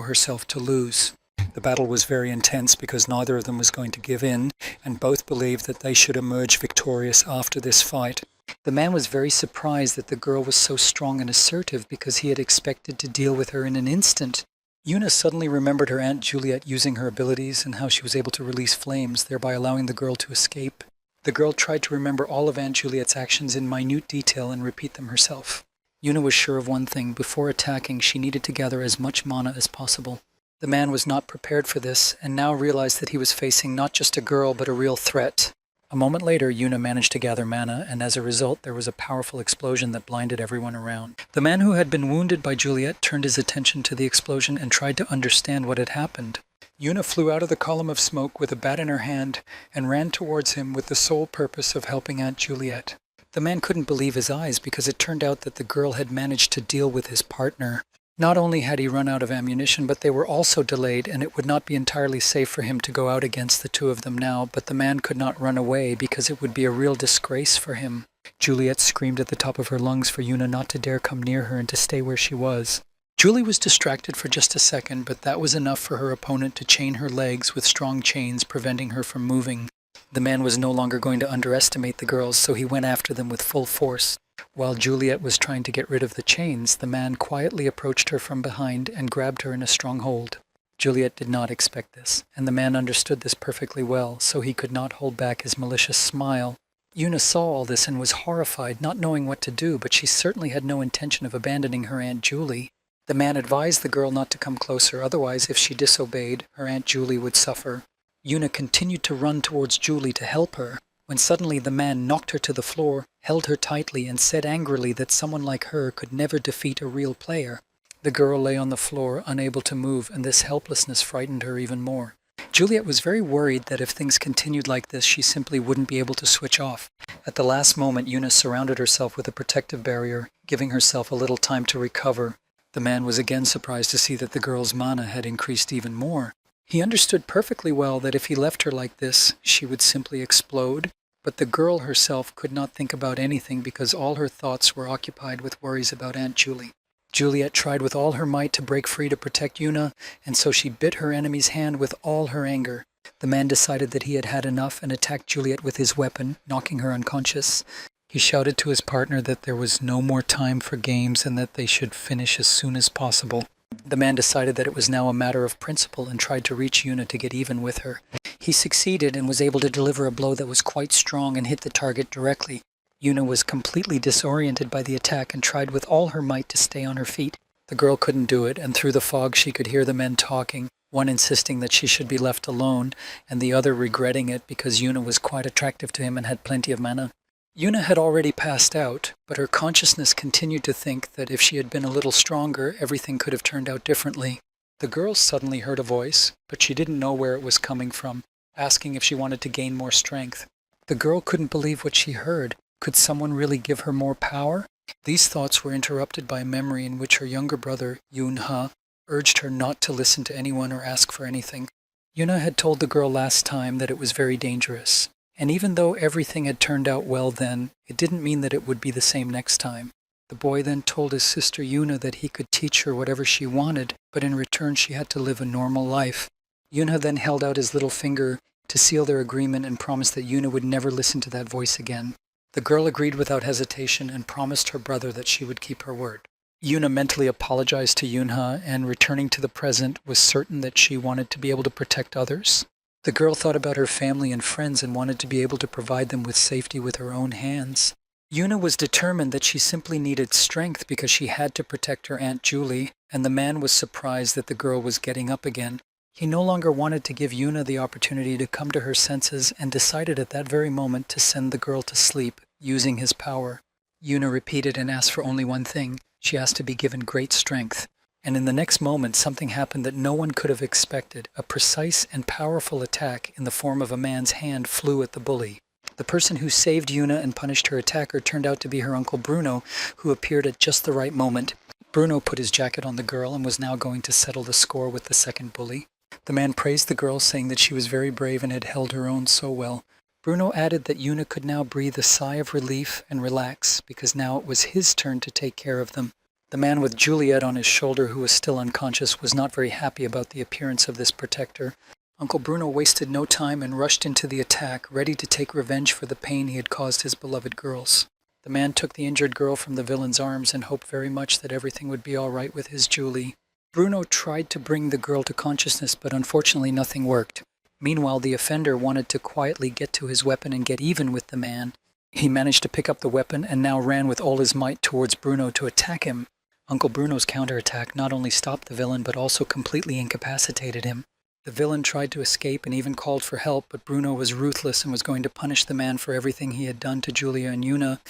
herself to lose. The battle was very intense because neither of them was going to give in, and both believed that they should emerge victorious after this fight. The man was very surprised that the girl was so strong and assertive because he had expected to deal with her in an instant. Yuna suddenly remembered her Aunt Juliet using her abilities and how she was able to release flames, thereby allowing the girl to escape. The girl tried to remember all of Aunt Juliet's actions in minute detail and repeat them herself. Yuna was sure of one thing: before attacking, she needed to gather as much mana as possible. The man was not prepared for this, and now realized that he was facing not just a girl, but a real threat. A moment later, Yuna managed to gather mana, and as a result, there was a powerful explosion that blinded everyone around. The man who had been wounded by Juliet turned his attention to the explosion and tried to understand what had happened. Yuna flew out of the column of smoke with a bat in her hand and ran towards him with the sole purpose of helping Aunt Juliet. The man couldn't believe his eyes because it turned out that the girl had managed to deal with his partner. Not only had he run out of ammunition, but they were also delayed, and it would not be entirely safe for him to go out against the two of them now, but the man could not run away because it would be a real disgrace for him. Juliet screamed at the top of her lungs for Yuna not to dare come near her and to stay where she was. Julie was distracted for just a second, but that was enough for her opponent to chain her legs with strong chains, preventing her from moving. The man was no longer going to underestimate the girls, so he went after them with full force. While Juliet was trying to get rid of the chains, the man quietly approached her from behind and grabbed her in a strong hold. Juliet did not expect this, and the man understood this perfectly well, so he could not hold back his malicious smile. Yuna saw all this and was horrified, not knowing what to do, but she certainly had no intention of abandoning her Aunt Julie. The man advised the girl not to come closer, otherwise if she disobeyed, her Aunt Julie would suffer. Yuna continued to run towards Julie to help her, when suddenly the man knocked her to the floor, held her tightly, and said angrily that someone like her could never defeat a real player. The girl lay on the floor, unable to move, and this helplessness frightened her even more. Juliet was very worried that if things continued like this, she simply wouldn't be able to switch off. At the last moment, Yuna surrounded herself with a protective barrier, giving herself a little time to recover. The man was again surprised to see that the girl's mana had increased even more. He understood perfectly well that if he left her like this, she would simply explode, but the girl herself could not think about anything because all her thoughts were occupied with worries about Aunt Julie. Juliet tried with all her might to break free to protect Yuna, and so she bit her enemy's hand with all her anger. The man decided that he had had enough and attacked Juliet with his weapon, knocking her unconscious. He shouted to his partner that there was no more time for games and that they should finish as soon as possible. The man decided that it was now a matter of principle and tried to reach Yuna to get even with her. He succeeded and was able to deliver a blow that was quite strong and hit the target directly. Yuna was completely disoriented by the attack and tried with all her might to stay on her feet. The girl couldn't do it, and through the fog she could hear the men talking, one insisting that she should be left alone, and the other regretting it because Yuna was quite attractive to him and had plenty of mana. Yuna had already passed out, but her consciousness continued to think that if she had been a little stronger, everything could have turned out differently. The girl suddenly heard a voice, but she didn't know where it was coming from, asking if she wanted to gain more strength. The girl couldn't believe what she heard. Could someone really give her more power? These thoughts were interrupted by a memory in which her younger brother, Yoon-ha, urged her not to listen to anyone or ask for anything. Yuna had told the girl last time that it was very dangerous. And even though everything had turned out well then, it didn't mean that it would be the same next time. The boy then told his sister Yuna that he could teach her whatever she wanted, but in return she had to live a normal life. Yuna then held out his little finger to seal their agreement and promised that Yuna would never listen to that voice again. The girl agreed without hesitation and promised her brother that she would keep her word. Yuna mentally apologized to Yoon-ha and, returning to the present, was certain that she wanted to be able to protect others. The girl thought about her family and friends and wanted to be able to provide them with safety with her own hands. Yuna was determined that she simply needed strength because she had to protect her Aunt Julie, and the man was surprised that the girl was getting up again. He no longer wanted to give Yuna the opportunity to come to her senses and decided at that very moment to send the girl to sleep, using his power. Yuna repeated and asked for only one thing. She asked to be given great strength. And in the next moment, something happened that no one could have expected. A precise and powerful attack in the form of a man's hand flew at the bully. The person who saved Yuna and punished her attacker turned out to be her uncle Bruno, who appeared at just the right moment. Bruno put his jacket on the girl and was now going to settle the score with the second bully. The man praised the girl, saying that she was very brave and had held her own so well. Bruno added that Yuna could now breathe a sigh of relief and relax, because now it was his turn to take care of them. The man with Juliet on his shoulder, who was still unconscious, was not very happy about the appearance of this protector. Uncle Bruno wasted no time and rushed into the attack, ready to take revenge for the pain he had caused his beloved girls. The man took the injured girl from the villain's arms and hoped very much that everything would be all right with his Julie. Bruno tried to bring the girl to consciousness, but unfortunately nothing worked. Meanwhile, the offender wanted to quietly get to his weapon and get even with the man. He managed to pick up the weapon and now ran with all his might towards Bruno to attack him. Uncle Bruno's counterattack not only stopped the villain, but also completely incapacitated him. The villain tried to escape and even called for help, but Bruno was ruthless and was going to punish the man for everything he had done to Julia and Yuna.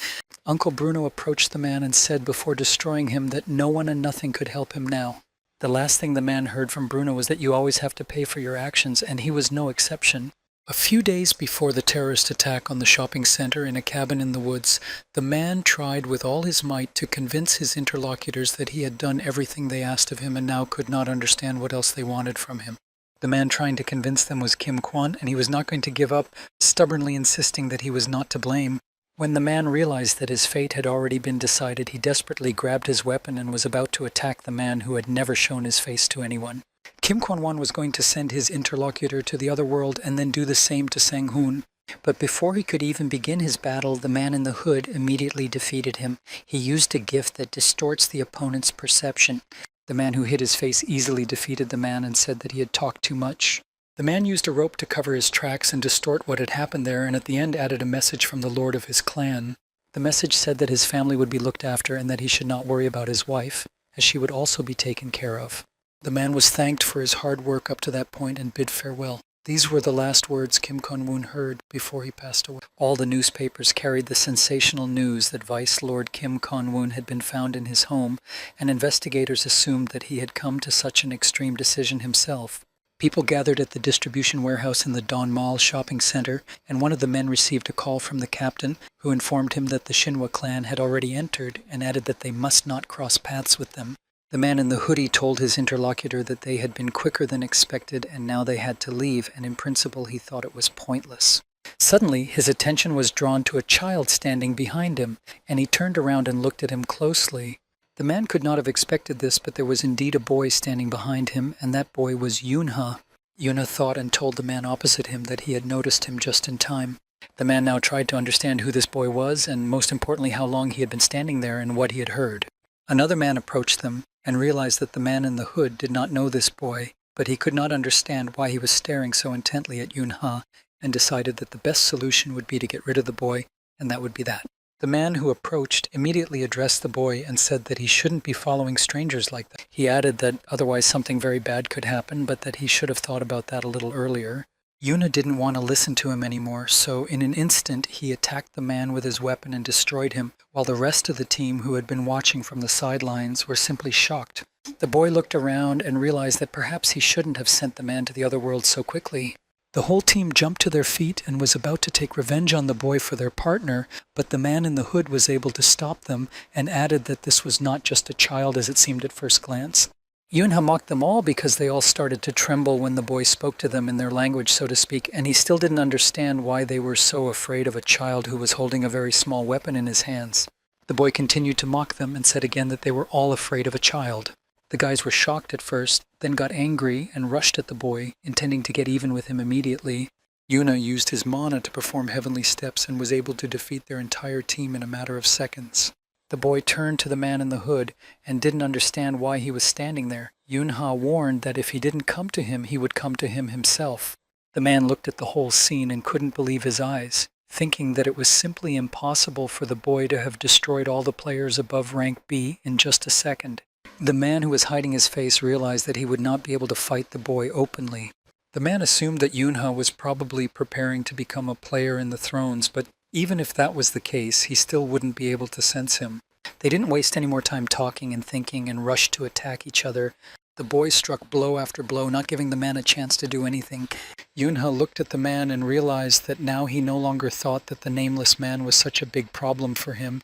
Uncle Bruno approached the man and said before destroying him that no one and nothing could help him now. The last thing the man heard from Bruno was that you always have to pay for your actions, and he was no exception. A few days before the terrorist attack on the shopping center in a cabin in the woods, the man tried with all his might to convince his interlocutors that he had done everything they asked of him and now could not understand what else they wanted from him. The man trying to convince them was Kim Kwon, and he was not going to give up, stubbornly insisting that he was not to blame. When the man realized that his fate had already been decided, he desperately grabbed his weapon and was about to attack the man who had never shown his face to anyone. Kim Kwon-won was going to send his interlocutor to the other world and then do the same to Sang-hoon. But before he could even begin his battle, the man in the hood immediately defeated him. He used a gift that distorts the opponent's perception. The man who hid his face easily defeated the man and said that he had talked too much. The man used a rope to cover his tracks and distort what had happened there, and at the end added a message from the lord of his clan. The message said that his family would be looked after and that he should not worry about his wife, as she would also be taken care of. The man was thanked for his hard work up to that point and bid farewell. These were the last words Kim Kwon-won heard before he passed away. All the newspapers carried the sensational news that Vice Lord Kim Kwon-won had been found in his home, and investigators assumed that he had come to such an extreme decision himself. People gathered at the distribution warehouse in the Don Mall shopping center, and one of the men received a call from the captain, who informed him that the Shinhwa clan had already entered and added that they must not cross paths with them. The man in the hoodie told his interlocutor that they had been quicker than expected and now they had to leave, and in principle he thought it was pointless. Suddenly, his attention was drawn to a child standing behind him, and he turned around and looked at him closely. The man could not have expected this, but there was indeed a boy standing behind him, and that boy was Yoon-ha. Yoon-ha thought and told the man opposite him that he had noticed him just in time. The man now tried to understand who this boy was, and most importantly how long he had been standing there and what he had heard. Another man approached them and realized that the man in the hood did not know this boy, but he could not understand why he was staring so intently at Yoon-ha, and decided that the best solution would be to get rid of the boy, and that would be that. The man who approached immediately addressed the boy and said that he shouldn't be following strangers like that. He added that otherwise something very bad could happen, but that he should have thought about that a little earlier. Yoon-ha didn't want to listen to him anymore, so in an instant he attacked the man with his weapon and destroyed him, while the rest of the team who had been watching from the sidelines were simply shocked. The boy looked around and realized that perhaps he shouldn't have sent the man to the other world so quickly. The whole team jumped to their feet and was about to take revenge on the boy for their partner, but the man in the hood was able to stop them and added that this was not just a child as it seemed at first glance. Yoon-ha mocked them all because they all started to tremble when the boy spoke to them in their language, so to speak, and he still didn't understand why they were so afraid of a child who was holding a very small weapon in his hands. The boy continued to mock them and said again that they were all afraid of a child. The guys were shocked at first, then got angry and rushed at the boy, intending to get even with him immediately. Yoon-ha used his mana to perform heavenly steps and was able to defeat their entire team in a matter of seconds. The boy turned to the man in the hood and didn't understand why he was standing there. Yoon-ha warned that if he didn't come to him, he would come to him himself. The man looked at the whole scene and couldn't believe his eyes, thinking that it was simply impossible for the boy to have destroyed all the players above rank B in just a second. The man who was hiding his face realized that he would not be able to fight the boy openly. The man assumed that Yoon-ha was probably preparing to become a player in the thrones, but even if that was the case, he still wouldn't be able to sense him. They didn't waste any more time talking and thinking and rushed to attack each other. The boy struck blow after blow, not giving the man a chance to do anything. Yoon-ha looked at the man and realized that now he no longer thought that the nameless man was such a big problem for him,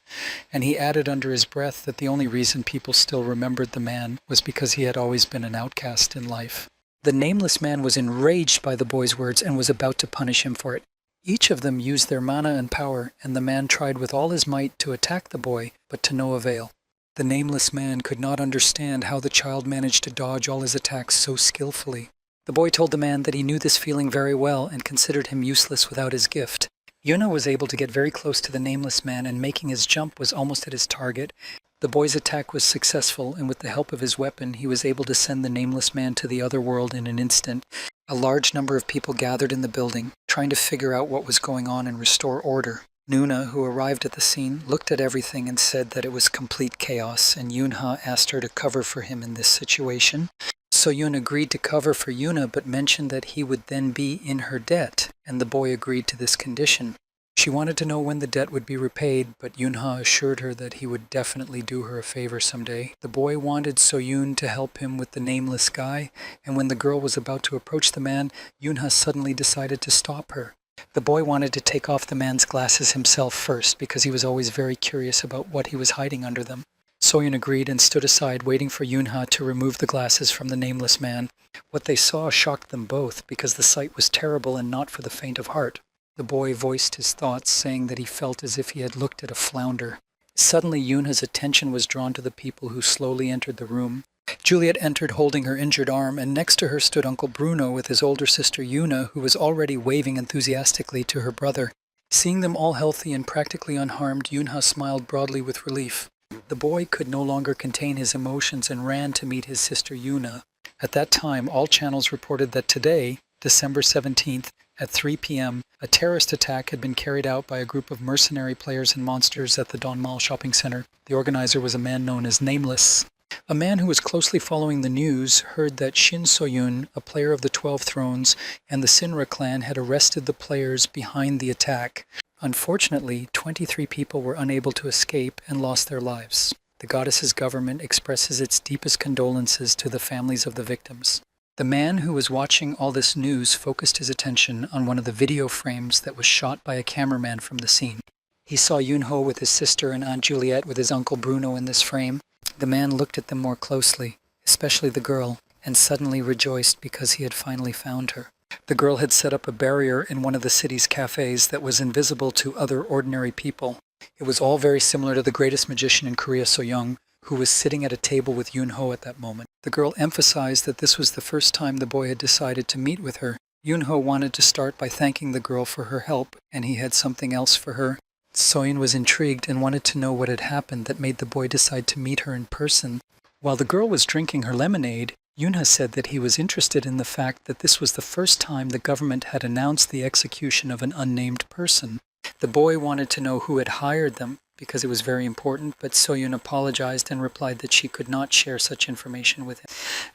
and he added under his breath that the only reason people still remembered the man was because he had always been an outcast in life. The nameless man was enraged by the boy's words and was about to punish him for it. Each of them used their mana and power, and the man tried with all his might to attack the boy, but to no avail. The nameless man could not understand how the child managed to dodge all his attacks so skillfully. The boy told the man that he knew this feeling very well and considered him useless without his gift. Yoon-ha was able to get very close to the nameless man, and making his jump was almost at his target. The boy's attack was successful, and with the help of his weapon, he was able to send the nameless man to the other world in an instant. A large number of people gathered in the building, trying to figure out what was going on and restore order. Nuna, who arrived at the scene, looked at everything and said that it was complete chaos, and Yoon-ha asked her to cover for him in this situation. So Yoon agreed to cover for Yoon-ha, but mentioned that he would then be in her debt, and the boy agreed to this condition. She wanted to know when the debt would be repaid, but Yoonha assured her that he would definitely do her a favor someday. The boy wanted So-yoon to help him with the nameless guy, and when the girl was about to approach the man, Yoonha suddenly decided to stop her. The boy wanted to take off the man's glasses himself first because he was always very curious about what he was hiding under them. So-yoon agreed and stood aside, waiting for Yoonha to remove the glasses from the nameless man. What they saw shocked them both because the sight was terrible and not for the faint of heart. The boy voiced his thoughts, saying that he felt as if he had looked at a flounder. Suddenly, Yoonha's attention was drawn to the people who slowly entered the room. Juliet entered holding her injured arm, and next to her stood Uncle Bruno with his older sister Yoona, who was already waving enthusiastically to her brother. Seeing them all healthy and practically unharmed, Yoonha smiled broadly with relief. The boy could no longer contain his emotions and ran to meet his sister Yoona. At that time, all channels reported that today, December 17th, at 3 p.m., a terrorist attack had been carried out by a group of mercenary players and monsters at the Don Mall shopping center. The organizer was a man known as Nameless. A man who was closely following the news heard that Shin So-yoon, a player of the 12 Thrones, and the Sinra clan had arrested the players behind the attack. Unfortunately, 23 people were unable to escape and lost their lives. The goddess's government expresses its deepest condolences to the families of the victims. The man who was watching all this news focused his attention on one of the video frames that was shot by a cameraman from the scene. He saw Yoonho with his sister and Aunt Juliet with his Uncle Bruno in this frame. The man looked at them more closely, especially the girl, and suddenly rejoiced because he had finally found her. The girl had set up a barrier in one of the city's cafes that was invisible to other ordinary people. It was all very similar to the greatest magician in Korea, So-young, who was sitting at a table with Yoonho at that moment. The girl emphasized that this was the first time the boy had decided to meet with her. Yoonho wanted to start by thanking the girl for her help, and he had something else for her. So-yoon was intrigued and wanted to know what had happened that made the boy decide to meet her in person. While the girl was drinking her lemonade, Yoonha said that he was interested in the fact that this was the first time the government had announced the execution of an unnamed person. The boy wanted to know who had hired them, because it was very important, but So-yoon apologized and replied that she could not share such information with him.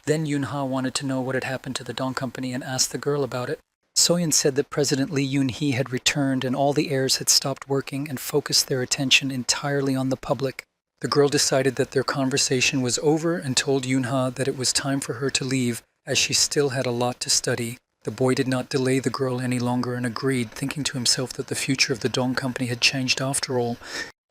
Then Yoonha wanted to know what had happened to the Dong Company and asked the girl about it. So-yoon said that President Lee Yoon-hee had returned and all the heirs had stopped working and focused their attention entirely on the public. The girl decided that their conversation was over and told Yoonha that it was time for her to leave, as she still had a lot to study. The boy did not delay the girl any longer and agreed, thinking to himself that the future of the Dong Company had changed after all.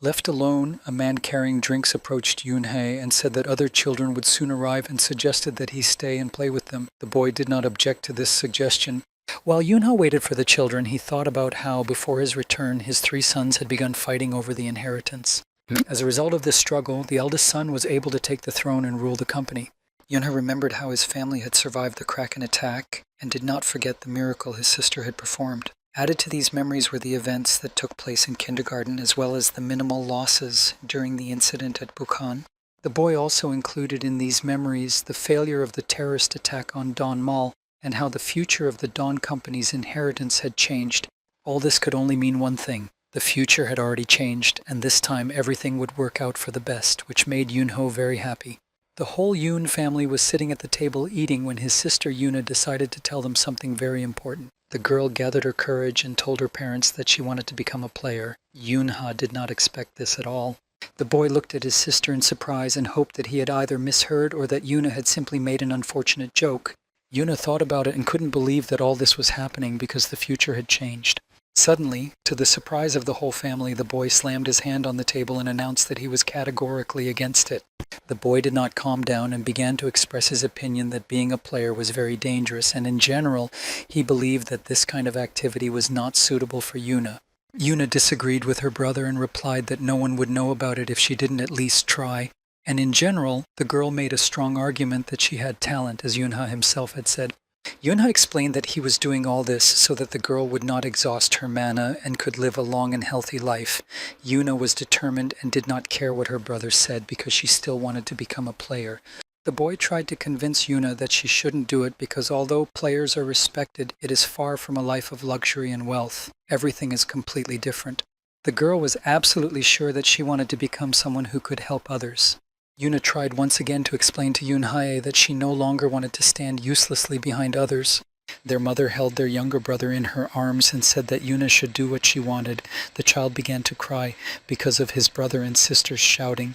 Left alone, a man carrying drinks approached Yoon-hae and said that other children would soon arrive and suggested that he stay and play with them. The boy did not object to this suggestion. While Yoon-ha waited for the children, he thought about how, before his return, his 3 sons had begun fighting over the inheritance. As a result of this struggle, the eldest son was able to take the throne and rule the company. Yoon-ha remembered how his family had survived the Kraken attack and did not forget the miracle his sister had performed. Added to these memories were the events that took place in kindergarten, as well as the minimal losses during the incident at Bukhan. The boy also included in these memories the failure of the terrorist attack on Don Mall and how the future of the Don Company's inheritance had changed. All this could only mean one thing. The future had already changed, and this time everything would work out for the best, which made Yoon-ho very happy. The whole Yoon family was sitting at the table eating when his sister Yoona decided to tell them something very important. The girl gathered her courage and told her parents that she wanted to become a player. Yoon-ha did not expect this at all. The boy looked at his sister in surprise and hoped that he had either misheard or that Yoona had simply made an unfortunate joke. Yoona thought about it and couldn't believe that all this was happening because the future had changed. Suddenly, to the surprise of the whole family, the boy slammed his hand on the table and announced that he was categorically against it. The boy did not calm down and began to express his opinion that being a player was very dangerous, and in general, he believed that this kind of activity was not suitable for Yoona. Yoona disagreed with her brother and replied that no one would know about it if she didn't at least try. And in general, the girl made a strong argument that she had talent, as Yoonha himself had said. Yoonha explained that he was doing all this so that the girl would not exhaust her mana and could live a long and healthy life. Yoona was determined and did not care what her brother said because she still wanted to become a player. The boy tried to convince Yoona that she shouldn't do it because although players are respected, it is far from a life of luxury and wealth. Everything is completely different. The girl was absolutely sure that she wanted to become someone who could help others. Yoona tried once again to explain to Yoon-hae that she no longer wanted to stand uselessly behind others. Their mother held their younger brother in her arms and said that Yuna should do what she wanted. The child began to cry because of his brother and sisters shouting.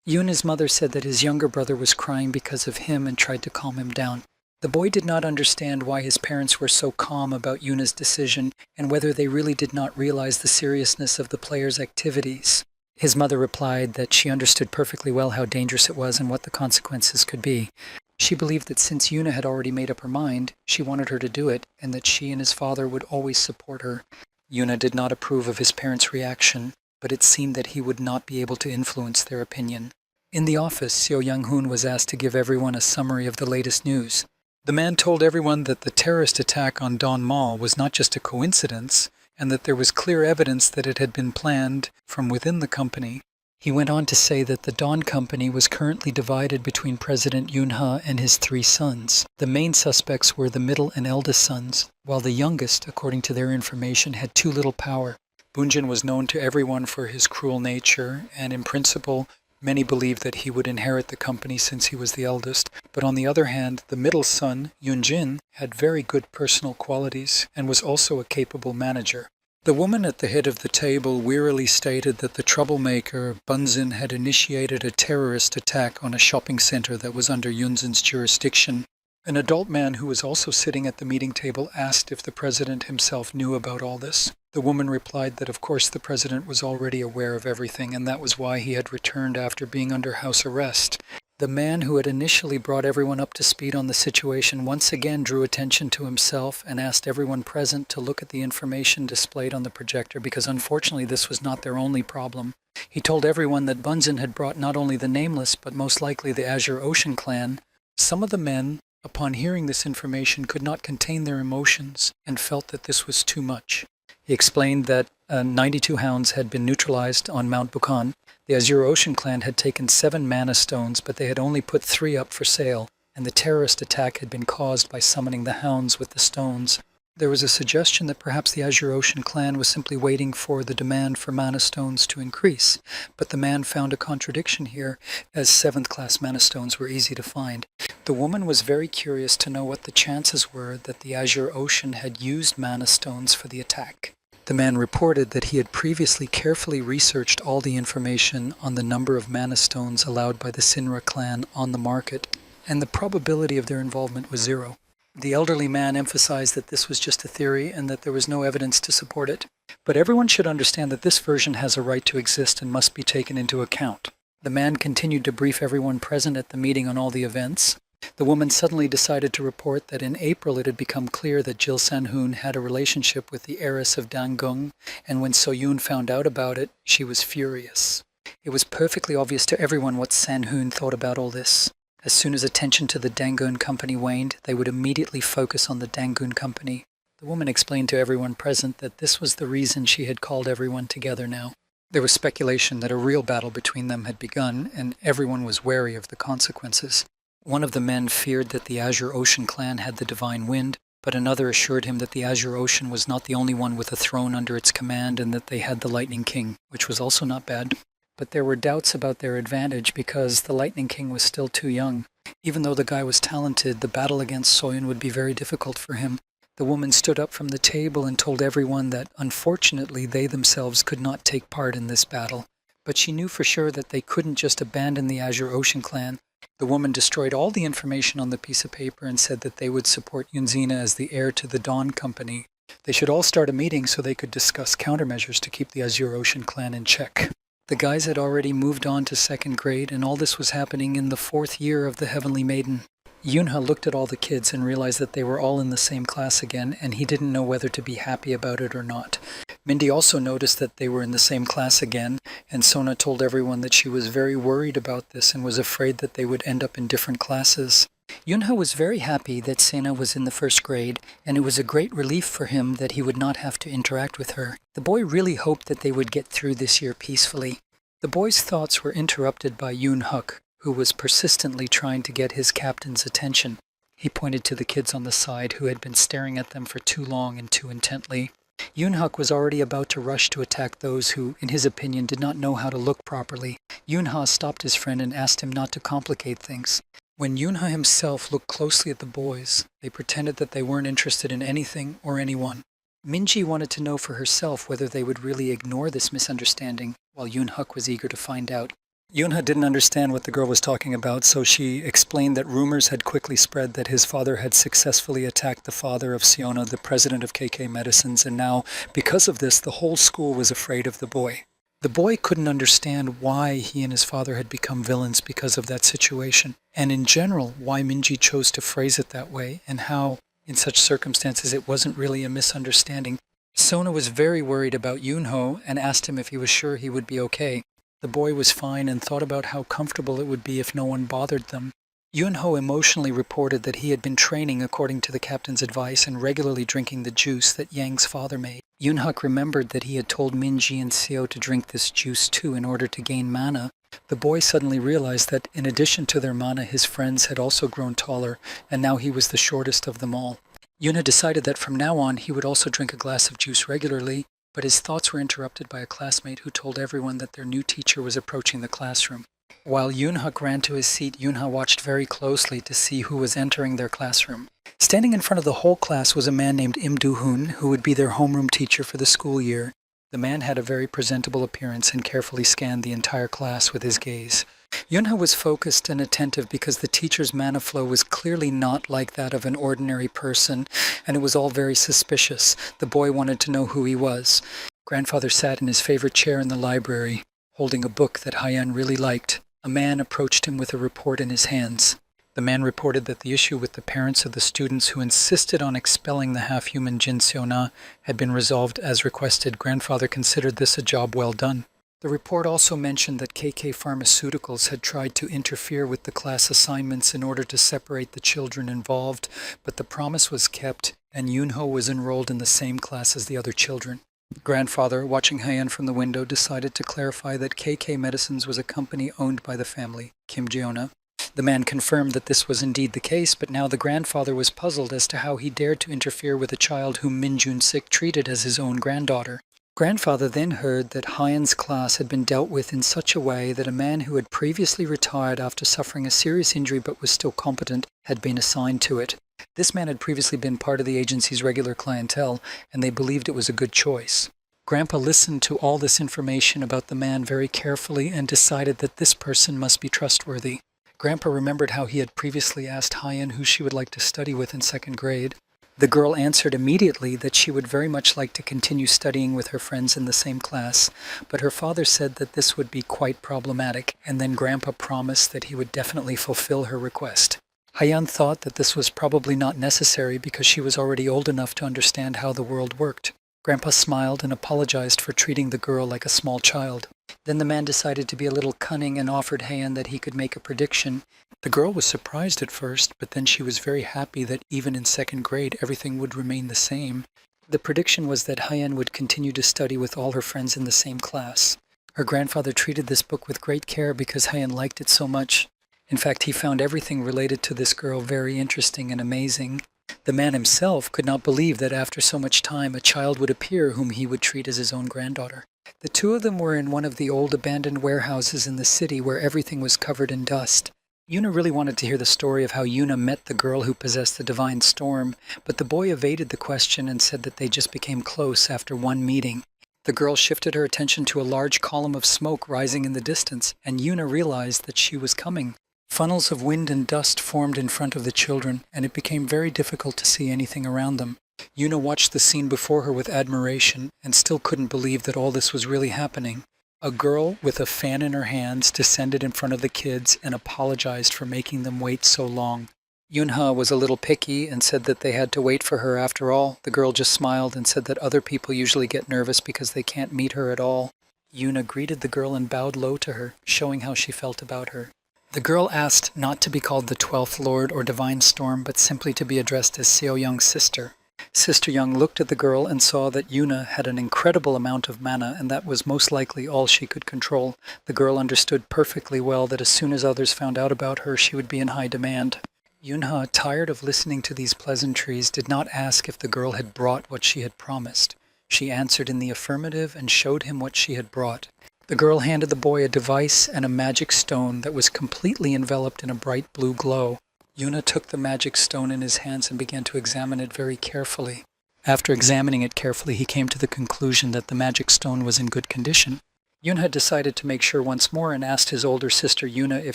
Yuna's mother said that his younger brother was crying because of him and tried to calm him down. The boy did not understand why his parents were so calm about Yuna's decision and whether they really did not realize the seriousness of the players' activities. His mother replied that she understood perfectly well how dangerous it was and what the consequences could be. She believed that since Yuna had already made up her mind, she wanted her to do it, and that she and his father would always support her. Yuna did not approve of his parents' reaction, but it seemed that he would not be able to influence their opinion. In the office, Seo Young-hoon was asked to give everyone a summary of the latest news. The man told everyone that the terrorist attack on Dawn Mall was not just a coincidence, and that there was clear evidence that it had been planned from within the company. He went on to say that the Dawn Company was currently divided between President Yoon-ha and his 3 sons. The main suspects were the middle and eldest sons, while the youngest, according to their information, had too little power. Boonjin was known to everyone for his cruel nature, and in principle, many believed that he would inherit the company since he was the eldest. But on the other hand, the middle son, Yoon-jin, had very good personal qualities and was also a capable manager. The woman at the head of the table wearily stated that the troublemaker, Bunzin, had initiated a terrorist attack on a shopping center that was under Yunzin's jurisdiction. An adult man who was also sitting at the meeting table asked if the president himself knew about all this. The woman replied that of course the president was already aware of everything, and that was why he had returned after being under house arrest. The man who had initially brought everyone up to speed on the situation once again drew attention to himself and asked everyone present to look at the information displayed on the projector, because unfortunately this was not their only problem. He told everyone that Bunzin had brought not only the Nameless, but most likely the Azure Ocean clan. Some of the men, upon hearing this information, could not contain their emotions and felt that this was too much. He explained that 92 hounds had been neutralized on Mount Bukhan. The Azure Ocean clan had taken 7 mana stones, but they had only put 3 up for sale, and the terrorist attack had been caused by summoning the hounds with the stones. There was a suggestion that perhaps the Azure Ocean clan was simply waiting for the demand for mana stones to increase, but the man found a contradiction here, as 7th class mana stones were easy to find. The woman was very curious to know what the chances were that the Azure Ocean had used mana stones for the attack. The man reported that he had previously carefully researched all the information on the number of mana stones allowed by the Sinra clan on the market, and the probability of their involvement was 0. The elderly man emphasized that this was just a theory and that there was no evidence to support it. But everyone should understand that this version has a right to exist and must be taken into account. The man continued to brief everyone present at the meeting on all the events. The woman suddenly decided to report that in April it had become clear that Jil San-hoon had a relationship with the heiress of Dangung, and when So-yoon found out about it, she was furious. It was perfectly obvious to everyone what San-hoon thought about all this. As soon as attention to the Dangun Company waned, they would immediately focus on the Dangun Company. The woman explained to everyone present that this was the reason she had called everyone together now. There was speculation that a real battle between them had begun, and everyone was wary of the consequences. One of the men feared that the Azure Ocean clan had the Divine Wind, but another assured him that the Azure Ocean was not the only one with a throne under its command and that they had the Lightning King, which was also not bad. But there were doubts about their advantage because the Lightning King was still too young. Even though the guy was talented, the battle against Soyun would be very difficult for him. The woman stood up from the table and told everyone that, unfortunately, they themselves could not take part in this battle. But she knew for sure that they couldn't just abandon the Azure Ocean clan. The woman destroyed all the information on the piece of paper and said that they would support Yunzina as the heir to the Dawn Company. They should all start a meeting so they could discuss countermeasures to keep the Azure Ocean clan in check. The guys had already moved on to 2nd grade, and all this was happening in the 4th year of the Heavenly Maiden. Yoonha looked at all the kids and realized that they were all in the same class again, and he didn't know whether to be happy about it or not. Mindy also noticed that they were in the same class again, and Sona told everyone that she was very worried about this and was afraid that they would end up in different classes. Yoonha was very happy that Sena was in the 1st grade, and it was a great relief for him that he would not have to interact with her. The boy really hoped that they would get through this year peacefully. The boy's thoughts were interrupted by Yoon Huk, who was persistently trying to get his captain's attention. He pointed to the kids on the side who had been staring at them for too long and too intently. Yoon Huk was already about to rush to attack those who, in his opinion, did not know how to look properly. Yoon Ha stopped his friend and asked him not to complicate things. When Yunha himself looked closely at the boys, they pretended that they weren't interested in anything or anyone. Minji wanted to know for herself whether they would really ignore this misunderstanding, while Yoon-hak was eager to find out. Yoon-ha didn't understand what the girl was talking about, so she explained that rumors had quickly spread that his father had successfully attacked the father of Siona, the president of KK Medicines, and now, because of this, the whole school was afraid of the boy. The boy couldn't understand why he and his father had become villains because of that situation, and in general, why Minji chose to phrase it that way, and how, in such circumstances, it wasn't really a misunderstanding. Sona was very worried about Yoon-ho and asked him if he was sure he would be okay. The boy was fine and thought about how comfortable it would be if no one bothered them. Yoon-ho emotionally reported that he had been training according to the captain's advice and regularly drinking the juice that Yang's father made. Yoon-hak remembered that he had told Minji and Seo to drink this juice too in order to gain mana. The boy suddenly realized that in addition to their mana, his friends had also grown taller, and now he was the shortest of them all. Yoon decided that from now on he would also drink a glass of juice regularly, but his thoughts were interrupted by a classmate who told everyone that their new teacher was approaching the classroom. While Yoon-hak ran to his seat, Yoon-ha watched very closely to see who was entering their classroom. Standing in front of the whole class was a man named Im Do-hoon, who would be their homeroom teacher for the school year. The man had a very presentable appearance and carefully scanned the entire class with his gaze. Yoon-ha was focused and attentive because the teacher's mana flow was clearly not like that of an ordinary person, and it was all very suspicious. The boy wanted to know who he was. Grandfather sat in his favorite chair in the library, holding a book that Hyeon really liked. A man approached him with a report in his hands. The man reported that the issue with the parents of the students who insisted on expelling the half-human Jin Seona had been resolved as requested. Grandfather considered this a job well done. The report also mentioned that KK Pharmaceuticals had tried to interfere with the class assignments in order to separate the children involved, but the promise was kept, and Yoon-ho was enrolled in the same class as the other children. Grandfather, watching Hyeon from the window, decided to clarify that KK Medicines was a company owned by the family, Kim Jeona. The man confirmed that this was indeed the case, but now the grandfather was puzzled as to how he dared to interfere with a child whom Min Jun-sik treated as his own granddaughter. Grandfather then heard that Hyeon's class had been dealt with in such a way that a man who had previously retired after suffering a serious injury but was still competent had been assigned to it. This man had previously been part of the agency's regular clientele, and they believed it was a good choice. Grandpa listened to all this information about the man very carefully and decided that this person must be trustworthy. Grandpa remembered how he had previously asked Hyeon who she would like to study with in second grade. The girl answered immediately that she would very much like to continue studying with her friends in the same class, but her father said that this would be quite problematic, and then Grandpa promised that he would definitely fulfill her request. Hyeon thought that this was probably not necessary because she was already old enough to understand how the world worked. Grandpa smiled and apologized for treating the girl like a small child. Then the man decided to be a little cunning and offered Hyeon that he could make a prediction. The girl was surprised at first, but then she was very happy that even in second grade everything would remain the same. The prediction was that Hyeon would continue to study with all her friends in the same class. Her grandfather treated this book with great care because Hyeon liked it so much. In fact, he found everything related to this girl very interesting and amazing. The man himself could not believe that after so much time a child would appear whom he would treat as his own granddaughter. The two of them were in one of the old abandoned warehouses in the city where everything was covered in dust. Yuna really wanted to hear the story of how Yuna met the girl who possessed the divine storm, but the boy evaded the question and said that they just became close after one meeting. The girl shifted her attention to a large column of smoke rising in the distance, and Yuna realized that she was coming. Funnels of wind and dust formed in front of the children, and it became very difficult to see anything around them. Yuna watched the scene before her with admiration, and still couldn't believe that all this was really happening. A girl with a fan in her hands descended in front of the kids and apologized for making them wait so long. Yunha was a little picky and said that they had to wait for her after all. The girl just smiled and said that other people usually get nervous because they can't meet her at all. Yuna greeted the girl and bowed low to her, showing how she felt about her. The girl asked not to be called the 12th Lord or Divine Storm, but simply to be addressed as Seo Young's sister. Sister Young looked at the girl and saw that Yuna had an incredible amount of mana, and that was most likely all she could control. The girl understood perfectly well that as soon as others found out about her, she would be in high demand. Yunha, tired of listening to these pleasantries, did not ask if the girl had brought what she had promised. She answered in the affirmative and showed him what she had brought. The girl handed the boy a device and a magic stone that was completely enveloped in a bright blue glow. Yuna took the magic stone in his hands and began to examine it very carefully. After examining it carefully, he came to the conclusion that the magic stone was in good condition. Yuna decided to make sure once more and asked his older sister Yuna if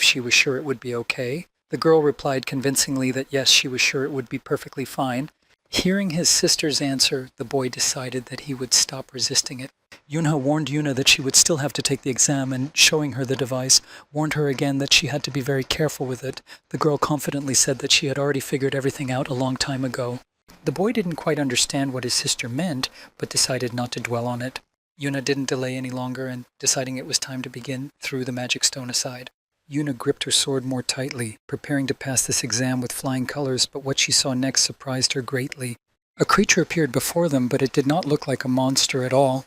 she was sure it would be okay. The girl replied convincingly that yes, she was sure it would be perfectly fine. Hearing his sister's answer, the boy decided that he would stop resisting it. Yunha warned Yuna that she would still have to take the exam, and showing her the device, warned her again that she had to be very careful with it. The girl confidently said that she had already figured everything out a long time ago. The boy didn't quite understand what his sister meant, but decided not to dwell on it. Yuna didn't delay any longer, and deciding it was time to begin, threw the magic stone aside. Yuna gripped her sword more tightly, preparing to pass this exam with flying colors, but what she saw next surprised her greatly. A creature appeared before them, but it did not look like a monster at all.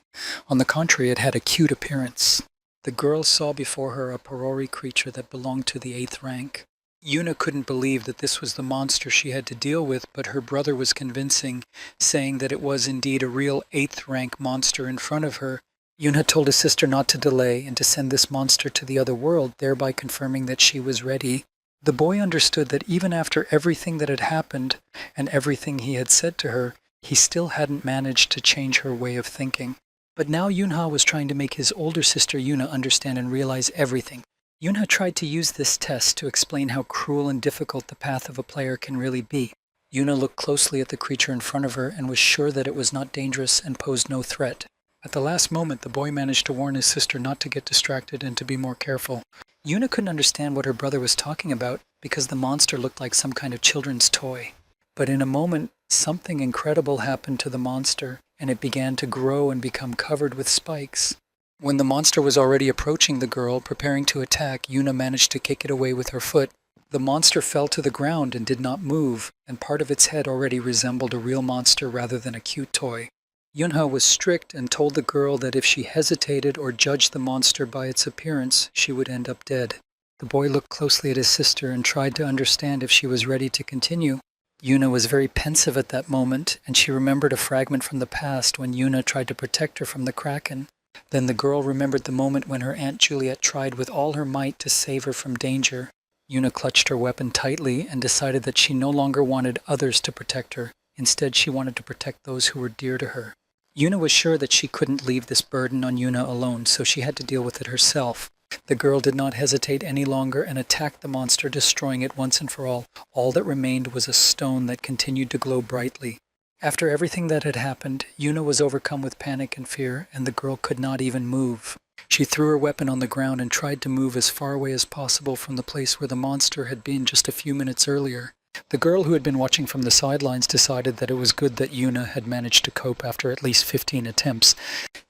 On the contrary, it had a cute appearance. The girl saw before her a Porori creature that belonged to the 8th rank. Yuna couldn't believe that this was the monster she had to deal with, but her brother was convincing, saying that it was indeed a real 8th rank monster in front of her. Yuna told his sister not to delay and to send this monster to the other world, thereby confirming that she was ready. The boy understood that even after everything that had happened and everything he had said to her, he still hadn't managed to change her way of thinking. But now Yunha was trying to make his older sister Yuna understand and realize everything. Yunha tried to use this test to explain how cruel and difficult the path of a player can really be. Yuna looked closely at the creature in front of her and was sure that it was not dangerous and posed no threat. At the last moment, the boy managed to warn his sister not to get distracted and to be more careful. Yuna couldn't understand what her brother was talking about because the monster looked like some kind of children's toy. But in a moment, something incredible happened to the monster, and it began to grow and become covered with spikes. When the monster was already approaching the girl, preparing to attack, Yuna managed to kick it away with her foot. The monster fell to the ground and did not move, and part of its head already resembled a real monster rather than a cute toy. Yunha was strict and told the girl that if she hesitated or judged the monster by its appearance, she would end up dead. The boy looked closely at his sister and tried to understand if she was ready to continue. Yuna was very pensive at that moment, and she remembered a fragment from the past when Yuna tried to protect her from the kraken. Then the girl remembered the moment when her Aunt Juliet tried with all her might to save her from danger. Yuna clutched her weapon tightly and decided that she no longer wanted others to protect her. Instead, she wanted to protect those who were dear to her. Yuna was sure that she couldn't leave this burden on Yuna alone, so she had to deal with it herself. The girl did not hesitate any longer and attacked the monster, destroying it once and for all. All that remained was a stone that continued to glow brightly. After everything that had happened, Yuna was overcome with panic and fear, and the girl could not even move. She threw her weapon on the ground and tried to move as far away as possible from the place where the monster had been just a few minutes earlier. The girl who had been watching from the sidelines decided that it was good that Yuna had managed to cope after at least 15 attempts.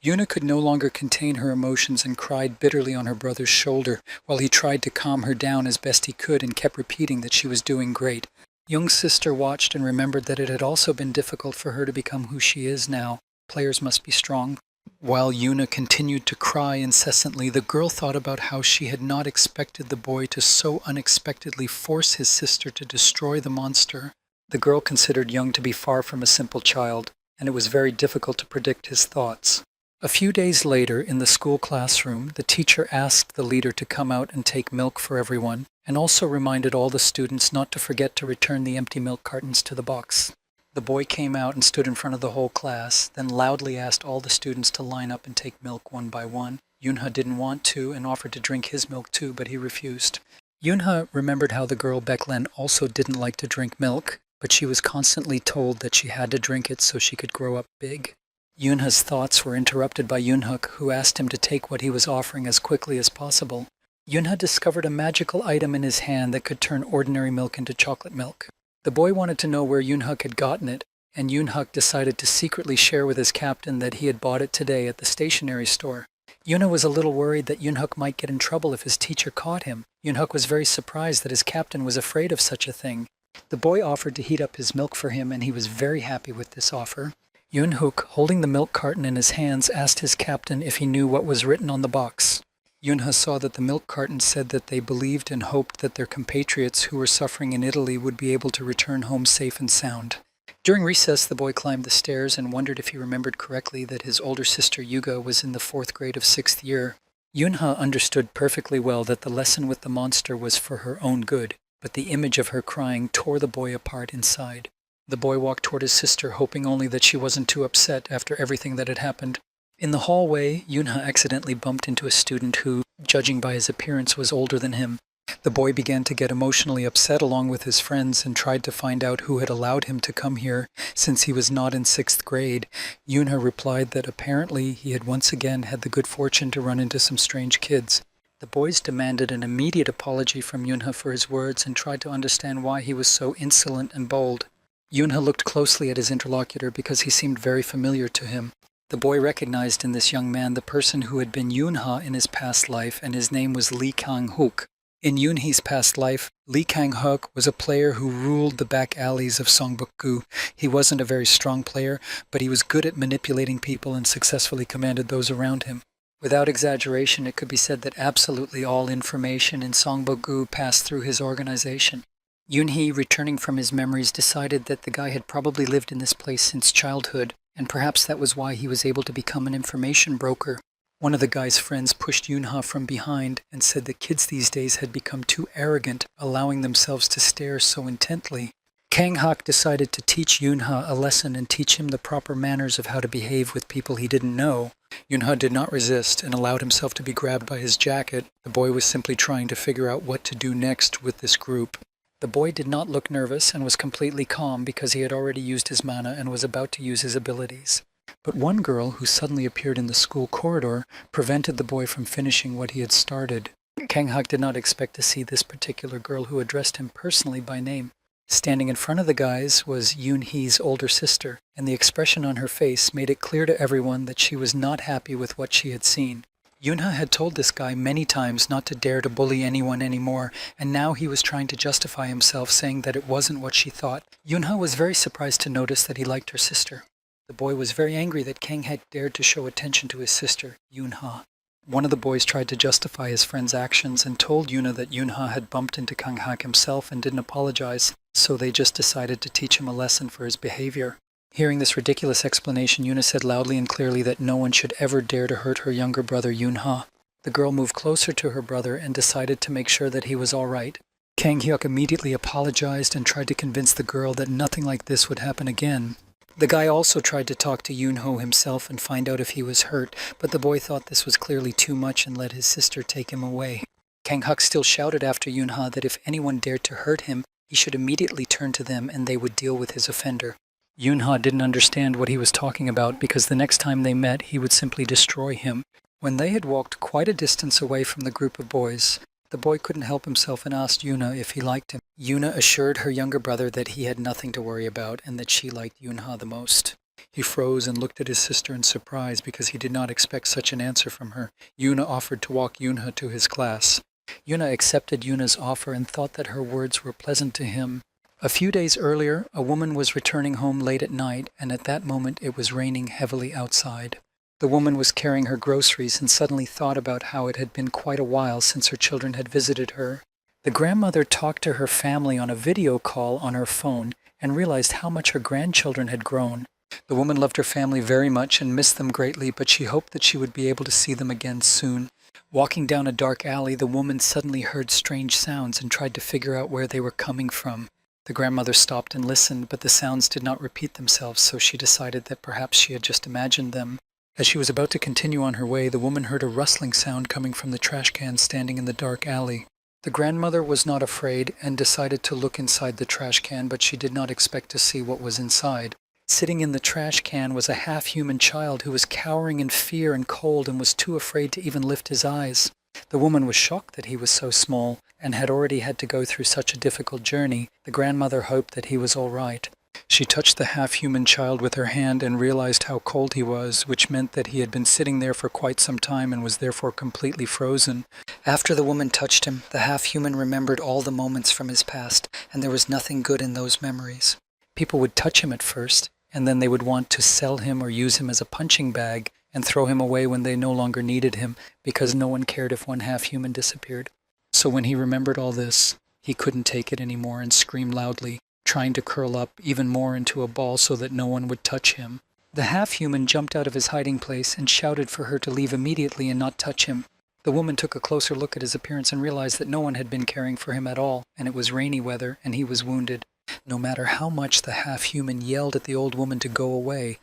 Yuna could no longer contain her emotions and cried bitterly on her brother's shoulder, while he tried to calm her down as best he could and kept repeating that she was doing great. Young's sister watched and remembered that it had also been difficult for her to become who she is now. Players must be strong. While Yuna continued to cry incessantly, the girl thought about how she had not expected the boy to so unexpectedly force his sister to destroy the monster. The girl considered Young to be far from a simple child, and it was very difficult to predict his thoughts. A few days later, in the school classroom, the teacher asked the leader to come out and take milk for everyone, and also reminded all the students not to forget to return the empty milk cartons to the box. The boy came out and stood in front of the whole class, then loudly asked all the students to line up and take milk one by one. Yunha didn't want to and offered to drink his milk too, but he refused. Yunha remembered how the girl Beklen also didn't like to drink milk, but she was constantly told that she had to drink it so she could grow up big. Yunha's thoughts were interrupted by Yunhuk, who asked him to take what he was offering as quickly as possible. Yunha discovered a magical item in his hand that could turn ordinary milk into chocolate milk. The boy wanted to know where Yunhuk had gotten it, and Yunhuk decided to secretly share with his captain that he had bought it today at the stationery store. Yuna was a little worried that Yunhuk might get in trouble if his teacher caught him. Yunhuk was very surprised that his captain was afraid of such a thing. The boy offered to heat up his milk for him, and he was very happy with this offer. Yunhuk, holding the milk carton in his hands, asked his captain if he knew what was written on the box. Yunha saw that the milk carton said that they believed and hoped that their compatriots who were suffering in Italy would be able to return home safe and sound. During recess, the boy climbed the stairs and wondered if he remembered correctly that his older sister Yuga was in the 4th grade of 6th year. Yunha understood perfectly well that the lesson with the monster was for her own good, but the image of her crying tore the boy apart inside. The boy walked toward his sister, hoping only that she wasn't too upset after everything that had happened. In the hallway, Yunha accidentally bumped into a student who, judging by his appearance, was older than him. The boy began to get emotionally upset along with his friends and tried to find out who had allowed him to come here since he was not in 6th grade. Yunha replied that apparently he had once again had the good fortune to run into some strange kids. The boys demanded an immediate apology from Yunha for his words and tried to understand why he was so insolent and bold. Yunha looked closely at his interlocutor because he seemed very familiar to him. The boy recognized in this young man the person who had been Yunha in his past life, and his name was Lee Kang-hook. In Yunhee's past life, Lee Kang-hook was a player who ruled the back alleys of Songbuk-gu. He wasn't a very strong player, but he was good at manipulating people and successfully commanded those around him. Without exaggeration, it could be said that absolutely all information in Songbuk-gu passed through his organization. Yunhee, returning from his memories, decided that the guy had probably lived in this place since childhood, and perhaps that was why he was able to become an information broker. One of the guy's friends pushed Yunha from behind and said that kids these days had become too arrogant, allowing themselves to stare so intently. Kang-hak decided to teach Yunha a lesson and teach him the proper manners of how to behave with people he didn't know. Yunha did not resist and allowed himself to be grabbed by his jacket. The boy was simply trying to figure out what to do next with this group. The boy did not look nervous and was completely calm because he had already used his mana and was about to use his abilities. But one girl who suddenly appeared in the school corridor prevented the boy from finishing what he had started. Kang-hak did not expect to see this particular girl who addressed him personally by name. Standing in front of the guys was Yoon-hee's older sister, and the expression on her face made it clear to everyone that she was not happy with what she had seen. Yunha had told this guy many times not to dare to bully anyone anymore, and now he was trying to justify himself, saying that it wasn't what she thought. Yunha was very surprised to notice that he liked her sister. The boy was very angry that Kang had dared to show attention to his sister, Yunha. One of the boys tried to justify his friend's actions and told Yuna that Yunha had bumped into Kang-hak himself and didn't apologize, so they just decided to teach him a lesson for his behavior. Hearing this ridiculous explanation, Yuna said loudly and clearly that no one should ever dare to hurt her younger brother Yunha. The girl moved closer to her brother and decided to make sure that he was all right. Kang-hyuk immediately apologized and tried to convince the girl that nothing like this would happen again. The guy also tried to talk to Yoon-ho himself and find out if he was hurt, but the boy thought this was clearly too much and let his sister take him away. Kang-hak still shouted after Yoon-ha that if anyone dared to hurt him, he should immediately turn to them and they would deal with his offender. Yoon-ha didn't understand what he was talking about because the next time they met, he would simply destroy him. When they had walked quite a distance away from the group of boys, the boy couldn't help himself and asked Yuna if he liked him. Yuna assured her younger brother that he had nothing to worry about and that she liked Yoon-ha the most. He froze and looked at his sister in surprise because he did not expect such an answer from her. Yuna offered to walk Yoon-ha to his class. Yuna accepted Yuna's offer and thought that her words were pleasant to him. A few days earlier, a woman was returning home late at night, and at that moment it was raining heavily outside. The woman was carrying her groceries and suddenly thought about how it had been quite a while since her children had visited her. The grandmother talked to her family on a video call on her phone and realized how much her grandchildren had grown. The woman loved her family very much and missed them greatly, but she hoped that she would be able to see them again soon. Walking down a dark alley, the woman suddenly heard strange sounds and tried to figure out where they were coming from. The grandmother stopped and listened, but the sounds did not repeat themselves, so she decided that perhaps she had just imagined them. As she was about to continue on her way, the woman heard a rustling sound coming from the trash can standing in the dark alley. The grandmother was not afraid and decided to look inside the trash can, but she did not expect to see what was inside. Sitting in the trash can was a half-human child who was cowering in fear and cold and was too afraid to even lift his eyes. The woman was shocked that he was so small and had already had to go through such a difficult journey. The grandmother hoped that he was all right. She touched the half-human child with her hand and realized how cold he was, which meant that he had been sitting there for quite some time and was therefore completely frozen. After the woman touched him, the half-human remembered all the moments from his past, and there was nothing good in those memories. People would touch him at first, and then they would want to sell him or use him as a punching bag and throw him away when they no longer needed him, because no one cared if one half-human disappeared. So when he remembered all this, he couldn't take it anymore and screamed loudly, trying to curl up even more into a ball so that no one would touch him. The half-human jumped out of his hiding place and shouted for her to leave immediately and not touch him. The woman took a closer look at his appearance and realized that no one had been caring for him at all, and it was rainy weather, and he was wounded. No matter how much the half-human yelled at the old woman to go away,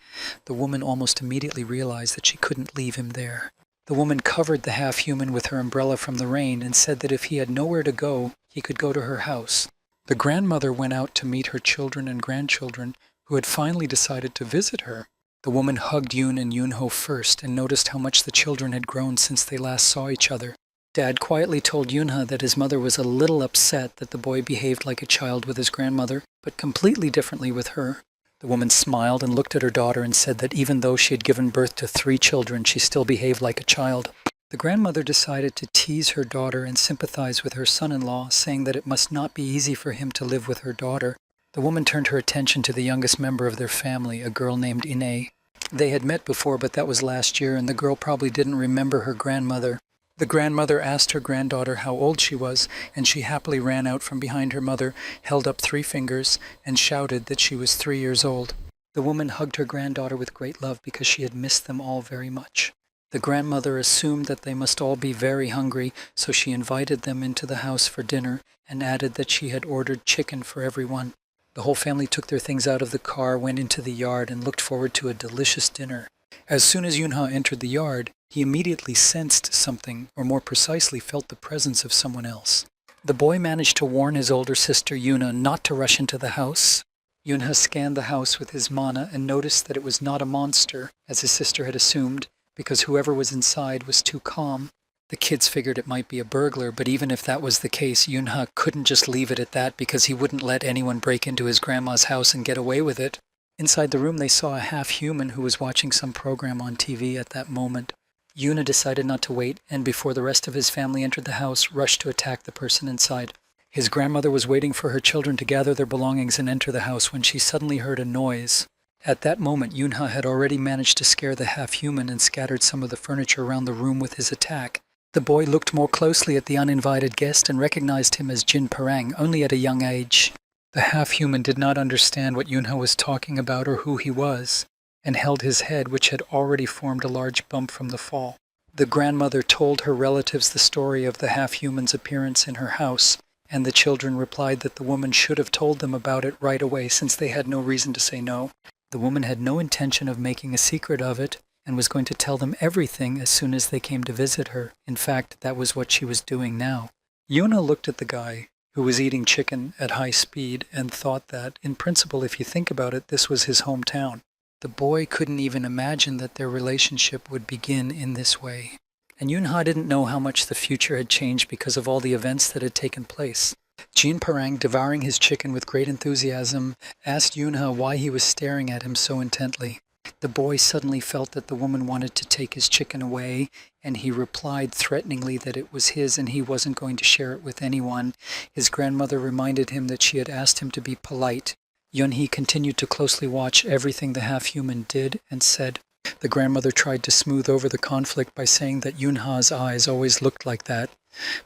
the woman almost immediately realized that she couldn't leave him there. The woman covered the half-human with her umbrella from the rain and said that if he had nowhere to go, he could go to her house. The grandmother went out to meet her children and grandchildren, who had finally decided to visit her. The woman hugged Yoon and Yoonho first and noticed how much the children had grown since they last saw each other. Dad quietly told Yoonha that his mother was a little upset that the boy behaved like a child with his grandmother, but completely differently with her. The woman smiled and looked at her daughter and said that even though she had given birth to 3 children, she still behaved like a child. The grandmother decided to tease her daughter and sympathize with her son-in-law, saying that it must not be easy for him to live with her daughter. The woman turned her attention to the youngest member of their family, a girl named Ine. They had met before, but that was last year, and the girl probably didn't remember her grandmother. The grandmother asked her granddaughter how old she was, and she happily ran out from behind her mother, held up 3 fingers, and shouted that she was 3 years old. The woman hugged her granddaughter with great love because she had missed them all very much. The grandmother assumed that they must all be very hungry, so she invited them into the house for dinner and added that she had ordered chicken for everyone. The whole family took their things out of the car, went into the yard, and looked forward to a delicious dinner. As soon as Yoonha entered the yard, he immediately sensed something, or more precisely felt the presence of someone else. The boy managed to warn his older sister Yoona not to rush into the house. Yoonha scanned the house with his mana and noticed that it was not a monster, as his sister had assumed, because whoever was inside was too calm. The kids figured it might be a burglar, but even if that was the case, Yoonha couldn't just leave it at that because he wouldn't let anyone break into his grandma's house and get away with it. Inside the room they saw a half-human who was watching some program on TV at that moment. Yoona decided not to wait, and before the rest of his family entered the house, rushed to attack the person inside. His grandmother was waiting for her children to gather their belongings and enter the house when she suddenly heard a noise. At that moment, Yoonha had already managed to scare the half-human and scattered some of the furniture around the room with his attack. The boy looked more closely at the uninvited guest and recognized him as Jin Parang, only at a young age. The half-human did not understand what Yoonha was talking about or who he was, and held his head, which had already formed a large bump from the fall. The grandmother told her relatives the story of the half-human's appearance in her house, and the children replied that the woman should have told them about it right away since they had no reason to say no. The woman had no intention of making a secret of it, and was going to tell them everything as soon as they came to visit her. In fact, that was what she was doing now. Yoona looked at the guy, who was eating chicken at high speed, and thought that, in principle, if you think about it, this was his hometown. The boy couldn't even imagine that their relationship would begin in this way. And Yoonha didn't know how much the future had changed because of all the events that had taken place. Jin Parang, devouring his chicken with great enthusiasm, asked Yoonha why he was staring at him so intently. The boy suddenly felt that the woman wanted to take his chicken away, and he replied threateningly that it was his and he wasn't going to share it with anyone. His grandmother reminded him that she had asked him to be polite. Yunhee continued to closely watch everything the half-human did and said. The grandmother tried to smooth over the conflict by saying that Yoonha's eyes always looked like that,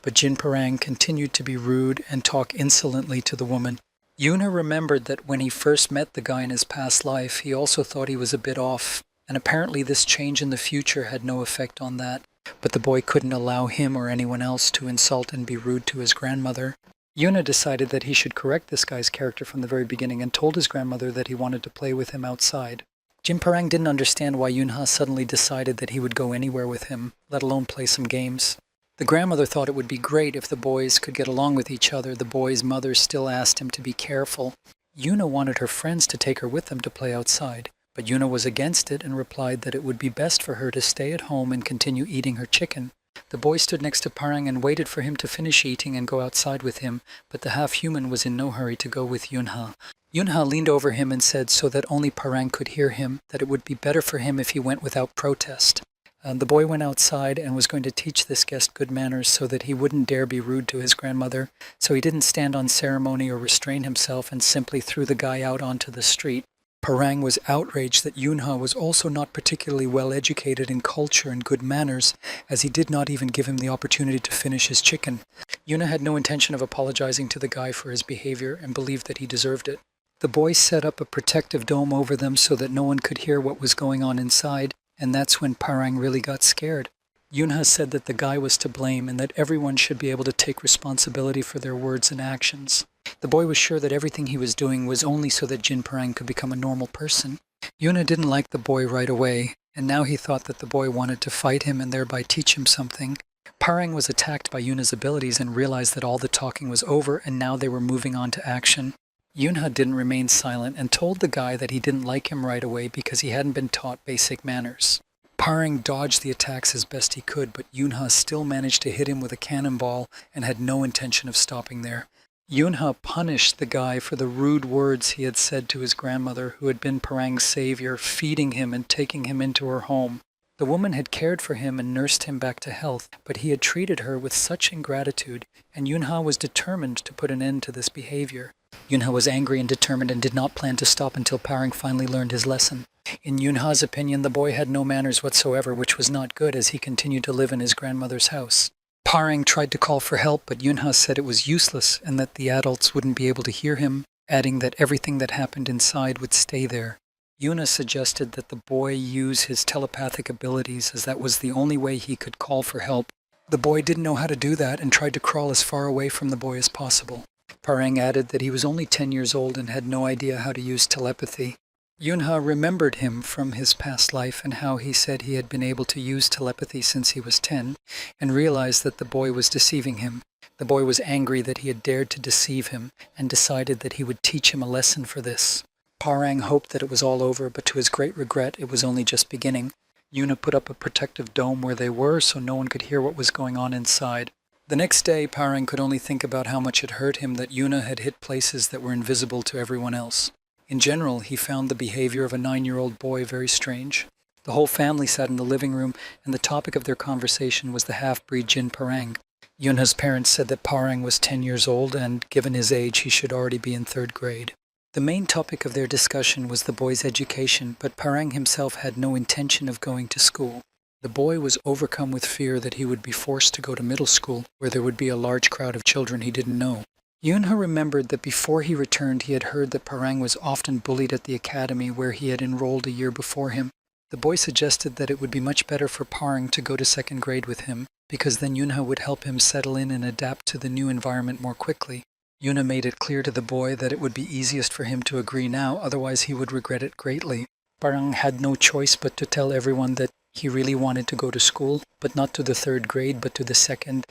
but Jin Parang continued to be rude and talk insolently to the woman. Yoona remembered that when he first met the guy in his past life, he also thought he was a bit off, and apparently this change in the future had no effect on that. But the boy couldn't allow him or anyone else to insult and be rude to his grandmother. Yoona decided that he should correct this guy's character from the very beginning and told his grandmother that he wanted to play with him outside. Jin Parang didn't understand why Yoonha suddenly decided that he would go anywhere with him, let alone play some games. The grandmother thought it would be great if the boys could get along with each other. The boy's mother still asked him to be careful. Yoona wanted her friends to take her with them to play outside, but Yoona was against it and replied that it would be best for her to stay at home and continue eating her chicken. The boy stood next to Parang and waited for him to finish eating and go outside with him, but the half-human was in no hurry to go with Yoonha. Yoonha leaned over him and said, so that only Parang could hear him, that it would be better for him if he went without protest. The boy went outside and was going to teach this guest good manners so that he wouldn't dare be rude to his grandmother, so he didn't stand on ceremony or restrain himself and simply threw the guy out onto the street. Parang was outraged that Yoonha was also not particularly well educated in culture and good manners, as he did not even give him the opportunity to finish his chicken. Yoona had no intention of apologizing to the guy for his behavior and believed that he deserved it. The boy set up a protective dome over them so that no one could hear what was going on inside, and that's when Parang really got scared. Yunha said that the guy was to blame and that everyone should be able to take responsibility for their words and actions. The boy was sure that everything he was doing was only so that Jin Parang could become a normal person. Yuna didn't like the boy right away, and now he thought that the boy wanted to fight him and thereby teach him something. Parang was attacked by Yuna's abilities and realized that all the talking was over and now they were moving on to action. Yunha didn't remain silent and told the guy that he didn't like him right away because he hadn't been taught basic manners. Parang dodged the attacks as best he could, but Yunha still managed to hit him with a cannonball and had no intention of stopping there. Yunha punished the guy for the rude words he had said to his grandmother, who had been Parang's savior, feeding him and taking him into her home. The woman had cared for him and nursed him back to health, but he had treated her with such ingratitude, and Yunha was determined to put an end to this behavior. Yunha was angry and determined and did not plan to stop until Parang finally learned his lesson. In Yunha's opinion, the boy had no manners whatsoever, which was not good as he continued to live in his grandmother's house. Parang tried to call for help, but Yunha said it was useless and that the adults wouldn't be able to hear him, adding that everything that happened inside would stay there. Yuna suggested that the boy use his telepathic abilities as that was the only way he could call for help. The boy didn't know how to do that and tried to crawl as far away from the boy as possible. Parang added that he was only 10 years old and had no idea how to use telepathy. Yunha remembered him from his past life and how he said he had been able to use telepathy since he was 10 and realized that the boy was deceiving him. The boy was angry that he had dared to deceive him and decided that he would teach him a lesson for this. Parang hoped that it was all over, but to his great regret, it was only just beginning. Yuna put up a protective dome where they were so no one could hear what was going on inside. The next day, Parang could only think about how much it hurt him that Yuna had hit places that were invisible to everyone else. In general, he found the behavior of a 9-year-old boy very strange. The whole family sat in the living room, and the topic of their conversation was the half-breed Jin Parang. Yunha's parents said that Parang was 10 years old, and given his age, he should already be in 3rd grade. The main topic of their discussion was the boy's education, but Parang himself had no intention of going to school. The boy was overcome with fear that he would be forced to go to middle school, where there would be a large crowd of children he didn't know. Yunha remembered that before he returned he had heard that Parang was often bullied at the academy where he had enrolled a year before him. The boy suggested that it would be much better for Parang to go to 2nd grade with him, because then Yunha would help him settle in and adapt to the new environment more quickly. Yuna made it clear to the boy that it would be easiest for him to agree now, otherwise he would regret it greatly. Parang had no choice but to tell everyone that he really wanted to go to school, but not to the 3rd grade, but to the 2nd.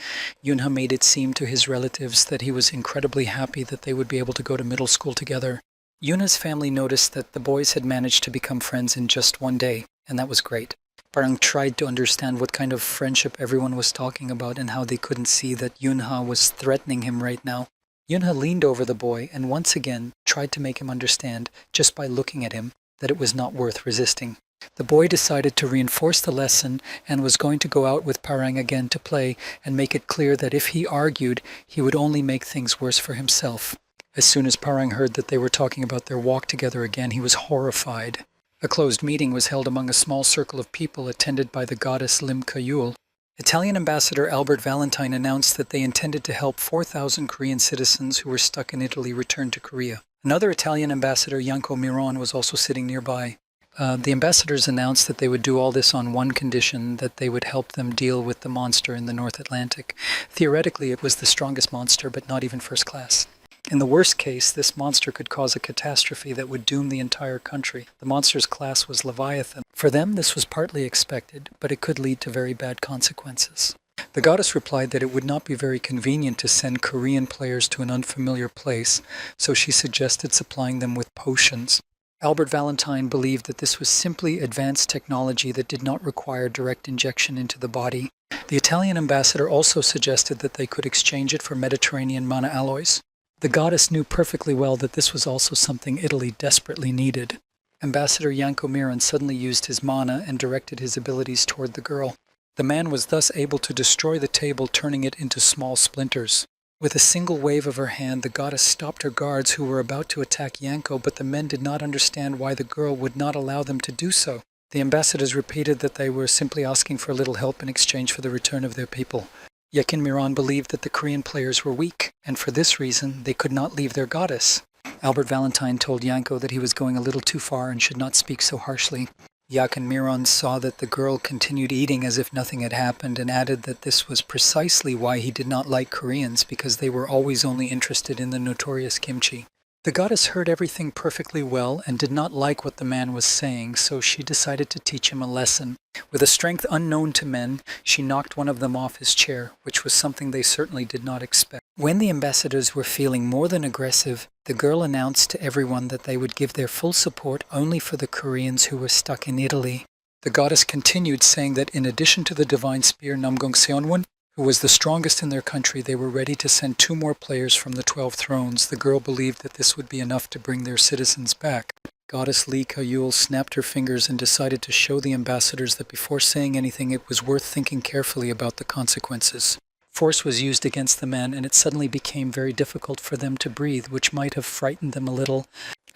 Yunha made it seem to his relatives that he was incredibly happy that they would be able to go to middle school together. Yuna's family noticed that the boys had managed to become friends in just one day, and that was great. Parang tried to understand what kind of friendship everyone was talking about and how they couldn't see that Yunha was threatening him right now. Yunha leaned over the boy and once again tried to make him understand, just by looking at him, that it was not worth resisting. The boy decided to reinforce the lesson and was going to go out with Parang again to play and make it clear that if he argued, he would only make things worse for himself. As soon as Parang heard that they were talking about their walk together again, he was horrified. A closed meeting was held among a small circle of people attended by the goddess Lim Kayul. Italian ambassador Albert Valentine announced that they intended to help 4,000 Korean citizens who were stuck in Italy return to Korea. Another Italian ambassador, Yanko Miron, was also sitting nearby. The ambassadors announced that they would do all this on one condition, that they would help them deal with the monster in the North Atlantic. Theoretically, it was the strongest monster, but not even first class. In the worst case, this monster could cause a catastrophe that would doom the entire country. The monster's class was Leviathan. For them, this was partly expected, but it could lead to very bad consequences. The goddess replied that it would not be very convenient to send Korean players to an unfamiliar place, so she suggested supplying them with potions. Albert Valentine believed that this was simply advanced technology that did not require direct injection into the body. The Italian ambassador also suggested that they could exchange it for Mediterranean mana alloys. The goddess knew perfectly well that this was also something Italy desperately needed. Ambassador Yanko Miron suddenly used his mana and directed his abilities toward the girl. The man was thus able to destroy the table, turning it into small splinters. With a single wave of her hand, the goddess stopped her guards who were about to attack Yanko, but the men did not understand why the girl would not allow them to do so. The ambassadors repeated that they were simply asking for a little help in exchange for the return of their people. Yakin Miran believed that the Korean players were weak, and for this reason they could not leave their goddess. Albert Valentine told Yanko that he was going a little too far and should not speak so harshly. Yak and Miron saw that the girl continued eating as if nothing had happened and added that this was precisely why he did not like Koreans, because they were always only interested in the notorious kimchi. The goddess heard everything perfectly well and did not like what the man was saying, so she decided to teach him a lesson. With a strength unknown to men, she knocked one of them off his chair, which was something they certainly did not expect. When the ambassadors were feeling more than aggressive, the girl announced to everyone that they would give their full support only for the Koreans who were stuck in Italy. The goddess continued, saying that in addition to the divine spear Namgung Seonwon, who was the strongest in their country, they were ready to send 2 more players from the 12 thrones. The girl believed that this would be enough to bring their citizens back. Goddess Lee Ka-yul snapped her fingers and decided to show the ambassadors that before saying anything it was worth thinking carefully about the consequences. Force was used against the men, and it suddenly became very difficult for them to breathe, which might have frightened them a little.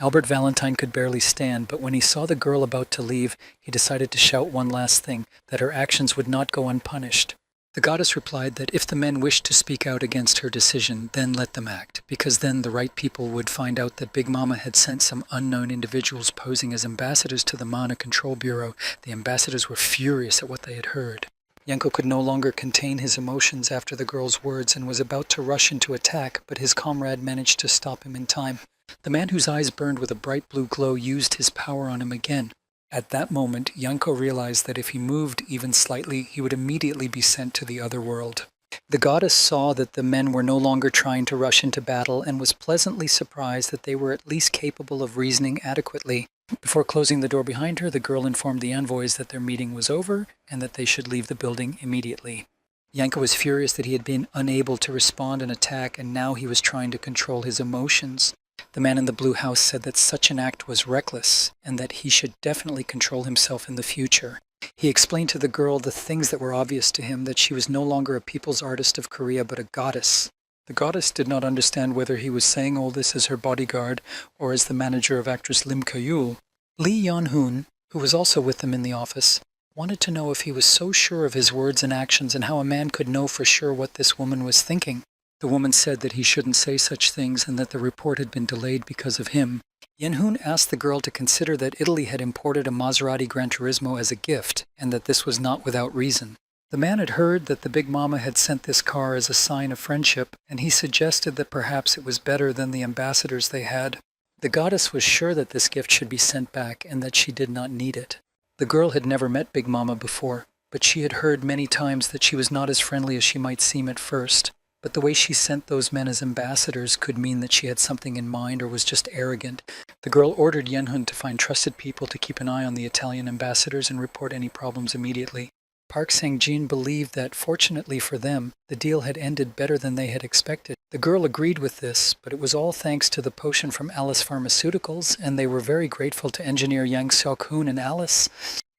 Albert Valentine could barely stand, but when he saw the girl about to leave, he decided to shout one last thing, that her actions would not go unpunished. The goddess replied that if the men wished to speak out against her decision, then let them act, because then the right people would find out that Big Mama had sent some unknown individuals posing as ambassadors to the Mana Control Bureau. The ambassadors were furious at what they had heard. Yanko could no longer contain his emotions after the girl's words and was about to rush into attack, but his comrade managed to stop him in time. The man whose eyes burned with a bright blue glow used his power on him again. At that moment, Yanko realized that if he moved even slightly, he would immediately be sent to the other world. The goddess saw that the men were no longer trying to rush into battle and was pleasantly surprised that they were at least capable of reasoning adequately. Before closing the door behind her, the girl informed the envoys that their meeting was over and that they should leave the building immediately. Yanko was furious that he had been unable to respond and attack, and now he was trying to control his emotions. The man in the blue house said that such an act was reckless and that he should definitely control himself in the future. He explained to the girl the things that were obvious to him, that she was no longer a people's artist of Korea but a goddess. The goddess did not understand whether he was saying all this as her bodyguard or as the manager of actress Lim Ka-yul. Lee Yeon-hoon, who was also with them in the office, wanted to know if he was so sure of his words and actions and how a man could know for sure what this woman was thinking. The woman said that he shouldn't say such things and that the report had been delayed because of him. Yeon-hoon asked the girl to consider that Italy had imported a Maserati Gran Turismo as a gift, and that this was not without reason. The man had heard that the Big Mama had sent this car as a sign of friendship, and he suggested that perhaps it was better than the ambassadors they had. The goddess was sure that this gift should be sent back and that she did not need it. The girl had never met Big Mama before, but she had heard many times that she was not as friendly as she might seem at first. But the way she sent those men as ambassadors could mean that she had something in mind or was just arrogant. The girl ordered Yeon-hoon to find trusted people to keep an eye on the Italian ambassadors and report any problems immediately. Park Sang-jin believed that, fortunately for them, the deal had ended better than they had expected. The girl agreed with this, but it was all thanks to the potion from Alice Pharmaceuticals, and they were very grateful to engineer Yang Seok-hoon and Alice.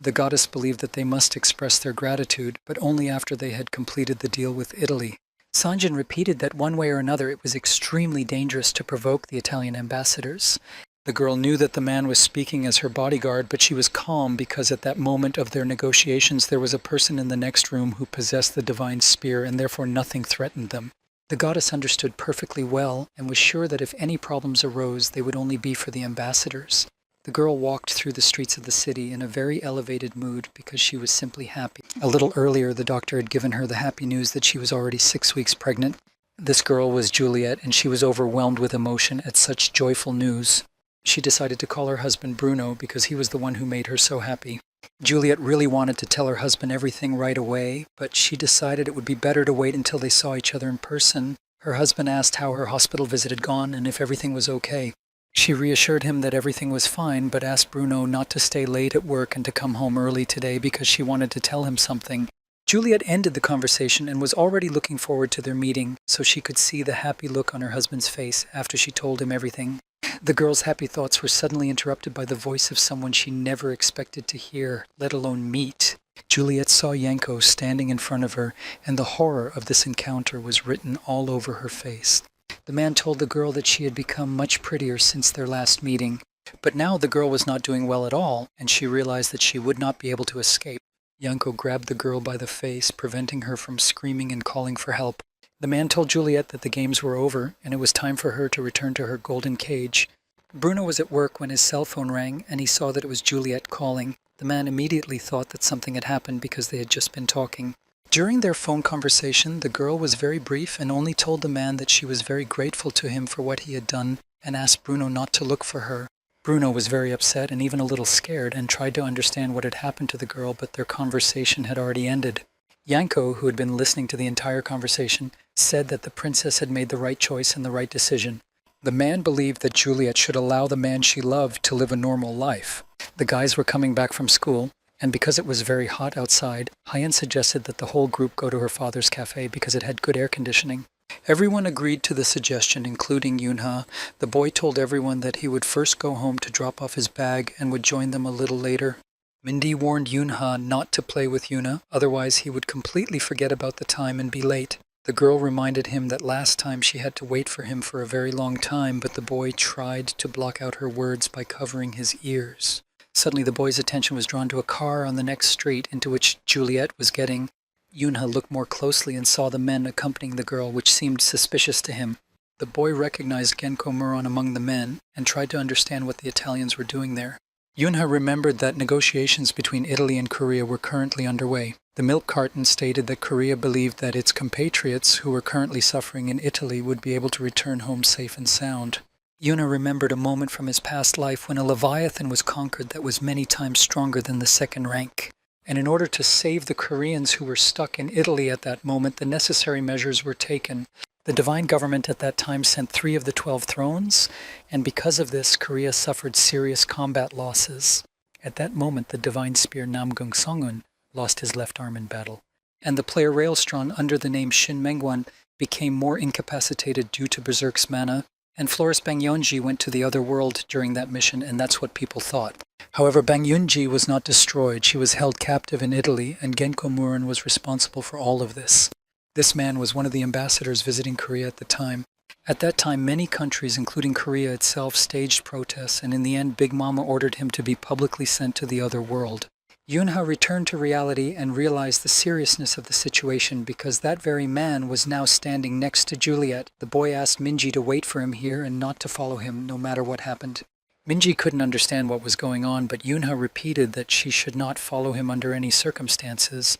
The goddess believed that they must express their gratitude, but only after they had completed the deal with Italy. Sanjin repeated that one way or another it was extremely dangerous to provoke the Italian ambassadors. The girl knew that the man was speaking as her bodyguard, but she was calm because at that moment of their negotiations there was a person in the next room who possessed the divine spear, and therefore nothing threatened them. The goddess understood perfectly well and was sure that if any problems arose, they would only be for the ambassadors. The girl walked through the streets of the city in a very elevated mood because she was simply happy. A little earlier, the doctor had given her the happy news that she was already 6 weeks pregnant. This girl was Juliet, and she was overwhelmed with emotion at such joyful news. She decided to call her husband Bruno because he was the one who made her so happy. Juliet really wanted to tell her husband everything right away, but she decided it would be better to wait until they saw each other in person. Her husband asked how her hospital visit had gone and if everything was okay. She reassured him that everything was fine, but asked Bruno not to stay late at work and to come home early today because she wanted to tell him something. Juliet ended the conversation and was already looking forward to their meeting, so she could see the happy look on her husband's face after she told him everything. The girl's happy thoughts were suddenly interrupted by the voice of someone she never expected to hear, let alone meet. Juliet saw Yanko standing in front of her, and the horror of this encounter was written all over her face. The man told the girl that she had become much prettier since their last meeting, but now the girl was not doing well at all, and she realized that she would not be able to escape. Yanko grabbed the girl by the face, preventing her from screaming and calling for help. The man told Juliet that the games were over, and it was time for her to return to her golden cage. Bruno was at work when his cell phone rang, and he saw that it was Juliet calling. The man immediately thought that something had happened because they had just been talking. During their phone conversation, the girl was very brief and only told the man that she was very grateful to him for what he had done and asked Bruno not to look for her. Bruno was very upset and even a little scared and tried to understand what had happened to the girl, but their conversation had already ended. Yanko, who had been listening to the entire conversation, said that the princess had made the right choice and the right decision. The man believed that Juliet should allow the man she loved to live a normal life. The guys were coming back from school, and because it was very hot outside, Hyen suggested that the whole group go to her father's cafe because it had good air conditioning. Everyone agreed to the suggestion, including Yunha. The boy told everyone that he would first go home to drop off his bag and would join them a little later. Mindy warned Yunha not to play with Yuna, otherwise he would completely forget about the time and be late. The girl reminded him that last time she had to wait for him for a very long time, but the boy tried to block out her words by covering his ears. Suddenly the boy's attention was drawn to a car on the next street into which Juliet was getting. Yunha looked more closely and saw the men accompanying the girl, which seemed suspicious to him. The boy recognized Genko Muron among the men and tried to understand what the Italians were doing there. Yunha remembered that negotiations between Italy and Korea were currently underway. The milk carton stated that Korea believed that its compatriots who were currently suffering in Italy would be able to return home safe and sound. Yuna remembered a moment from his past life when a Leviathan was conquered that was many times stronger than the second rank. And in order to save the Koreans who were stuck in Italy at that moment, the necessary measures were taken. The divine government at that time sent 3 of the 12 thrones, and because of this, Korea suffered serious combat losses. At that moment, the divine spear Namgung Songun lost his left arm in battle. And the player Railstron, under the name Shin Mengwan, became more incapacitated due to Berserk's mana, and Flores Bang Yonji went to the other world during that mission, and that's what people thought. However, Bang Yunji was not destroyed. She was held captive in Italy, and Genko Muron was responsible for all of this. This man was one of the ambassadors visiting Korea at the time. At that time, many countries, including Korea itself, staged protests, and in the end, Big Mama ordered him to be publicly sent to the other world. Yunha returned to reality and realized the seriousness of the situation because that very man was now standing next to Juliet. The boy asked Minji to wait for him here and not to follow him, no matter what happened. Minji couldn't understand what was going on, but Yunha repeated that she should not follow him under any circumstances.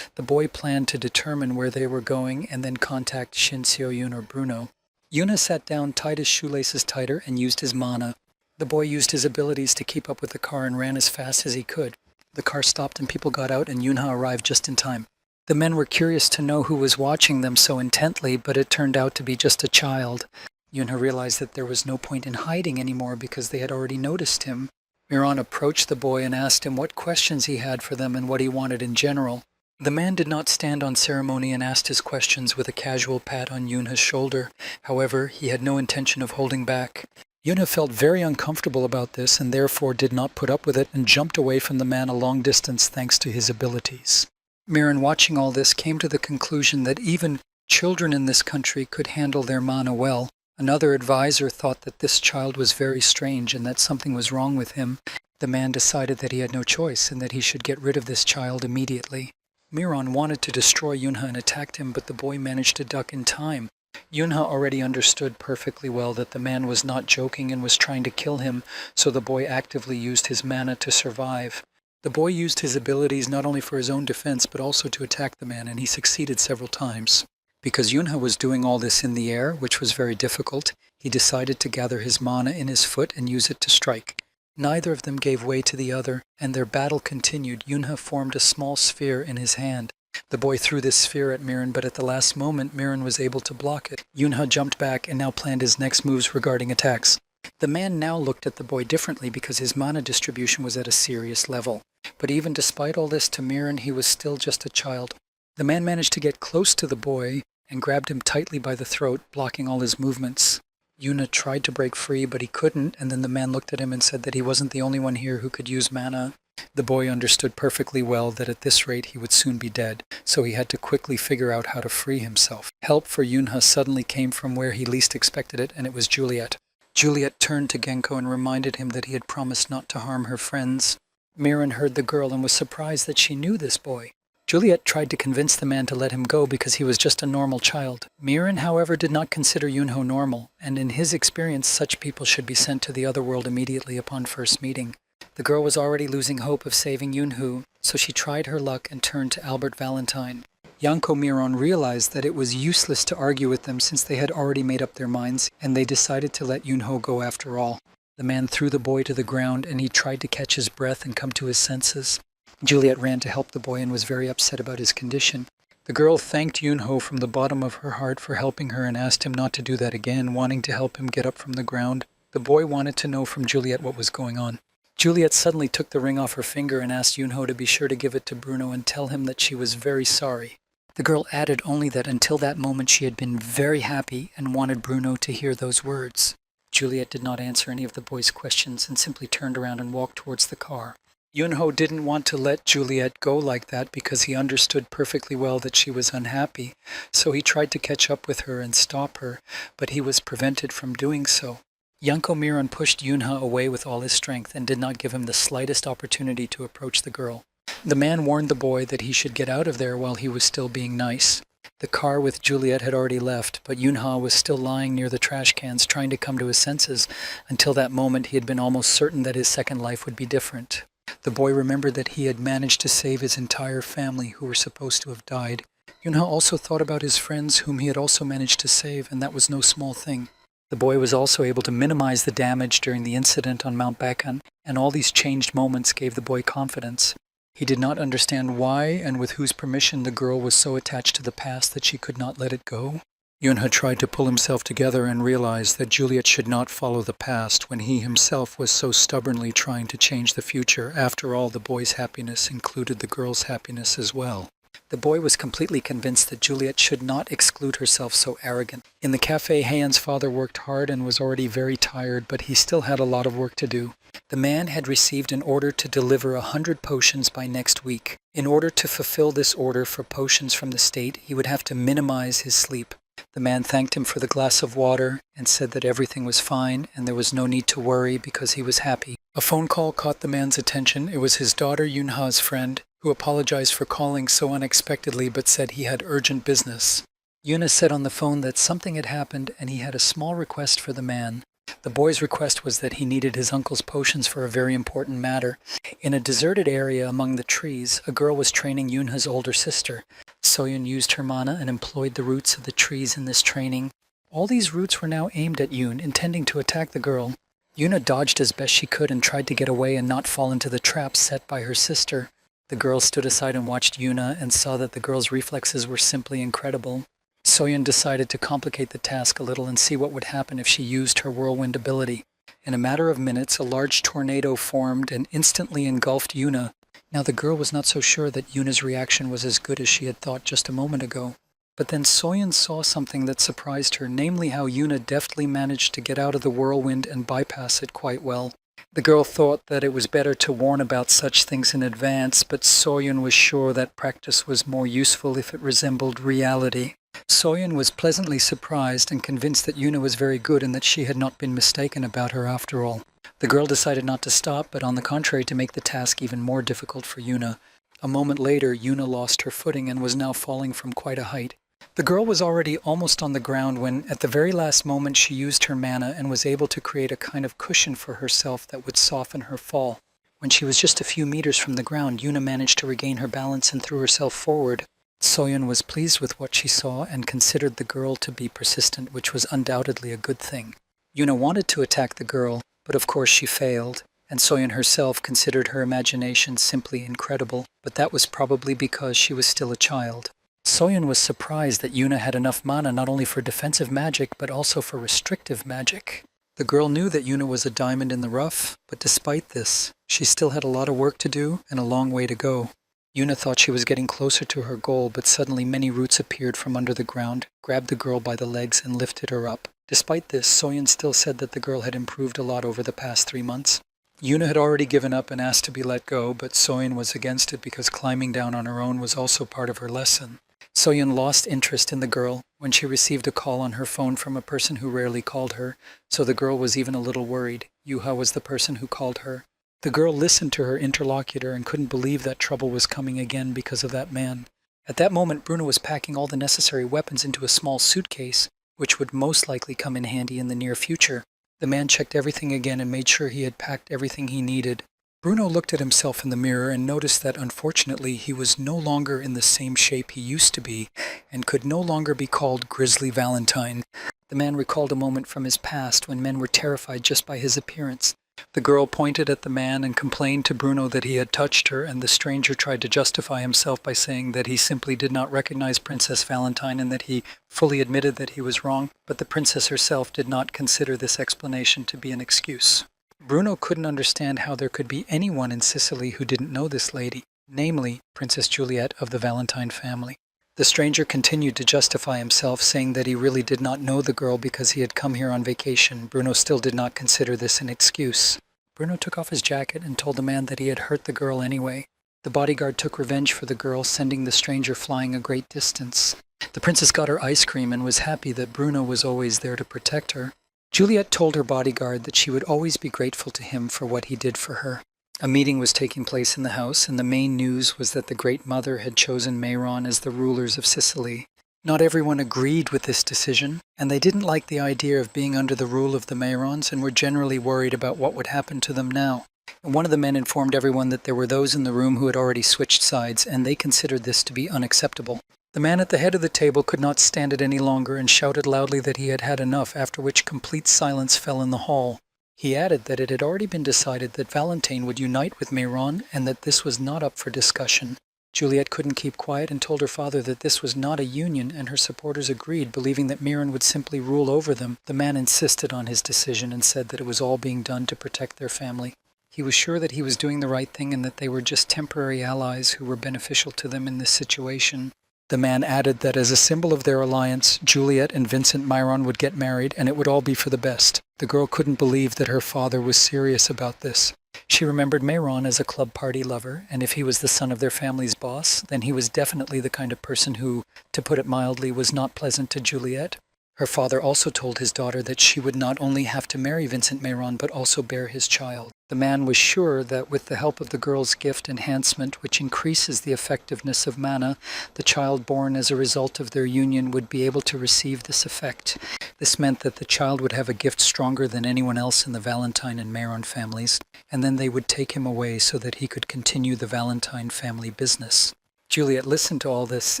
The boy planned to determine where they were going and then contact Shin Seo-yun or Bruno. Yuna sat down, tied his shoelaces tighter, and used his mana. The boy used his abilities to keep up with the car and ran as fast as he could. The car stopped and people got out, and Yunha arrived just in time. The men were curious to know who was watching them so intently, but it turned out to be just a child. Yunha realized that there was no point in hiding anymore because they had already noticed him. Miran approached the boy and asked him what questions he had for them and what he wanted in general. The man did not stand on ceremony and asked his questions with a casual pat on Yunha's shoulder. However, he had no intention of holding back. Yuna felt very uncomfortable about this and therefore did not put up with it and jumped away from the man a long distance thanks to his abilities. Miran, watching all this, came to the conclusion that even children in this country could handle their mana well. Another advisor thought that this child was very strange and that something was wrong with him. The man decided that he had no choice and that he should get rid of this child immediately. Miran wanted to destroy Yunha and attacked him, but the boy managed to duck in time. Yunha already understood perfectly well that the man was not joking and was trying to kill him, so the boy actively used his mana to survive. The boy used his abilities not only for his own defense but also to attack the man, and he succeeded several times. Because Yunha was doing all this in the air, which was very difficult, he decided to gather his mana in his foot and use it to strike. Neither of them gave way to the other, and their battle continued. Yunha formed a small sphere in his hand. The boy threw this sphere at Miran, but at the last moment, Miran was able to block it. Yunha jumped back and now planned his next moves regarding attacks. The man now looked at the boy differently because his mana distribution was at a serious level. But even despite all this, to Miran, he was still just a child. The man managed to get close to the boy and grabbed him tightly by the throat, blocking all his movements. Yuna tried to break free, but he couldn't, and then the man looked at him and said that he wasn't the only one here who could use mana. The boy understood perfectly well that at this rate he would soon be dead, so he had to quickly figure out how to free himself. Help for Yunha suddenly came from where he least expected it, and it was Juliet. Juliet turned to Genko and reminded him that he had promised not to harm her friends. Miran heard the girl and was surprised that she knew this boy. Juliet tried to convince the man to let him go because he was just a normal child. Miran, however, did not consider Yunho normal, and in his experience such people should be sent to the other world immediately upon first meeting. The girl was already losing hope of saving Yunho, so she tried her luck and turned to Albert Valentine. Yanko Miron realized that it was useless to argue with them since they had already made up their minds, and they decided to let Yunho go after all. The man threw the boy to the ground, and he tried to catch his breath and come to his senses. Juliet ran to help the boy and was very upset about his condition. The girl thanked Yunho from the bottom of her heart for helping her and asked him not to do that again, wanting to help him get up from the ground. The boy wanted to know from Juliet what was going on. Juliet suddenly took the ring off her finger and asked Yunho to be sure to give it to Bruno and tell him that she was very sorry. The girl added only that until that moment she had been very happy and wanted Bruno to hear those words. Juliet did not answer any of the boy's questions and simply turned around and walked towards the car. Yunho didn't want to let Juliet go like that because he understood perfectly well that she was unhappy, so he tried to catch up with her and stop her, but he was prevented from doing so. Yanko Miron pushed Yunha away with all his strength and did not give him the slightest opportunity to approach the girl. The man warned the boy that he should get out of there while he was still being nice. The car with Juliet had already left, but Yunha was still lying near the trash cans trying to come to his senses. Until that moment he had been almost certain that his second life would be different. The boy remembered that he had managed to save his entire family who were supposed to have died. Yunha also thought about his friends whom he had also managed to save, and that was no small thing. The boy was also able to minimize the damage during the incident on Mount Bakan, and all these changed moments gave the boy confidence. He did not understand why and with whose permission the girl was so attached to the past that she could not let it go. Yunha tried to pull himself together and realized that Juliet should not follow the past when he himself was so stubbornly trying to change the future. After all, the boy's happiness included the girl's happiness as well. The boy was completely convinced that Juliet should not exclude herself so arrogant. In the cafe, Heian's father worked hard and was already very tired, but he still had a lot of work to do. The man had received an order to deliver 100 potions by next week. In order to fulfill this order for potions from the state, he would have to minimize his sleep. The man thanked him for the glass of water and said that everything was fine and there was no need to worry because he was happy. A phone call caught the man's attention. It was his daughter Yunha's friend, who apologized for calling so unexpectedly but said he had urgent business. Yuna said on the phone that something had happened and he had a small request for the man. The boy's request was that he needed his uncle's potions for a very important matter. In a deserted area among the trees, a girl was training Yunha's older sister. Soyun used her mana and employed the roots of the trees in this training. All these roots were now aimed at Yun, intending to attack the girl. Yuna dodged as best she could and tried to get away and not fall into the trap set by her sister. The girl stood aside and watched Yuna and saw that the girl's reflexes were simply incredible. Soyun decided to complicate the task a little and see what would happen if she used her whirlwind ability. In a matter of minutes, a large tornado formed and instantly engulfed Yuna. Now the girl was not so sure that Yuna's reaction was as good as she had thought just a moment ago. But then Soyun saw something that surprised her, namely how Yuna deftly managed to get out of the whirlwind and bypass it quite well. The girl thought that it was better to warn about such things in advance, but Soyun was sure that practice was more useful if it resembled reality. Soyun was pleasantly surprised and convinced that Yuna was very good and that she had not been mistaken about her after all. The girl decided not to stop, but on the contrary to make the task even more difficult for Yuna. A moment later, Yuna lost her footing and was now falling from quite a height. The girl was already almost on the ground when, at the very last moment, she used her mana and was able to create a kind of cushion for herself that would soften her fall. When she was just a few meters from the ground, Yuna managed to regain her balance and threw herself forward. Soyun was pleased with what she saw and considered the girl to be persistent, which was undoubtedly a good thing. Yuna wanted to attack the girl, but of course she failed, and Soyun herself considered her imagination simply incredible, but that was probably because she was still a child. Soyun was surprised that Yuna had enough mana not only for defensive magic, but also for restrictive magic. The girl knew that Yuna was a diamond in the rough, but despite this, she still had a lot of work to do and a long way to go. Yuna thought she was getting closer to her goal, but suddenly many roots appeared from under the ground, grabbed the girl by the legs, and lifted her up. Despite this, Soyun still said that the girl had improved a lot over the past 3 months. Yuna had already given up and asked to be let go, but Soyun was against it because climbing down on her own was also part of her lesson. Soyun lost interest in the girl when she received a call on her phone from a person who rarely called her, so the girl was even a little worried. Yuha was the person who called her. The girl listened to her interlocutor and couldn't believe that trouble was coming again because of that man. At that moment, Bruno was packing all the necessary weapons into a small suitcase, which would most likely come in handy in the near future. The man checked everything again and made sure he had packed everything he needed. Bruno looked at himself in the mirror and noticed that unfortunately he was no longer in the same shape he used to be and could no longer be called Grizzly Valentine. The man recalled a moment from his past when men were terrified just by his appearance. The girl pointed at the man and complained to Bruno that he had touched her, and the stranger tried to justify himself by saying that he simply did not recognize Princess Valentine and that he fully admitted that he was wrong, but the princess herself did not consider this explanation to be an excuse. Bruno couldn't understand how there could be anyone in Sicily who didn't know this lady, namely Princess Juliet of the Valentine family. The stranger continued to justify himself, saying that he really did not know the girl because he had come here on vacation. Bruno still did not consider this an excuse. Bruno took off his jacket and told the man that he had hurt the girl anyway. The bodyguard took revenge for the girl, sending the stranger flying a great distance. The princess got her ice cream and was happy that Bruno was always there to protect her. Juliet told her bodyguard that she would always be grateful to him for what he did for her. A meeting was taking place in the house, and the main news was that the Great Mother had chosen Mayron as the rulers of Sicily. Not everyone agreed with this decision, and they didn't like the idea of being under the rule of the Mayrons and were generally worried about what would happen to them now. And one of the men informed everyone that there were those in the room who had already switched sides, and they considered this to be unacceptable. The man at the head of the table could not stand it any longer and shouted loudly that he had had enough, after which complete silence fell in the hall. He added that it had already been decided that Valentine would unite with Mayron and that this was not up for discussion. Juliet couldn't keep quiet and told her father that this was not a union, and her supporters agreed, believing that Mayron would simply rule over them. The man insisted on his decision and said that it was all being done to protect their family. He was sure that he was doing the right thing and that they were just temporary allies who were beneficial to them in this situation. The man added that as a symbol of their alliance, Juliet and Vincent Mayron would get married and it would all be for the best. The girl couldn't believe that her father was serious about this. She remembered Mayron as a club party lover, and if he was the son of their family's boss, then he was definitely the kind of person who, to put it mildly, was not pleasant to Juliet. Her father also told his daughter that she would not only have to marry Vincent Mayron but also bear his child. The man was sure that with the help of the girl's gift enhancement, which increases the effectiveness of mana, the child born as a result of their union would be able to receive this effect. This meant that the child would have a gift stronger than anyone else in the Valentine and Mayron families, and then they would take him away so that he could continue the Valentine family business. Juliet listened to all this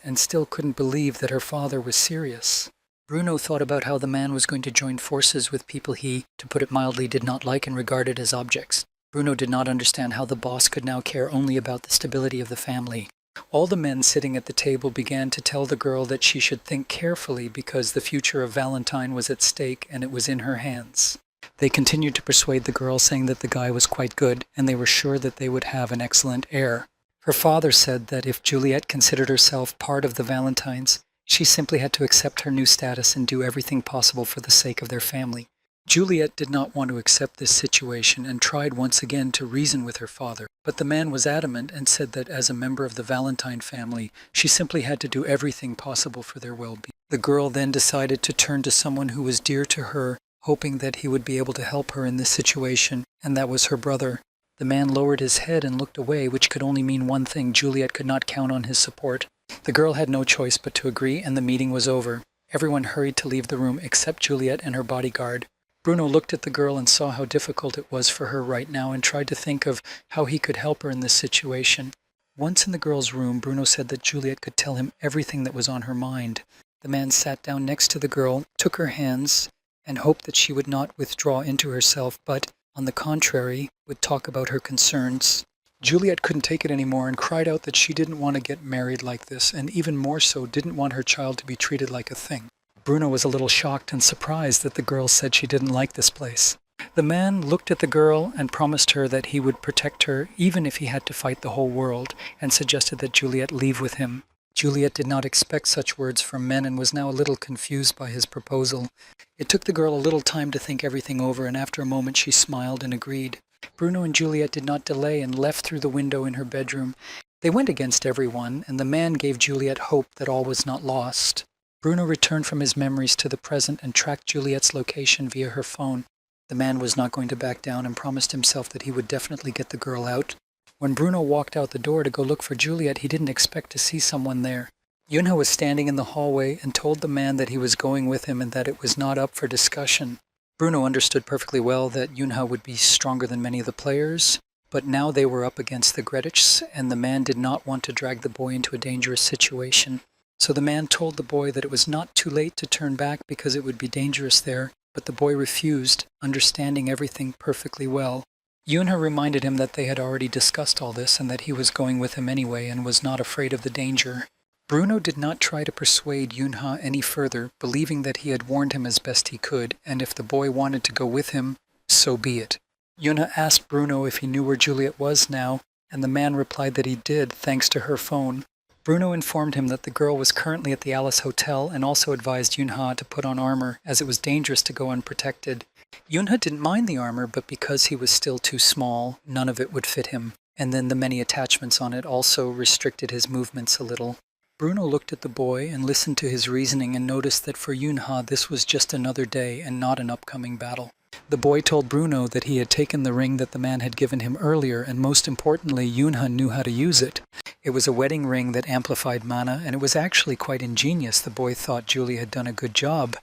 and still couldn't believe that her father was serious. Bruno thought about how the man was going to join forces with people he, to put it mildly, did not like and regarded as objects. Bruno did not understand how the boss could now care only about the stability of the family. All the men sitting at the table began to tell the girl that she should think carefully because the future of Valentine was at stake and it was in her hands. They continued to persuade the girl, saying that the guy was quite good and they were sure that they would have an excellent heir. Her father said that if Juliet considered herself part of the Valentines, she simply had to accept her new status and do everything possible for the sake of their family. Juliet did not want to accept this situation and tried once again to reason with her father, but the man was adamant and said that as a member of the Valentine family, she simply had to do everything possible for their well-being. The girl then decided to turn to someone who was dear to her, hoping that he would be able to help her in this situation, and that was her brother. The man lowered his head and looked away, which could only mean one thing: Juliet could not count on his support. The girl had no choice but to agree, and the meeting was over. Everyone hurried to leave the room except Juliet and her bodyguard. Bruno looked at the girl and saw how difficult it was for her right now and tried to think of how he could help her in this situation. Once in the girl's room, Bruno said that Juliet could tell him everything that was on her mind. The man sat down next to the girl, took her hands, and hoped that she would not withdraw into herself, but, on the contrary, would talk about her concerns. Juliet couldn't take it anymore and cried out that she didn't want to get married like this, and even more so, didn't want her child to be treated like a thing. Bruno was a little shocked and surprised that the girl said she didn't like this place. The man looked at the girl and promised her that he would protect her even if he had to fight the whole world, and suggested that Juliet leave with him. Juliet did not expect such words from men and was now a little confused by his proposal. It took the girl a little time to think everything over, and after a moment she smiled and agreed. Bruno and Juliet did not delay and left through the window in her bedroom. They went against everyone, and the man gave Juliet hope that all was not lost. Bruno returned from his memories to the present and tracked Juliet's location via her phone. The man was not going to back down and promised himself that he would definitely get the girl out. When Bruno walked out the door to go look for Juliet, he didn't expect to see someone there. Yunha was standing in the hallway and told the man that he was going with him and that it was not up for discussion. Bruno understood perfectly well that Yunha would be stronger than many of the players, But now they were up against the Gretichs, and the man did not want to drag the boy into a dangerous situation. So the man told the boy that it was not too late to turn back because it would be dangerous there, but the boy refused, understanding everything perfectly well. Yunha reminded him that they had already discussed all this and that he was going with him anyway and was not afraid of the danger. Bruno did not try to persuade Yunha any further, believing that he had warned him as best he could, and if the boy wanted to go with him, so be it. Yunha asked Bruno if he knew where Juliet was now, and the man replied that he did, thanks to her phone. Bruno informed him that the girl was currently at the Alice Hotel and also advised Yunha to put on armor, as it was dangerous to go unprotected. Yunha didn't mind the armor, but because he was still too small, none of it would fit him, and then the many attachments on it also restricted his movements a little. Bruno looked at the boy and listened to his reasoning and noticed that for Yunha this was just another day and not an upcoming battle. The boy told Bruno that he had taken the ring that the man had given him earlier, and most importantly, Yunha knew how to use it. It was a wedding ring that amplified mana, and it was actually quite ingenious. The boy thought Julie had done a good job.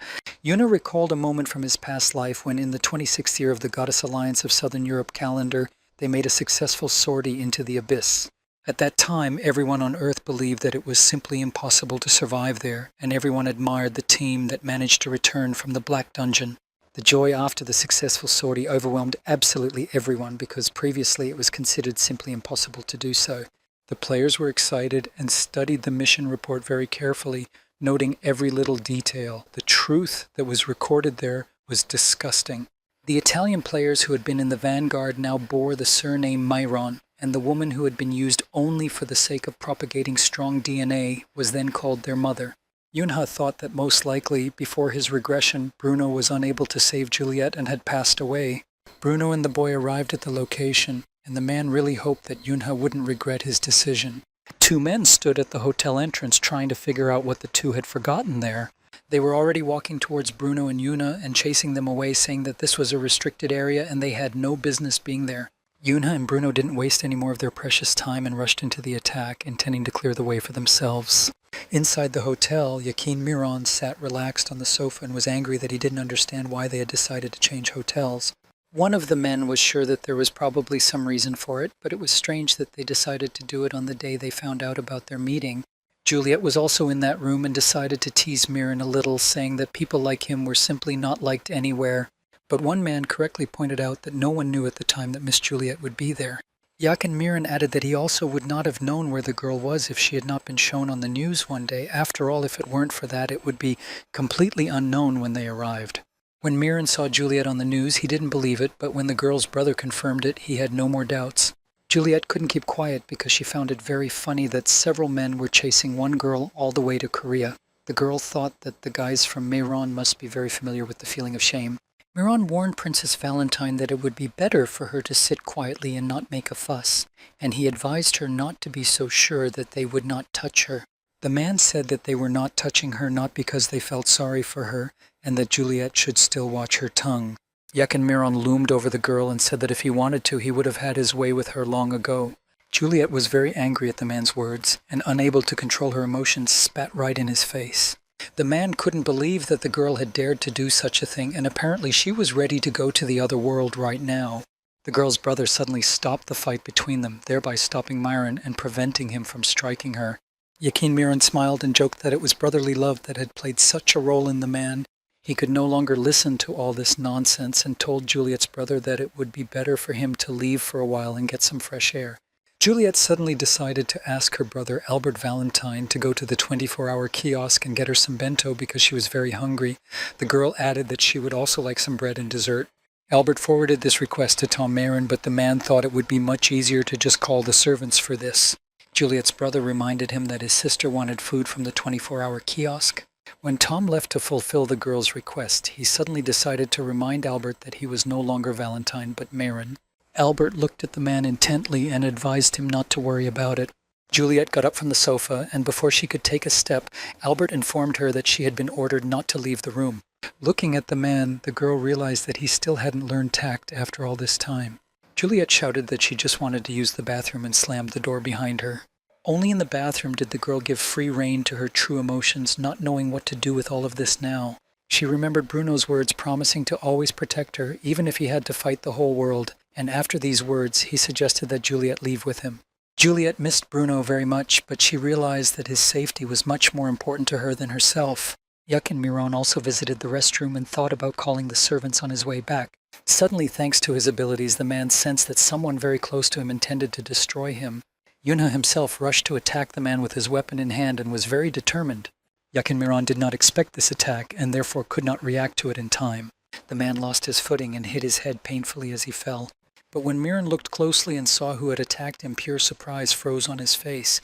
Yunha recalled a moment from his past life when in the 26th year of the Goddess Alliance of Southern Europe calendar, they made a successful sortie into the abyss. At that time, everyone on Earth believed that it was simply impossible to survive there, and everyone admired the team that managed to return from the Black Dungeon. The joy after the successful sortie overwhelmed absolutely everyone because previously it was considered simply impossible to do so. The players were excited and studied the mission report very carefully, noting every little detail. The truth that was recorded there was disgusting. The Italian players who had been in the vanguard now bore the surname Myron, and the woman who had been used only for the sake of propagating strong DNA was then called their mother. Yunha thought that most likely, before his regression, Bruno was unable to save Juliet and had passed away. Bruno and the boy arrived at the location, and the man really hoped that Yunha wouldn't regret his decision. Two men stood at the hotel entrance trying to figure out what the two had forgotten there. They were already walking towards Bruno and Yunha and chasing them away, saying that this was a restricted area and they had no business being there. Yunha and Bruno didn't waste any more of their precious time and rushed into the attack, intending to clear the way for themselves. Inside the hotel, Yakin Miron sat relaxed on the sofa and was angry that he didn't understand why they had decided to change hotels. One of the men was sure that there was probably some reason for it, but it was strange that they decided to do it on the day they found out about their meeting. Juliet was also in that room and decided to tease Miron a little, saying that people like him were simply not liked anywhere. But one man correctly pointed out that no one knew at the time that Miss Juliet would be there. Yakin Miron added that he also would not have known where the girl was if she had not been shown on the news one day. After all, if it weren't for that, it would be completely unknown when they arrived. When Miron saw Juliet on the news, he didn't believe it, but when the girl's brother confirmed it, he had no more doubts. Juliet couldn't keep quiet because she found it very funny that several men were chasing one girl all the way to Korea. The girl thought that the guys from Mehron must be very familiar with the feeling of shame. Miron warned Princess Valentine that it would be better for her to sit quietly and not make a fuss, and he advised her not to be so sure that they would not touch her. The man said that they were not touching her not because they felt sorry for her, and that Juliet should still watch her tongue. Yakin Miron loomed over the girl and said that if he wanted to, he would have had his way with her long ago. Juliet was very angry at the man's words, and unable to control her emotions, spat right in his face. The man couldn't believe that the girl had dared to do such a thing, and apparently she was ready to go to the other world right now. The girl's brother suddenly stopped the fight between them, thereby stopping Myron and preventing him from striking her. Yakin Miron smiled and joked that it was brotherly love that had played such a role in the man. He could no longer listen to all this nonsense and told Juliet's brother that it would be better for him to leave for a while and get some fresh air. Juliet suddenly decided to ask her brother Albert Valentine to go to the 24-hour kiosk and get her some bento because she was very hungry. The girl added that she would also like some bread and dessert. Albert forwarded this request to Tom Marin, but the man thought it would be much easier to just call the servants for this. Juliet's brother reminded him that his sister wanted food from the 24-hour kiosk. When Tom left to fulfill the girl's request, he suddenly decided to remind Albert that he was no longer Valentine but Marin. Albert looked at the man intently and advised him not to worry about it. Juliet got up from the sofa, and before she could take a step, Albert informed her that she had been ordered not to leave the room. Looking at the man, the girl realized that he still hadn't learned tact after all this time. Juliet shouted that she just wanted to use the bathroom and slammed the door behind her. Only in the bathroom did the girl give free rein to her true emotions, not knowing what to do with all of this now. She remembered Bruno's words promising to always protect her, even if he had to fight the whole world, and after these words, he suggested that Juliet leave with him. Juliet missed Bruno very much, but she realized that his safety was much more important to her than herself. Yakin Miron also visited the restroom and thought about calling the servants on his way back. Suddenly, thanks to his abilities, the man sensed that someone very close to him intended to destroy him. Yunha himself rushed to attack the man with his weapon in hand and was very determined. Yakin Miron did not expect this attack and therefore could not react to it in time. The man lost his footing and hit his head painfully as he fell. But when Miron looked closely and saw who had attacked him, pure surprise froze on his face.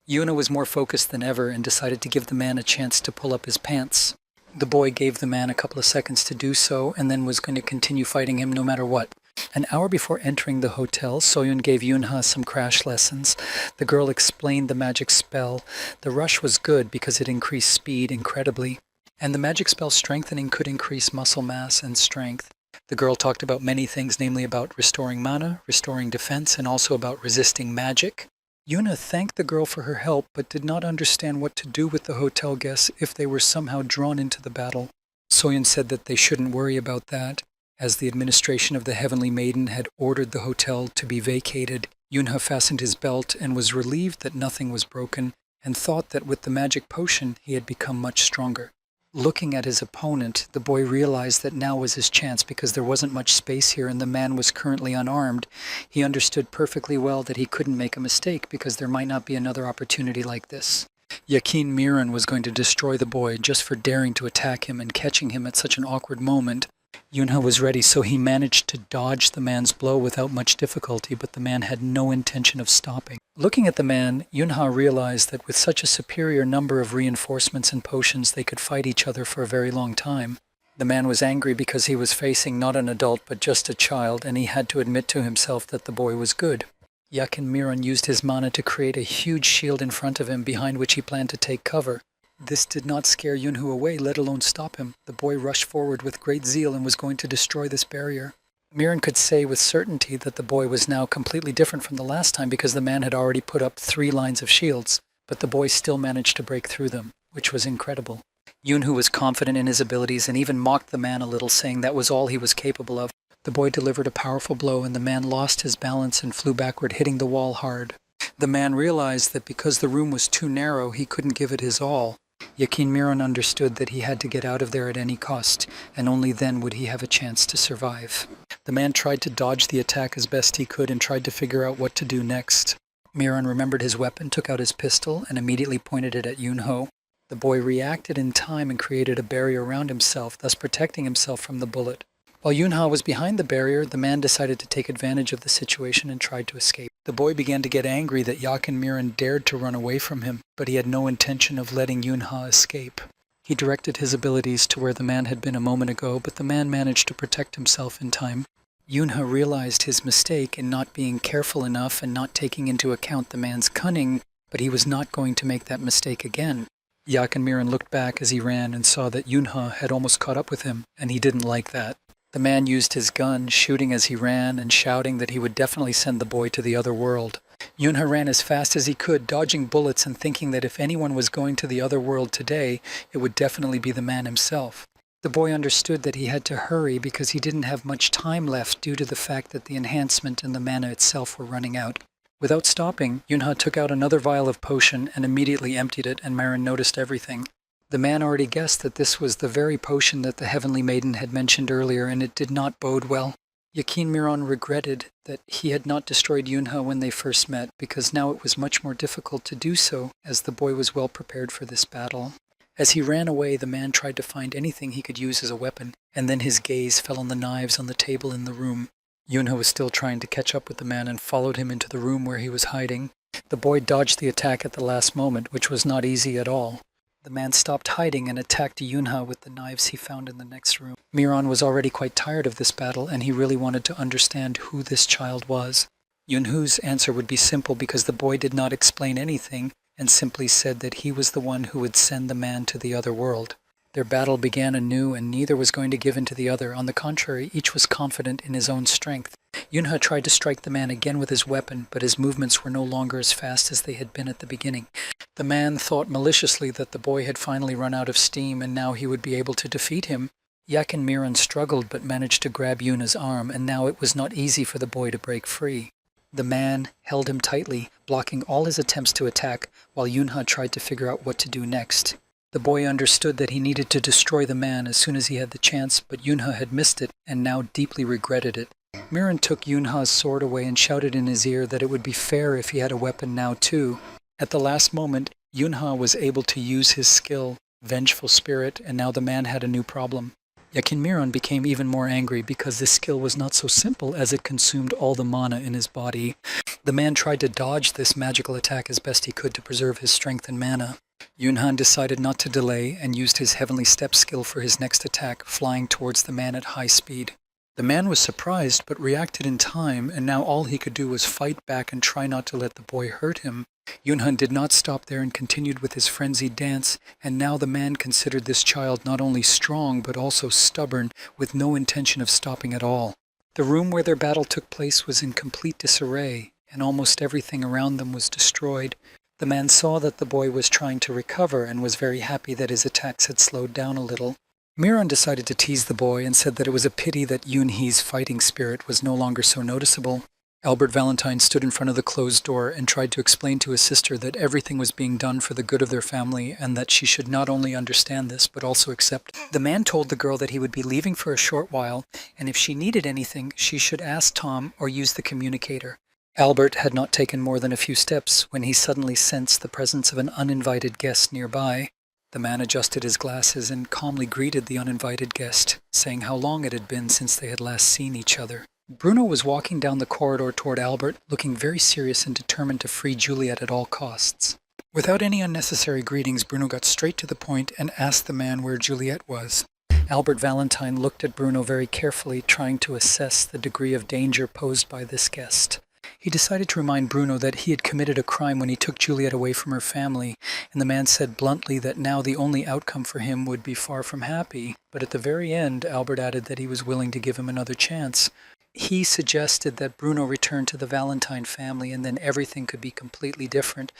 Yuna was more focused than ever and decided to give the man a chance to pull up his pants. The boy gave the man a couple of seconds to do so and then was going to continue fighting him no matter what. An hour before entering the hotel, Soyun gave Yunha some crash lessons. The girl explained the magic spell. The rush was good because it increased speed incredibly, and the magic spell strengthening could increase muscle mass and strength. The girl talked about many things, namely about restoring mana, restoring defense, and also about resisting magic. Yuna thanked the girl for her help, but did not understand what to do with the hotel guests if they were somehow drawn into the battle. Soyun said that they shouldn't worry about that, as the administration of the Heavenly Maiden had ordered the hotel to be vacated. Yunha fastened his belt and was relieved that nothing was broken, and thought that with the magic potion he had become much stronger. Looking at his opponent, the boy realized that now was his chance because there wasn't much space here and the man was currently unarmed. He understood perfectly well that he couldn't make a mistake because there might not be another opportunity like this. Yakin Miron was going to destroy the boy just for daring to attack him and catching him at such an awkward moment. Yunha was ready, so he managed to dodge the man's blow without much difficulty, but the man had no intention of stopping. Looking at the man, Yunha realized that with such a superior number of reinforcements and potions, they could fight each other for a very long time. The man was angry because he was facing not an adult but just a child, and he had to admit to himself that the boy was good. Yakin Miron used his mana to create a huge shield in front of him, behind which he planned to take cover. This did not scare Yunhu away, let alone stop him. The boy rushed forward with great zeal and was going to destroy this barrier. Miron could say with certainty that the boy was now completely different from the last time because the man had already put up 3 lines of shields, but the boy still managed to break through them, which was incredible. Yunhu was confident in his abilities and even mocked the man a little, saying that was all he was capable of. The boy delivered a powerful blow and the man lost his balance and flew backward, hitting the wall hard. The man realized that because the room was too narrow, he couldn't give it his all. Yakin Miron understood that he had to get out of there at any cost, and only then would he have a chance to survive. The man tried to dodge the attack as best he could and tried to figure out what to do next. Miron remembered his weapon, took out his pistol, and immediately pointed it at Yunho. The boy reacted in time and created a barrier around himself, thus protecting himself from the bullet. While Yunha was behind the barrier, the man decided to take advantage of the situation and tried to escape. The boy began to get angry that Yakin Miron dared to run away from him, but he had no intention of letting Yunha escape. He directed his abilities to where the man had been a moment ago, but the man managed to protect himself in time. Yunha realized his mistake in not being careful enough and not taking into account the man's cunning, but he was not going to make that mistake again. Yakin Miron looked back as he ran and saw that Yunha had almost caught up with him, and he didn't like that. The man used his gun, shooting as he ran and shouting that he would definitely send the boy to the other world. Yunha ran as fast as he could, dodging bullets and thinking that if anyone was going to the other world today, it would definitely be the man himself. The boy understood that he had to hurry because he didn't have much time left due to the fact that the enhancement and the mana itself were running out. Without stopping, Yunha took out another vial of potion and immediately emptied it, and Marin noticed everything. The man already guessed that this was the very potion that the Heavenly Maiden had mentioned earlier, and it did not bode well. Yakin Miron regretted that he had not destroyed Yunha when they first met, because now it was much more difficult to do so, as the boy was well prepared for this battle. As he ran away, the man tried to find anything he could use as a weapon, and then his gaze fell on the knives on the table in the room. Yunha was still trying to catch up with the man and followed him into the room where he was hiding. The boy dodged the attack at the last moment, which was not easy at all. The man stopped hiding and attacked Yunha with the knives he found in the next room. Miron was already quite tired of this battle, and he really wanted to understand who this child was. Yunhu's answer would be simple because the boy did not explain anything and simply said that he was the one who would send the man to the other world. Their battle began anew, and neither was going to give in to the other. On the contrary, each was confident in his own strength. Yunha tried to strike the man again with his weapon, but his movements were no longer as fast as they had been at the beginning. The man thought maliciously that the boy had finally run out of steam and now he would be able to defeat him. Yak and Miran struggled but managed to grab Yuna's arm, and now it was not easy for the boy to break free. The man held him tightly, blocking all his attempts to attack, while Yunha tried to figure out what to do next. The boy understood that he needed to destroy the man as soon as he had the chance, but Yunha had missed it and now deeply regretted it. Miran took Yunha's sword away and shouted in his ear that it would be fair if he had a weapon now too. At the last moment, Yunha was able to use his skill, Vengeful Spirit, and now the man had a new problem. Yakin Miran became even more angry because this skill was not so simple as it consumed all the mana in his body. The man tried to dodge this magical attack as best he could to preserve his strength and mana. Yunhan decided not to delay and used his Heavenly Step skill for his next attack, flying towards the man at high speed. The man was surprised but reacted in time, and now all he could do was fight back and try not to let the boy hurt him. Yunhan did not stop there and continued with his frenzied dance, and now the man considered this child not only strong but also stubborn, with no intention of stopping at all. The room where their battle took place was in complete disarray, and almost everything around them was destroyed. The man saw that the boy was trying to recover and was very happy that his attacks had slowed down a little. Miran decided to tease the boy and said that it was a pity that Yunhee's fighting spirit was no longer so noticeable. Albert Valentine stood in front of the closed door and tried to explain to his sister that everything was being done for the good of their family and that she should not only understand this but also accept it. The man told the girl that he would be leaving for a short while, and if she needed anything, she should ask Tom or use the communicator. Albert had not taken more than a few steps when he suddenly sensed the presence of an uninvited guest nearby. The man adjusted his glasses and calmly greeted the uninvited guest, saying how long it had been since they had last seen each other. Bruno was walking down the corridor toward Albert, looking very serious and determined to free Juliet at all costs. Without any unnecessary greetings, Bruno got straight to the point and asked the man where Juliet was. Albert Valentine looked at Bruno very carefully, trying to assess the degree of danger posed by this guest. He decided to remind Bruno that he had committed a crime when he took Juliet away from her family, and the man said bluntly that now the only outcome for him would be far from happy. But at the very end, Albert added that he was willing to give him another chance. He suggested that Bruno return to the Valentine family and then everything could be completely different.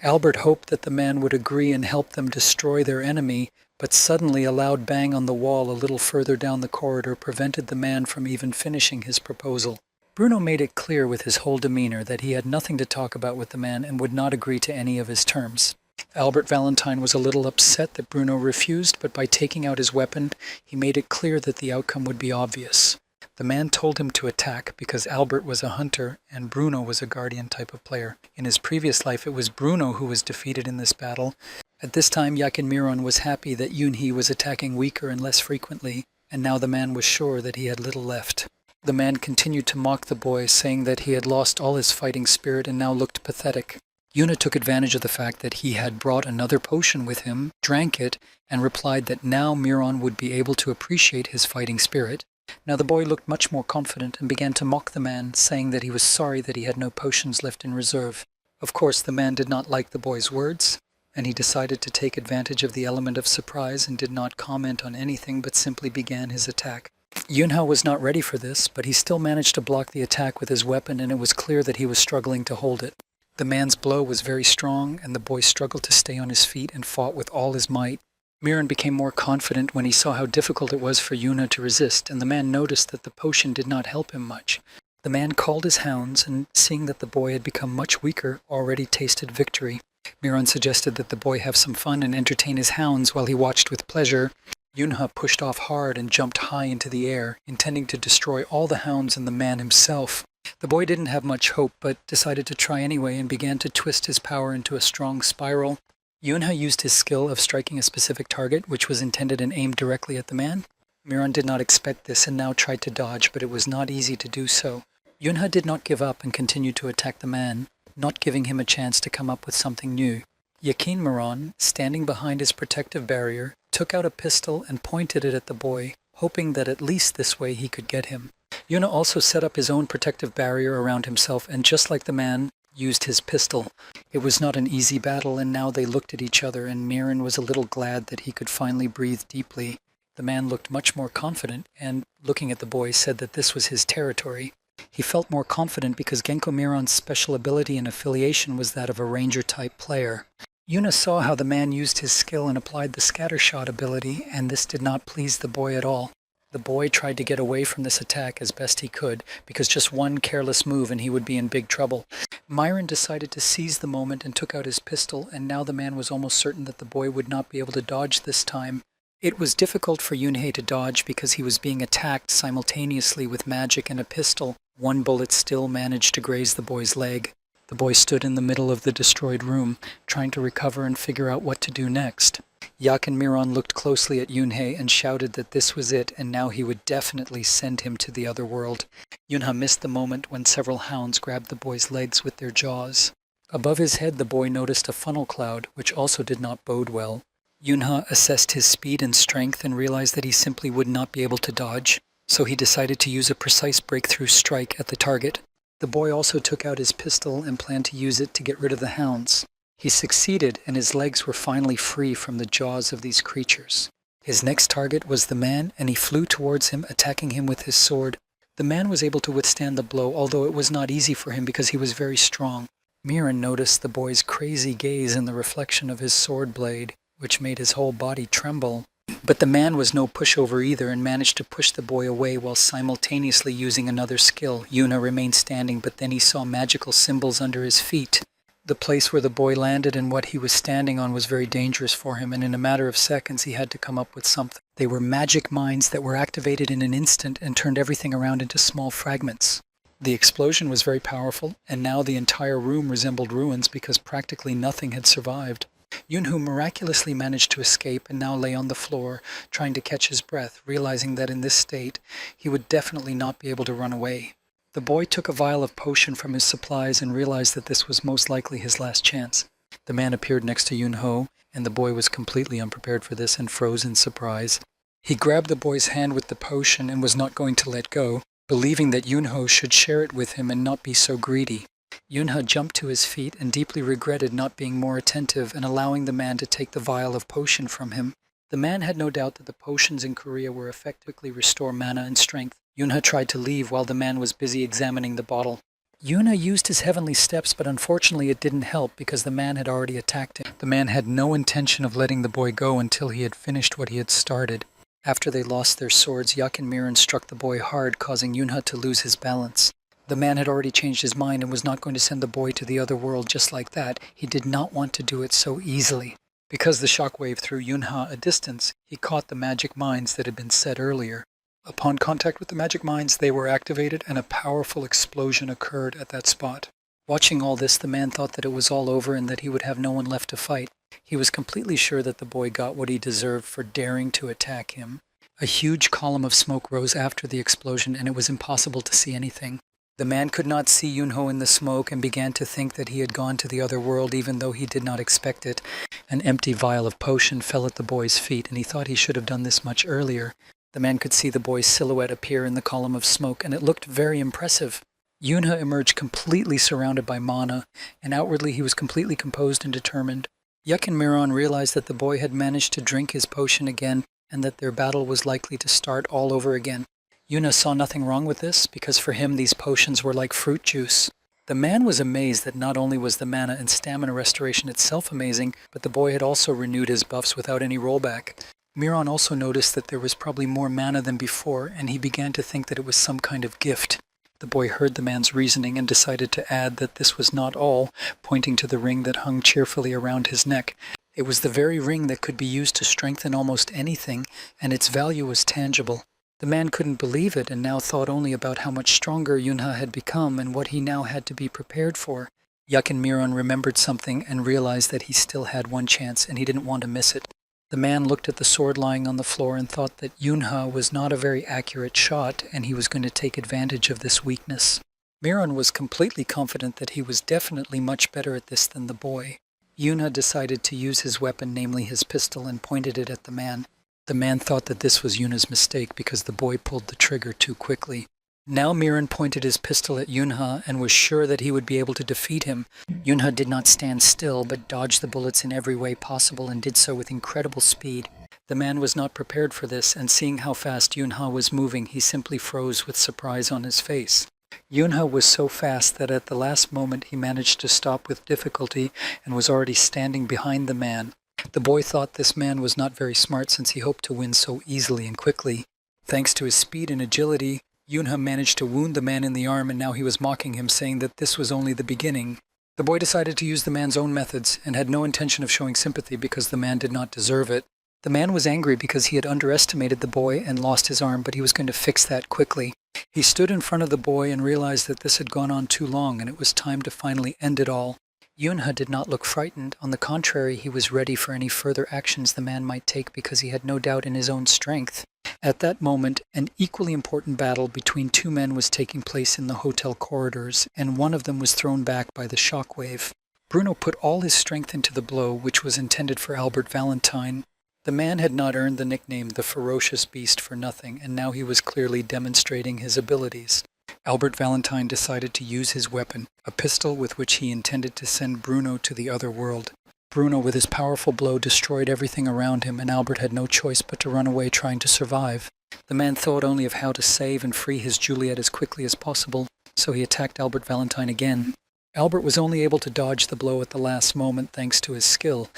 Albert hoped that the man would agree and help them destroy their enemy, but suddenly a loud bang on the wall a little further down the corridor prevented the man from even finishing his proposal. Bruno made it clear with his whole demeanor that he had nothing to talk about with the man and would not agree to any of his terms. Albert Valentine was a little upset that Bruno refused, but by taking out his weapon, he made it clear that the outcome would be obvious. The man told him to attack because Albert was a hunter and Bruno was a guardian type of player. In his previous life, it was Bruno who was defeated in this battle. At this time, Yakin Miran was happy that Yunhee was attacking weaker and less frequently, and now the man was sure that he had little left. The man continued to mock the boy, saying that he had lost all his fighting spirit and now looked pathetic. Yuna took advantage of the fact that he had brought another potion with him, drank it, and replied that now Miran would be able to appreciate his fighting spirit. Now the boy looked much more confident and began to mock the man, saying that he was sorry that he had no potions left in reserve. Of course, the man did not like the boy's words, and he decided to take advantage of the element of surprise and did not comment on anything but simply began his attack. Yunha was not ready for this, but he still managed to block the attack with his weapon, and it was clear that he was struggling to hold it. The man's blow was very strong, and the boy struggled to stay on his feet and fought with all his might. Miran became more confident when he saw how difficult it was for Yuna to resist, and the man noticed that the potion did not help him much. The man called his hounds, and seeing that the boy had become much weaker, already tasted victory. Miran suggested that the boy have some fun and entertain his hounds while he watched with pleasure. Yunha pushed off hard and jumped high into the air, intending to destroy all the hounds and the man himself. The boy didn't have much hope, but decided to try anyway and began to twist his power into a strong spiral. Yunha used his skill of striking a specific target, which was intended and aimed directly at the man. Miran did not expect this and now tried to dodge, but it was not easy to do so. Yunha did not give up and continued to attack the man, not giving him a chance to come up with something new. Yakin Miran, standing behind his protective barrier, took out a pistol and pointed it at the boy, hoping that at least this way he could get him. Yuna also set up his own protective barrier around himself and, just like the man, used his pistol. It was not an easy battle, and now they looked at each other, and Miran was a little glad that he could finally breathe deeply. The man looked much more confident and, looking at the boy, said that this was his territory. He felt more confident because Genko Miran's special ability and affiliation was that of a ranger-type player. Yuna saw how the man used his skill and applied the scattershot ability, and this did not please the boy at all. The boy tried to get away from this attack as best he could, because just one careless move and he would be in big trouble. Myron decided to seize the moment and took out his pistol, and now the man was almost certain that the boy would not be able to dodge this time. It was difficult for Yunhei to dodge because he was being attacked simultaneously with magic and a pistol. One bullet still managed to graze the boy's leg. The boy stood in the middle of the destroyed room, trying to recover and figure out what to do next. Yak and Miron looked closely at Yunhei and shouted that this was it, and now he would definitely send him to the other world. Yunha missed the moment when several hounds grabbed the boy's legs with their jaws. Above his head, the boy noticed a funnel cloud, which also did not bode well. Yunha assessed his speed and strength and realized that he simply would not be able to dodge, so he decided to use a precise breakthrough strike at the target. The boy also took out his pistol and planned to use it to get rid of the hounds. He succeeded, and his legs were finally free from the jaws of these creatures. His next target was the man, and he flew towards him, attacking him with his sword. The man was able to withstand the blow, although it was not easy for him because he was very strong. Miran noticed the boy's crazy gaze in the reflection of his sword blade, which made his whole body tremble. But the man was no pushover either and managed to push the boy away while simultaneously using another skill. Yuna remained standing, but then he saw magical symbols under his feet. The place where the boy landed and what he was standing on was very dangerous for him, and in a matter of seconds he had to come up with something. They were magic mines that were activated in an instant and turned everything around into small fragments. The explosion was very powerful, and now the entire room resembled ruins because practically nothing had survived. Yunhu miraculously managed to escape and now lay on the floor, trying to catch his breath, realizing that in this state he would definitely not be able to run away. The boy took a vial of potion from his supplies and realized that this was most likely his last chance. The man appeared next to Yunho, and the boy was completely unprepared for this and froze in surprise. He grabbed the boy's hand with the potion and was not going to let go, believing that Yunho should share it with him and not be so greedy. Yunha jumped to his feet and deeply regretted not being more attentive and allowing the man to take the vial of potion from him. The man had no doubt that the potions in Korea were effectively restore mana and strength. Yunha tried to leave while the man was busy examining the bottle. Yuna used his heavenly steps, but unfortunately it didn't help because the man had already attacked him. The man had no intention of letting the boy go until he had finished what he had started. After they lost their swords, Yak and Miran struck the boy hard, causing Yunha to lose his balance. The man had already changed his mind and was not going to send the boy to the other world just like that. He did not want to do it so easily. Because the shockwave threw Yunha a distance, he caught the magic mines that had been set earlier. Upon contact with the magic mines, they were activated and a powerful explosion occurred at that spot. Watching all this, the man thought that it was all over and that he would have no one left to fight. He was completely sure that the boy got what he deserved for daring to attack him. A huge column of smoke rose after the explosion and it was impossible to see anything. The man could not see Yunho in the smoke and began to think that he had gone to the other world even though he did not expect it. An empty vial of potion fell at the boy's feet and he thought he should have done this much earlier. The man could see the boy's silhouette appear in the column of smoke, and it looked very impressive. Yunha emerged completely surrounded by mana, and outwardly he was completely composed and determined. Yak and Miran realized that the boy had managed to drink his potion again, and that their battle was likely to start all over again. Yuna saw nothing wrong with this, because for him these potions were like fruit juice. The man was amazed that not only was the mana and stamina restoration itself amazing, but the boy had also renewed his buffs without any rollback. Miran also noticed that there was probably more mana than before, and he began to think that it was some kind of gift. The boy heard the man's reasoning and decided to add that this was not all, pointing to the ring that hung cheerfully around his neck. It was the very ring that could be used to strengthen almost anything, and its value was tangible. The man couldn't believe it and now thought only about how much stronger Yunha had become and what he now had to be prepared for. Yak and Miran remembered something and realized that he still had one chance and he didn't want to miss it. The man looked at the sword lying on the floor and thought that Yunha was not a very accurate shot and he was going to take advantage of this weakness. Miran was completely confident that he was definitely much better at this than the boy. Yunha decided to use his weapon, namely his pistol, and pointed it at the man. The man thought that this was Yunha's mistake because the boy pulled the trigger too quickly. Now Miran pointed his pistol at Yunha and was sure that he would be able to defeat him. Yunha did not stand still, but dodged the bullets in every way possible and did so with incredible speed. The man was not prepared for this, and seeing how fast Yunha was moving, he simply froze with surprise on his face. Yunha was so fast that at the last moment he managed to stop with difficulty and was already standing behind the man. The boy thought this man was not very smart since he hoped to win so easily and quickly. Thanks to his speed and agility, Yunha managed to wound the man in the arm, and now he was mocking him, saying that this was only the beginning. The boy decided to use the man's own methods and had no intention of showing sympathy because the man did not deserve it. The man was angry because he had underestimated the boy and lost his arm, but he was going to fix that quickly. He stood in front of the boy and realized that this had gone on too long and it was time to finally end it all. Yunha did not look frightened. On the contrary, he was ready for any further actions the man might take because he had no doubt in his own strength. At that moment, an equally important battle between two men was taking place in the hotel corridors, and one of them was thrown back by the shockwave. Bruno put all his strength into the blow, which was intended for Albert Valentine. The man had not earned the nickname the Ferocious Beast for nothing, and now he was clearly demonstrating his abilities. Albert Valentine decided to use his weapon, a pistol with which he intended to send Bruno to the other world. Bruno, with his powerful blow, destroyed everything around him, and Albert had no choice but to run away trying to survive. The man thought only of how to save and free his Juliet as quickly as possible, so he attacked Albert Valentine again. Albert was only able to dodge the blow at the last moment thanks to his skill,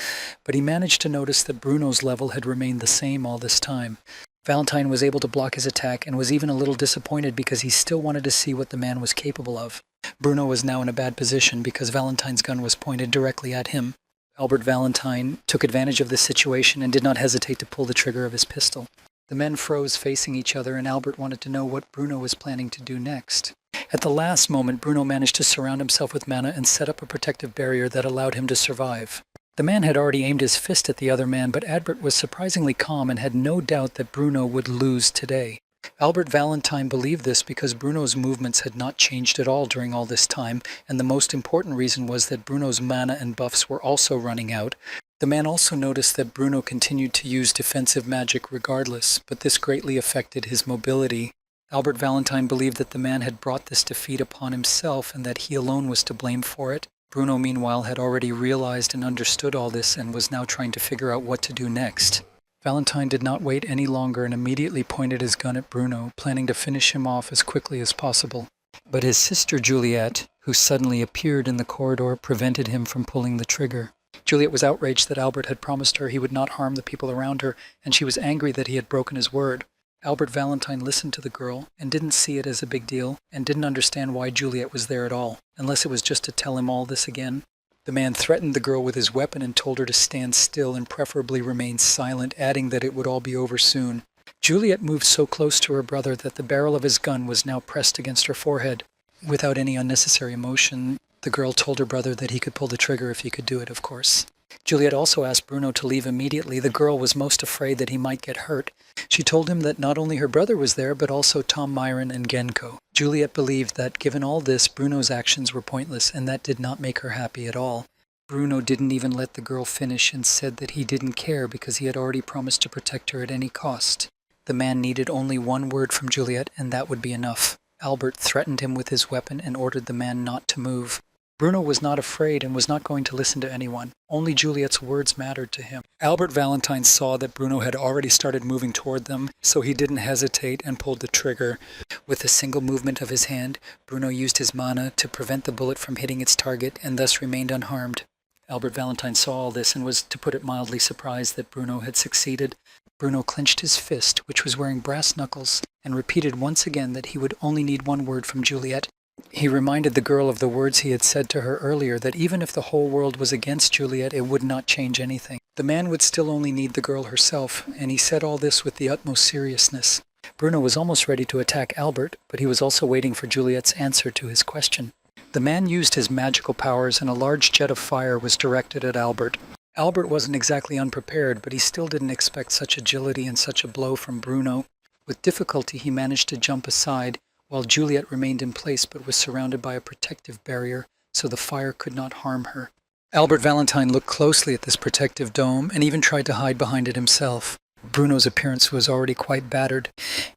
but he managed to notice that Bruno's level had remained the same all this time. Valentine was able to block his attack and was even a little disappointed because he still wanted to see what the man was capable of. Bruno was now in a bad position because Valentine's gun was pointed directly at him. Albert Valentine took advantage of this situation and did not hesitate to pull the trigger of his pistol. The men froze facing each other, and Albert wanted to know what Bruno was planning to do next. At the last moment, Bruno managed to surround himself with mana and set up a protective barrier that allowed him to survive. The man had already aimed his fist at the other man, but Albert was surprisingly calm and had no doubt that Bruno would lose today. Albert Valentine believed this because Bruno's movements had not changed at all during all this time, and the most important reason was that Bruno's mana and buffs were also running out. The man also noticed that Bruno continued to use defensive magic regardless, but this greatly affected his mobility. Albert Valentine believed that the man had brought this defeat upon himself and that he alone was to blame for it. Bruno, meanwhile, had already realized and understood all this and was now trying to figure out what to do next. Valentine did not wait any longer and immediately pointed his gun at Bruno, planning to finish him off as quickly as possible. But his sister Juliet, who suddenly appeared in the corridor, prevented him from pulling the trigger. Juliet was outraged that Albert had promised her he would not harm the people around her, and she was angry that he had broken his word. Albert Valentine listened to the girl and didn't see it as a big deal and didn't understand why Juliet was there at all, unless it was just to tell him all this again. The man threatened the girl with his weapon and told her to stand still and preferably remain silent, adding that it would all be over soon. Juliet moved so close to her brother that the barrel of his gun was now pressed against her forehead. Without any unnecessary emotion, the girl told her brother that he could pull the trigger if he could do it, of course. Juliet also asked Bruno to leave immediately. The girl was most afraid that he might get hurt. She told him that not only her brother was there, but also Tom Myron and Genko. Juliet believed that, given all this, Bruno's actions were pointless, and that did not make her happy at all. Bruno didn't even let the girl finish and said that he didn't care because he had already promised to protect her at any cost. The man needed only one word from Juliet, and that would be enough. Albert threatened him with his weapon and ordered the man not to move. Bruno was not afraid and was not going to listen to anyone. Only Juliet's words mattered to him. Albert Valentine saw that Bruno had already started moving toward them, so he didn't hesitate and pulled the trigger. With a single movement of his hand, Bruno used his mana to prevent the bullet from hitting its target and thus remained unharmed. Albert Valentine saw all this and was, to put it mildly, surprised that Bruno had succeeded. Bruno clenched his fist, which was wearing brass knuckles, and repeated once again that he would only need one word from Juliet. He reminded the girl of the words he had said to her earlier, that even if the whole world was against Juliet, it would not change anything. The man would still only need the girl herself, and he said all this with the utmost seriousness. Bruno was almost ready to attack Albert, but he was also waiting for Juliet's answer to his question. The man used his magical powers, and a large jet of fire was directed at Albert. Albert wasn't exactly unprepared, but he still didn't expect such agility and such a blow from Bruno. With difficulty, he managed to jump aside, while Juliet remained in place but was surrounded by a protective barrier, so the fire could not harm her. Albert Valentine looked closely at this protective dome and even tried to hide behind it himself. Bruno's appearance was already quite battered,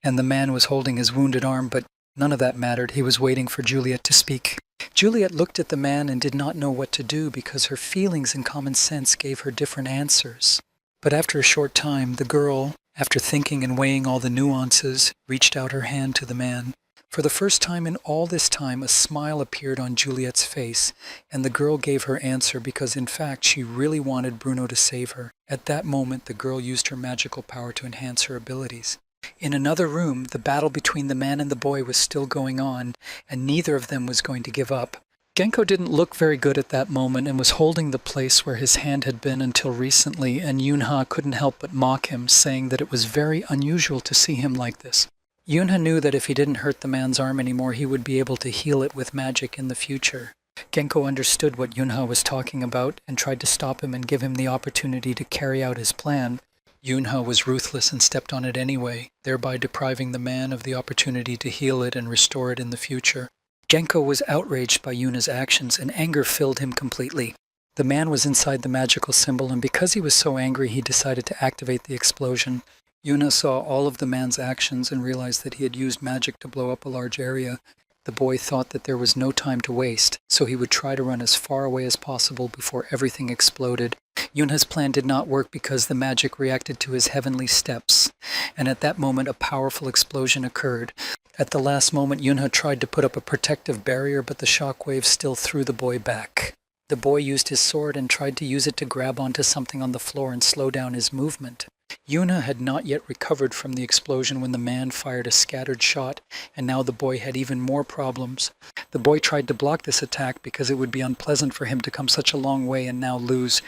and the man was holding his wounded arm, but none of that mattered. He was waiting for Juliet to speak. Juliet looked at the man and did not know what to do because her feelings and common sense gave her different answers. But after a short time, the girl, after thinking and weighing all the nuances, reached out her hand to the man. For the first time in all this time, a smile appeared on Juliet's face, and the girl gave her answer because in fact she really wanted Bruno to save her. At that moment, the girl used her magical power to enhance her abilities. In another room, the battle between the man and the boy was still going on, and neither of them was going to give up. Genko didn't look very good at that moment and was holding the place where his hand had been until recently, and Yunha couldn't help but mock him, saying that it was very unusual to see him like this. Yunha knew that if he didn't hurt the man's arm anymore, he would be able to heal it with magic in the future. Genko understood what Yunha was talking about and tried to stop him and give him the opportunity to carry out his plan. Yunha was ruthless and stepped on it anyway, thereby depriving the man of the opportunity to heal it and restore it in the future. Genko was outraged by Yuna's actions, and anger filled him completely. The man was inside the magical symbol, and because he was so angry, he decided to activate the explosion. Yuna saw all of the man's actions and realized that he had used magic to blow up a large area. The boy thought that there was no time to waste, so he would try to run as far away as possible before everything exploded. Yunha's plan did not work because the magic reacted to his heavenly steps, and at that moment a powerful explosion occurred. At the last moment, Yunha tried to put up a protective barrier, but the shockwave still threw the boy back. The boy used his sword and tried to use it to grab onto something on the floor and slow down his movement. Yuna had not yet recovered from the explosion when the man fired a scattered shot, and now the boy had even more problems. The boy tried to block this attack because it would be unpleasant for him to come such a long way and now lose.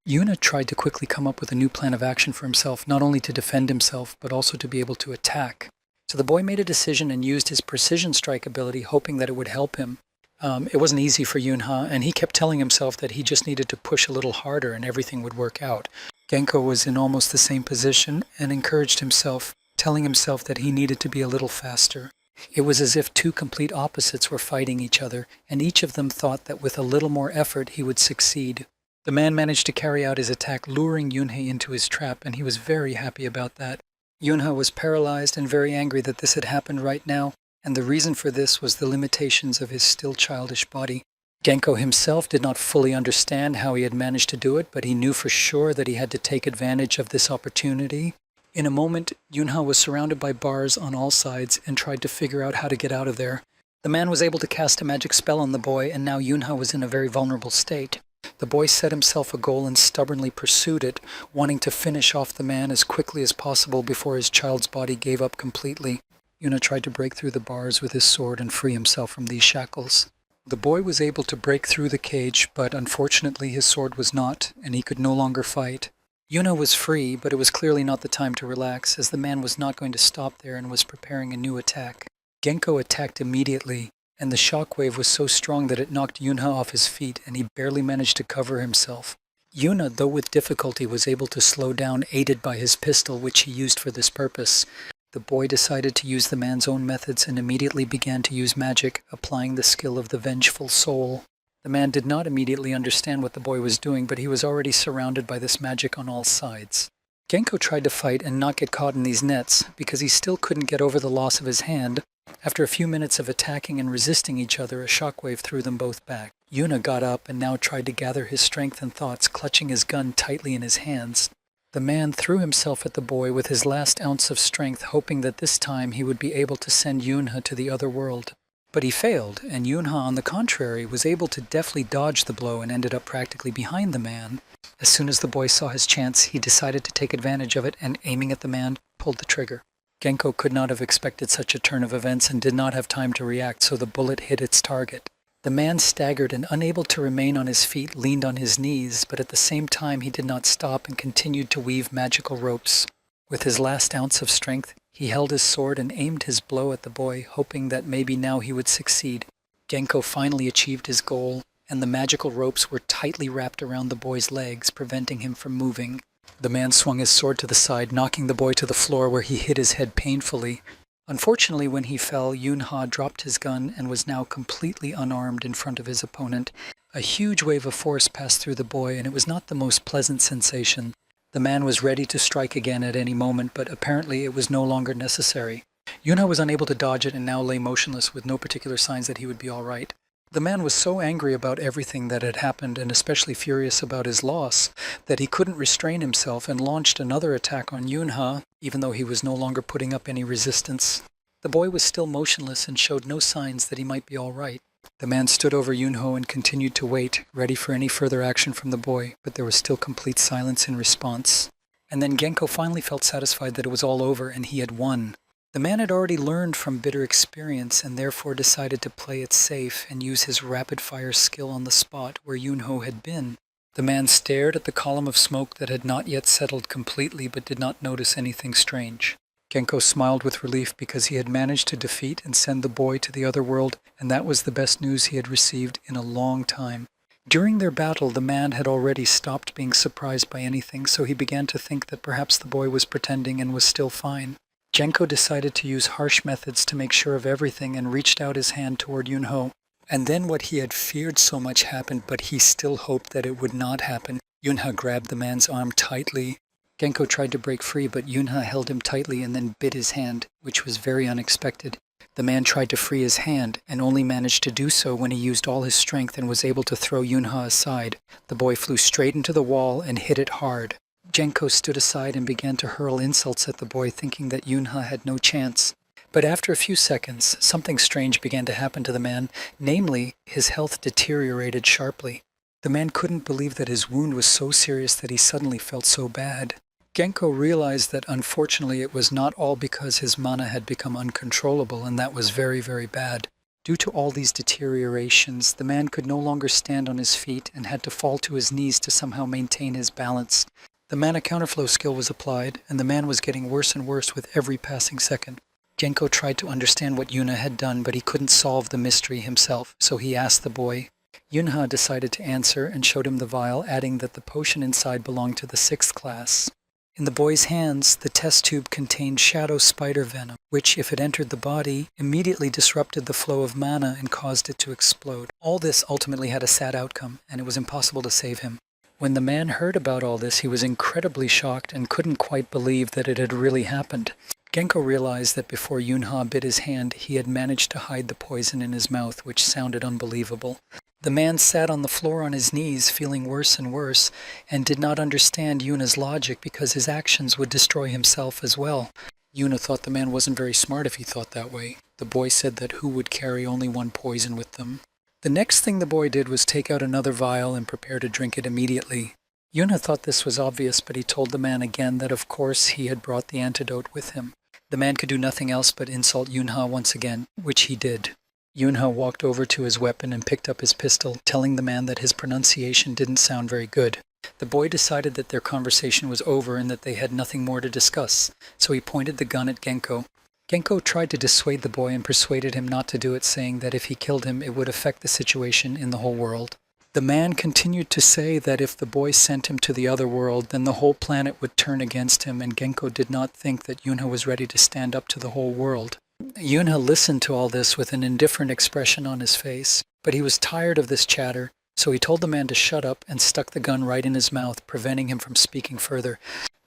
Yuna tried to quickly come up with a new plan of action for himself, not only to defend himself, but also to be able to attack. So the boy made a decision and used his precision strike ability, hoping that it would help him. It wasn't easy for Yunha, and he kept telling himself that he just needed to push a little harder and everything would work out. Genko was in almost the same position and encouraged himself, telling himself that he needed to be a little faster. It was as if two complete opposites were fighting each other, and each of them thought that with a little more effort he would succeed. The man managed to carry out his attack, luring Yunhei into his trap, and he was very happy about that. Yunha was paralyzed and very angry that this had happened right now, and the reason for this was the limitations of his still childish body. Genko himself did not fully understand how he had managed to do it, but he knew for sure that he had to take advantage of this opportunity. In a moment, Yunha was surrounded by bars on all sides and tried to figure out how to get out of there. The man was able to cast a magic spell on the boy, and now Yunha was in a very vulnerable state. The boy set himself a goal and stubbornly pursued it, wanting to finish off the man as quickly as possible before his child's body gave up completely. Yuna tried to break through the bars with his sword and free himself from these shackles. The boy was able to break through the cage, but unfortunately his sword was not, and he could no longer fight. Yuna was free, but it was clearly not the time to relax, as the man was not going to stop there and was preparing a new attack. Genko attacked immediately, and the shockwave was so strong that it knocked Yunha off his feet, and he barely managed to cover himself. Yuna, though with difficulty, was able to slow down, aided by his pistol, which he used for this purpose. The boy decided to use the man's own methods and immediately began to use magic, applying the skill of the vengeful soul. The man did not immediately understand what the boy was doing, but he was already surrounded by this magic on all sides. Genko tried to fight and not get caught in these nets, because he still couldn't get over the loss of his hand. After a few minutes of attacking and resisting each other, a shockwave threw them both back. Yuna got up and now tried to gather his strength and thoughts, clutching his gun tightly in his hands. The man threw himself at the boy with his last ounce of strength, hoping that this time he would be able to send Yunha to the other world. But he failed, and Yunha, on the contrary, was able to deftly dodge the blow and ended up practically behind the man. As soon as the boy saw his chance, he decided to take advantage of it and, aiming at the man, pulled the trigger. Genko could not have expected such a turn of events and did not have time to react, so the bullet hit its target. The man staggered and, unable to remain on his feet, leaned on his knees, but at the same time he did not stop and continued to weave magical ropes. With his last ounce of strength, he held his sword and aimed his blow at the boy, hoping that maybe now he would succeed. Genko finally achieved his goal, and the magical ropes were tightly wrapped around the boy's legs, preventing him from moving. The man swung his sword to the side, knocking the boy to the floor, where he hit his head painfully. Unfortunately, when he fell, Yunha dropped his gun and was now completely unarmed in front of his opponent. A huge wave of force passed through the boy, and it was not the most pleasant sensation. The man was ready to strike again at any moment, but apparently it was no longer necessary. Yunha was unable to dodge it and now lay motionless with no particular signs that he would be all right. The man was so angry about everything that had happened, and especially furious about his loss, that he couldn't restrain himself and launched another attack on Yunha, even though he was no longer putting up any resistance. The boy was still motionless and showed no signs that he might be all right. The man stood over Yunho and continued to wait, ready for any further action from the boy, but there was still complete silence in response. And then Genko finally felt satisfied that it was all over and he had won. The man had already learned from bitter experience and therefore decided to play it safe and use his rapid-fire skill on the spot where Yunho had been. The man stared at the column of smoke that had not yet settled completely but did not notice anything strange. Genko smiled with relief because he had managed to defeat and send the boy to the other world, and that was the best news he had received in a long time. During their battle, the man had already stopped being surprised by anything, so he began to think that perhaps the boy was pretending and was still fine. Genko decided to use harsh methods to make sure of everything and reached out his hand toward Yunho. And then what he had feared so much happened, but he still hoped that it would not happen. Yunha grabbed the man's arm tightly. Genko tried to break free, but Yunha held him tightly and then bit his hand, which was very unexpected. The man tried to free his hand, and only managed to do so when he used all his strength and was able to throw Yunha aside. The boy flew straight into the wall and hit it hard. Genko stood aside and began to hurl insults at the boy, thinking that Yunha had no chance. But after a few seconds, something strange began to happen to the man, namely, his health deteriorated sharply. The man couldn't believe that his wound was so serious that he suddenly felt so bad. Genko realized that unfortunately it was not all because his mana had become uncontrollable, and that was very, very bad. Due to all these deteriorations, the man could no longer stand on his feet and had to fall to his knees to somehow maintain his balance. The mana counterflow skill was applied, and the man was getting worse and worse with every passing second. Genko tried to understand what Yuna had done, but he couldn't solve the mystery himself, so he asked the boy. Yunha decided to answer and showed him the vial, adding that the potion inside belonged to the 6th class. In the boy's hands, the test tube contained shadow spider venom, which, if it entered the body, immediately disrupted the flow of mana and caused it to explode. All this ultimately had a sad outcome, and it was impossible to save him. When the man heard about all this, he was incredibly shocked and couldn't quite believe that it had really happened. Genko realized that before Yunha bit his hand, he had managed to hide the poison in his mouth, which sounded unbelievable. The man sat on the floor on his knees, feeling worse and worse, and did not understand Yuna's logic because his actions would destroy himself as well. Yuna thought the man wasn't very smart if he thought that way. The boy said that who would carry only one poison with them. The next thing the boy did was take out another vial and prepare to drink it immediately. Yuna thought this was obvious, but he told the man again that of course he had brought the antidote with him. The man could do nothing else but insult Yunha once again, which he did. Yunha walked over to his weapon and picked up his pistol, telling the man that his pronunciation didn't sound very good. The boy decided that their conversation was over and that they had nothing more to discuss, so he pointed the gun at Genko. Genko tried to dissuade the boy and persuaded him not to do it, saying that if he killed him, it would affect the situation in the whole world. The man continued to say that if the boy sent him to the other world, then the whole planet would turn against him, and Genko did not think that Yunha was ready to stand up to the whole world. Yunha listened to all this with an indifferent expression on his face, but he was tired of this chatter, so he told the man to shut up and stuck the gun right in his mouth, preventing him from speaking further.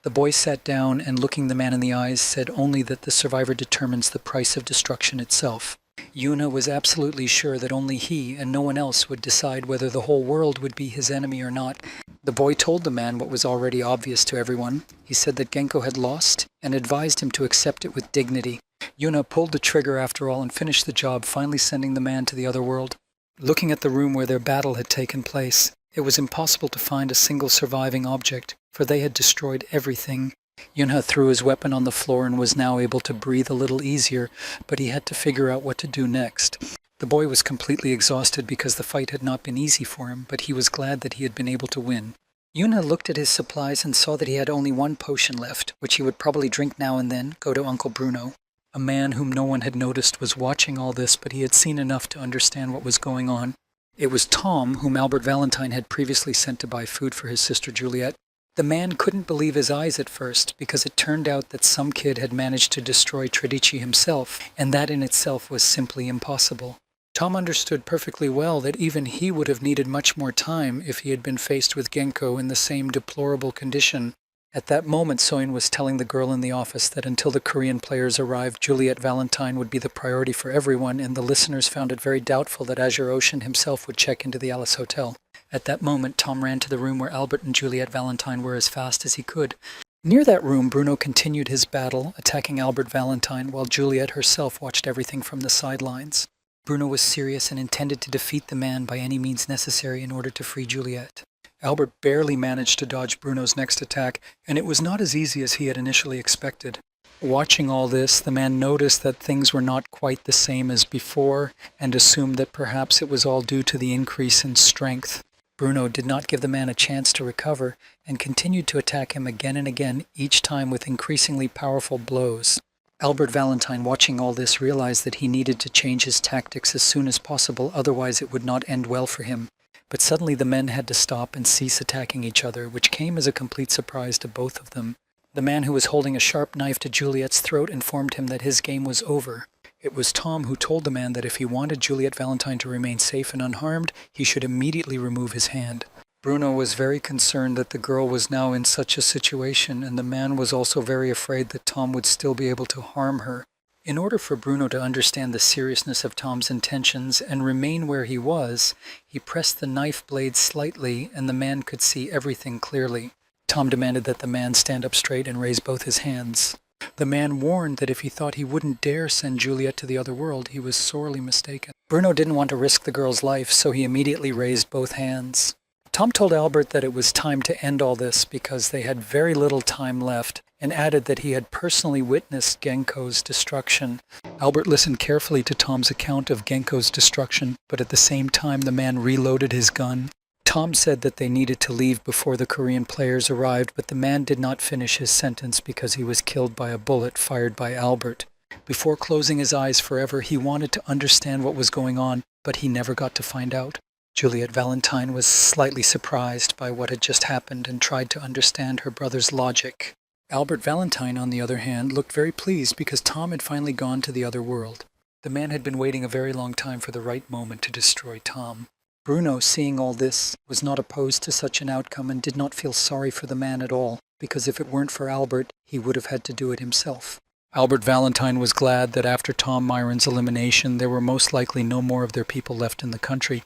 The boy sat down and, looking the man in the eyes, said only that the survivor determines the price of destruction itself. Yuna was absolutely sure that only he and no one else would decide whether the whole world would be his enemy or not. The boy told the man what was already obvious to everyone. He said that Genko had lost and advised him to accept it with dignity. Yuna pulled the trigger after all and finished the job, finally sending the man to the other world. Looking at the room where their battle had taken place, it was impossible to find a single surviving object, for they had destroyed everything. Yunha threw his weapon on the floor and was now able to breathe a little easier, but he had to figure out what to do next. The boy was completely exhausted because the fight had not been easy for him, but he was glad that he had been able to win. Yuna looked at his supplies and saw that he had only one potion left, which he would probably drink now and then, go to Uncle Bruno. A man whom no one had noticed was watching all this, but he had seen enough to understand what was going on. It was Tom, whom Albert Valentine had previously sent to buy food for his sister Juliet. The man couldn't believe his eyes at first, because it turned out that some kid had managed to destroy Tredici himself, and that in itself was simply impossible. Tom understood perfectly well that even he would have needed much more time if he had been faced with Genko in the same deplorable condition. At that moment, Soin was telling the girl in the office that until the Korean players arrived, Juliet Valentine would be the priority for everyone, and the listeners found it very doubtful that Azure Ocean himself would check into the Alice Hotel. At that moment, Tom ran to the room where Albert and Juliet Valentine were as fast as he could. Near that room, Bruno continued his battle, attacking Albert Valentine, while Juliet herself watched everything from the sidelines. Bruno was serious and intended to defeat the man by any means necessary in order to free Juliet. Albert barely managed to dodge Bruno's next attack, and it was not as easy as he had initially expected. Watching all this, the man noticed that things were not quite the same as before and assumed that perhaps it was all due to the increase in strength. Bruno did not give the man a chance to recover and continued to attack him again and again, each time with increasingly powerful blows. Albert Valentine, watching all this, realized that he needed to change his tactics as soon as possible, otherwise it would not end well for him. But suddenly the men had to stop and cease attacking each other, which came as a complete surprise to both of them. The man who was holding a sharp knife to Juliet's throat informed him that his game was over. It was Tom who told the man that if he wanted Juliet Valentine to remain safe and unharmed, he should immediately remove his hand. Bruno was very concerned that the girl was now in such a situation, and the man was also very afraid that Tom would still be able to harm her. In order for Bruno to understand the seriousness of Tom's intentions and remain where he was, he pressed the knife blade slightly, and the man could see everything clearly. Tom demanded that the man stand up straight and raise both his hands. The man warned that if he thought he wouldn't dare send Juliet to the other world, he was sorely mistaken. Bruno didn't want to risk the girl's life, so he immediately raised both hands. Tom told Albert that it was time to end all this because they had very little time left, and added that he had personally witnessed Genko's destruction. Albert listened carefully to Tom's account of Genko's destruction, but at the same time the man reloaded his gun. Tom said that they needed to leave before the Korean players arrived, but the man did not finish his sentence because he was killed by a bullet fired by Albert. Before closing his eyes forever, he wanted to understand what was going on, but he never got to find out. Juliet Valentine was slightly surprised by what had just happened and tried to understand her brother's logic. Albert Valentine, on the other hand, looked very pleased because Tom had finally gone to the other world. The man had been waiting a very long time for the right moment to destroy Tom. Bruno, seeing all this, was not opposed to such an outcome and did not feel sorry for the man at all, because if it weren't for Albert, he would have had to do it himself. Albert Valentine was glad that after Tom Myron's elimination, there were most likely no more of their people left in the country.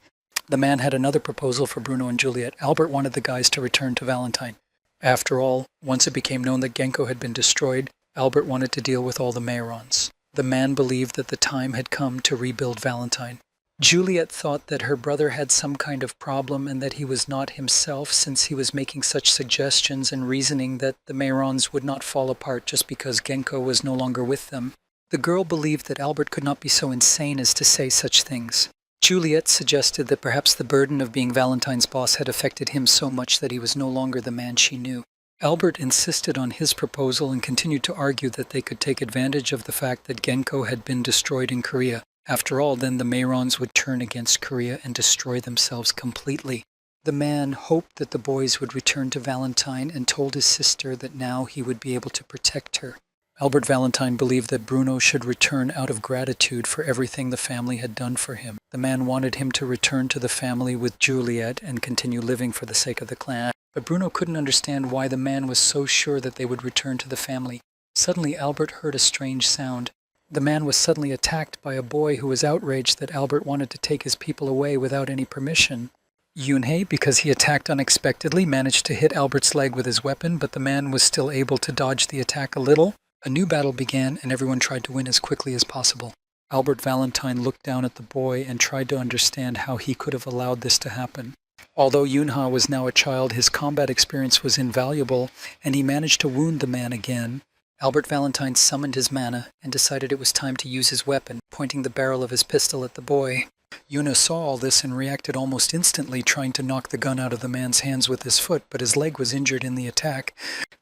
The man had another proposal for Bruno and Juliet. Albert wanted the guys to return to Valentine. After all, once it became known that Genko had been destroyed, Albert wanted to deal with all the Mayrons. The man believed that the time had come to rebuild Valentine. Juliet thought that her brother had some kind of problem and that he was not himself, since he was making such suggestions and reasoning that the Mayrons would not fall apart just because Genko was no longer with them. The girl believed that Albert could not be so insane as to say such things. Juliet suggested that perhaps the burden of being Valentine's boss had affected him so much that he was no longer the man she knew. Albert insisted on his proposal and continued to argue that they could take advantage of the fact that Genko had been destroyed in Korea. After all, then the Mayrons would turn against Korea and destroy themselves completely. The man hoped that the boys would return to Valentine and told his sister that now he would be able to protect her. Albert Valentine believed that Bruno should return out of gratitude for everything the family had done for him. The man wanted him to return to the family with Juliet and continue living for the sake of the clan. But Bruno couldn't understand why the man was so sure that they would return to the family. Suddenly Albert heard a strange sound. The man was suddenly attacked by a boy who was outraged that Albert wanted to take his people away without any permission. Yunhei, because he attacked unexpectedly, managed to hit Albert's leg with his weapon, but the man was still able to dodge the attack a little. A new battle began, and everyone tried to win as quickly as possible. Albert Valentine looked down at the boy and tried to understand how he could have allowed this to happen. Although Yunha was now a child, his combat experience was invaluable, and he managed to wound the man again. Albert Valentine summoned his mana and decided it was time to use his weapon, pointing the barrel of his pistol at the boy. Yuna saw all this and reacted almost instantly, trying to knock the gun out of the man's hands with his foot, but his leg was injured in the attack.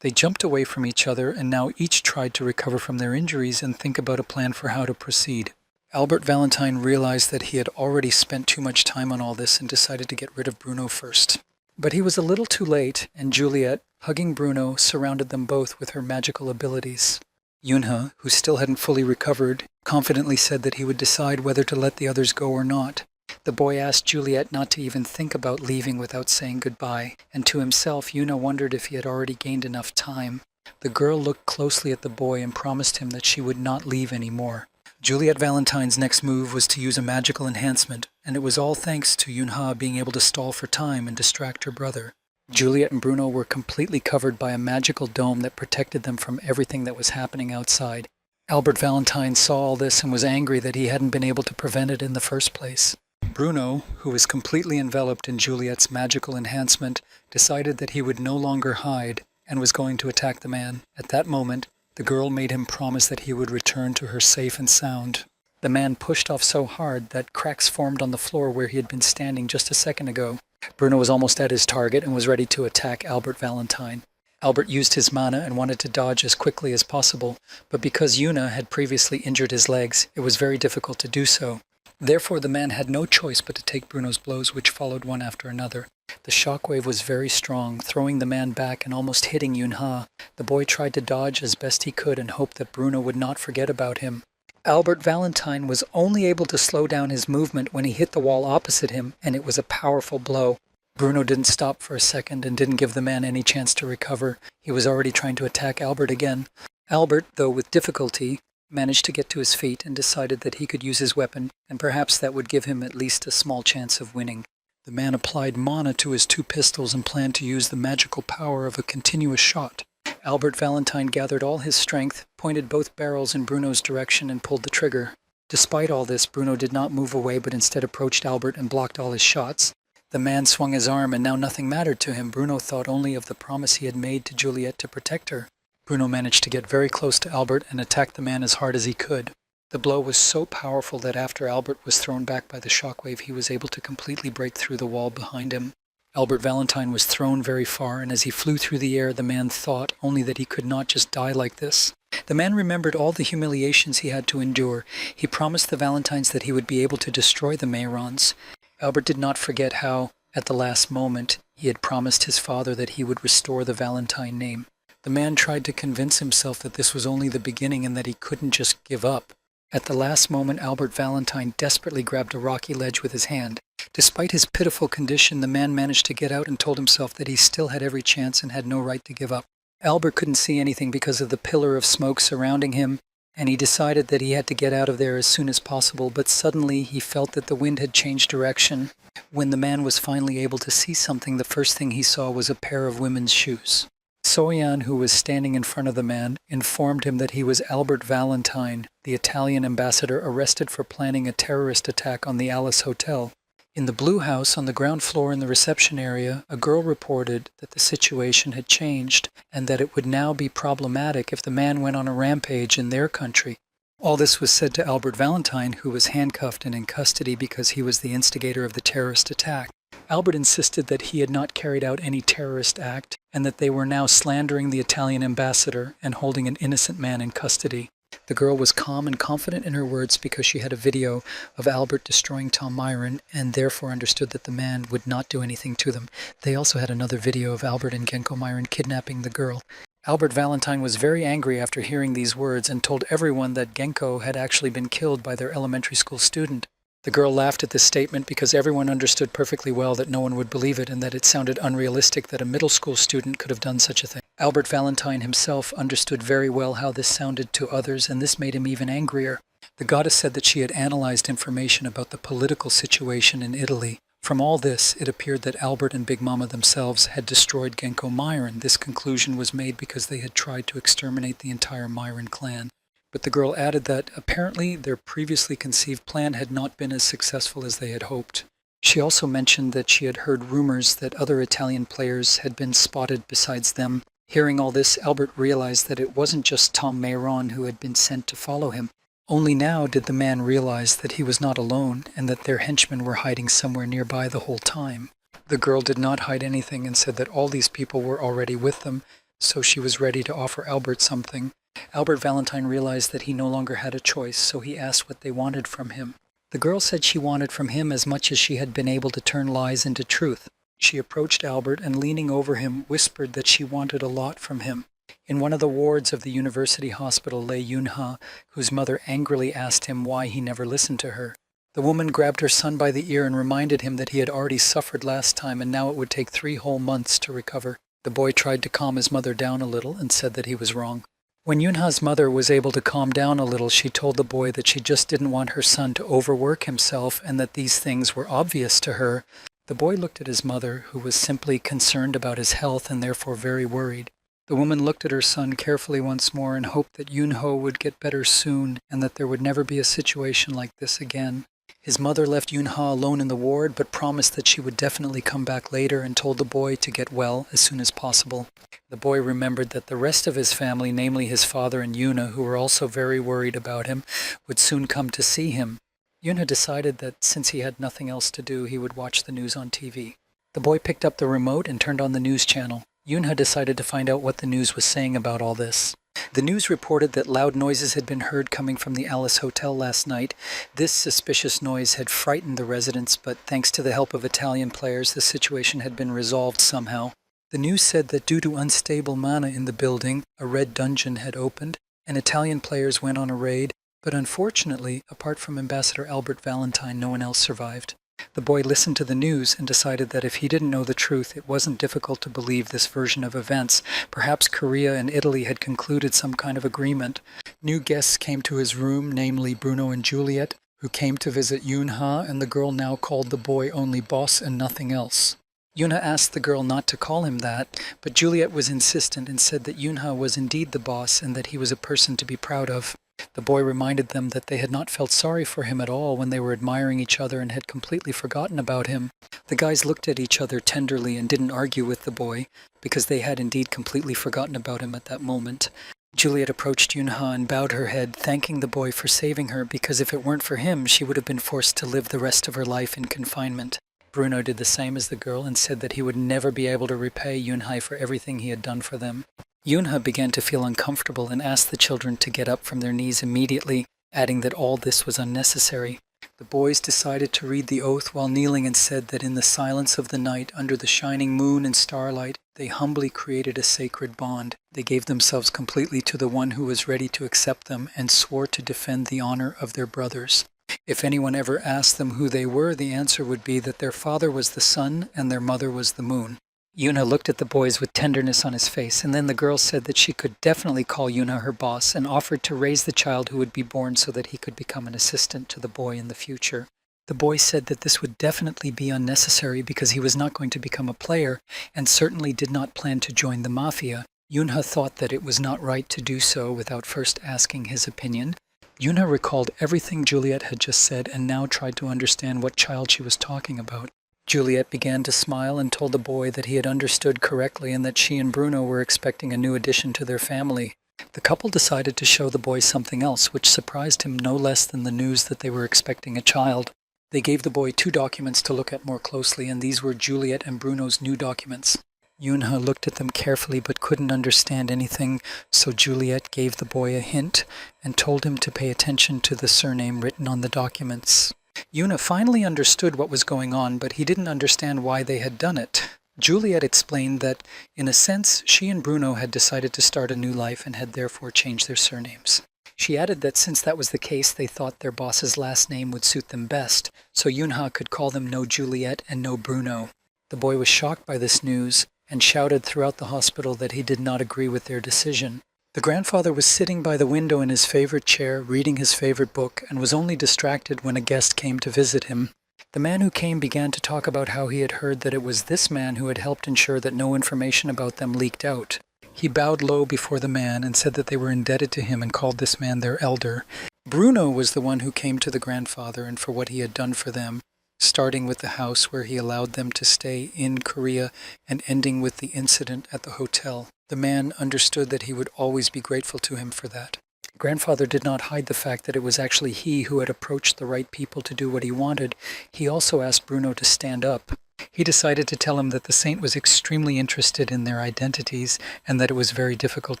They jumped away from each other, and now each tried to recover from their injuries and think about a plan for how to proceed. Albert Valentine realized that he had already spent too much time on all this and decided to get rid of Bruno first. But he was a little too late, and Juliet, hugging Bruno, surrounded them both with her magical abilities. Yunha, who still hadn't fully recovered, confidently said that he would decide whether to let the others go or not. The boy asked Juliet not to even think about leaving without saying goodbye, and to himself Yuna wondered if he had already gained enough time. The girl looked closely at the boy and promised him that she would not leave anymore. Juliet Valentine's next move was to use a magical enhancement, and it was all thanks to Yunha being able to stall for time and distract her brother. Juliet and Bruno were completely covered by a magical dome that protected them from everything that was happening outside. Albert Valentine saw all this and was angry that he hadn't been able to prevent it in the first place. Bruno, who was completely enveloped in Juliet's magical enhancement, decided that he would no longer hide and was going to attack the man. At that moment, the girl made him promise that he would return to her safe and sound. The man pushed off so hard that cracks formed on the floor where he had been standing just a second ago. Bruno was almost at his target and was ready to attack Albert Valentine. Albert used his mana and wanted to dodge as quickly as possible, but because Yuna had previously injured his legs, it was very difficult to do so. Therefore, the man had no choice but to take Bruno's blows, which followed one after another. The shockwave was very strong, throwing the man back and almost hitting Yunha. The boy tried to dodge as best he could and hoped that Bruno would not forget about him. Albert Valentine was only able to slow down his movement when he hit the wall opposite him, and it was a powerful blow. Bruno didn't stop for a second and didn't give the man any chance to recover. He was already trying to attack Albert again. Albert, though with difficulty, managed to get to his feet and decided that he could use his weapon, and perhaps that would give him at least a small chance of winning. The man applied mana to his two pistols and planned to use the magical power of a continuous shot. Albert Valentine gathered all his strength, pointed both barrels in Bruno's direction, and pulled the trigger. Despite all this, Bruno did not move away but instead approached Albert and blocked all his shots. The man swung his arm and now nothing mattered to him. Bruno thought only of the promise he had made to Juliet to protect her. Bruno managed to get very close to Albert and attacked the man as hard as he could. The blow was so powerful that after Albert was thrown back by the shockwave, he was able to completely break through the wall behind him. Albert Valentine was thrown very far, and as he flew through the air, the man thought only that he could not just die like this. The man remembered all the humiliations he had to endure. He promised the Valentines that he would be able to destroy the Mayrons. Albert did not forget how, at the last moment, he had promised his father that he would restore the Valentine name. The man tried to convince himself that this was only the beginning and that he couldn't just give up. At the last moment, Albert Valentine desperately grabbed a rocky ledge with his hand. Despite his pitiful condition, the man managed to get out and told himself that he still had every chance and had no right to give up. Albert couldn't see anything because of the pillar of smoke surrounding him, and he decided that he had to get out of there as soon as possible, but suddenly he felt that the wind had changed direction. When the man was finally able to see something, the first thing he saw was a pair of women's shoes. Soyan, who was standing in front of the man, informed him that he was Albert Valentine, the Italian ambassador arrested for planning a terrorist attack on the Alice Hotel. In the Blue House, on the ground floor in the reception area, a girl reported that the situation had changed and that it would now be problematic if the man went on a rampage in their country. All this was said to Albert Valentine, who was handcuffed and in custody because he was the instigator of the terrorist attack. Albert insisted that he had not carried out any terrorist act and that they were now slandering the Italian ambassador and holding an innocent man in custody. The girl was calm and confident in her words because she had a video of Albert destroying Tom Myron and therefore understood that the man would not do anything to them. They also had another video of Albert and Genko Myron kidnapping the girl. Albert Valentine was very angry after hearing these words and told everyone that Genko had actually been killed by their elementary school student. The girl laughed at this statement because everyone understood perfectly well that no one would believe it and that it sounded unrealistic that a middle school student could have done such a thing. Albert Valentine himself understood very well how this sounded to others, and this made him even angrier. The goddess said that she had analyzed information about the political situation in Italy. From all this, it appeared that Albert and Big Mama themselves had destroyed Genko Myron. This conclusion was made because they had tried to exterminate the entire Myron clan. But the girl added that apparently their previously conceived plan had not been as successful as they had hoped. She also mentioned that she had heard rumors that other Italian players had been spotted besides them. Hearing all this, Albert realized that it wasn't just Tom Mayron who had been sent to follow him. Only now did the man realize that he was not alone and that their henchmen were hiding somewhere nearby the whole time. The girl did not hide anything and said that all these people were already with them, so she was ready to offer Albert something. Albert Valentine realized that he no longer had a choice, so he asked what they wanted from him. The girl said she wanted from him as much as she had been able to turn lies into truth. She approached Albert and, leaning over him, whispered that she wanted a lot from him. In one of the wards of the university hospital lay Yunha, whose mother angrily asked him why he never listened to her. The woman grabbed her son by the ear and reminded him that he had already suffered last time and now it would take 3 whole months to recover. The boy tried to calm his mother down a little and said that he was wrong. When Yunha's mother was able to calm down a little, she told the boy that she just didn't want her son to overwork himself and that these things were obvious to her. The boy looked at his mother, who was simply concerned about his health and therefore very worried. The woman looked at her son carefully once more and hoped that Yunho would get better soon and that there would never be a situation like this again. His mother left Yunha alone in the ward, but promised that she would definitely come back later and told the boy to get well as soon as possible. The boy remembered that the rest of his family, namely his father and Yuna, who were also very worried about him, would soon come to see him. Yuna decided that since he had nothing else to do, he would watch the news on TV. The boy picked up the remote and turned on the news channel. Yunha decided to find out what the news was saying about all this. The news reported that loud noises had been heard coming from the Alice Hotel last night. This suspicious noise had frightened the residents, but thanks to the help of Italian players, the situation had been resolved somehow. The news said that due to unstable mana in the building, a red dungeon had opened, and Italian players went on a raid, but unfortunately, apart from Ambassador Albert Valentine, no one else survived. The boy listened to the news and decided that if he didn't know the truth, it wasn't difficult to believe this version of events. Perhaps Korea and Italy had concluded some kind of agreement. New guests came to his room, namely Bruno and Juliet, who came to visit Yunha, and the girl now called the boy only boss and nothing else. Yuna asked the girl not to call him that, but Juliet was insistent and said that Yunha was indeed the boss and that he was a person to be proud of. The boy reminded them that they had not felt sorry for him at all when they were admiring each other and had completely forgotten about him. The guys looked at each other tenderly and didn't argue with the boy, because they had indeed completely forgotten about him at that moment. Juliet approached Yunha and bowed her head, thanking the boy for saving her, because if it weren't for him, she would have been forced to live the rest of her life in confinement. Bruno did the same as the girl and said that he would never be able to repay Yunha for everything he had done for them. Yunha began to feel uncomfortable and asked the children to get up from their knees immediately, adding that all this was unnecessary. The boys decided to read the oath while kneeling and said that in the silence of the night, under the shining moon and starlight, they humbly created a sacred bond. They gave themselves completely to the one who was ready to accept them and swore to defend the honor of their brothers. If anyone ever asked them who they were, the answer would be that their father was the sun and their mother was the moon. Yuna looked at the boys with tenderness on his face, and then the girl said that she could definitely call Yuna her boss and offered to raise the child who would be born so that he could become an assistant to the boy in the future. The boy said that this would definitely be unnecessary because he was not going to become a player and certainly did not plan to join the mafia. Yunha thought that it was not right to do so without first asking his opinion. Yuna recalled everything Juliet had just said and now tried to understand what child she was talking about. Juliet began to smile and told the boy that he had understood correctly and that she and Bruno were expecting a new addition to their family. The couple decided to show the boy something else, which surprised him no less than the news that they were expecting a child. They gave the boy 2 documents to look at more closely, and these were Juliet and Bruno's new documents. Yunha looked at them carefully but couldn't understand anything, so Juliet gave the boy a hint and told him to pay attention to the surname written on the documents. Yuna finally understood what was going on, but he didn't understand why they had done it. Juliet explained that, in a sense, she and Bruno had decided to start a new life and had therefore changed their surnames. She added that since that was the case, they thought their boss's last name would suit them best, so Yunha could call them no Juliet and no Bruno. The boy was shocked by this news and shouted throughout the hospital that he did not agree with their decision. The grandfather was sitting by the window in his favorite chair, reading his favorite book, and was only distracted when a guest came to visit him. The man who came began to talk about how he had heard that it was this man who had helped ensure that no information about them leaked out. He bowed low before the man and said that they were indebted to him and called this man their elder. Bruno was the one who came to the grandfather and for what he had done for them, starting with the house where he allowed them to stay in Korea and ending with the incident at the hotel. The man understood that he would always be grateful to him for that. Grandfather did not hide the fact that it was actually he who had approached the right people to do what he wanted. He also asked Bruno to stand up. He decided to tell him that the saint was extremely interested in their identities and that it was very difficult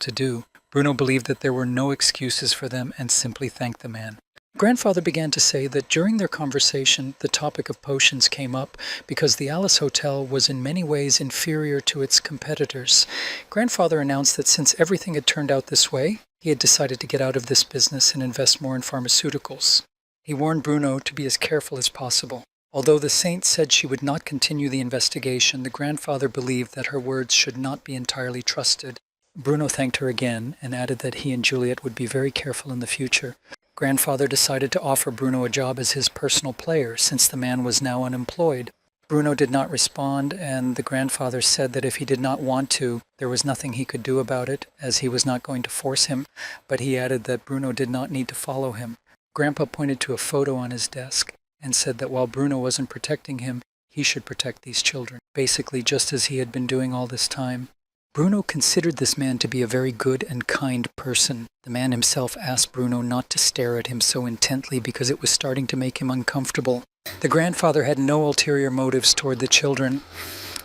to do. Bruno believed that there were no excuses for them and simply thanked the man. Grandfather began to say that during their conversation, the topic of potions came up because the Alice Hotel was in many ways inferior to its competitors. Grandfather announced that since everything had turned out this way, he had decided to get out of this business and invest more in pharmaceuticals. He warned Bruno to be as careful as possible. Although the saint said she would not continue the investigation, the grandfather believed that her words should not be entirely trusted. Bruno thanked her again and added that he and Juliet would be very careful in the future. Grandfather decided to offer Bruno a job as his personal player, since the man was now unemployed. Bruno did not respond, and the grandfather said that if he did not want to, there was nothing he could do about it, as he was not going to force him, but he added that Bruno did not need to follow him. Grandpa pointed to a photo on his desk, and said that while Bruno wasn't protecting him, he should protect these children, basically just as he had been doing all this time. Bruno considered this man to be a very good and kind person. The man himself asked Bruno not to stare at him so intently because it was starting to make him uncomfortable. The grandfather had no ulterior motives toward the children.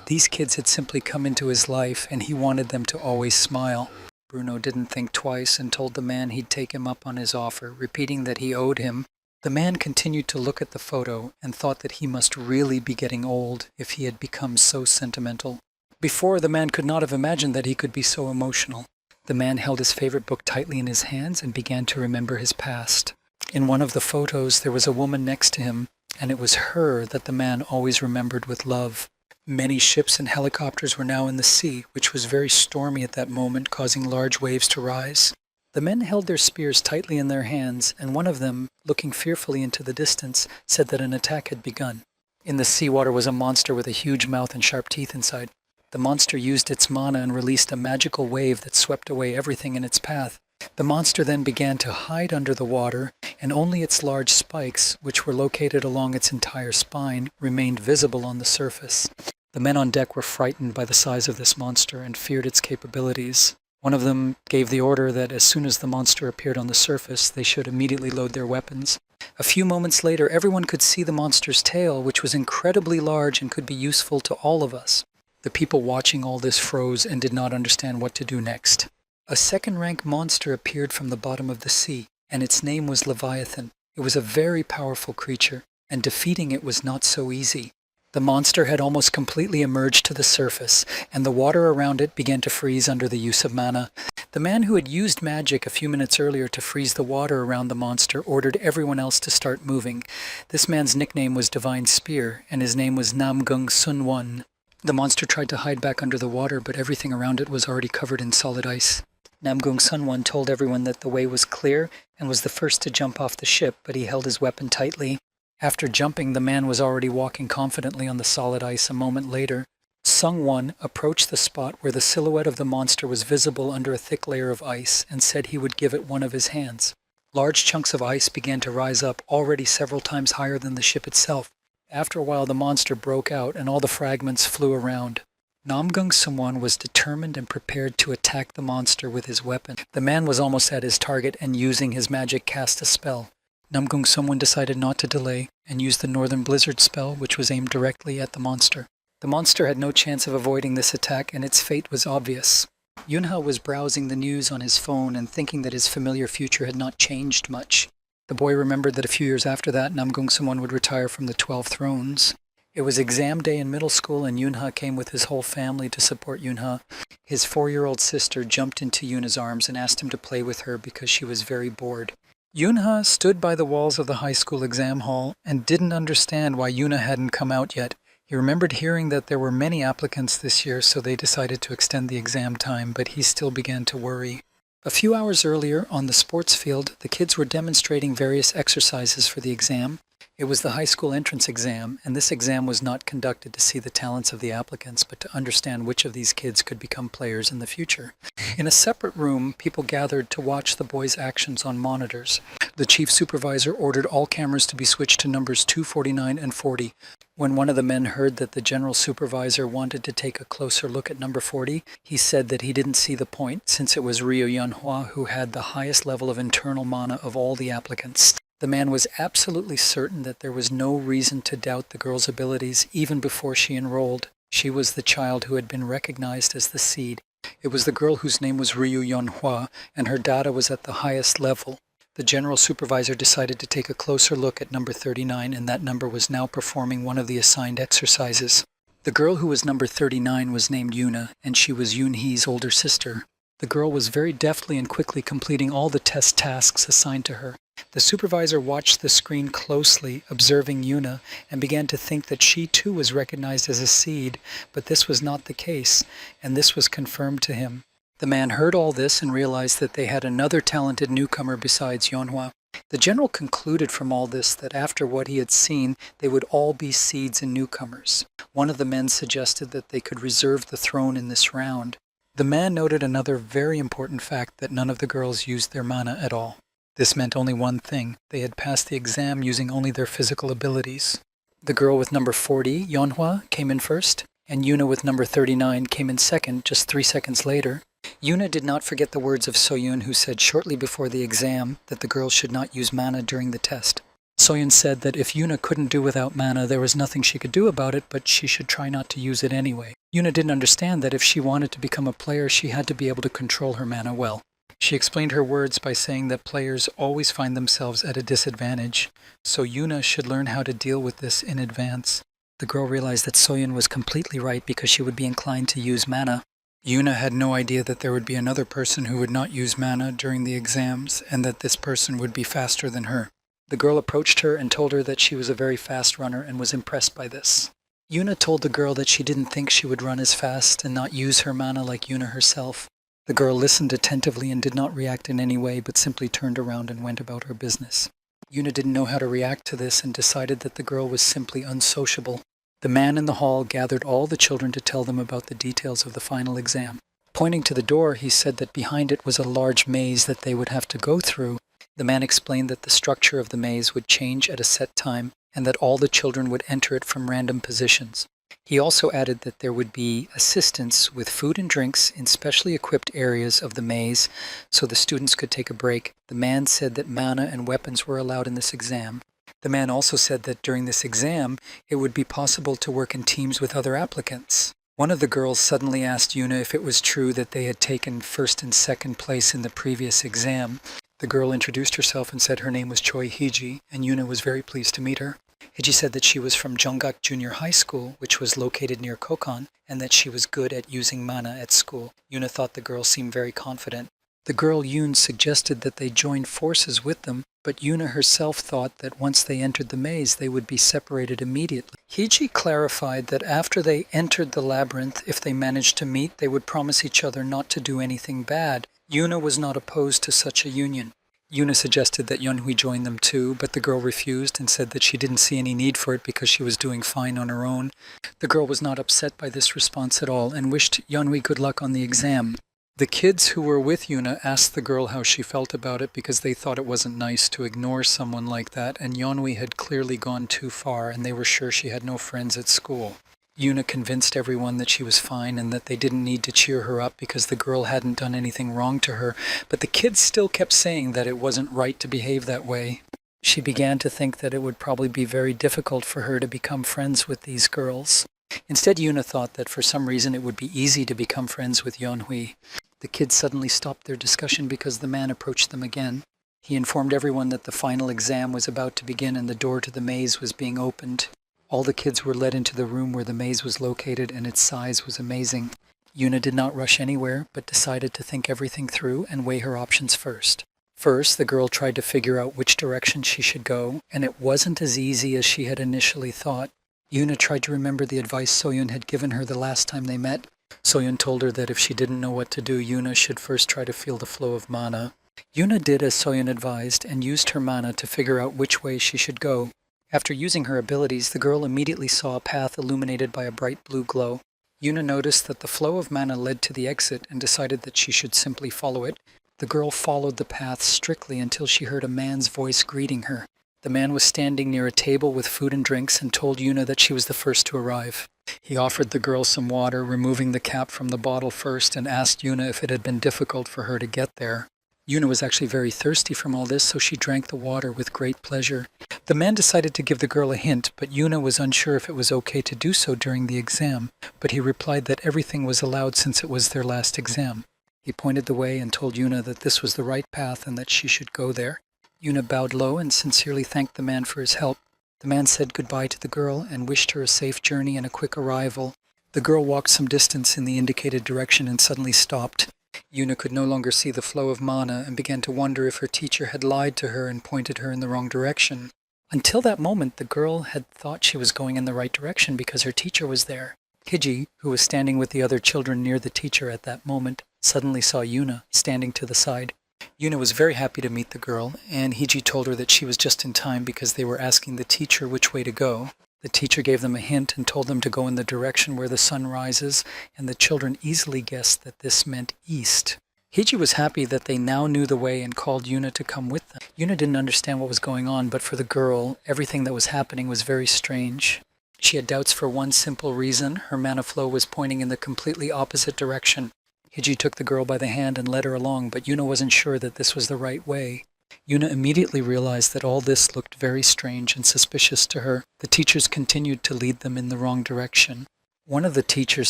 These kids had simply come into his life, and he wanted them to always smile. Bruno didn't think twice and told the man he'd take him up on his offer, repeating that he owed him. The man continued to look at the photo and thought that he must really be getting old if he had become so sentimental. Before, the man could not have imagined that he could be so emotional. The man held his favorite book tightly in his hands and began to remember his past. In one of the photos, there was a woman next to him, and it was her that the man always remembered with love. Many ships and helicopters were now in the sea, which was very stormy at that moment, causing large waves to rise. The men held their spears tightly in their hands, and one of them, looking fearfully into the distance, said that an attack had begun. In the seawater was a monster with a huge mouth and sharp teeth inside. The monster used its mana and released a magical wave that swept away everything in its path. The monster then began to hide under the water, and only its large spikes, which were located along its entire spine, remained visible on the surface. The men on deck were frightened by the size of this monster and feared its capabilities. One of them gave the order that as soon as the monster appeared on the surface, they should immediately load their weapons. A few moments later, everyone could see the monster's tail, which was incredibly large and could be useful to all of us. The people watching all this froze and did not understand what to do next. A second-rank monster appeared from the bottom of the sea, and its name was Leviathan. It was a very powerful creature, and defeating it was not so easy. The monster had almost completely emerged to the surface, and the water around it began to freeze under the use of mana. The man who had used magic a few minutes earlier to freeze the water around the monster ordered everyone else to start moving. This man's nickname was Divine Spear, and his name was Namgung Sunwon. The monster tried to hide back under the water, but everything around it was already covered in solid ice. Namgung Sunwon told everyone that the way was clear and was the first to jump off the ship, but he held his weapon tightly. After jumping, the man was already walking confidently on the solid ice a moment later. Sungwon approached the spot where the silhouette of the monster was visible under a thick layer of ice and said he would give it one of his hands. Large chunks of ice began to rise up, already several times higher than the ship itself. After a while, the monster broke out and all the fragments flew around. Namgung Sungwon was determined and prepared to attack the monster with his weapon. The man was almost at his target and using his magic cast a spell. Namgung Sungwon decided not to delay and used the Northern Blizzard spell, which was aimed directly at the monster. The monster had no chance of avoiding this attack, and its fate was obvious. Yunha was browsing the news on his phone and thinking that his familiar future had not changed much. The boy remembered that a few years after that, Namgung Sungwon would retire from the 12 thrones. It was exam day in middle school, and Yunha came with his whole family to support Yunha. His 4-year-old sister jumped into Yunha's arms and asked him to play with her because she was very bored. Yunha stood by the walls of the high school exam hall and didn't understand why Yuna hadn't come out yet. He remembered hearing that there were many applicants this year, so they decided to extend the exam time, but he still began to worry. A few hours earlier, on the sports field, the kids were demonstrating various exercises for the exam. It was the high school entrance exam, and this exam was not conducted to see the talents of the applicants, but to understand which of these kids could become players in the future. In a separate room, people gathered to watch the boys' actions on monitors. The chief supervisor ordered all cameras to be switched to numbers 249 and 40. When one of the men heard that the general supervisor wanted to take a closer look at number 40, he said that he didn't see the point, since it was Ryo Yunhua who had the highest level of internal mana of all the applicants. The man was absolutely certain that there was no reason to doubt the girl's abilities even before she enrolled. She was the child who had been recognized as the seed. It was the girl whose name was Ryu Yunhua, and her data was at the highest level. The general supervisor decided to take a closer look at number 39, and that number was now performing one of the assigned exercises. The girl who was number 39 was named Yuna, and she was Yoonhee's older sister. The girl was very deftly and quickly completing all the test tasks assigned to her. The supervisor watched the screen closely, observing Yuna, and began to think that she too was recognized as a seed, but this was not the case, and this was confirmed to him. The man heard all this and realized that they had another talented newcomer besides Yonhua. The general concluded from all this that after what he had seen, they would all be seeds and newcomers. One of the men suggested that they could reserve the throne in this round. The man noted another very important fact, that none of the girls used their mana at all. This meant only one thing. They had passed the exam using only their physical abilities. The girl with number 40, Yeonhwa, came in first, and Yuna with number 39 came in second just 3 seconds later. Yuna did not forget the words of Soyun, who said shortly before the exam that the girls should not use mana during the test. Soyun said that if Yuna couldn't do without mana, there was nothing she could do about it, but she should try not to use it anyway. Yuna didn't understand that if she wanted to become a player, she had to be able to control her mana well. She explained her words by saying that players always find themselves at a disadvantage, so Yuna should learn how to deal with this in advance. The girl realized that Soyun was completely right because she would be inclined to use mana. Yuna had no idea that there would be another person who would not use mana during the exams, and that this person would be faster than her. The girl approached her and told her that she was a very fast runner and was impressed by this. Yuna told the girl that she didn't think she would run as fast and not use her mana like Yuna herself. The girl listened attentively and did not react in any way, but simply turned around and went about her business. Yuna didn't know how to react to this and decided that the girl was simply unsociable. The man in the hall gathered all the children to tell them about the details of the final exam. Pointing to the door, he said that behind it was a large maze that they would have to go through. The man explained that the structure of the maze would change at a set time and that all the children would enter it from random positions. He also added that there would be assistance with food and drinks in specially equipped areas of the maze so the students could take a break. The man said that mana and weapons were allowed in this exam. The man also said that during this exam, it would be possible to work in teams with other applicants. One of the girls suddenly asked Yuna if it was true that they had taken first and second place in the previous exam. The girl introduced herself and said her name was Choi Hiji, and Yuna was very pleased to meet her. Hiji said that she was from Jonggak Junior High School, which was located near Kokon, and that she was good at using mana at school. Yuna thought the girl seemed very confident. The girl Yoon suggested that they join forces with them, but Yuna herself thought that once they entered the maze, they would be separated immediately. Hiji clarified that after they entered the labyrinth, if they managed to meet, they would promise each other not to do anything bad. Yuna was not opposed to such a union. Yuna suggested that Yeonhui join them too, but the girl refused and said that she didn't see any need for it because she was doing fine on her own. The girl was not upset by this response at all and wished Yeonhui good luck on the exam. The kids who were with Yuna asked the girl how she felt about it because they thought it wasn't nice to ignore someone like that, and Yeonhui had clearly gone too far and they were sure she had no friends at school. Yuna convinced everyone that she was fine and that they didn't need to cheer her up because the girl hadn't done anything wrong to her, but the kids still kept saying that it wasn't right to behave that way. She began to think that it would probably be very difficult for her to become friends with these girls. Instead, Yuna thought that for some reason it would be easy to become friends with Yeonhui. The kids suddenly stopped their discussion because the man approached them again. He informed everyone that the final exam was about to begin and the door to the maze was being opened. All the kids were led into the room where the maze was located, and its size was amazing. Yuna did not rush anywhere, but decided to think everything through and weigh her options first. First, the girl tried to figure out which direction she should go, and it wasn't as easy as she had initially thought. Yuna tried to remember the advice Soyun had given her the last time they met. Soyun told her that if she didn't know what to do, Yuna should first try to feel the flow of mana. Yuna did as Soyun advised and used her mana to figure out which way she should go. After using her abilities, the girl immediately saw a path illuminated by a bright blue glow. Yuna noticed that the flow of mana led to the exit and decided that she should simply follow it. The girl followed the path strictly until she heard a man's voice greeting her. The man was standing near a table with food and drinks and told Yuna that she was the first to arrive. He offered the girl some water, removing the cap from the bottle first, and asked Yuna if it had been difficult for her to get there. Yuna was actually very thirsty from all this, so she drank the water with great pleasure. The man decided to give the girl a hint, but Yuna was unsure if it was okay to do so during the exam, but he replied that everything was allowed since it was their last exam. He pointed the way and told Yuna that this was the right path and that she should go there. Yuna bowed low and sincerely thanked the man for his help. The man said goodbye to the girl and wished her a safe journey and a quick arrival. The girl walked some distance in the indicated direction and suddenly stopped. Yuna could no longer see the flow of mana and began to wonder if her teacher had lied to her and pointed her in the wrong direction. Until that moment, the girl had thought she was going in the right direction because her teacher was there. Hiji, who was standing with the other children near the teacher at that moment, suddenly saw Yuna standing to the side. Yuna was very happy to meet the girl, and Hiji told her that she was just in time because they were asking the teacher which way to go. The teacher gave them a hint and told them to go in the direction where the sun rises, and the children easily guessed that this meant east. Hiji was happy that they now knew the way and called Yuna to come with them. Yuna didn't understand what was going on, but for the girl, everything that was happening was very strange. She had doubts for one simple reason. Her mana flow was pointing in the completely opposite direction. Hiji took the girl by the hand and led her along, but Yuna wasn't sure that this was the right way. Yuna immediately realized that all this looked very strange and suspicious to her. The teachers continued to lead them in the wrong direction. One of the teachers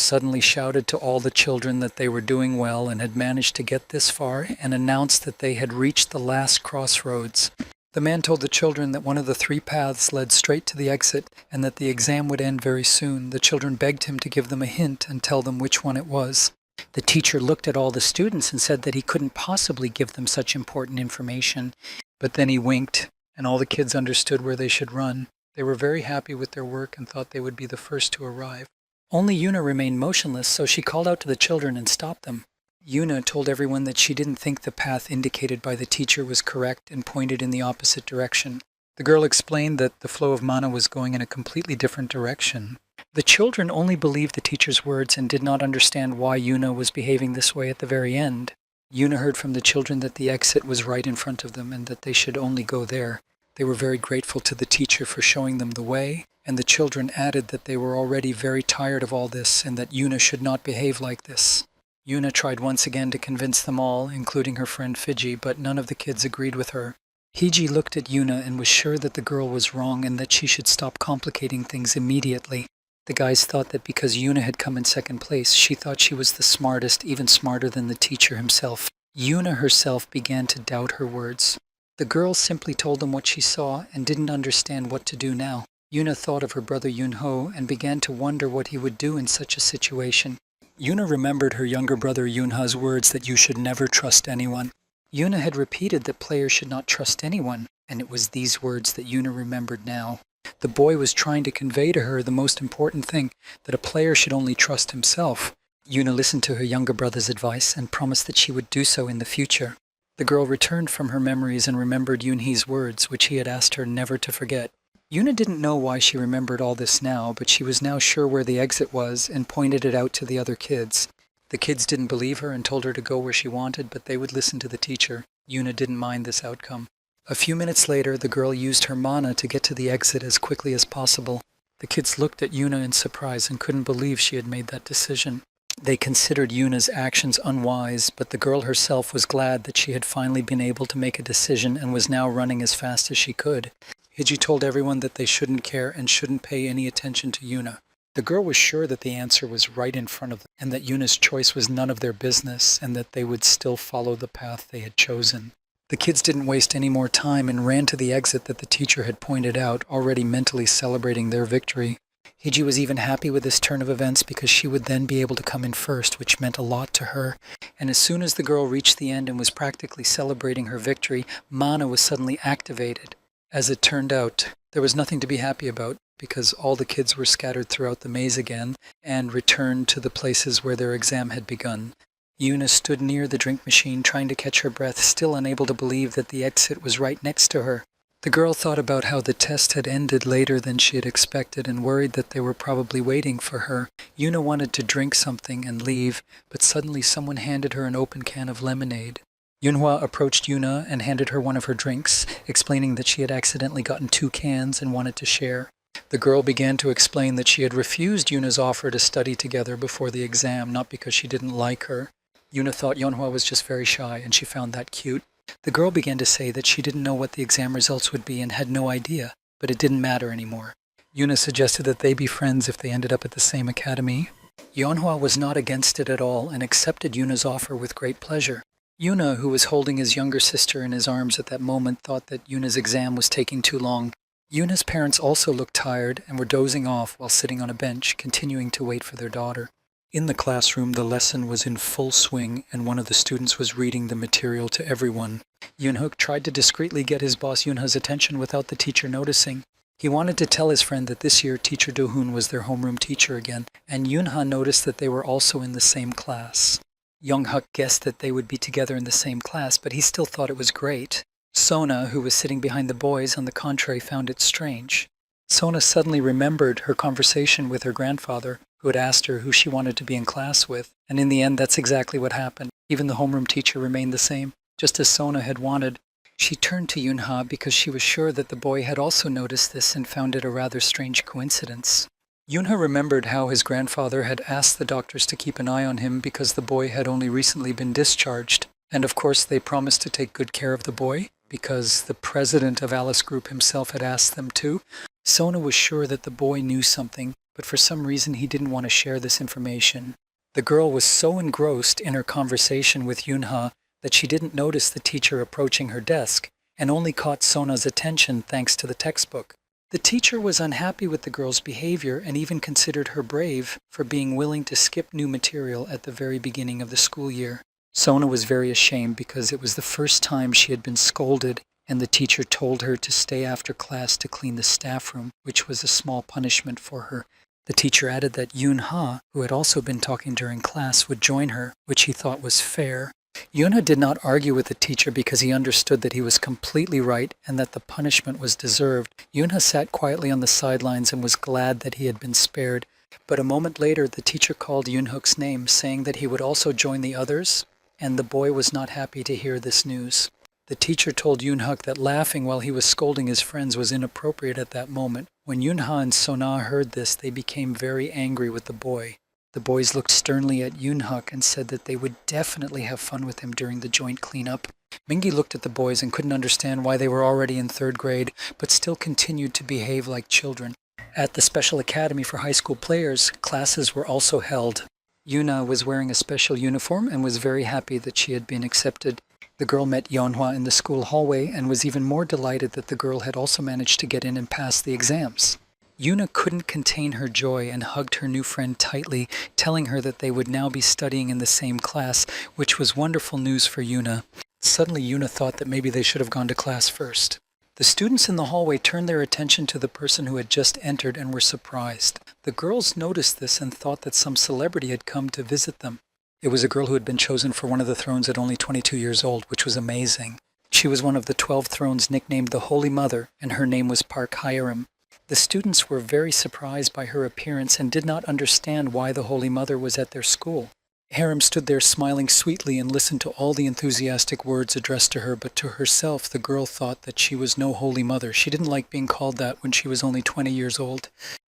suddenly shouted to all the children that they were doing well and had managed to get this far, and announced that they had reached the last crossroads. The man told the children that one of the 3 paths led straight to the exit and that the exam would end very soon. The children begged him to give them a hint and tell them which one it was. The teacher looked at all the students and said that he couldn't possibly give them such important information, but then he winked, and all the kids understood where they should run. They were very happy with their work and thought they would be the first to arrive. Only Yuna remained motionless, so she called out to the children and stopped them. Yuna told everyone that she didn't think the path indicated by the teacher was correct and pointed in the opposite direction. The girl explained that the flow of mana was going in a completely different direction. The children only believed the teacher's words and did not understand why Yuna was behaving this way at the very end. Yuna heard from the children that the exit was right in front of them and that they should only go there. They were very grateful to the teacher for showing them the way, and the children added that they were already very tired of all this and that Yuna should not behave like this. Yuna tried once again to convince them all, including her friend Fiji, but none of the kids agreed with her. Hiji looked at Yuna and was sure that the girl was wrong and that she should stop complicating things immediately. The guys thought that because Yuna had come in second place, she thought she was the smartest, even smarter than the teacher himself. Yuna herself began to doubt her words. The girl simply told them what she saw and didn't understand what to do now. Yuna thought of her brother Yunho and began to wonder what he would do in such a situation. Yuna remembered her younger brother Yunha's words that you should never trust anyone. Yuna had repeated that players should not trust anyone, and it was these words that Yuna remembered now. The boy was trying to convey to her the most important thing, that a player should only trust himself. Yuna listened to her younger brother's advice and promised that she would do so in the future. The girl returned from her memories and remembered Yunhee's words, which he had asked her never to forget. Yuna didn't know why she remembered all this now, but she was now sure where the exit was and pointed it out to the other kids. The kids didn't believe her and told her to go where she wanted, but they would listen to the teacher. Yuna didn't mind this outcome. A few minutes later, the girl used her mana to get to the exit as quickly as possible. The kids looked at Yuna in surprise and couldn't believe she had made that decision. They considered Yuna's actions unwise, but the girl herself was glad that she had finally been able to make a decision and was now running as fast as she could. Hiji told everyone that they shouldn't care and shouldn't pay any attention to Yuna. The girl was sure that the answer was right in front of them, and that Yuna's choice was none of their business, and that they would still follow the path they had chosen. The kids didn't waste any more time and ran to the exit that the teacher had pointed out, already mentally celebrating their victory. Hiji was even happy with this turn of events because she would then be able to come in first, which meant a lot to her. And as soon as the girl reached the end and was practically celebrating her victory, mana was suddenly activated. As it turned out, there was nothing to be happy about, because all the kids were scattered throughout the maze again and returned to the places where their exam had begun. Yuna stood near the drink machine trying to catch her breath, still unable to believe that the exit was right next to her. The girl thought about how the test had ended later than she had expected and worried that they were probably waiting for her. Yuna wanted to drink something and leave, but suddenly someone handed her an open can of lemonade. Yunhwa approached Yuna and handed her one of her drinks, explaining that she had accidentally gotten 2 cans and wanted to share. The girl began to explain that she had refused Yuna's offer to study together before the exam, not because she didn't like her. Yuna thought Yunhwa was just very shy, and she found that cute. The girl began to say that she didn't know what the exam results would be and had no idea, but it didn't matter anymore. Yuna suggested that they be friends if they ended up at the same academy. Yunhwa was not against it at all and accepted Yuna's offer with great pleasure. Yuna, who was holding his younger sister in his arms at that moment, thought that Yuna's exam was taking too long. Yuna's parents also looked tired and were dozing off while sitting on a bench, continuing to wait for their daughter. In the classroom, the lesson was in full swing, and one of the students was reading the material to everyone. Yunhook tried to discreetly get his boss Yunha's attention without the teacher noticing. He wanted to tell his friend that this year Teacher Do-hoon was their homeroom teacher again, and Yunha noticed that they were also in the same class. Young-huk guessed that they would be together in the same class, but he still thought it was great. Sona, who was sitting behind the boys, on the contrary, found it strange. Sona suddenly remembered her conversation with her grandfather, who had asked her who she wanted to be in class with, and in the end that's exactly what happened. Even the homeroom teacher remained the same, just as Sona had wanted. She turned to Yunha because she was sure that the boy had also noticed this and found it a rather strange coincidence. Yunha remembered how his grandfather had asked the doctors to keep an eye on him because the boy had only recently been discharged. And of course they promised to take good care of the boy because the president of Alice Group himself had asked them to. Sona was sure that the boy knew something, but for some reason he didn't want to share this information. The girl was so engrossed in her conversation with Yunha that she didn't notice the teacher approaching her desk and only caught Sona's attention thanks to the textbook. The teacher was unhappy with the girl's behavior and even considered her brave for being willing to skip new material at the very beginning of the school year. Sona was very ashamed because it was the first time she had been scolded, and the teacher told her to stay after class to clean the staff room, which was a small punishment for her. The teacher added that Yunha, who had also been talking during class, would join her, which he thought was fair. Yunha did not argue with the teacher because he understood that he was completely right and that the punishment was deserved. Yunha sat quietly on the sidelines and was glad that he had been spared. But a moment later, the teacher called Yunhook's name, saying that he would also join the others, and the boy was not happy to hear this news. The teacher told Yunhook that laughing while he was scolding his friends was inappropriate at that moment. When Yunha and Sona heard this, they became very angry with the boy. The boys looked sternly at Yunhook and said that they would definitely have fun with him during the joint cleanup. Mingi looked at the boys and couldn't understand why they were already in 3rd grade, but still continued to behave like children. At the Special Academy for High School Players, classes were also held. Yuna was wearing a special uniform and was very happy that she had been accepted. The girl met Yeonhwa in the school hallway and was even more delighted that the girl had also managed to get in and pass the exams. Yuna couldn't contain her joy and hugged her new friend tightly, telling her that they would now be studying in the same class, which was wonderful news for Yuna. Suddenly Yuna thought that maybe they should have gone to class first. The students in the hallway turned their attention to the person who had just entered and were surprised. The girls noticed this and thought that some celebrity had come to visit them. It was a girl who had been chosen for one of the thrones at only 22 years old, which was amazing. She was one of the 12 thrones nicknamed the Holy Mother, and her name was Park Hyerim. The students were very surprised by her appearance and did not understand why the Holy Mother was at their school. Harem stood there smiling sweetly and listened to all the enthusiastic words addressed to her, but to herself the girl thought that she was no Holy Mother. She didn't like being called that when she was only 20 years old.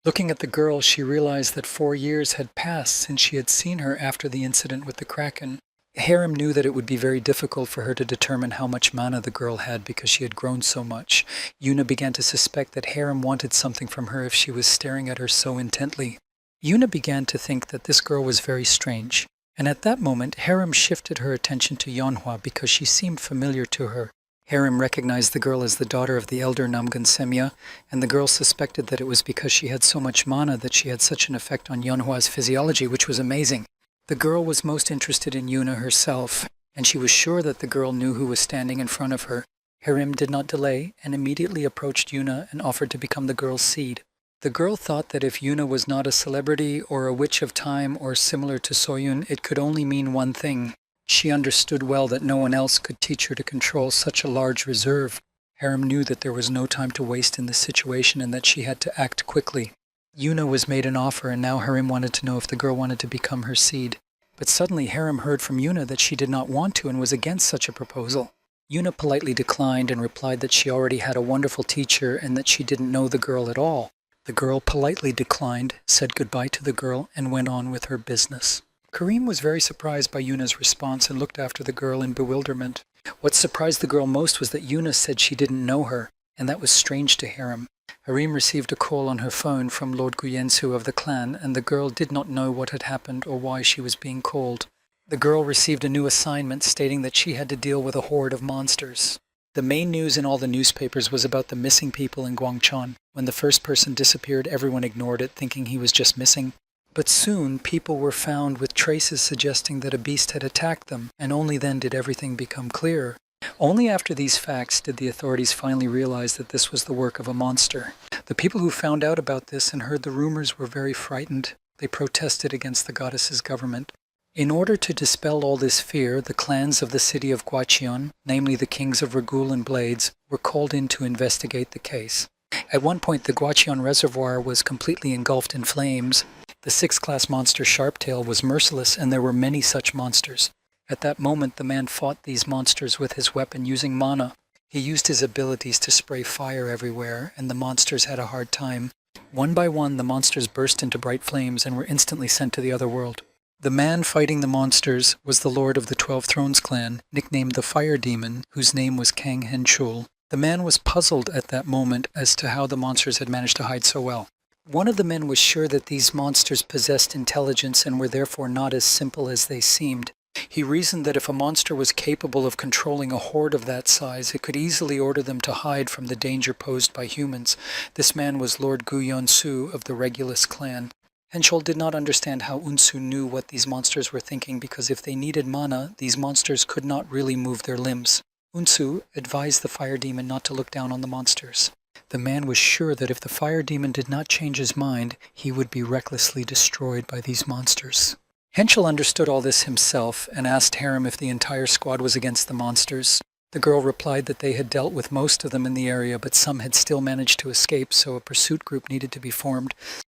Looking at the girl, she realized that 4 years had passed since she had seen her after the incident with the Kraken. Harem knew that it would be very difficult for her to determine how much mana the girl had because she had grown so much. Yuna began to suspect that Harem wanted something from her if she was staring at her so intently. Yuna began to think that this girl was very strange. And at that moment, Harem shifted her attention to Yeonhwa because she seemed familiar to her. Harem recognized the girl as the daughter of the elder Namgun Semya, and the girl suspected that it was because she had so much mana that she had such an effect on Yeonhwa's physiology, which was amazing. The girl was most interested in Yuna herself, and she was sure that the girl knew who was standing in front of her. Harem did not delay and immediately approached Yuna and offered to become the girl's seed. The girl thought that if Yuna was not a celebrity or a witch of time or similar to Soyun, it could only mean one thing. She understood well that no one else could teach her to control such a large reserve. Harem knew that there was no time to waste in this situation and that she had to act quickly. Yuna was made an offer, and now Harem wanted to know if the girl wanted to become her seed. But suddenly Harem heard from Yuna that she did not want to and was against such a proposal. Yuna politely declined and replied that she already had a wonderful teacher and that she didn't know the girl at all. The girl politely declined, said goodbye to the girl, and went on with her business. Kareem was very surprised by Yuna's response and looked after the girl in bewilderment. What surprised the girl most was that Yuna said she didn't know her, and that was strange to Harem. Harem received a call on her phone from Lord Guyensu of the clan, and the girl did not know what had happened or why she was being called. The girl received a new assignment stating that she had to deal with a horde of monsters. The main news in all the newspapers was about the missing people in Guangchon. When the first person disappeared, everyone ignored it, thinking he was just missing. But soon, people were found with traces suggesting that a beast had attacked them, and only then did everything become clearer. Only after these facts did the authorities finally realize that this was the work of a monster. The people who found out about this and heard the rumors were very frightened. They protested against the goddess's government. In order to dispel all this fear, the clans of the city of Gwacheon, namely the kings of Ragul and Blades, were called in to investigate the case. At one point, the Gwacheon reservoir was completely engulfed in flames. The 6th class monster Sharptail was merciless, and there were many such monsters. At that moment, the man fought these monsters with his weapon using mana. He used his abilities to spray fire everywhere, and the monsters had a hard time. One by one, the monsters burst into bright flames and were instantly sent to the other world. The man fighting the monsters was the Lord of the 12 Thrones clan, nicknamed the Fire Demon, whose name was Kang Henchul. The man was puzzled at that moment as to how the monsters had managed to hide so well. One of the men was sure that these monsters possessed intelligence and were therefore not as simple as they seemed. He reasoned that if a monster was capable of controlling a horde of that size, it could easily order them to hide from the danger posed by humans. This man was Lord Gu-Yon-Su of the Regulus clan. Henchul did not understand how Unsu knew what these monsters were thinking, because if they needed mana, these monsters could not really move their limbs. Unsu advised the fire demon not to look down on the monsters. The man was sure that if the fire demon did not change his mind, he would be recklessly destroyed by these monsters. Henchel understood all this himself and asked Harem if the entire squad was against the monsters. The girl replied that they had dealt with most of them in the area, but some had still managed to escape, so a pursuit group needed to be formed.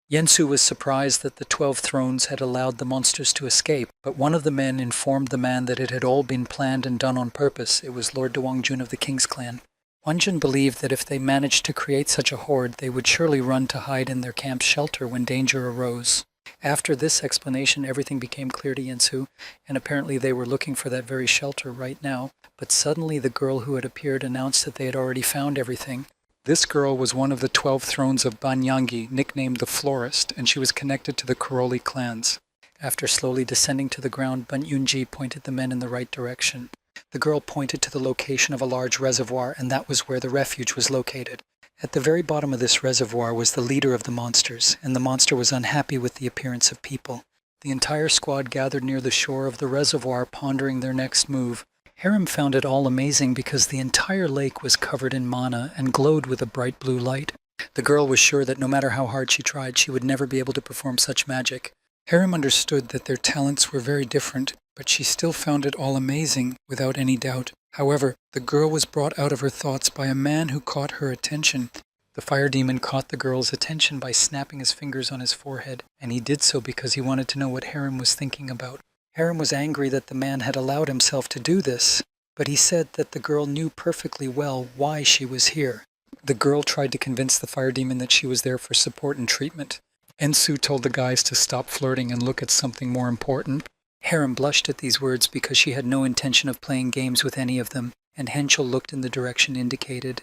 Yensu was surprised that the 12 Thrones had allowed the monsters to escape, but one of the men informed the man that it had all been planned and done on purpose. It was Lord Dwangjun of the King's clan. Wanjun believed that if they managed to create such a horde, they would surely run to hide in their camp's shelter when danger arose. After this explanation, everything became clear to Yensu, and apparently they were looking for that very shelter right now. But suddenly the girl who had appeared announced that they had already found everything. This girl was one of the 12 Thrones of Banyangi, nicknamed the Florist, and she was connected to the Karoli clans. After slowly descending to the ground, Banyunji pointed the men in the right direction. The girl pointed to the location of a large reservoir, and that was where the refuge was located. At the very bottom of this reservoir was the leader of the monsters, and the monster was unhappy with the appearance of people. The entire squad gathered near the shore of the reservoir, pondering their next move. Harem found it all amazing because the entire lake was covered in mana and glowed with a bright blue light. The girl was sure that no matter how hard she tried, she would never be able to perform such magic. Harem understood that their talents were very different, but she still found it all amazing, without any doubt. However, the girl was brought out of her thoughts by a man who caught her attention. The fire demon caught the girl's attention by snapping his fingers on his forehead, and he did so because he wanted to know what Harem was thinking about. Harem was angry that the man had allowed himself to do this, but he said that the girl knew perfectly well why she was here. The girl tried to convince the fire demon that she was there for support and treatment. Ensu told the guys to stop flirting and look at something more important. Harem blushed at these words because she had no intention of playing games with any of them, and Henchel looked in the direction indicated.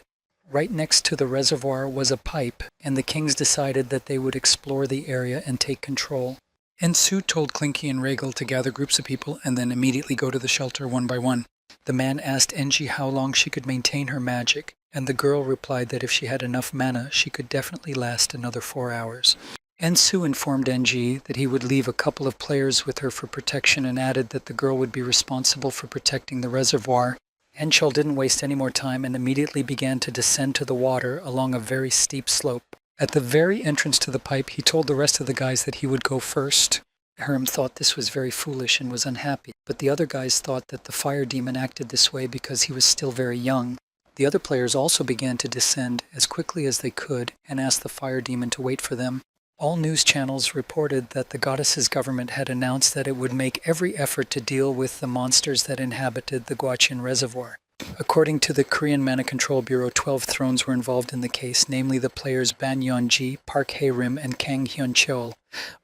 Right next to the reservoir was a pipe, and the kings decided that they would explore the area and take control. Ensu told Clinky and Regal to gather groups of people and then immediately go to the shelter one by one. The man asked Enji how long she could maintain her magic, and the girl replied that if she had enough mana, she could definitely last another 4 hours. Ensu informed Enji that he would leave a couple of players with her for protection and added that the girl would be responsible for protecting the reservoir. Henchel didn't waste any more time and immediately began to descend to the water along a very steep slope. At the very entrance to the pipe, he told the rest of the guys that he would go first. Harem thought this was very foolish and was unhappy, but the other guys thought that the fire demon acted this way because he was still very young. The other players also began to descend as quickly as they could and asked the fire demon to wait for them. All news channels reported that the goddess's government had announced that it would make every effort to deal with the monsters that inhabited the Guachin Reservoir. According to the Korean Mana Control Bureau, 12 Thrones were involved in the case, namely the players Ban Yeon-ji, Park Hae-rim, and Kang Hyun-cheol.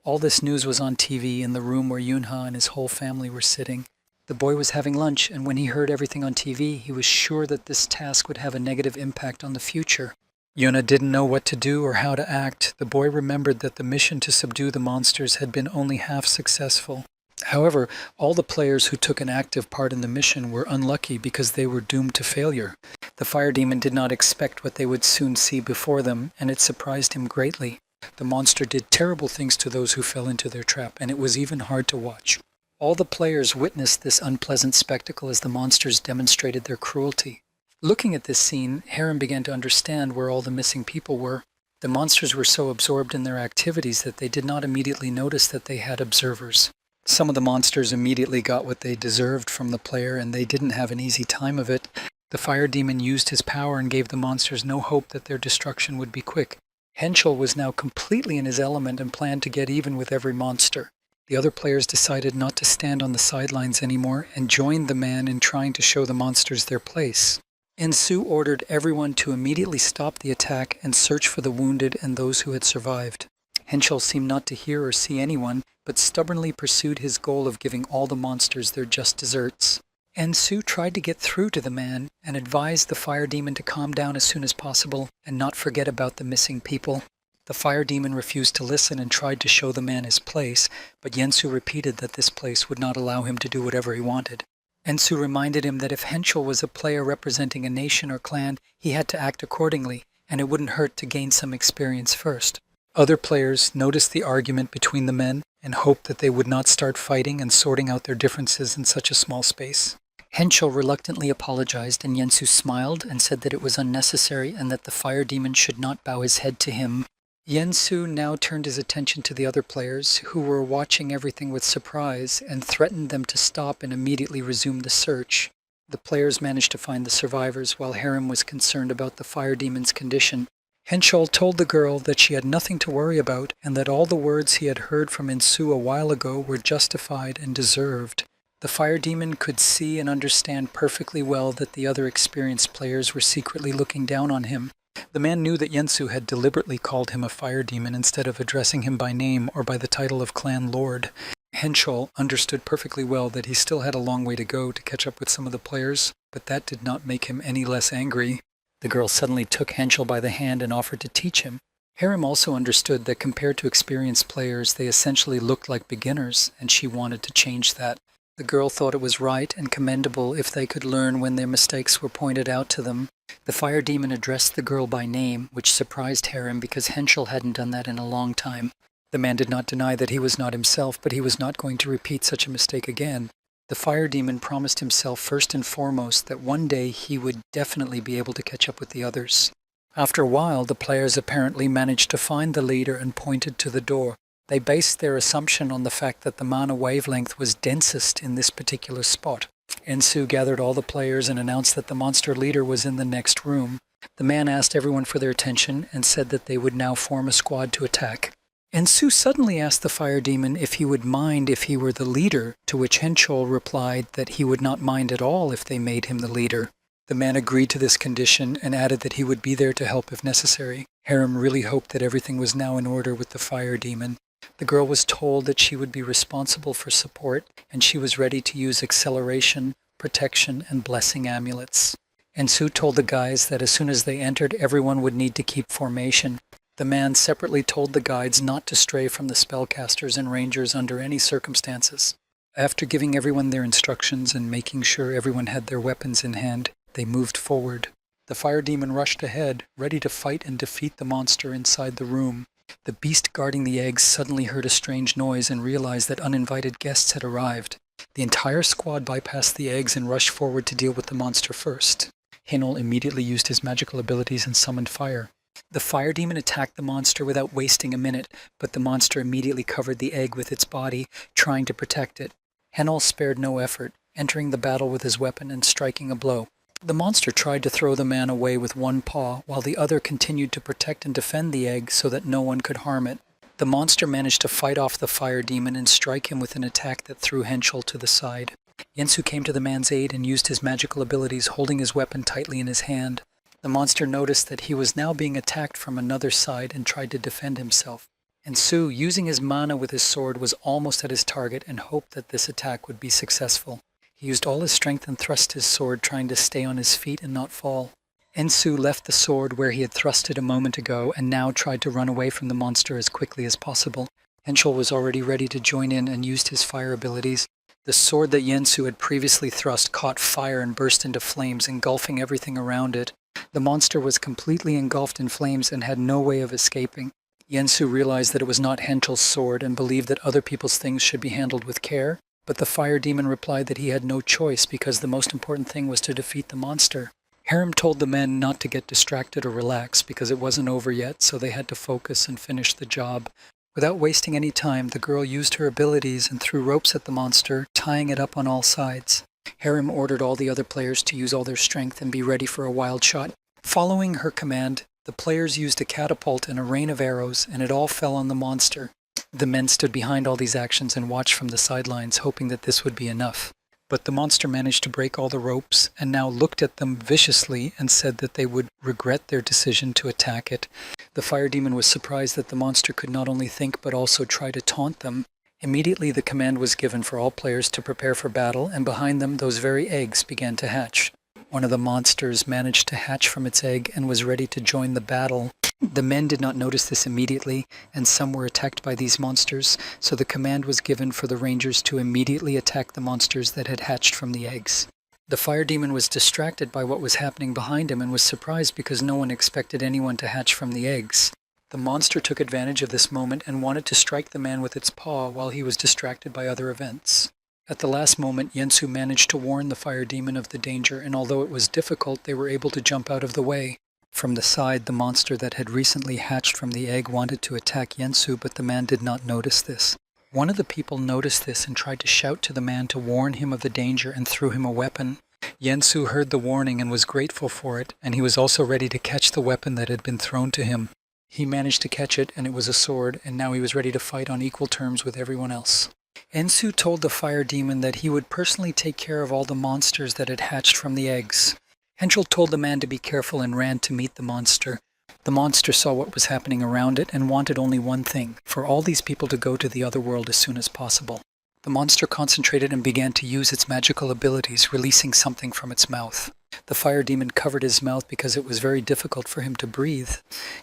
All this news was on TV in the room where Yoon-ha and his whole family were sitting. The boy was having lunch, and when he heard everything on TV, he was sure that this task would have a negative impact on the future. Yuna didn't know what to do or how to act. The boy remembered that the mission to subdue the monsters had been only half successful. However, all the players who took an active part in the mission were unlucky because they were doomed to failure. The fire demon did not expect what they would soon see before them, and it surprised him greatly. The monster did terrible things to those who fell into their trap, and it was even hard to watch. All the players witnessed this unpleasant spectacle as the monsters demonstrated their cruelty. Looking at this scene, Harem began to understand where all the missing people were. The monsters were so absorbed in their activities that they did not immediately notice that they had observers. Some of the monsters immediately got what they deserved from the player, and they didn't have an easy time of it. The fire demon used his power and gave the monsters no hope that their destruction would be quick. Henchel was now completely in his element and planned to get even with every monster. The other players decided not to stand on the sidelines anymore and joined the man in trying to show the monsters their place. Ensu ordered everyone to immediately stop the attack and search for the wounded and those who had survived. Henschel seemed not to hear or see anyone, but stubbornly pursued his goal of giving all the monsters their just desserts. Ensu tried to get through to the man and advised the fire demon to calm down as soon as possible and not forget about the missing people. The fire demon refused to listen and tried to show the man his place, but Yensu repeated that this place would not allow him to do whatever he wanted. Ensu reminded him that if Henschel was a player representing a nation or clan, he had to act accordingly, and it wouldn't hurt to gain some experience first. Other players noticed the argument between the men and hoped that they would not start fighting and sorting out their differences in such a small space. Henschel reluctantly apologized, and Yensu smiled and said that it was unnecessary and that the fire demon should not bow his head to him. Yensu now turned his attention to the other players, who were watching everything with surprise, and threatened them to stop and immediately resume the search. The players managed to find the survivors, while Harem was concerned about the fire demon's condition. Henschel told the girl that she had nothing to worry about, and that all the words he had heard from Ensu a while ago were justified and deserved. The fire demon could see and understand perfectly well that the other experienced players were secretly looking down on him. The man knew that Yensu had deliberately called him a fire demon instead of addressing him by name or by the title of clan lord. Henschel understood perfectly well that he still had a long way to go to catch up with some of the players, but that did not make him any less angry. The girl suddenly took Henschel by the hand and offered to teach him. Harem also understood that compared to experienced players, they essentially looked like beginners, and she wanted to change that. The girl thought it was right and commendable if they could learn when their mistakes were pointed out to them. The fire demon addressed the girl by name, which surprised Harem because Henschel hadn't done that in a long time. The man did not deny that he was not himself, but he was not going to repeat such a mistake again. The fire demon promised himself first and foremost that one day he would definitely be able to catch up with the others. After a while, the players apparently managed to find the leader and pointed to the door. They based their assumption on the fact that the mana wavelength was densest in this particular spot. Ensu gathered all the players and announced that the monster leader was in the next room. The man asked everyone for their attention and said that they would now form a squad to attack. Ensu suddenly asked the fire demon if he would mind if he were the leader, to which Henschel replied that he would not mind at all if they made him the leader. The man agreed to this condition and added that he would be there to help if necessary. Harem really hoped that everything was now in order with the fire demon. The girl was told that she would be responsible for support, and she was ready to use acceleration, protection, and blessing amulets. Ensu told the guys that as soon as they entered, everyone would need to keep formation. The man separately told the guides not to stray from the spellcasters and rangers under any circumstances. After giving everyone their instructions and making sure everyone had their weapons in hand, they moved forward. The fire demon rushed ahead, ready to fight and defeat the monster inside the room. The beast guarding the eggs suddenly heard a strange noise and realized that uninvited guests had arrived. The entire squad bypassed the eggs and rushed forward to deal with the monster first. Hinol immediately used his magical abilities and summoned fire. The fire demon attacked the monster without wasting a minute, but the monster immediately covered the egg with its body, trying to protect it. Hinol spared no effort, entering the battle with his weapon and striking a blow. The monster tried to throw the man away with one paw, while the other continued to protect and defend the egg so that no one could harm it. The monster managed to fight off the fire demon and strike him with an attack that threw Henschel to the side. Yensu came to the man's aid and used his magical abilities, holding his weapon tightly in his hand. The monster noticed that he was now being attacked from another side and tried to defend himself. Yensu, using his mana with his sword, was almost at his target and hoped that this attack would be successful. He used all his strength and thrust his sword, trying to stay on his feet and not fall. Ensu left the sword where he had thrust it a moment ago and now tried to run away from the monster as quickly as possible. Henschel was already ready to join in and used his fire abilities. The sword that Yensu had previously thrust caught fire and burst into flames, engulfing everything around it. The monster was completely engulfed in flames and had no way of escaping. Yensu realized that it was not Henschel's sword and believed that other people's things should be handled with care. But the fire demon replied that he had no choice because the most important thing was to defeat the monster. Harem told the men not to get distracted or relax because it wasn't over yet, so they had to focus and finish the job. Without wasting any time, the girl used her abilities and threw ropes at the monster, tying it up on all sides. Harem ordered all the other players to use all their strength and be ready for a wild shot. Following her command, the players used a catapult and a rain of arrows, and it all fell on the monster. The men stood behind all these actions and watched from the sidelines, hoping that this would be enough. But the monster managed to break all the ropes and now looked at them viciously and said that they would regret their decision to attack it. The fire demon was surprised that the monster could not only think but also try to taunt them. Immediately the command was given for all players to prepare for battle, and behind them those very eggs began to hatch. One of the monsters managed to hatch from its egg and was ready to join the battle. The men did not notice this immediately, and some were attacked by these monsters, so the command was given for the rangers to immediately attack the monsters that had hatched from the eggs. The fire demon was distracted by what was happening behind him and was surprised because no one expected anyone to hatch from the eggs. The monster took advantage of this moment and wanted to strike the man with its paw while he was distracted by other events. At the last moment, Yensu managed to warn the fire demon of the danger, and although it was difficult, they were able to jump out of the way. From the side, the monster that had recently hatched from the egg wanted to attack Yensu, but the man did not notice this. One of the people noticed this and tried to shout to the man to warn him of the danger and threw him a weapon. Yensu heard the warning and was grateful for it, and he was also ready to catch the weapon that had been thrown to him. He managed to catch it, and it was a sword, and now he was ready to fight on equal terms with everyone else. Ensu told the fire demon that he would personally take care of all the monsters that had hatched from the eggs. Henschel told the man to be careful and ran to meet the monster. The monster saw what was happening around it and wanted only one thing, for all these people to go to the other world as soon as possible. The monster concentrated and began to use its magical abilities, releasing something from its mouth. The fire demon covered his mouth because it was very difficult for him to breathe,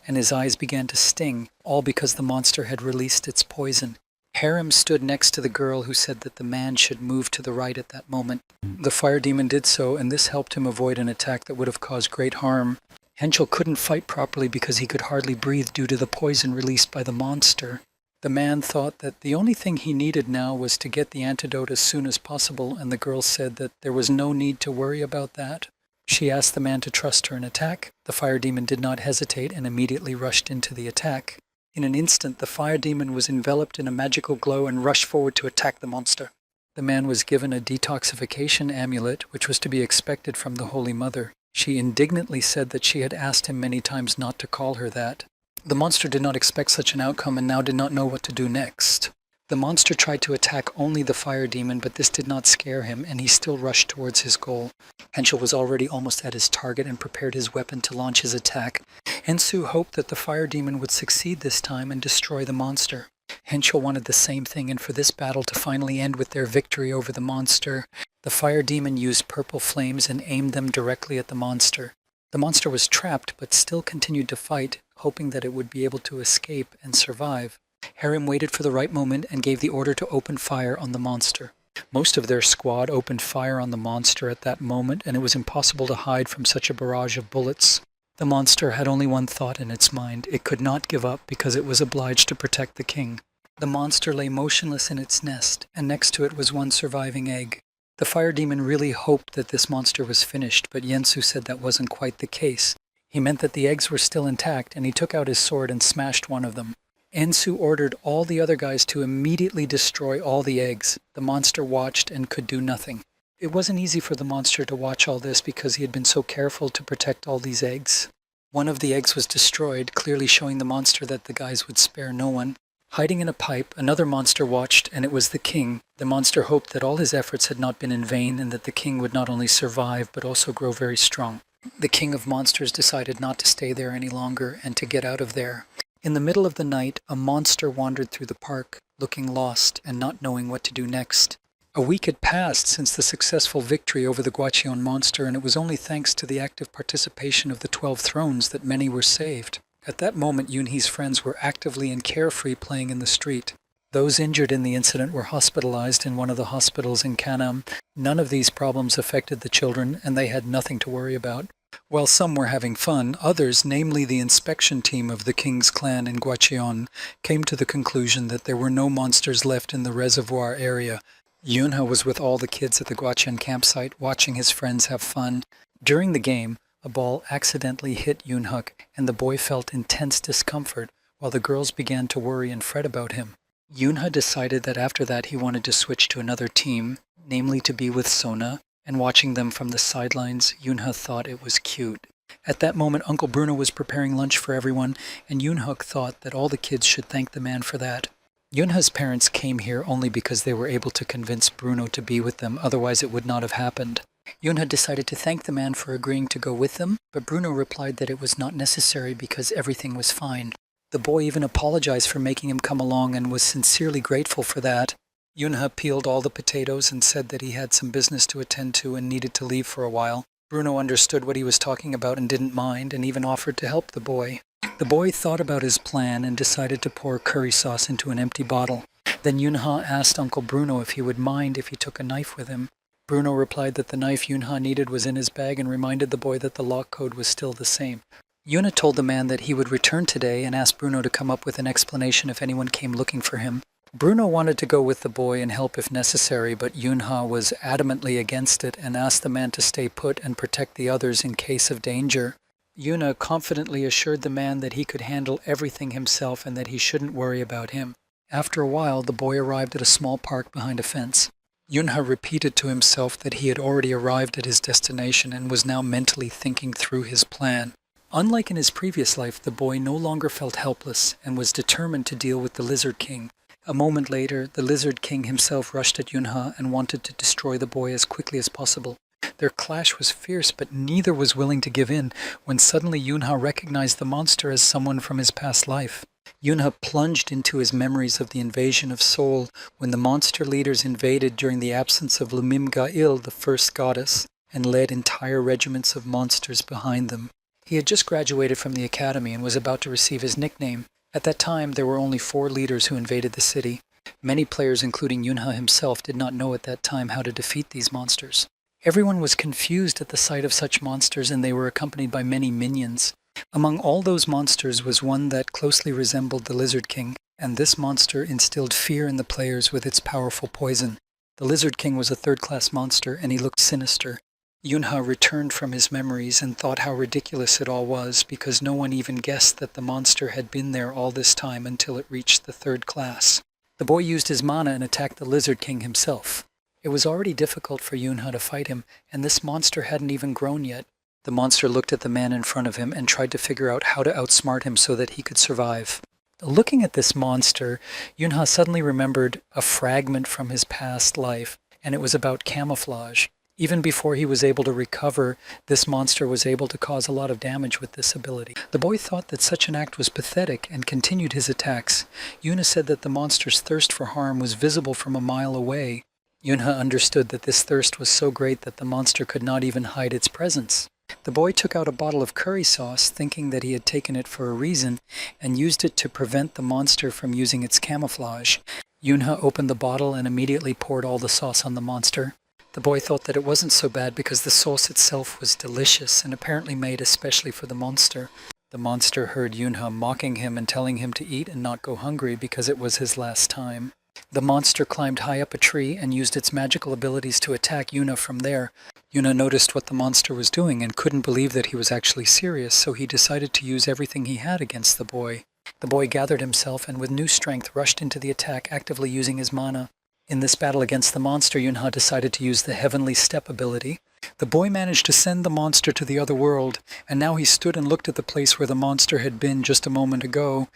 and his eyes began to sting, all because the monster had released its poison. Harem stood next to the girl who said that the man should move to the right at that moment. The fire demon did so, and this helped him avoid an attack that would have caused great harm. Henschel couldn't fight properly because he could hardly breathe due to the poison released by the monster. The man thought that the only thing he needed now was to get the antidote as soon as possible, and the girl said that there was no need to worry about that. She asked the man to trust her and attack. The fire demon did not hesitate and immediately rushed into the attack. In an instant, the fire demon was enveloped in a magical glow and rushed forward to attack the monster. The man was given a detoxification amulet, which was to be expected from the Holy Mother. She indignantly said that she had asked him many times not to call her that. The monster did not expect such an outcome and now did not know what to do next. The monster tried to attack only the fire demon, but this did not scare him, and he still rushed towards his goal. Henschel was already almost at his target and prepared his weapon to launch his attack. Ensu hoped that the fire demon would succeed this time and destroy the monster. Henschel wanted the same thing, and for this battle to finally end with their victory over the monster, the fire demon used purple flames and aimed them directly at the monster. The monster was trapped, but still continued to fight, hoping that it would be able to escape and survive. Harem waited for the right moment and gave the order to open fire on the monster. Most of their squad opened fire on the monster at that moment, and it was impossible to hide from such a barrage of bullets. The monster had only one thought in its mind. It could not give up because it was obliged to protect the king. The monster lay motionless in its nest, and next to it was one surviving egg. The fire demon really hoped that this monster was finished, but Yensu said that wasn't quite the case. He meant that the eggs were still intact, and he took out his sword and smashed one of them. Ensu ordered all the other guys to immediately destroy all the eggs. The monster watched and could do nothing. It wasn't easy for the monster to watch all this because he had been so careful to protect all these eggs. One of the eggs was destroyed, clearly showing the monster that the guys would spare no one. Hiding in a pipe, another monster watched, and it was the king. The monster hoped that all his efforts had not been in vain and that the king would not only survive but also grow very strong. The king of monsters decided not to stay there any longer and to get out of there. In the middle of the night, a monster wandered through the park, looking lost and not knowing what to do next. A week had passed since the successful victory over the Guachion monster, and it was only thanks to the active participation of the 12 thrones that many were saved. At that moment, Yunhee's friends were actively and carefree playing in the street. Those injured in the incident were hospitalized in one of the hospitals in Kannam. None of these problems affected the children, and they had nothing to worry about. While some were having fun, others, namely the inspection team of the king's clan in Guachion, came to the conclusion that there were no monsters left in the reservoir area. Yunhe was with all the kids at the Guachion campsite, watching his friends have fun. During the game, a ball accidentally hit Yunhe, and the boy felt intense discomfort, while the girls began to worry and fret about him. Yunhe decided that after that he wanted to switch to another team, namely to be with Sona, and watching them from the sidelines, Yunhe thought it was cute. At that moment, Uncle Bruno was preparing lunch for everyone, and Yunhe thought that all the kids should thank the man for that. Yunha's parents came here only because they were able to convince Bruno to be with them, otherwise it would not have happened. Yunha decided to thank the man for agreeing to go with them, but Bruno replied that it was not necessary because everything was fine. The boy even apologized for making him come along and was sincerely grateful for that. Yunha peeled all the potatoes and said that he had some business to attend to and needed to leave for a while. Bruno understood what he was talking about and didn't mind, and even offered to help the boy. The boy thought about his plan and decided to pour curry sauce into an empty bottle. Then Yunha asked Uncle Bruno if he would mind if he took a knife with him. Bruno replied that the knife Yunha needed was in his bag and reminded the boy that the lock code was still the same. Yunha told the man that he would return today and asked Bruno to come up with an explanation if anyone came looking for him. Bruno wanted to go with the boy and help if necessary, but Yunha was adamantly against it and asked the man to stay put and protect the others in case of danger. Yunha confidently assured the man that he could handle everything himself and that he shouldn't worry about him. After a while, the boy arrived at a small park behind a fence. Yunha repeated to himself that he had already arrived at his destination and was now mentally thinking through his plan. Unlike in his previous life, the boy no longer felt helpless and was determined to deal with the Lizard King. A moment later, the Lizard King himself rushed at Yunha and wanted to destroy the boy as quickly as possible. Their clash was fierce, but neither was willing to give in, when suddenly Yunha recognized the monster as someone from his past life. Yunha plunged into his memories of the invasion of Seoul when the monster leaders invaded during the absence of Lumim-ga-il, the first goddess, and led entire regiments of monsters behind them. He had just graduated from the academy and was about to receive his nickname. At that time, there were only 4 leaders who invaded the city. Many players, including Yunha himself, did not know at that time how to defeat these monsters. Everyone was confused at the sight of such monsters, and they were accompanied by many minions. Among all those monsters was one that closely resembled the Lizard King, and this monster instilled fear in the players with its powerful poison. The Lizard King was a third-class monster, and he looked sinister. Yunha returned from his memories and thought how ridiculous it all was, because no one even guessed that the monster had been there all this time until it reached the 3rd class. The boy used his mana and attacked the Lizard King himself. It was already difficult for Yunha to fight him, and this monster hadn't even grown yet. The monster looked at the man in front of him and tried to figure out how to outsmart him so that he could survive. Looking at this monster, Yunha suddenly remembered a fragment from his past life, and it was about camouflage. Even before he was able to recover, this monster was able to cause a lot of damage with this ability. The boy thought that such an act was pathetic and continued his attacks. Yunha said that the monster's thirst for harm was visible from a mile away. Yunha understood that this thirst was so great that the monster could not even hide its presence. The boy took out a bottle of curry sauce, thinking that he had taken it for a reason, and used it to prevent the monster from using its camouflage. Yunha opened the bottle and immediately poured all the sauce on the monster. The boy thought that it wasn't so bad because the sauce itself was delicious and apparently made especially for the monster. The monster heard Yunha mocking him and telling him to eat and not go hungry because it was his last time. The monster climbed high up a tree and used its magical abilities to attack Yunha from there. Yunha noticed what the monster was doing and couldn't believe that he was actually serious, so he decided to use everything he had against the boy. The boy gathered himself and with new strength rushed into the attack, actively using his mana. In this battle against the monster, Yunha decided to use the Heavenly Step ability. The boy managed to send the monster to the other world, and now he stood and looked at the place where the monster had been just a moment ago.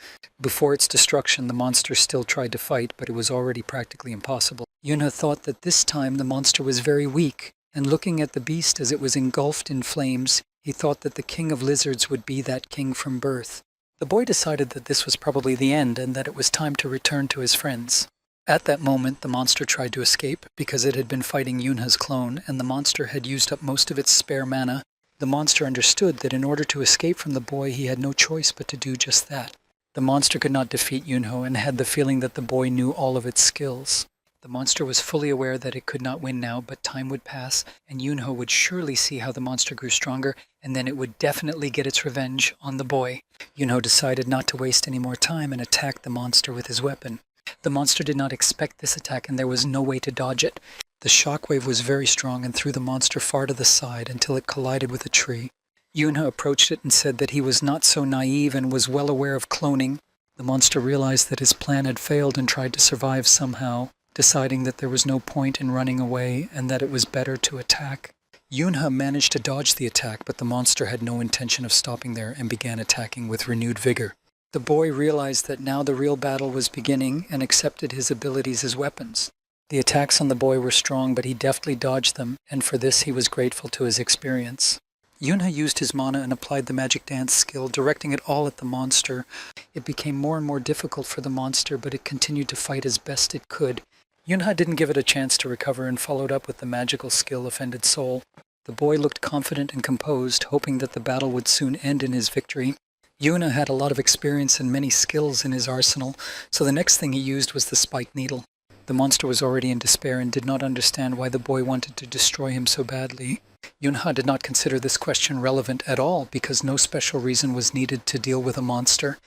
Before its destruction, the monster still tried to fight, but it was already practically impossible. Yunha thought that this time the monster was very weak, and looking at the beast as it was engulfed in flames, he thought that the king of lizards would be that king from birth. The boy decided that this was probably the end and that it was time to return to his friends. At that moment, the monster tried to escape because it had been fighting Yunha's clone, and the monster had used up most of its spare mana. The monster understood that in order to escape from the boy, he had no choice but to do just that. The monster could not defeat Yunho and had the feeling that the boy knew all of its skills. The monster was fully aware that it could not win now, but time would pass, and Yunho would surely see how the monster grew stronger, and then it would definitely get its revenge on the boy. Yunho decided not to waste any more time and attacked the monster with his weapon. The monster did not expect this attack, and there was no way to dodge it. The shockwave was very strong and threw the monster far to the side until it collided with a tree. Yunha approached it and said that he was not so naive and was well aware of cloning. The monster realized that his plan had failed and tried to survive somehow, deciding that there was no point in running away and that it was better to attack. Yunha managed to dodge the attack, but the monster had no intention of stopping there and began attacking with renewed vigor. The boy realized that now the real battle was beginning and accepted his abilities as weapons. The attacks on the boy were strong, but he deftly dodged them, and for this he was grateful to his experience. Yunha used his mana and applied the magic dance skill, directing it all at the monster. It became more and more difficult for the monster, but it continued to fight as best it could. Yunha didn't give it a chance to recover and followed up with the magical skill Offended Soul. The boy looked confident and composed, hoping that the battle would soon end in his victory. Yuna had a lot of experience and many skills in his arsenal, so the next thing he used was the spike needle. The monster was already in despair and did not understand why the boy wanted to destroy him so badly. Yunha did not consider this question relevant at all because no special reason was needed to deal with a monster,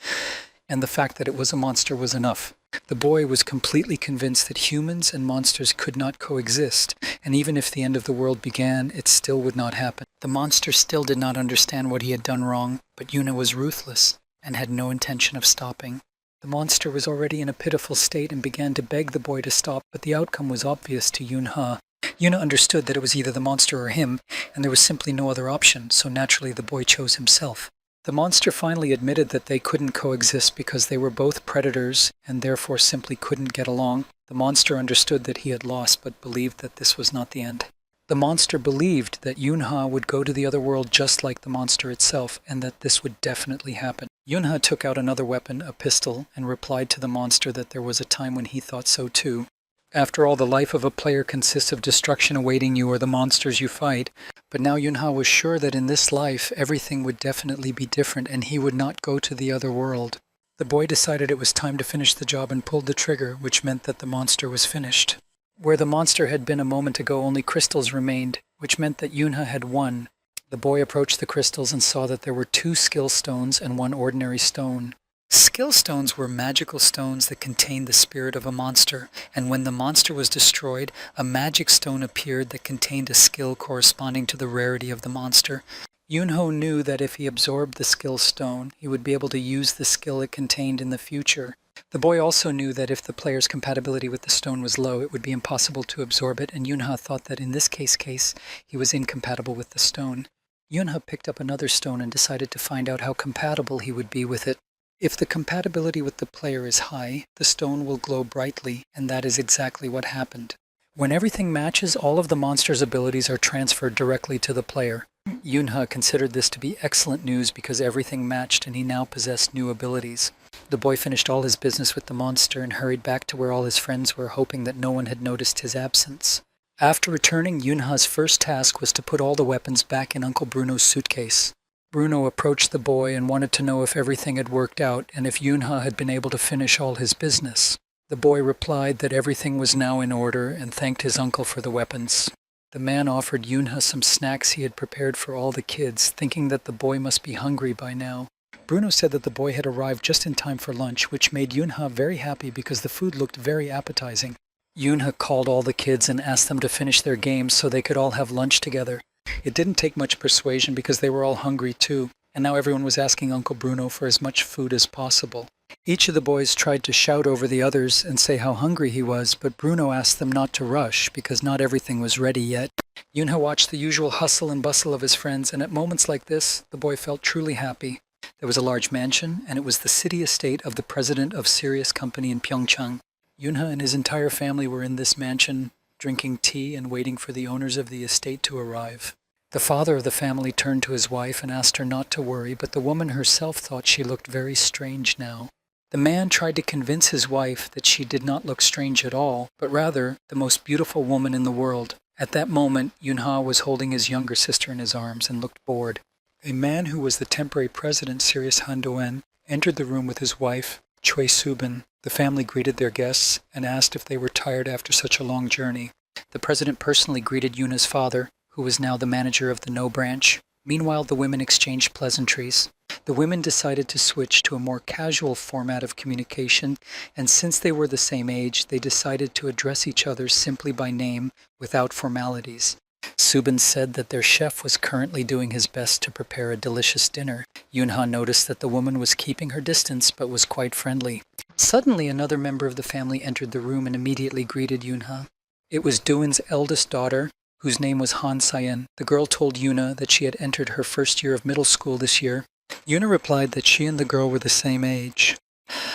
and the fact that it was a monster was enough. The boy was completely convinced that humans and monsters could not coexist, and even if the end of the world began, it still would not happen. The monster still did not understand what he had done wrong, but Yuna was ruthless and had no intention of stopping. The monster was already in a pitiful state and began to beg the boy to stop, but the outcome was obvious to Yunha. Yuna understood that it was either the monster or him, and there was simply no other option, so naturally the boy chose himself. The monster finally admitted that they couldn't coexist because they were both predators and therefore simply couldn't get along. The monster understood that he had lost, but believed that this was not the end. The monster believed that Yunha would go to the other world just like the monster itself, and that this would definitely happen. Yunha took out another weapon, a pistol, and replied to the monster that there was a time when he thought so too. After all, the life of a player consists of destruction awaiting you or the monsters you fight, but now Yunha was sure that in this life everything would definitely be different and he would not go to the other world. The boy decided it was time to finish the job and pulled the trigger, which meant that the monster was finished. Where the monster had been a moment ago, only crystals remained, which meant that Yunha had won. The boy approached the crystals and saw that there were 2 skill stones and 1 ordinary stone. Skill stones were magical stones that contained the spirit of a monster, and when the monster was destroyed, a magic stone appeared that contained a skill corresponding to the rarity of the monster. Yunho knew that if he absorbed the skill stone, he would be able to use the skill it contained in the future. The boy also knew that if the player's compatibility with the stone was low, it would be impossible to absorb it, and Yunha thought that in this case he was incompatible with the stone. Yunha picked up another stone and decided to find out how compatible he would be with it. If the compatibility with the player is high, the stone will glow brightly, and that is exactly what happened. When everything matches, all of the monster's abilities are transferred directly to the player. Yunha considered this to be excellent news because everything matched and he now possessed new abilities. The boy finished all his business with the monster and hurried back to where all his friends were, hoping that no one had noticed his absence. After returning, Yunha's first task was to put all the weapons back in Uncle Bruno's suitcase. Bruno approached the boy and wanted to know if everything had worked out and if Yunha had been able to finish all his business. The boy replied that everything was now in order and thanked his uncle for the weapons. The man offered Yunha some snacks he had prepared for all the kids, thinking that the boy must be hungry by now. Bruno said that the boy had arrived just in time for lunch, which made Yunha very happy because the food looked very appetizing. Yunha called all the kids and asked them to finish their games so they could all have lunch together. It didn't take much persuasion because they were all hungry too, and now everyone was asking Uncle Bruno for as much food as possible. Each of the boys tried to shout over the others and say how hungry he was, but Bruno asked them not to rush because not everything was ready yet. Yunha watched the usual hustle and bustle of his friends, and at moments like this, the boy felt truly happy. There was a large mansion, and it was the city estate of the president of Sirius Company in Pyeongchang. Yunha and his entire family were in this mansion, drinking tea and waiting for the owners of the estate to arrive. The father of the family turned to his wife and asked her not to worry, but the woman herself thought she looked very strange now. The man tried to convince his wife that she did not look strange at all, but rather the most beautiful woman in the world. At that moment, Yunha was holding his younger sister in his arms and looked bored. A man who was the temporary president, Sirius Handoen, entered the room with his wife, Choi Subin. The family greeted their guests and asked if they were tired after such a long journey. The president personally greeted Yuna's father, who was now the manager of the No branch. Meanwhile, the women exchanged pleasantries. The women decided to switch to a more casual format of communication, and since they were the same age, they decided to address each other simply by name without formalities. Subin said that their chef was currently doing his best to prepare a delicious dinner. Yunha noticed that the woman was keeping her distance but was quite friendly. Suddenly, another member of the family entered the room and immediately greeted Yunha. It was Duin's eldest daughter, whose name was Han Sayen. The girl told Yuna that she had entered her first year of middle school this year. Yuna replied that she and the girl were the same age.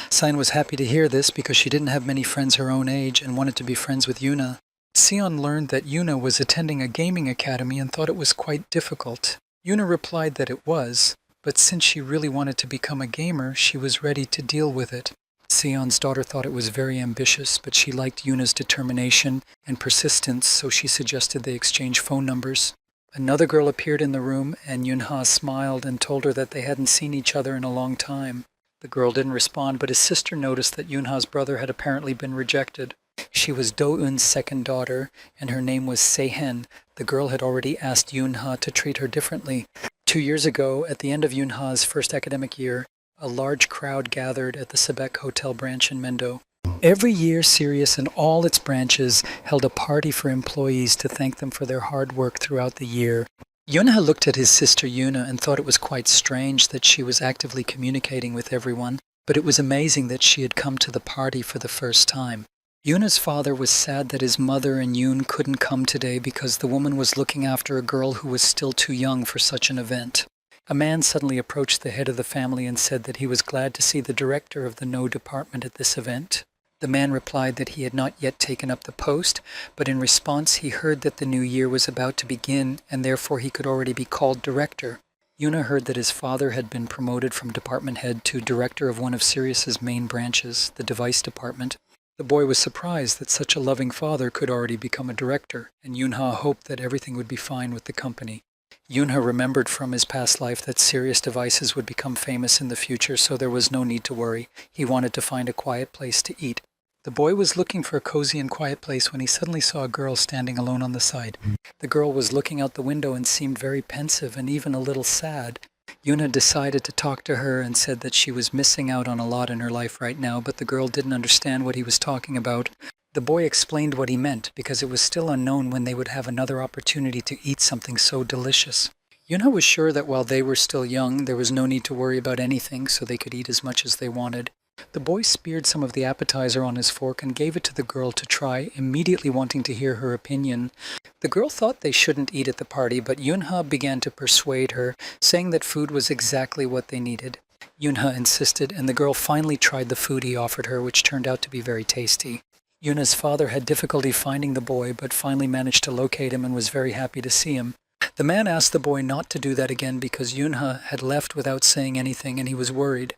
Sein was happy to hear this because she didn't have many friends her own age and wanted to be friends with Yuna. Sion learned that Yuna was attending a gaming academy and thought it was quite difficult. Yuna replied that it was, but since she really wanted to become a gamer, she was ready to deal with it. Sion's daughter thought it was very ambitious, but she liked Yuna's determination and persistence, so she suggested they exchange phone numbers. Another girl appeared in the room, and Yunha smiled and told her that they hadn't seen each other in a long time. The girl didn't respond, but his sister noticed that Yunha's brother had apparently been rejected. She was Do-eun's second daughter, and her name was Sehen. The girl had already asked Yunha to treat her differently. 2 years ago, at the end of Yunha's first academic year, a large crowd gathered at the Sebek Hotel branch in Mendo. Every year, Sirius and all its branches held a party for employees to thank them for their hard work throughout the year. Yunha looked at his sister Yuna and thought it was quite strange that she was actively communicating with everyone, but it was amazing that she had come to the party for the first time. Yuna's father was sad that his mother and Yoon couldn't come today because the woman was looking after a girl who was still too young for such an event. A man suddenly approached the head of the family and said that he was glad to see the director of the No department at this event. The man replied that he had not yet taken up the post, but in response he heard that the new year was about to begin and therefore he could already be called director. Yuna heard that his father had been promoted from department head to director of one of Sirius's main branches, the device department. The boy was surprised that such a loving father could already become a director, and Yunha hoped that everything would be fine with the company. Yunha remembered from his past life that Sirius devices would become famous in the future, so there was no need to worry. He wanted to find a quiet place to eat. The boy was looking for a cozy and quiet place when he suddenly saw a girl standing alone on the side. The girl was looking out the window and seemed very pensive and even a little sad. Yuna decided to talk to her and said that she was missing out on a lot in her life right now, but the girl didn't understand what he was talking about. The boy explained what he meant, because it was still unknown when they would have another opportunity to eat something so delicious. Yuna was sure that while they were still young, there was no need to worry about anything, so they could eat as much as they wanted. The boy speared some of the appetizer on his fork and gave it to the girl to try, immediately wanting to hear her opinion. The girl thought they shouldn't eat at the party, but Yunha began to persuade her, saying that food was exactly what they needed. Yunha insisted, and the girl finally tried the food he offered her, which turned out to be very tasty. Yuna's father had difficulty finding the boy, but finally managed to locate him and was very happy to see him. The man asked the boy not to do that again because Yunha had left without saying anything and he was worried.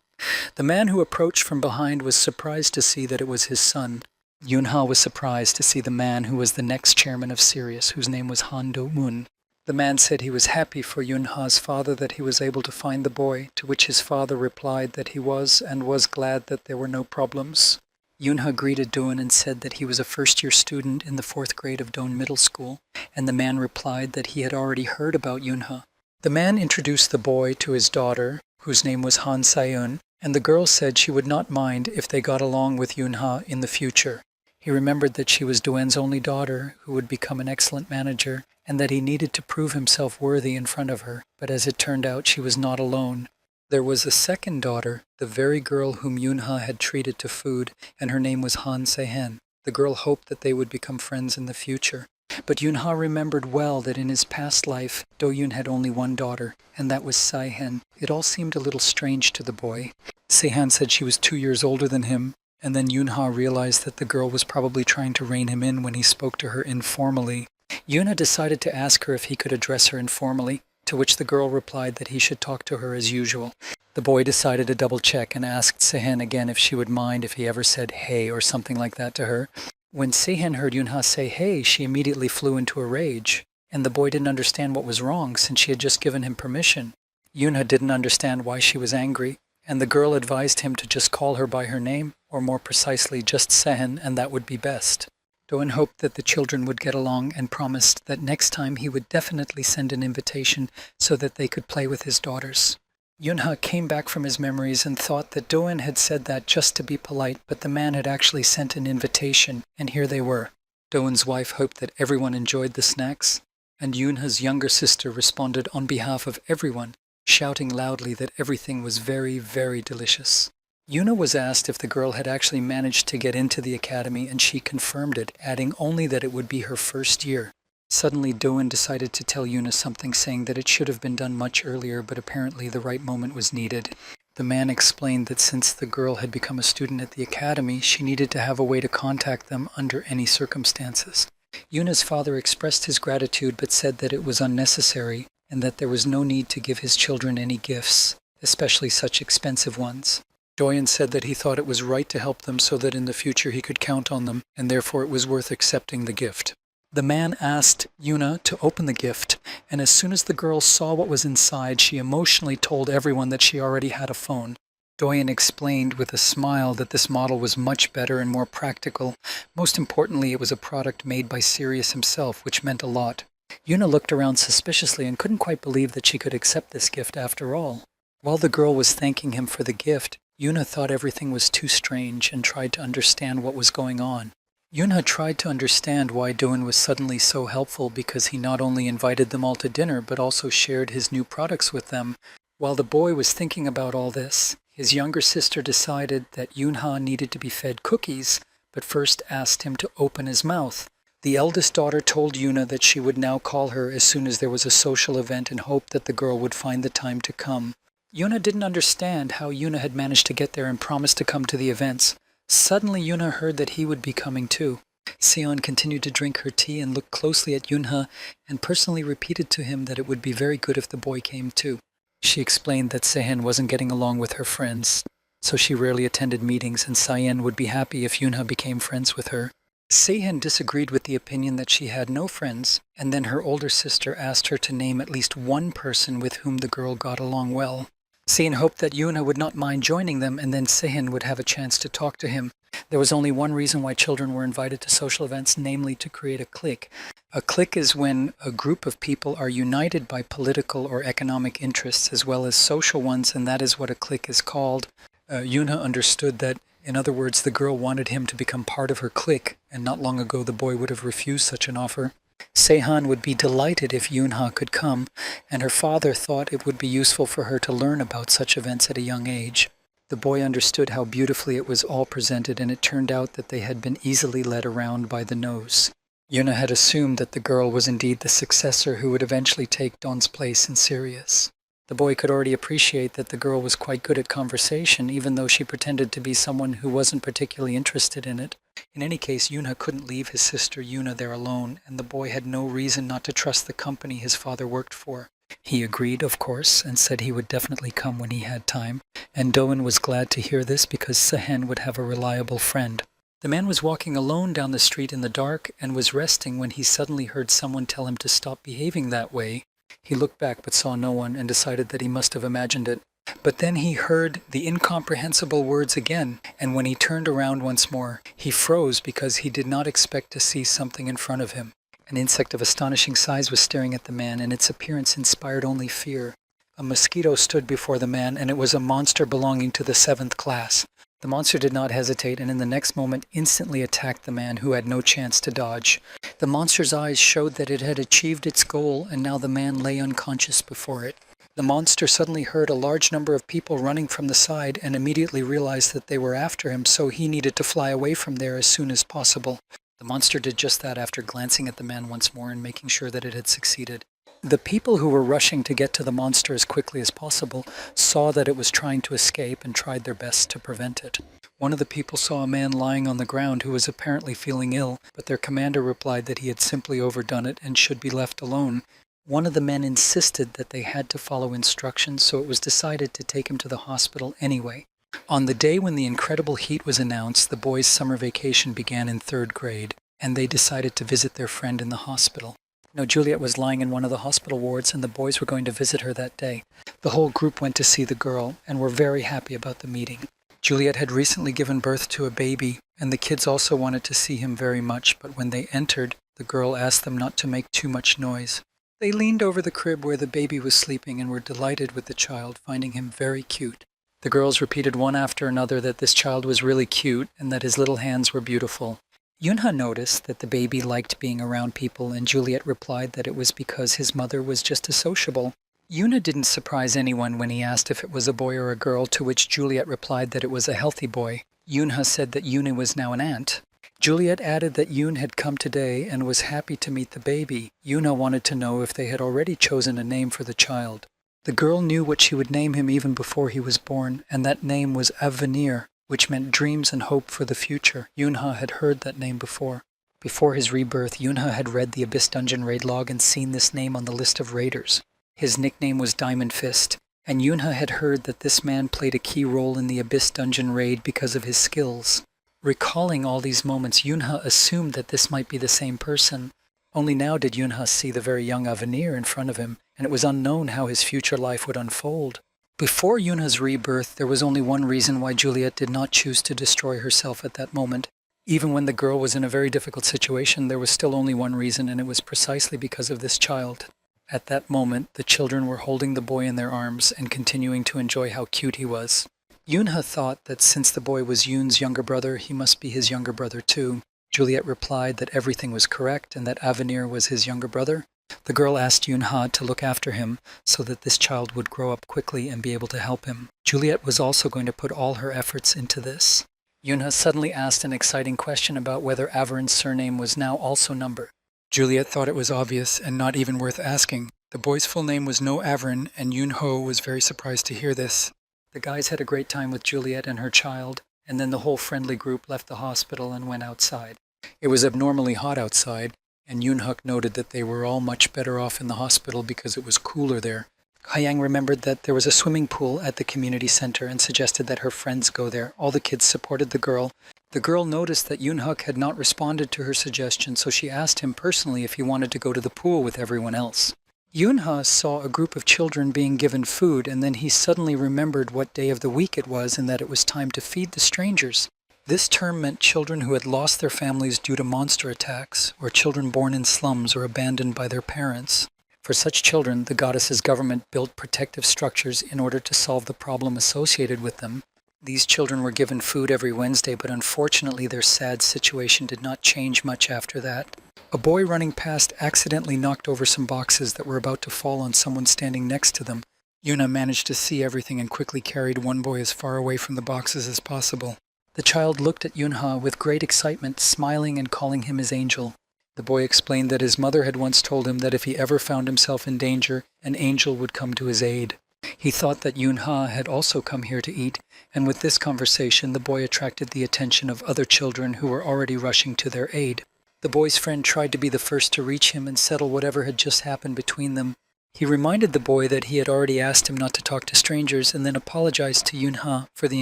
The man who approached from behind was surprised to see that it was his son. Yunha was surprised to see the man who was the next chairman of Sirius, whose name was Han Do-moon. The man said he was happy for Yunha's father that he was able to find the boy, to which his father replied that he was and was glad that there were no problems. Yunha greeted Do-eun and said that he was a first-year student in the 4th grade of Do-eun Middle School, and the man replied that he had already heard about Yunha. The man introduced the boy to his daughter, whose name was Han Sayun, and the girl said she would not mind if they got along with Yunha in the future. He remembered that she was Do-eun's only daughter, who would become an excellent manager, and that he needed to prove himself worthy in front of her, but as it turned out, she was not alone. There was a second daughter, the very girl whom Yunha had treated to food, and her name was Han Sehen. The girl hoped that they would become friends in the future. But Yunha remembered well that in his past life, Do-eun had only one daughter, and that was Sehen. It all seemed a little strange to the boy. Sehen said she was 2 years older than him, and then Yunha realized that the girl was probably trying to rein him in when he spoke to her informally. Yuna decided to ask her if he could address her informally, to which the girl replied that he should talk to her as usual. The boy decided to double-check and asked Sehen again if she would mind if he ever said hey or something like that to her. When Sehen heard Yunha say hey, she immediately flew into a rage, and the boy didn't understand what was wrong since she had just given him permission. Yunha didn't understand why she was angry, and the girl advised him to just call her by her name, or more precisely just Sehen, and that would be best. Do-eun hoped that the children would get along and promised that next time he would definitely send an invitation so that they could play with his daughters. Yunha came back from his memories and thought that Do-eun had said that just to be polite, but the man had actually sent an invitation, and here they were. Do-eun's wife hoped that everyone enjoyed the snacks, and Yunha's younger sister responded on behalf of everyone, shouting loudly that everything was very, very delicious. Yuna was asked if the girl had actually managed to get into the academy, and she confirmed it, adding only that it would be her first year. Suddenly, Doan decided to tell Yuna something, saying that it should have been done much earlier, but apparently the right moment was needed. The man explained that since the girl had become a student at the academy, she needed to have a way to contact them under any circumstances. Yuna's father expressed his gratitude but said that it was unnecessary and that there was no need to give his children any gifts, especially such expensive ones. Doyen said that he thought it was right to help them so that in the future he could count on them, and therefore it was worth accepting the gift. The man asked Yuna to open the gift, and as soon as the girl saw what was inside, she emotionally told everyone that she already had a phone. Doyen explained with a smile that this model was much better and more practical. Most importantly, it was a product made by Sirius himself, which meant a lot. Yuna looked around suspiciously and couldn't quite believe that she could accept this gift after all. While the girl was thanking him for the gift, Yuna thought everything was too strange and tried to understand what was going on. Yuna tried to understand why Doan was suddenly so helpful because he not only invited them all to dinner but also shared his new products with them. While the boy was thinking about all this, his younger sister decided that Yunha needed to be fed cookies, but first asked him to open his mouth. The eldest daughter told Yuna that she would now call her as soon as there was a social event and hoped that the girl would find the time to come. Yuna didn't understand how Yuna had managed to get there and promised to come to the events. Suddenly Yuna heard that he would be coming too. Seon continued to drink her tea and looked closely at Yunha and personally repeated to him that it would be very good if the boy came too. She explained that Sehen wasn't getting along with her friends, so she rarely attended meetings, and Sayen would be happy if Yunha became friends with her. Sehen disagreed with the opinion that she had no friends, and then her older sister asked her to name at least one person with whom the girl got along well. Sehen hoped that Yuna would not mind joining them, and then Sehen would have a chance to talk to him. There was only one reason why children were invited to social events, namely to create a clique. A clique is when a group of people are united by political or economic interests as well as social ones, and that is what a clique is called. Yuna understood that, in other words, the girl wanted him to become part of her clique, and not long ago the boy would have refused such an offer. Sehan would be delighted if Yunha could come, and her father thought it would be useful for her to learn about such events at a young age. The boy understood how beautifully it was all presented, and it turned out that they had been easily led around by the nose. Yuna had assumed that the girl was indeed the successor who would eventually take Don's place in Sirius. The boy could already appreciate that the girl was quite good at conversation, even though she pretended to be someone who wasn't particularly interested in it. In any case, Yunha couldn't leave his sister Yuna there alone, and the boy had no reason not to trust the company his father worked for. He agreed, of course, and said he would definitely come when he had time, and Doan was glad to hear this because Sehen would have a reliable friend. The man was walking alone down the street in the dark and was resting when he suddenly heard someone tell him to stop behaving that way. He looked back but saw no one and decided that he must have imagined it. But then he heard the incomprehensible words again, and when he turned around once more, he froze because he did not expect to see something in front of him. An insect of astonishing size was staring at the man, and its appearance inspired only fear. A mosquito stood before the man, and it was a monster belonging to the 7th class. The monster did not hesitate, and in the next moment instantly attacked the man, who had no chance to dodge. The monster's eyes showed that it had achieved its goal, and now the man lay unconscious before it. The monster suddenly heard a large number of people running from the side and immediately realized that they were after him, so he needed to fly away from there as soon as possible. The monster did just that after glancing at the man once more and making sure that it had succeeded. The people who were rushing to get to the monster as quickly as possible saw that it was trying to escape and tried their best to prevent it. One of the people saw a man lying on the ground who was apparently feeling ill, but their commander replied that he had simply overdone it and should be left alone. One of the men insisted that they had to follow instructions, so it was decided to take him to the hospital anyway. On the day when the incredible heat was announced, the boys' summer vacation began in 3rd grade, and they decided to visit their friend in the hospital. Now, Juliet was lying in one of the hospital wards, and the boys were going to visit her that day. The whole group went to see the girl, and were very happy about the meeting. Juliet had recently given birth to a baby, and the kids also wanted to see him very much, but when they entered, the girl asked them not to make too much noise. They leaned over the crib where the baby was sleeping and were delighted with the child, finding him very cute. The girls repeated one after another that this child was really cute and that his little hands were beautiful. Yunha noticed that the baby liked being around people, and Juliet replied that it was because his mother was just as sociable. Yuna didn't surprise anyone when he asked if it was a boy or a girl, to which Juliet replied that it was a healthy boy. Yunha said that Yuna was now an aunt. Juliet added that Yoon had come today and was happy to meet the baby. Yoonha wanted to know if they had already chosen a name for the child. The girl knew what she would name him even before he was born, and that name was Avenir, which meant dreams and hope for the future. Yoonha had heard that name before. Before his rebirth, Yoonha had read the Abyss Dungeon raid log and seen this name on the list of raiders. His nickname was Diamond Fist, and Yoonha had heard that this man played a key role in the Abyss Dungeon raid because of his skills. Recalling all these moments, Yoonha assumed that this might be the same person. Only now did Yoonha see the very young Avenir in front of him, and it was unknown how his future life would unfold. Before Yoonha's rebirth, there was only one reason why Juliet did not choose to destroy herself at that moment. Even when the girl was in a very difficult situation, there was still only one reason, and it was precisely because of this child. At that moment, the children were holding the boy in their arms and continuing to enjoy how cute he was. Yoonha thought that since the boy was Yoon's younger brother, he must be his younger brother too. Juliet replied that everything was correct and that Avenir was his younger brother. The girl asked Yoonha to look after him so that this child would grow up quickly and be able to help him. Juliet was also going to put all her efforts into this. Yoonha suddenly asked an exciting question about whether Averin's surname was now also Number. Juliet thought it was obvious and not even worth asking. The boy's full name was No Averin, and Yoonho was very surprised to hear this. The guys had a great time with Juliet and her child, and then the whole friendly group left the hospital and went outside. It was abnormally hot outside, and Yoonhuk noted that they were all much better off in the hospital because it was cooler there. Hyang remembered that there was a swimming pool at the community center and suggested that her friends go there. All the kids supported the girl. The girl noticed that Yoonhuk had not responded to her suggestion, so she asked him personally if he wanted to go to the pool with everyone else. Yoonha saw a group of children being given food, and then he suddenly remembered what day of the week it was and that it was time to feed the strangers. This term meant children who had lost their families due to monster attacks, or children born in slums or abandoned by their parents. For such children, the goddess's government built protective structures in order to solve the problem associated with them. These children were given food every Wednesday, but unfortunately their sad situation did not change much after that. A boy running past accidentally knocked over some boxes that were about to fall on someone standing next to them. Yoonha managed to see everything and quickly carried one boy as far away from the boxes as possible. The child looked at Yoonha with great excitement, smiling and calling him his angel. The boy explained that his mother had once told him that if he ever found himself in danger, an angel would come to his aid. He thought that Yoonha had also come here to eat, and with this conversation the boy attracted the attention of other children who were already rushing to their aid. The boy's friend tried to be the first to reach him and settle whatever had just happened between them. He reminded the boy that he had already asked him not to talk to strangers and then apologized to Yoonha for the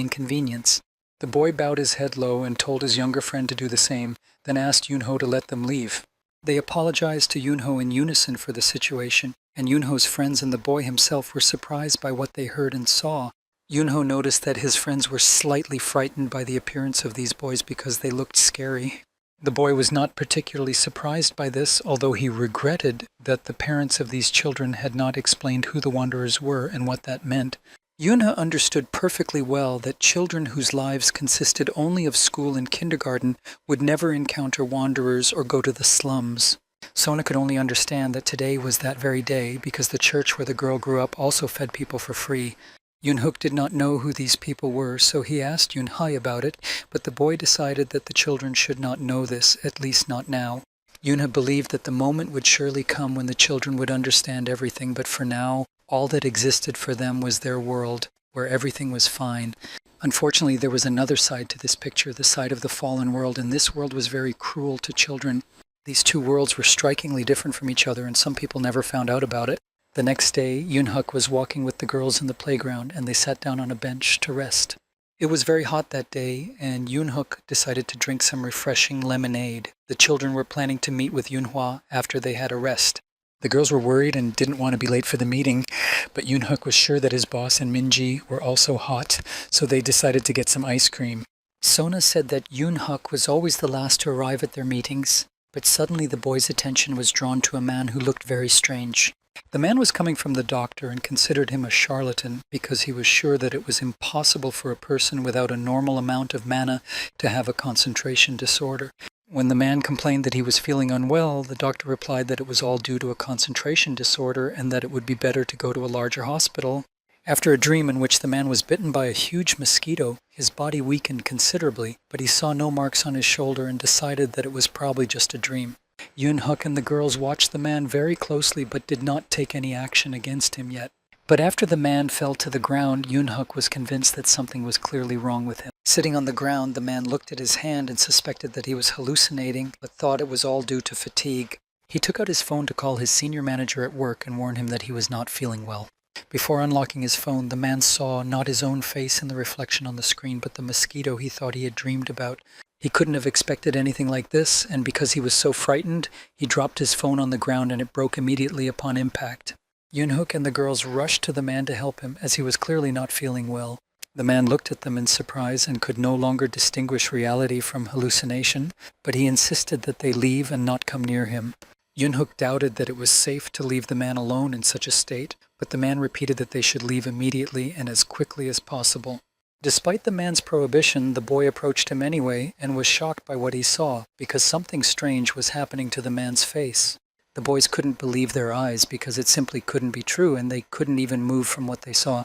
inconvenience. The boy bowed his head low and told his younger friend to do the same, then asked Yoonho to let them leave. They apologized to Yoonho in unison for the situation, and Yoonho's friends and the boy himself were surprised by what they heard and saw. Yoonho noticed that his friends were slightly frightened by the appearance of these boys because they looked scary. The boy was not particularly surprised by this, although he regretted that the parents of these children had not explained who the wanderers were and what that meant. Yoonha understood perfectly well that children whose lives consisted only of school and kindergarten would never encounter wanderers or go to the slums. Sona could only understand that today was that very day because the church where the girl grew up also fed people for free. Yoonhook did not know who these people were, so he asked Yoonhai about it, but the boy decided that the children should not know this, at least not now. Yoonha believed that the moment would surely come when the children would understand everything, but for now, all that existed for them was their world, where everything was fine. Unfortunately, there was another side to this picture, the side of the fallen world, and this world was very cruel to children. These two worlds were strikingly different from each other, and some people never found out about it. The next day, Yoonhuk was walking with the girls in the playground, and they sat down on a bench to rest. It was very hot that day, and Yoonhuk decided to drink some refreshing lemonade. The children were planning to meet with Yoonhwa after they had a rest. The girls were worried and didn't want to be late for the meeting, but Yoonhuk was sure that his boss and Minji were also hot, so they decided to get some ice cream. Sona said that Yoonhuk was always the last to arrive at their meetings, but suddenly the boy's attention was drawn to a man who looked very strange. The man was coming from the doctor and considered him a charlatan because he was sure that it was impossible for a person without a normal amount of mana to have a concentration disorder. When the man complained that he was feeling unwell, the doctor replied that it was all due to a concentration disorder and that it would be better to go to a larger hospital. After a dream in which the man was bitten by a huge mosquito, his body weakened considerably, but he saw no marks on his shoulder and decided that it was probably just a dream. Yoon-huk and the girls watched the man very closely but did not take any action against him yet. But after the man fell to the ground, Yoon-huk was convinced that something was clearly wrong with him. Sitting on the ground, the man looked at his hand and suspected that he was hallucinating, but thought it was all due to fatigue. He took out his phone to call his senior manager at work and warn him that he was not feeling well. Before unlocking his phone, the man saw not his own face in the reflection on the screen, but the mosquito he thought he had dreamed about. He couldn't have expected anything like this, and because he was so frightened, he dropped his phone on the ground and it broke immediately upon impact. Yoon-huk and the girls rushed to the man to help him, as he was clearly not feeling well. The man looked at them in surprise and could no longer distinguish reality from hallucination, but he insisted that they leave and not come near him. Yoon-huk doubted that it was safe to leave the man alone in such a state, but the man repeated that they should leave immediately and as quickly as possible. Despite the man's prohibition, the boy approached him anyway and was shocked by what he saw, because something strange was happening to the man's face. The boys couldn't believe their eyes because it simply couldn't be true, and they couldn't even move from what they saw.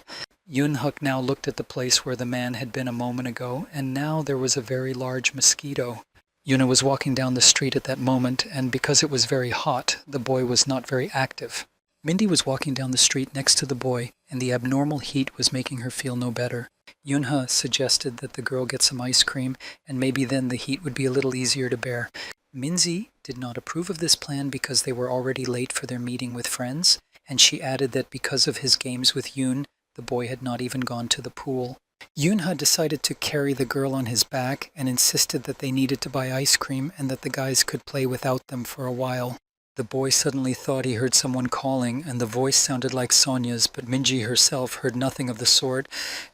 Yoon-huk now looked at the place where the man had been a moment ago, and now there was a very large mosquito. Yuna was walking down the street at that moment, and because it was very hot, the boy was not very active. Mindy was walking down the street next to the boy, and the abnormal heat was making her feel no better. Yoon-ha suggested that the girl get some ice cream, and maybe then the heat would be a little easier to bear. Minzy did not approve of this plan because they were already late for their meeting with friends, and she added that because of his games with Yoon, the boy had not even gone to the pool. Yoon-ha decided to carry the girl on his back and insisted that they needed to buy ice cream and that the guys could play without them for a while. The boy suddenly thought he heard someone calling, and the voice sounded like Sonya's, but Minji herself heard nothing of the sort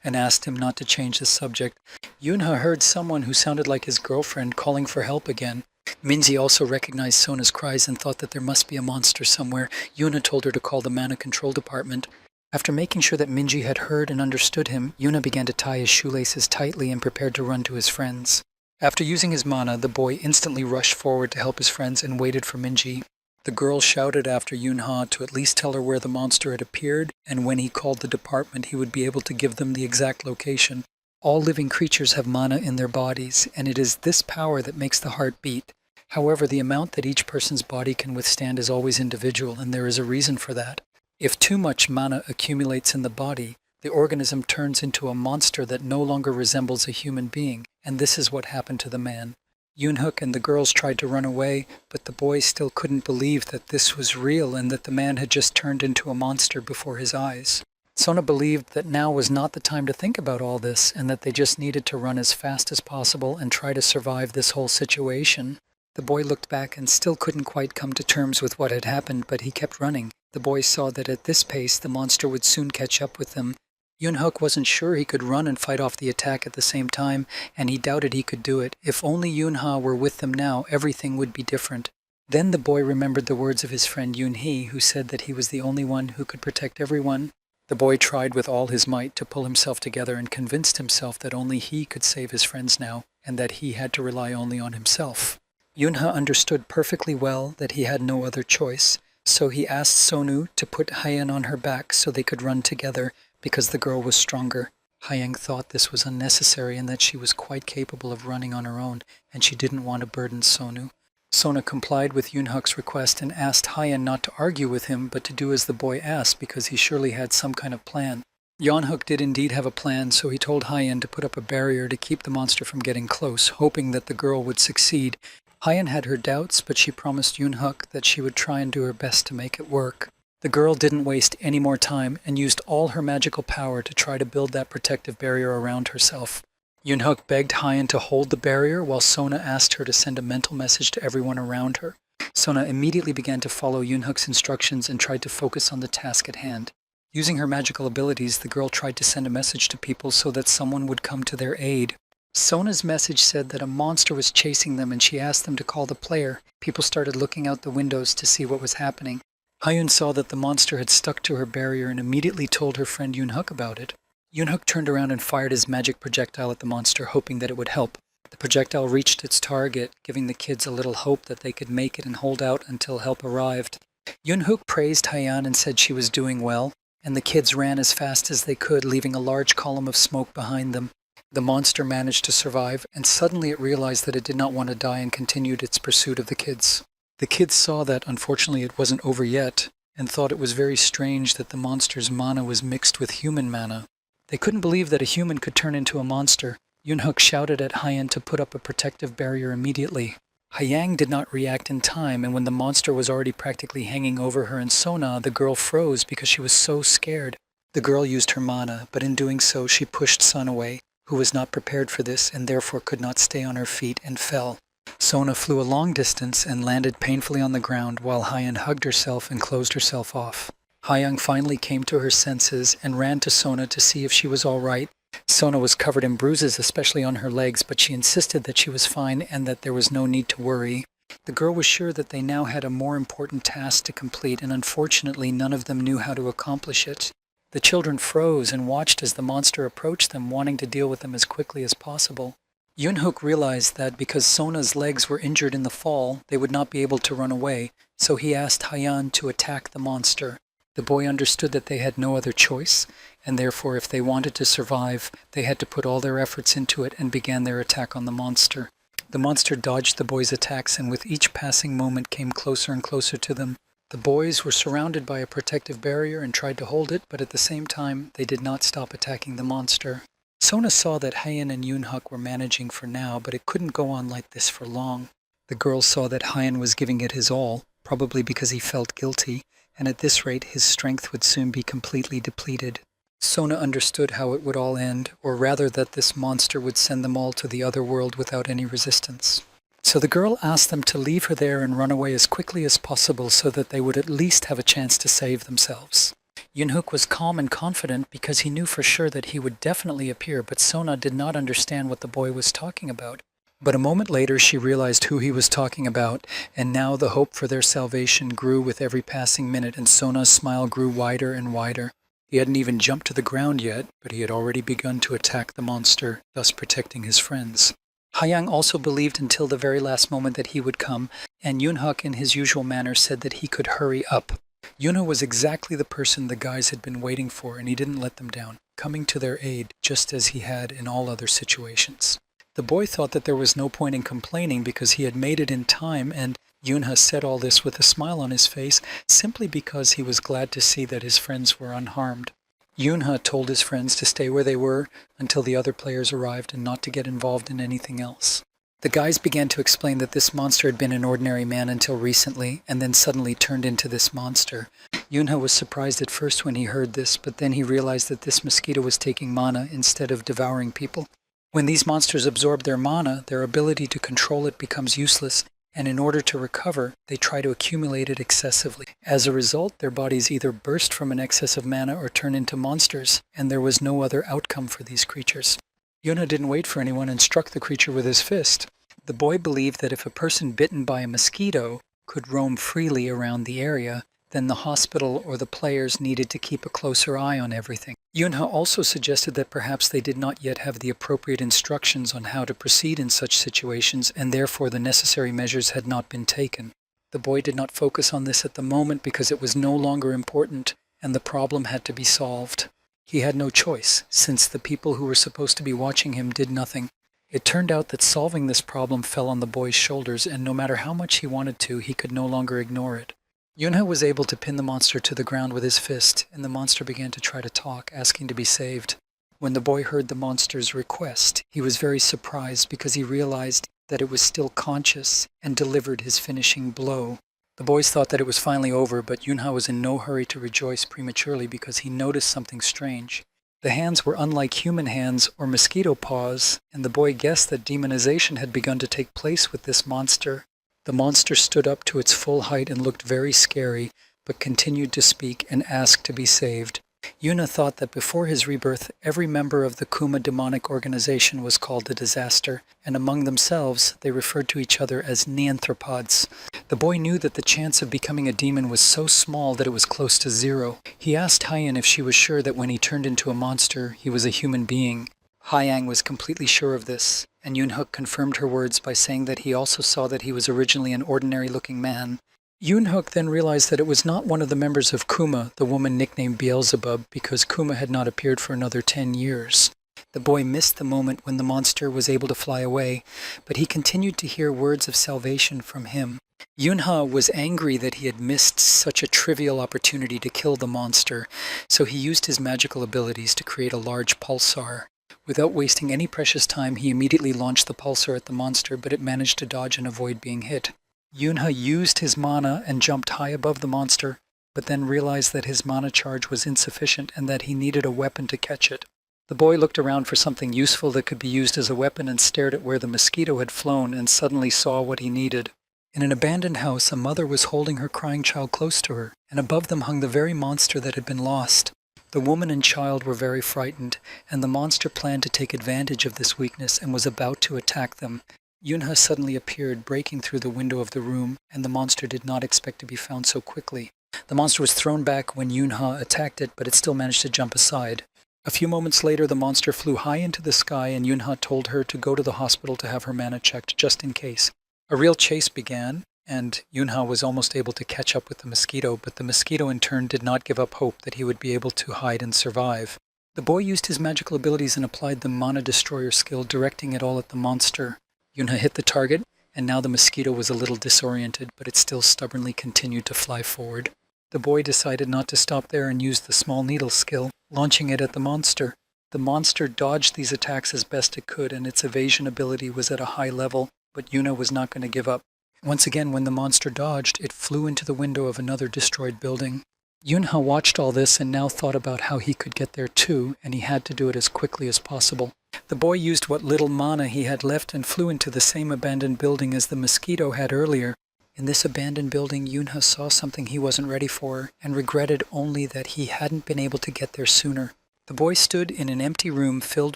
and asked him not to change the subject. Yoon-ha heard someone who sounded like his girlfriend calling for help again. Minji also recognized Sona's cries and thought that there must be a monster somewhere. Yuna told her to call the mana control department. After making sure that Minji had heard and understood him, Yuna began to tie his shoelaces tightly and prepared to run to his friends. After using his mana, the boy instantly rushed forward to help his friends and waited for Minji. The girl shouted after Yoon-ha to at least tell her where the monster had appeared, and when he called the department he would be able to give them the exact location. All living creatures have mana in their bodies, and it is this power that makes the heart beat. However, the amount that each person's body can withstand is always individual, and there is a reason for that. If too much mana accumulates in the body, the organism turns into a monster that no longer resembles a human being, and this is what happened to the man. Yoon-huk and the girls tried to run away, but the boy still couldn't believe that this was real and that the man had just turned into a monster before his eyes. Sona believed that now was not the time to think about all this, and that they just needed to run as fast as possible and try to survive this whole situation. The boy looked back and still couldn't quite come to terms with what had happened, but he kept running. The boy saw that at this pace the monster would soon catch up with them. Yoon-huk wasn't sure he could run and fight off the attack at the same time, and he doubted he could do it. If only Yoon-ha were with them now, everything would be different. Then the boy remembered the words of his friend Yoon-hee, who said that he was the only one who could protect everyone. The boy tried with all his might to pull himself together and convinced himself that only he could save his friends now, and that he had to rely only on himself. Yoon-ha understood perfectly well that he had no other choice, so he asked Sonu to put Hayan on her back so they could run together, because the girl was stronger. Hayang thought this was unnecessary and that she was quite capable of running on her own, and she didn't want to burden Sonu. Sona complied with Yoon-huk's request and asked Hayan not to argue with him, but to do as the boy asked because he surely had some kind of plan. Yoon-huk did indeed have a plan, so he told Hayan to put up a barrier to keep the monster from getting close, hoping that the girl would succeed. Hayan had her doubts, but she promised Yoon-huk that she would try and do her best to make it work. The girl didn't waste any more time and used all her magical power to try to build that protective barrier around herself. Yoon-huk begged Hayan to hold the barrier while Sona asked her to send a mental message to everyone around her. Sona immediately began to follow Yoon-huk's instructions and tried to focus on the task at hand. Using her magical abilities, the girl tried to send a message to people so that someone would come to their aid. Sona's message said that a monster was chasing them and she asked them to call the player. People started looking out the windows to see what was happening. Hayun saw that the monster had stuck to her barrier and immediately told her friend Yoon-huk about it. Yoon-huk turned around and fired his magic projectile at the monster, hoping that it would help. The projectile reached its target, giving the kids a little hope that they could make it and hold out until help arrived. Yoon-huk praised Hayan and said she was doing well. and the kids ran as fast as they could, leaving a large column of smoke behind them. The monster managed to survive, and suddenly it realized that it did not want to die and continued its pursuit of the kids. The kids saw that, unfortunately, it wasn't over yet, and thought it was very strange that the monster's mana was mixed with human mana. They couldn't believe that a human could turn into a monster. Yunhook shouted at Hyan to put up a protective barrier immediately. Hyang did not react in time, and when the monster was already practically hanging over her and Sona, the girl froze because she was so scared. The girl used her mana, but in doing so she pushed Sun away, who was not prepared for this and therefore could not stay on her feet and fell. Sona flew a long distance and landed painfully on the ground while Hyan hugged herself and closed herself off. Hyang finally came to her senses and ran to Sona to see if she was all right. Sona was covered in bruises, especially on her legs, but she insisted that she was fine and that there was no need to worry. The girl was sure that they now had a more important task to complete, and unfortunately none of them knew how to accomplish it. The children froze and watched as the monster approached them, wanting to deal with them as quickly as possible. Yunhook realized that because Sona's legs were injured in the fall, they would not be able to run away, so he asked Hyan to attack the monster. The boy understood that they had no other choice, and therefore if they wanted to survive, they had to put all their efforts into it and began their attack on the monster. The monster dodged the boys' attacks and with each passing moment came closer and closer to them. The boys were surrounded by a protective barrier and tried to hold it, but at the same time, they did not stop attacking the monster. Sona saw that Hyan and Yunhook were managing for now, but it couldn't go on like this for long. The girl saw that Hyan was giving it his all, probably because he felt guilty, and at this rate his strength would soon be completely depleted. Sona understood how it would all end, or rather that this monster would send them all to the other world without any resistance. So the girl asked them to leave her there and run away as quickly as possible so that they would at least have a chance to save themselves. Yunhook was calm and confident because he knew for sure that he would definitely appear, but Sona did not understand what the boy was talking about. But a moment later she realized who he was talking about, and now the hope for their salvation grew with every passing minute, and Sona's smile grew wider and wider. He hadn't even jumped to the ground yet, but he had already begun to attack the monster, thus protecting his friends. Hyang also believed until the very last moment that he would come, and Yunhook in his usual manner said that he could hurry up. Yunho was exactly the person the guys had been waiting for, and he didn't let them down, coming to their aid just as he had in all other situations. The boy thought that there was no point in complaining because he had made it in time, and Yunho said all this with a smile on his face simply because he was glad to see that his friends were unharmed. Yunho told his friends to stay where they were until the other players arrived and not to get involved in anything else. The guys began to explain that this monster had been an ordinary man until recently, and then suddenly turned into this monster. Yunho was surprised at first when he heard this, but then he realized that this mosquito was taking mana instead of devouring people. When these monsters absorb their mana, their ability to control it becomes useless, and in order to recover, they try to accumulate it excessively. As a result, their bodies either burst from an excess of mana or turn into monsters, and there was no other outcome for these creatures. Yunho didn't wait for anyone and struck the creature with his fist. The boy believed that if a person bitten by a mosquito could roam freely around the area, then the hospital or the players needed to keep a closer eye on everything. Yunho also suggested that perhaps they did not yet have the appropriate instructions on how to proceed in such situations, and therefore the necessary measures had not been taken. The boy did not focus on this at the moment because it was no longer important, and the problem had to be solved. He had no choice, since the people who were supposed to be watching him did nothing. It turned out that solving this problem fell on the boy's shoulders, and no matter how much he wanted to, he could no longer ignore it. Yunho was able to pin the monster to the ground with his fist, and the monster began to try to talk, asking to be saved. When the boy heard the monster's request, he was very surprised because he realized that it was still conscious and delivered his finishing blow. The boys thought that it was finally over, but Yunho was in no hurry to rejoice prematurely because he noticed something strange. The hands were unlike human hands or mosquito paws, and the boy guessed that demonization had begun to take place with this monster. The monster stood up to its full height and looked very scary, but continued to speak and ask to be saved. Yunho thought that before his rebirth, every member of the Kuma demonic organization was called a disaster, and among themselves, they referred to each other as neanthropods. The boy knew that the chance of becoming a demon was so small that it was close to zero. He asked Hyan if she was sure that when he turned into a monster, he was a human being. Hyang was completely sure of this, and Yunhook confirmed her words by saying that he also saw that he was originally an ordinary-looking man. Yoonhook then realized that it was not one of the members of Kuma, the woman nicknamed Beelzebub, because Kuma had not appeared for another 10 years. The boy missed the moment when the monster was able to fly away, but he continued to hear words of salvation from him. Yunha was angry that he had missed such a trivial opportunity to kill the monster, so he used his magical abilities to create a large pulsar. Without wasting any precious time, he immediately launched the pulsar at the monster, but it managed to dodge and avoid being hit. Yunha used his mana and jumped high above the monster, but then realized that his mana charge was insufficient and that he needed a weapon to catch it. The boy looked around for something useful that could be used as a weapon and stared at where the mosquito had flown and suddenly saw what he needed. In an abandoned house, a mother was holding her crying child close to her, and above them hung the very monster that had been lost. The woman and child were very frightened, and the monster planned to take advantage of this weakness and was about to attack them. Yunha suddenly appeared, breaking through the window of the room, and the monster did not expect to be found so quickly. The monster was thrown back when Yunha attacked it, but it still managed to jump aside. A few moments later, the monster flew high into the sky, and Yunha told her to go to the hospital to have her mana checked, just in case. A real chase began, and Yunha was almost able to catch up with the mosquito, but the mosquito in turn did not give up hope that he would be able to hide and survive. The boy used his magical abilities and applied the Mana Destroyer skill, directing it all at the monster. Yunha hit the target, and now the mosquito was a little disoriented, but it still stubbornly continued to fly forward. The boy decided not to stop there and used the small needle skill, launching it at the monster. The monster dodged these attacks as best it could, and its evasion ability was at a high level, but Yuna was not going to give up. Once again, when the monster dodged, it flew into the window of another destroyed building. Yunha watched all this and now thought about how he could get there too, and he had to do it as quickly as possible. The boy used what little mana he had left and flew into the same abandoned building as the mosquito had earlier. In this abandoned building, Yunha saw something he wasn't ready for and regretted only that he hadn't been able to get there sooner. The boy stood in an empty room filled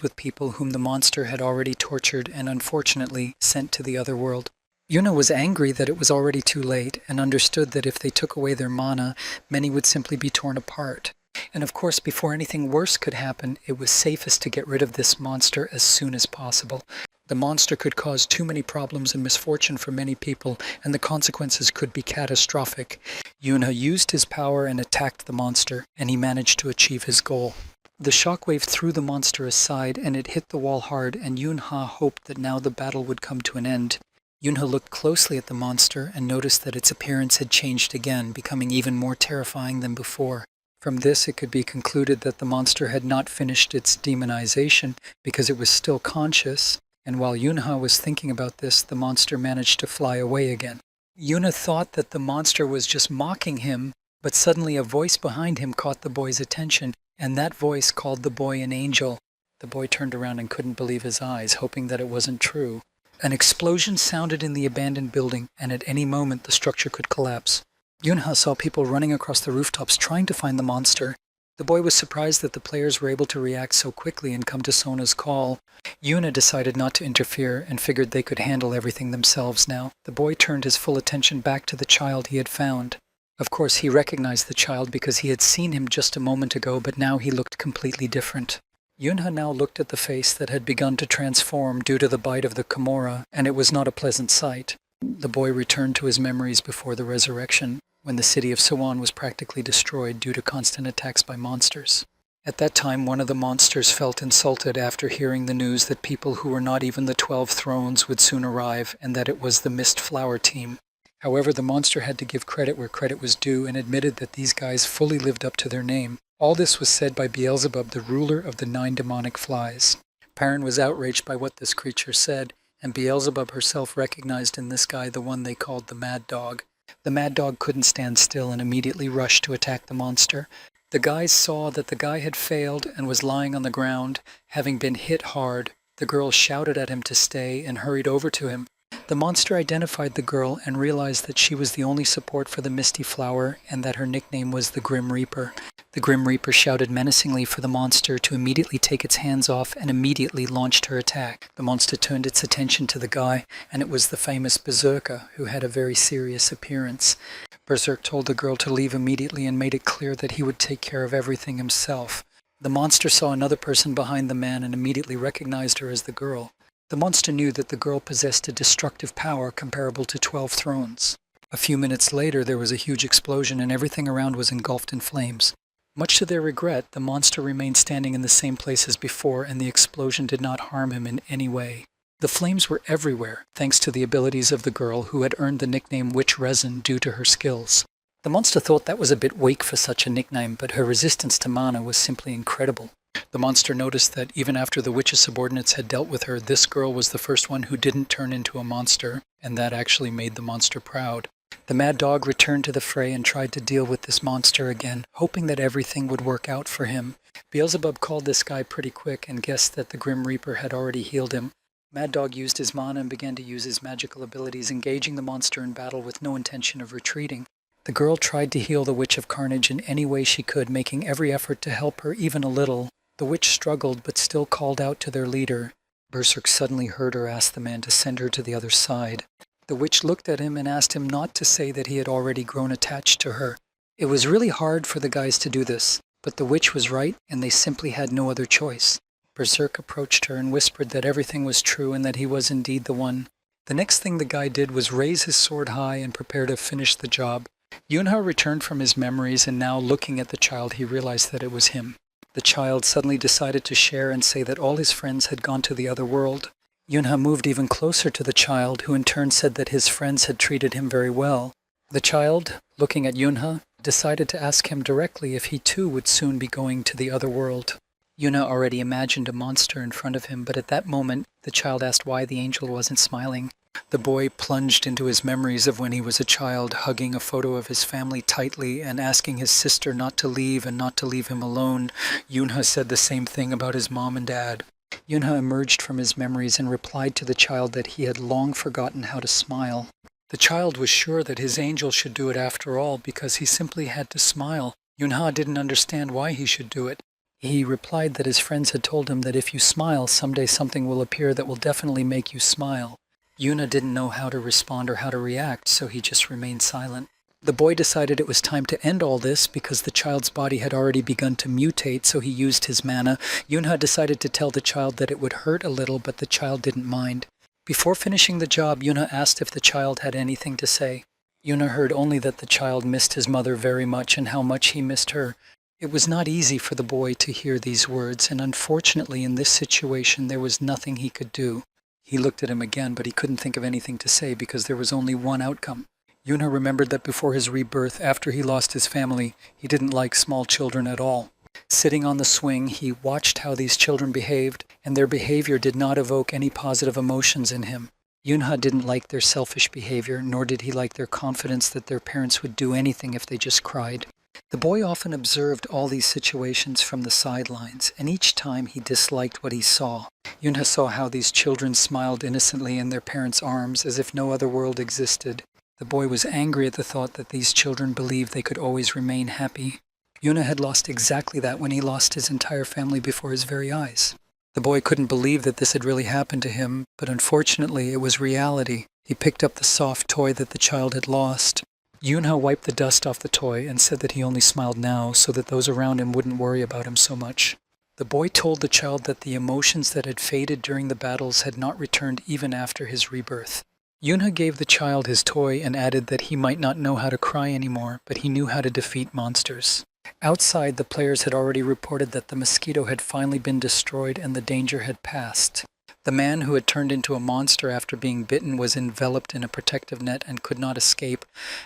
with people whom the monster had already tortured and unfortunately sent to the other world. Yuna was angry that it was already too late and understood that if they took away their mana, many would simply be torn apart. And of course, before anything worse could happen, it was safest to get rid of this monster as soon as possible. The monster could cause too many problems and misfortune for many people, and the consequences could be catastrophic. Yuna used his power and attacked the monster, and he managed to achieve his goal. The shockwave threw the monster aside, and it hit the wall hard, and Yunha hoped that now the battle would come to an end. Yunha looked closely at the monster and noticed that its appearance had changed again, becoming even more terrifying than before. From this, it could be concluded that the monster had not finished its demonization because it was still conscious, and while Yunha was thinking about this, the monster managed to fly away again. Yuna thought that the monster was just mocking him, but suddenly a voice behind him caught the boy's attention, and that voice called the boy an angel. The boy turned around and couldn't believe his eyes, hoping that it wasn't true. An explosion sounded in the abandoned building, and at any moment the structure could collapse. Yunha saw people running across the rooftops trying to find the monster. The boy was surprised that the players were able to react so quickly and come to Sona's call. Yuna decided not to interfere and figured they could handle everything themselves now. The boy turned his full attention back to the child he had found. Of course, he recognized the child because he had seen him just a moment ago, but now he looked completely different. Yunha now looked at the face that had begun to transform due to the bite of the Kimura, and it was not a pleasant sight. The boy returned to his memories before the resurrection, when the city of Sawan was practically destroyed due to constant attacks by monsters. At that time, one of the monsters felt insulted after hearing the news that people who were not even the 12 thrones would soon arrive, and that it was the Mist Flower team. However, the monster had to give credit where credit was due and admitted that these guys fully lived up to their name. All this was said by Beelzebub, the ruler of the 9 demonic flies. Perrin was outraged by what this creature said, and Beelzebub herself recognized in this guy the one they called the Mad Dog. The Mad Dog couldn't stand still and immediately rushed to attack the monster. The guys saw that the guy had failed and was lying on the ground, having been hit hard. The girl shouted at him to stay and hurried over to him. The monster identified the girl and realized that she was the only support for the Misty Flower and that her nickname was the Grim Reaper. The Grim Reaper shouted menacingly for the monster to immediately take its hands off and immediately launched her attack. The monster turned its attention to the guy, and it was the famous Berserker, who had a very serious appearance. Berserk told the girl to leave immediately and made it clear that he would take care of everything himself. The monster saw another person behind the man and immediately recognized her as the girl. The monster knew that the girl possessed a destructive power comparable to 12 thrones. A few minutes later, there was a huge explosion and everything around was engulfed in flames. Much to their regret, the monster remained standing in the same place as before, and the explosion did not harm him in any way. The flames were everywhere, thanks to the abilities of the girl who had earned the nickname Witch Resin due to her skills. The monster thought that was a bit weak for such a nickname, but her resistance to mana was simply incredible. The monster noticed that even after the witch's subordinates had dealt with her, this girl was the first one who didn't turn into a monster, and that actually made the monster proud. The mad dog returned to the fray and tried to deal with this monster again, hoping that everything would work out for him. Beelzebub called this guy pretty quick and guessed that the Grim Reaper had already healed him. Mad Dog used his mana and began to use his magical abilities, engaging the monster in battle with no intention of retreating. The girl tried to heal the Witch of Carnage in any way she could, making every effort to help her even a little. The witch struggled but still called out to their leader. Berserk suddenly heard her ask the man to send her to the other side. The witch looked at him and asked him not to say that he had already grown attached to her. It was really hard for the guys to do this, but the witch was right and they simply had no other choice. Berserk approached her and whispered that everything was true and that he was indeed the one. The next thing the guy did was raise his sword high and prepare to finish the job. Yunha returned from his memories, and now looking at the child he realized that it was him. The child suddenly decided to share and say that all his friends had gone to the other world. Yunha moved even closer to the child, who in turn said that his friends had treated him very well. The child, looking at Yunha, decided to ask him directly if he too would soon be going to the other world. Yunha already imagined a monster in front of him, but at that moment the child asked why the angel wasn't smiling. The boy plunged into his memories of when he was a child, hugging a photo of his family tightly and asking his sister not to leave and not to leave him alone. Yunha said the same thing about his mom and dad. Yunha emerged from his memories and replied to the child that he had long forgotten how to smile. The child was sure that his angel should do it after all because he simply had to smile. Yunha didn't understand why he should do it. He replied that his friends had told him that if you smile, someday something will appear that will definitely make you smile. Yunha didn't know how to respond or how to react, so he just remained silent. The boy decided it was time to end all this because the child's body had already begun to mutate, so he used his mana. Yunha decided to tell the child that it would hurt a little, but the child didn't mind. Before finishing the job, Yunha asked if the child had anything to say. Yunha heard only that the child missed his mother very much and how much he missed her. It was not easy for the boy to hear these words, and unfortunately in this situation there was nothing he could do. He looked at him again, but he couldn't think of anything to say because there was only one outcome. Yunha remembered that before his rebirth, after he lost his family, he didn't like small children at all. Sitting on the swing, he watched how these children behaved, and their behavior did not evoke any positive emotions in him. Yunha didn't like their selfish behavior, nor did he like their confidence that their parents would do anything if they just cried. The boy often observed all these situations from the sidelines, and each time he disliked what he saw. Yunha saw how these children smiled innocently in their parents' arms as if no other world existed. The boy was angry at the thought that these children believed they could always remain happy. Yunha had lost exactly that when he lost his entire family before his very eyes. The boy couldn't believe that this had really happened to him, but unfortunately it was reality. He picked up the soft toy that the child had lost. Yunha wiped the dust off the toy and said that he only smiled now so that those around him wouldn't worry about him so much. The boy told the child that the emotions that had faded during the battles had not returned even after his rebirth. Yunha gave the child his toy and added that he might not know how to cry anymore, but he knew how to defeat monsters. Outside, the players had already reported that the mosquito had finally been destroyed and the danger had passed. The man who had turned into a monster after being bitten was enveloped in a protective net and could not escape,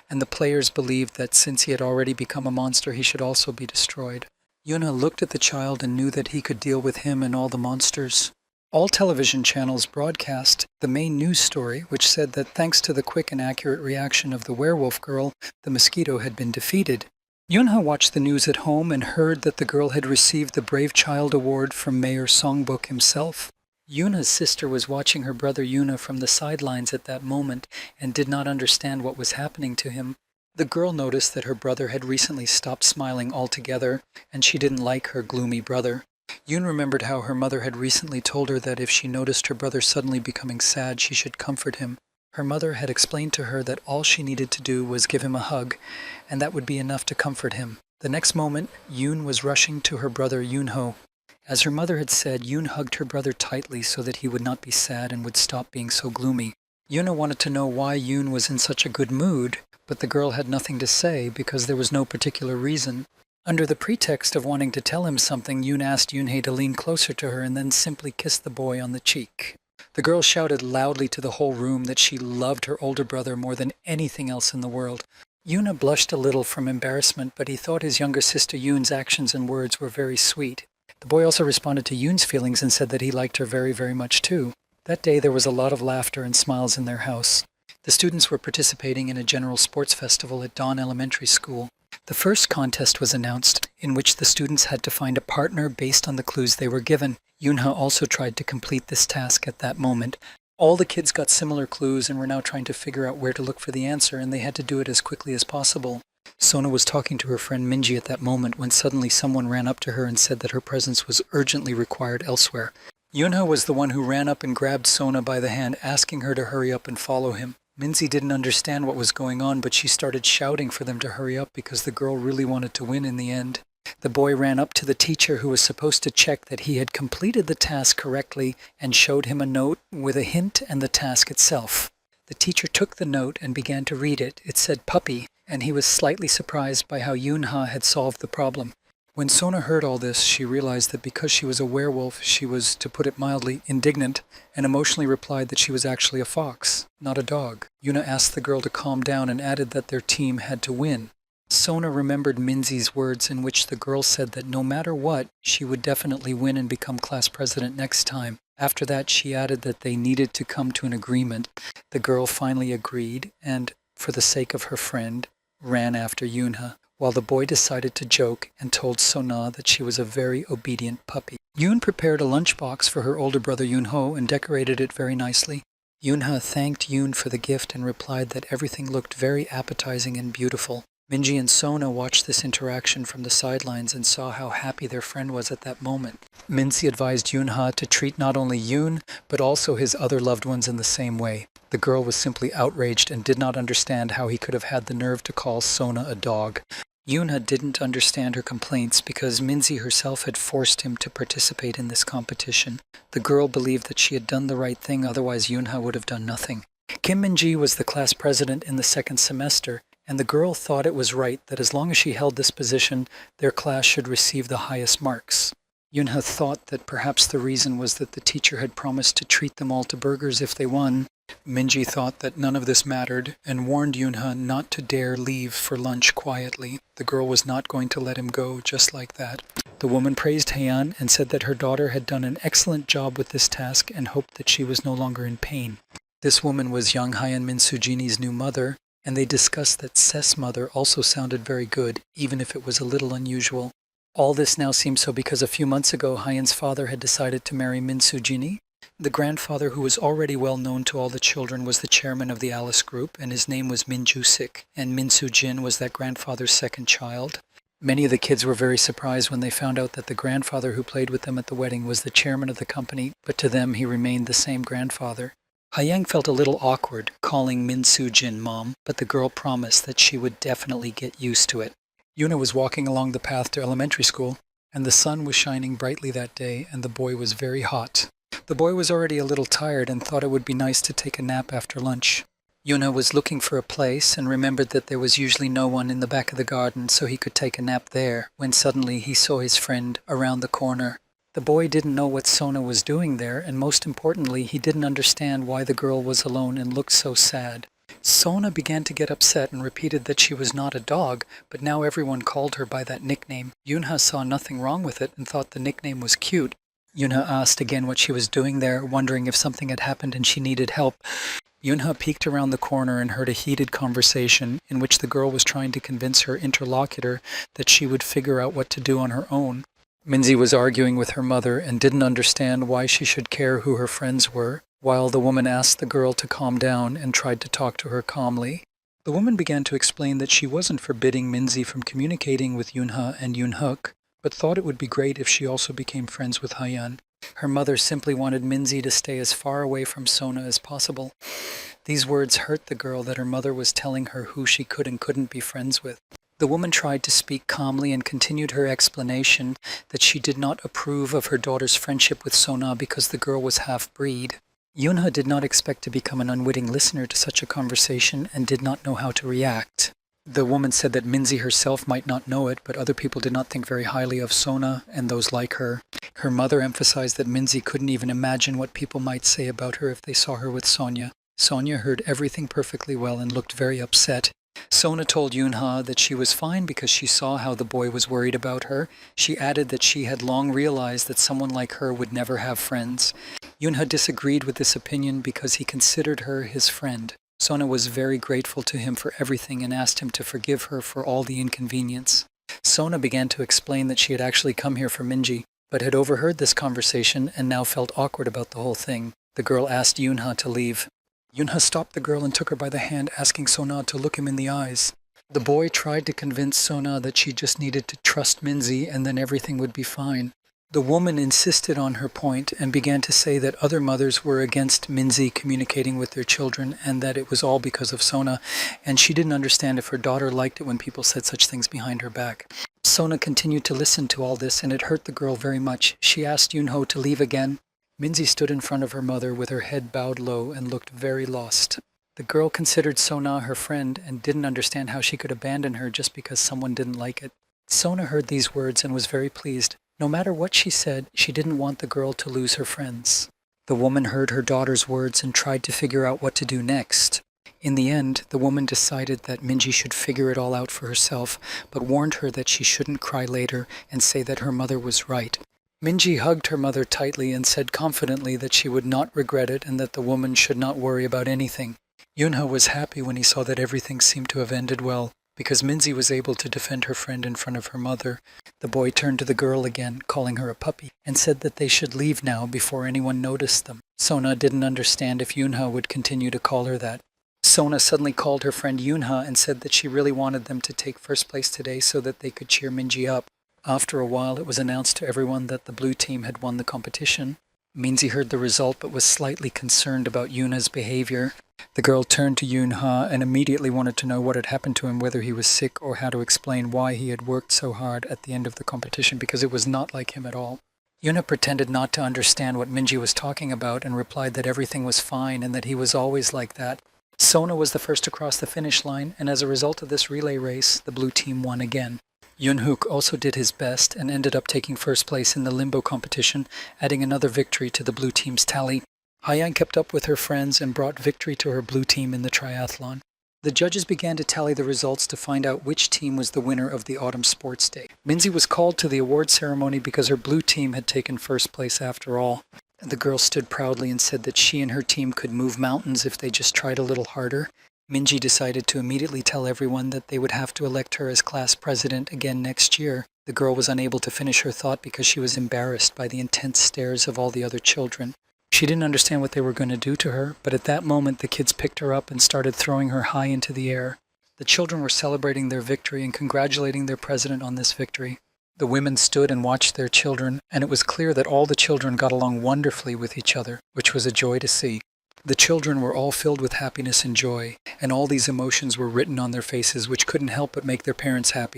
and the players believed that since he had already become a monster, he should also be destroyed. Yunha looked at the child and knew that he could deal with him and all the monsters. All television channels broadcast the main news story, which said that thanks to the quick and accurate reaction of the werewolf girl, the mosquito had been defeated. Yunha watched the news at home and heard that the girl had received the Brave Child Award from Mayor Songbuk himself. Yuna's sister was watching her brother Yuna from the sidelines at that moment and did not understand what was happening to him. The girl noticed that her brother had recently stopped smiling altogether, and she didn't like her gloomy brother. Yun remembered how her mother had recently told her that if she noticed her brother suddenly becoming sad, she should comfort him. Her mother had explained to her that all she needed to do was give him a hug, and that would be enough to comfort him. The next moment, Yun was rushing to her brother Yunho. As her mother had said, Yun hugged her brother tightly so that he would not be sad and would stop being so gloomy. Yuna wanted to know why Yoon was in such a good mood, but the girl had nothing to say because there was no particular reason. Under the pretext of wanting to tell him something, Yoon asked Yoonhae to lean closer to her and then simply kissed the boy on the cheek. The girl shouted loudly to the whole room that she loved her older brother more than anything else in the world. Yoona blushed a little from embarrassment, but he thought his younger sister Yoon's actions and words were very sweet. The boy also responded to Yoon's feelings and said that he liked her very, very much too. That day there was a lot of laughter and smiles in their house. The students were participating in a general sports festival at Dawn Elementary School. The first contest was announced, in which the students had to find a partner based on the clues they were given. Yoonha also tried to complete this task at that moment. All the kids got similar clues and were now trying to figure out where to look for the answer, and they had to do it as quickly as possible. Sona was talking to her friend Minji at that moment when suddenly someone ran up to her and said that her presence was urgently required elsewhere. Yoonha was the one who ran up and grabbed Sona by the hand, asking her to hurry up and follow him. Minzy didn't understand what was going on, but she started shouting for them to hurry up because the girl really wanted to win in the end. The boy ran up to the teacher, who was supposed to check that he had completed the task correctly, and showed him a note with a hint and the task itself. The teacher took the note and began to read it. It said puppy, and he was slightly surprised by how Yoonha had solved the problem. When Sona heard all this, she realized that because she was a werewolf, she was, to put it mildly, indignant, and emotionally replied that she was actually a fox, not a dog. Yoona asked the girl to calm down and added that their team had to win. Sona remembered Minzy's words in which the girl said that no matter what, she would definitely win and become class president next time. After that, she added that they needed to come to an agreement. The girl finally agreed and, for the sake of her friend, ran after Yoonha, while the boy decided to joke and told Sona that she was a very obedient puppy. Yoon prepared a lunchbox for her older brother Yoonho and decorated it very nicely. Yoonha thanked Yoon for the gift and replied that everything looked very appetizing and beautiful. Minji and Sona watched this interaction from the sidelines and saw how happy their friend was at that moment. Minzy advised Yoonha to treat not only Yoon, but also his other loved ones in the same way. The girl was simply outraged and did not understand how he could have had the nerve to call Sona a dog. Yoonha didn't understand her complaints because Minzy herself had forced him to participate in this competition. The girl believed that she had done the right thing, otherwise Yoonha would have done nothing. Kim Min-ji was the class president in the second semester, and the girl thought it was right that as long as she held this position, their class should receive the highest marks. Yoonha thought that perhaps the reason was that the teacher had promised to treat them all to burgers if they won. Minji thought that none of this mattered and warned Yoonha not to dare leave for lunch quietly. The girl was not going to let him go just like that. The woman praised Haeyeon and said that her daughter had done an excellent job with this task and hoped that she was no longer in pain. This woman was young Haeyeon Min Soo-jin's new mother, and they discussed that Seth's mother also sounded very good, even if it was a little unusual. All this now seemed so because a few months ago Haeyeon's father had decided to marry Min Soo-jin. The grandfather, who was already well known to all the children, was the chairman of the Alice Group, and his name was Min Joo-sik, and Min Soo-jin was that grandfather's second child. Many of the kids were very surprised when they found out that the grandfather who played with them at the wedding was the chairman of the company, but to them he remained the same grandfather. Haeyeon felt a little awkward calling Min Soo-jin mom, but the girl promised that she would definitely get used to it. Yoona was walking along the path to elementary school, and the sun was shining brightly that day, and the boy was very hot. The boy was already a little tired and thought it would be nice to take a nap after lunch. Yoona was looking for a place and remembered that there was usually no one in the back of the garden, so he could take a nap there, when suddenly he saw his friend around the corner. The boy didn't know what Sona was doing there, and most importantly, he didn't understand why the girl was alone and looked so sad. Sona began to get upset and repeated that she was not a dog, but now everyone called her by that nickname. Yoonha saw nothing wrong with it and thought the nickname was cute. Yoonha asked again what she was doing there, wondering if something had happened and she needed help. Yoonha peeked around the corner and heard a heated conversation in which the girl was trying to convince her interlocutor that she would figure out what to do on her own. Minzy was arguing with her mother and didn't understand why she should care who her friends were, while the woman asked the girl to calm down and tried to talk to her calmly. The woman began to explain that she wasn't forbidding Minzy from communicating with Yoonha and Yoonhook, but thought it would be great if she also became friends with Haeyeon. Her mother simply wanted Minzy to stay as far away from Sona as possible. These words hurt the girl that her mother was telling her who she could and couldn't be friends with. The woman tried to speak calmly and continued her explanation that she did not approve of her daughter's friendship with Sona because the girl was half-breed. Yunha did not expect to become an unwitting listener to such a conversation and did not know how to react. The woman said that Minzy herself might not know it, but other people did not think very highly of Sona and those like her. Her mother emphasized that Minzy couldn't even imagine what people might say about her if they saw her with Sonia. Sonia heard everything perfectly well and looked very upset. Sona told Yunha that she was fine because she saw how the boy was worried about her. She added that she had long realized that someone like her would never have friends. Yunha disagreed with this opinion because he considered her his friend. Sona was very grateful to him for everything and asked him to forgive her for all the inconvenience. Sona began to explain that she had actually come here for Minji, but had overheard this conversation and now felt awkward about the whole thing. The girl asked Yunha to leave. Yunha stopped the girl and took her by the hand, asking Sona to look him in the eyes. The boy tried to convince Sona that she just needed to trust Minzy and then everything would be fine. The woman insisted on her point and began to say that other mothers were against Minzy communicating with their children and that it was all because of Sona, and she didn't understand if her daughter liked it when people said such things behind her back. Sona continued to listen to all this and it hurt the girl very much. She asked Yunho to leave again. Minzy stood in front of her mother with her head bowed low and looked very lost. The girl considered Sona her friend and didn't understand how she could abandon her just because someone didn't like it. Sona heard these words and was very pleased. No matter what she said, she didn't want the girl to lose her friends. The woman heard her daughter's words and tried to figure out what to do next. In the end, the woman decided that Minji should figure it all out for herself, but warned her that she shouldn't cry later and say that her mother was right. Minji hugged her mother tightly and said confidently that she would not regret it and that the woman should not worry about anything. Yunha was happy when he saw that everything seemed to have ended well. Because Minzy was able to defend her friend in front of her mother, the boy turned to the girl again, calling her a puppy, and said that they should leave now before anyone noticed them. Sona didn't understand if Yunha would continue to call her that. Sona suddenly called her friend Yunha and said that she really wanted them to take first place today so that they could cheer Minji up. After a while, it was announced to everyone that the blue team had won the competition. Minzy heard the result but was slightly concerned about Yunha's behavior. The girl turned to Yunha and immediately wanted to know what had happened to him, whether he was sick or how to explain why he had worked so hard at the end of the competition because it was not like him at all. Yunha pretended not to understand what Minji was talking about and replied that everything was fine and that he was always like that. Sona was the first to cross the finish line, and as a result of this relay race, the blue team won again. Yunhook also did his best and ended up taking first place in the limbo competition, adding another victory to the blue team's tally. Hayan kept up with her friends and brought victory to her blue team in the triathlon. The judges began to tally the results to find out which team was the winner of the Autumn Sports Day. Minzy was called to the award ceremony because her blue team had taken first place after all. The girl stood proudly and said that she and her team could move mountains if they just tried a little harder. Minji decided to immediately tell everyone that they would have to elect her as class president again next year. The girl was unable to finish her thought because she was embarrassed by the intense stares of all the other children. She didn't understand what they were going to do to her, but at that moment the kids picked her up and started throwing her high into the air. The children were celebrating their victory and congratulating their president on this victory. The women stood and watched their children, and it was clear that all the children got along wonderfully with each other, which was a joy to see. The children were all filled with happiness and joy, and all these emotions were written on their faces, which couldn't help but make their parents happy.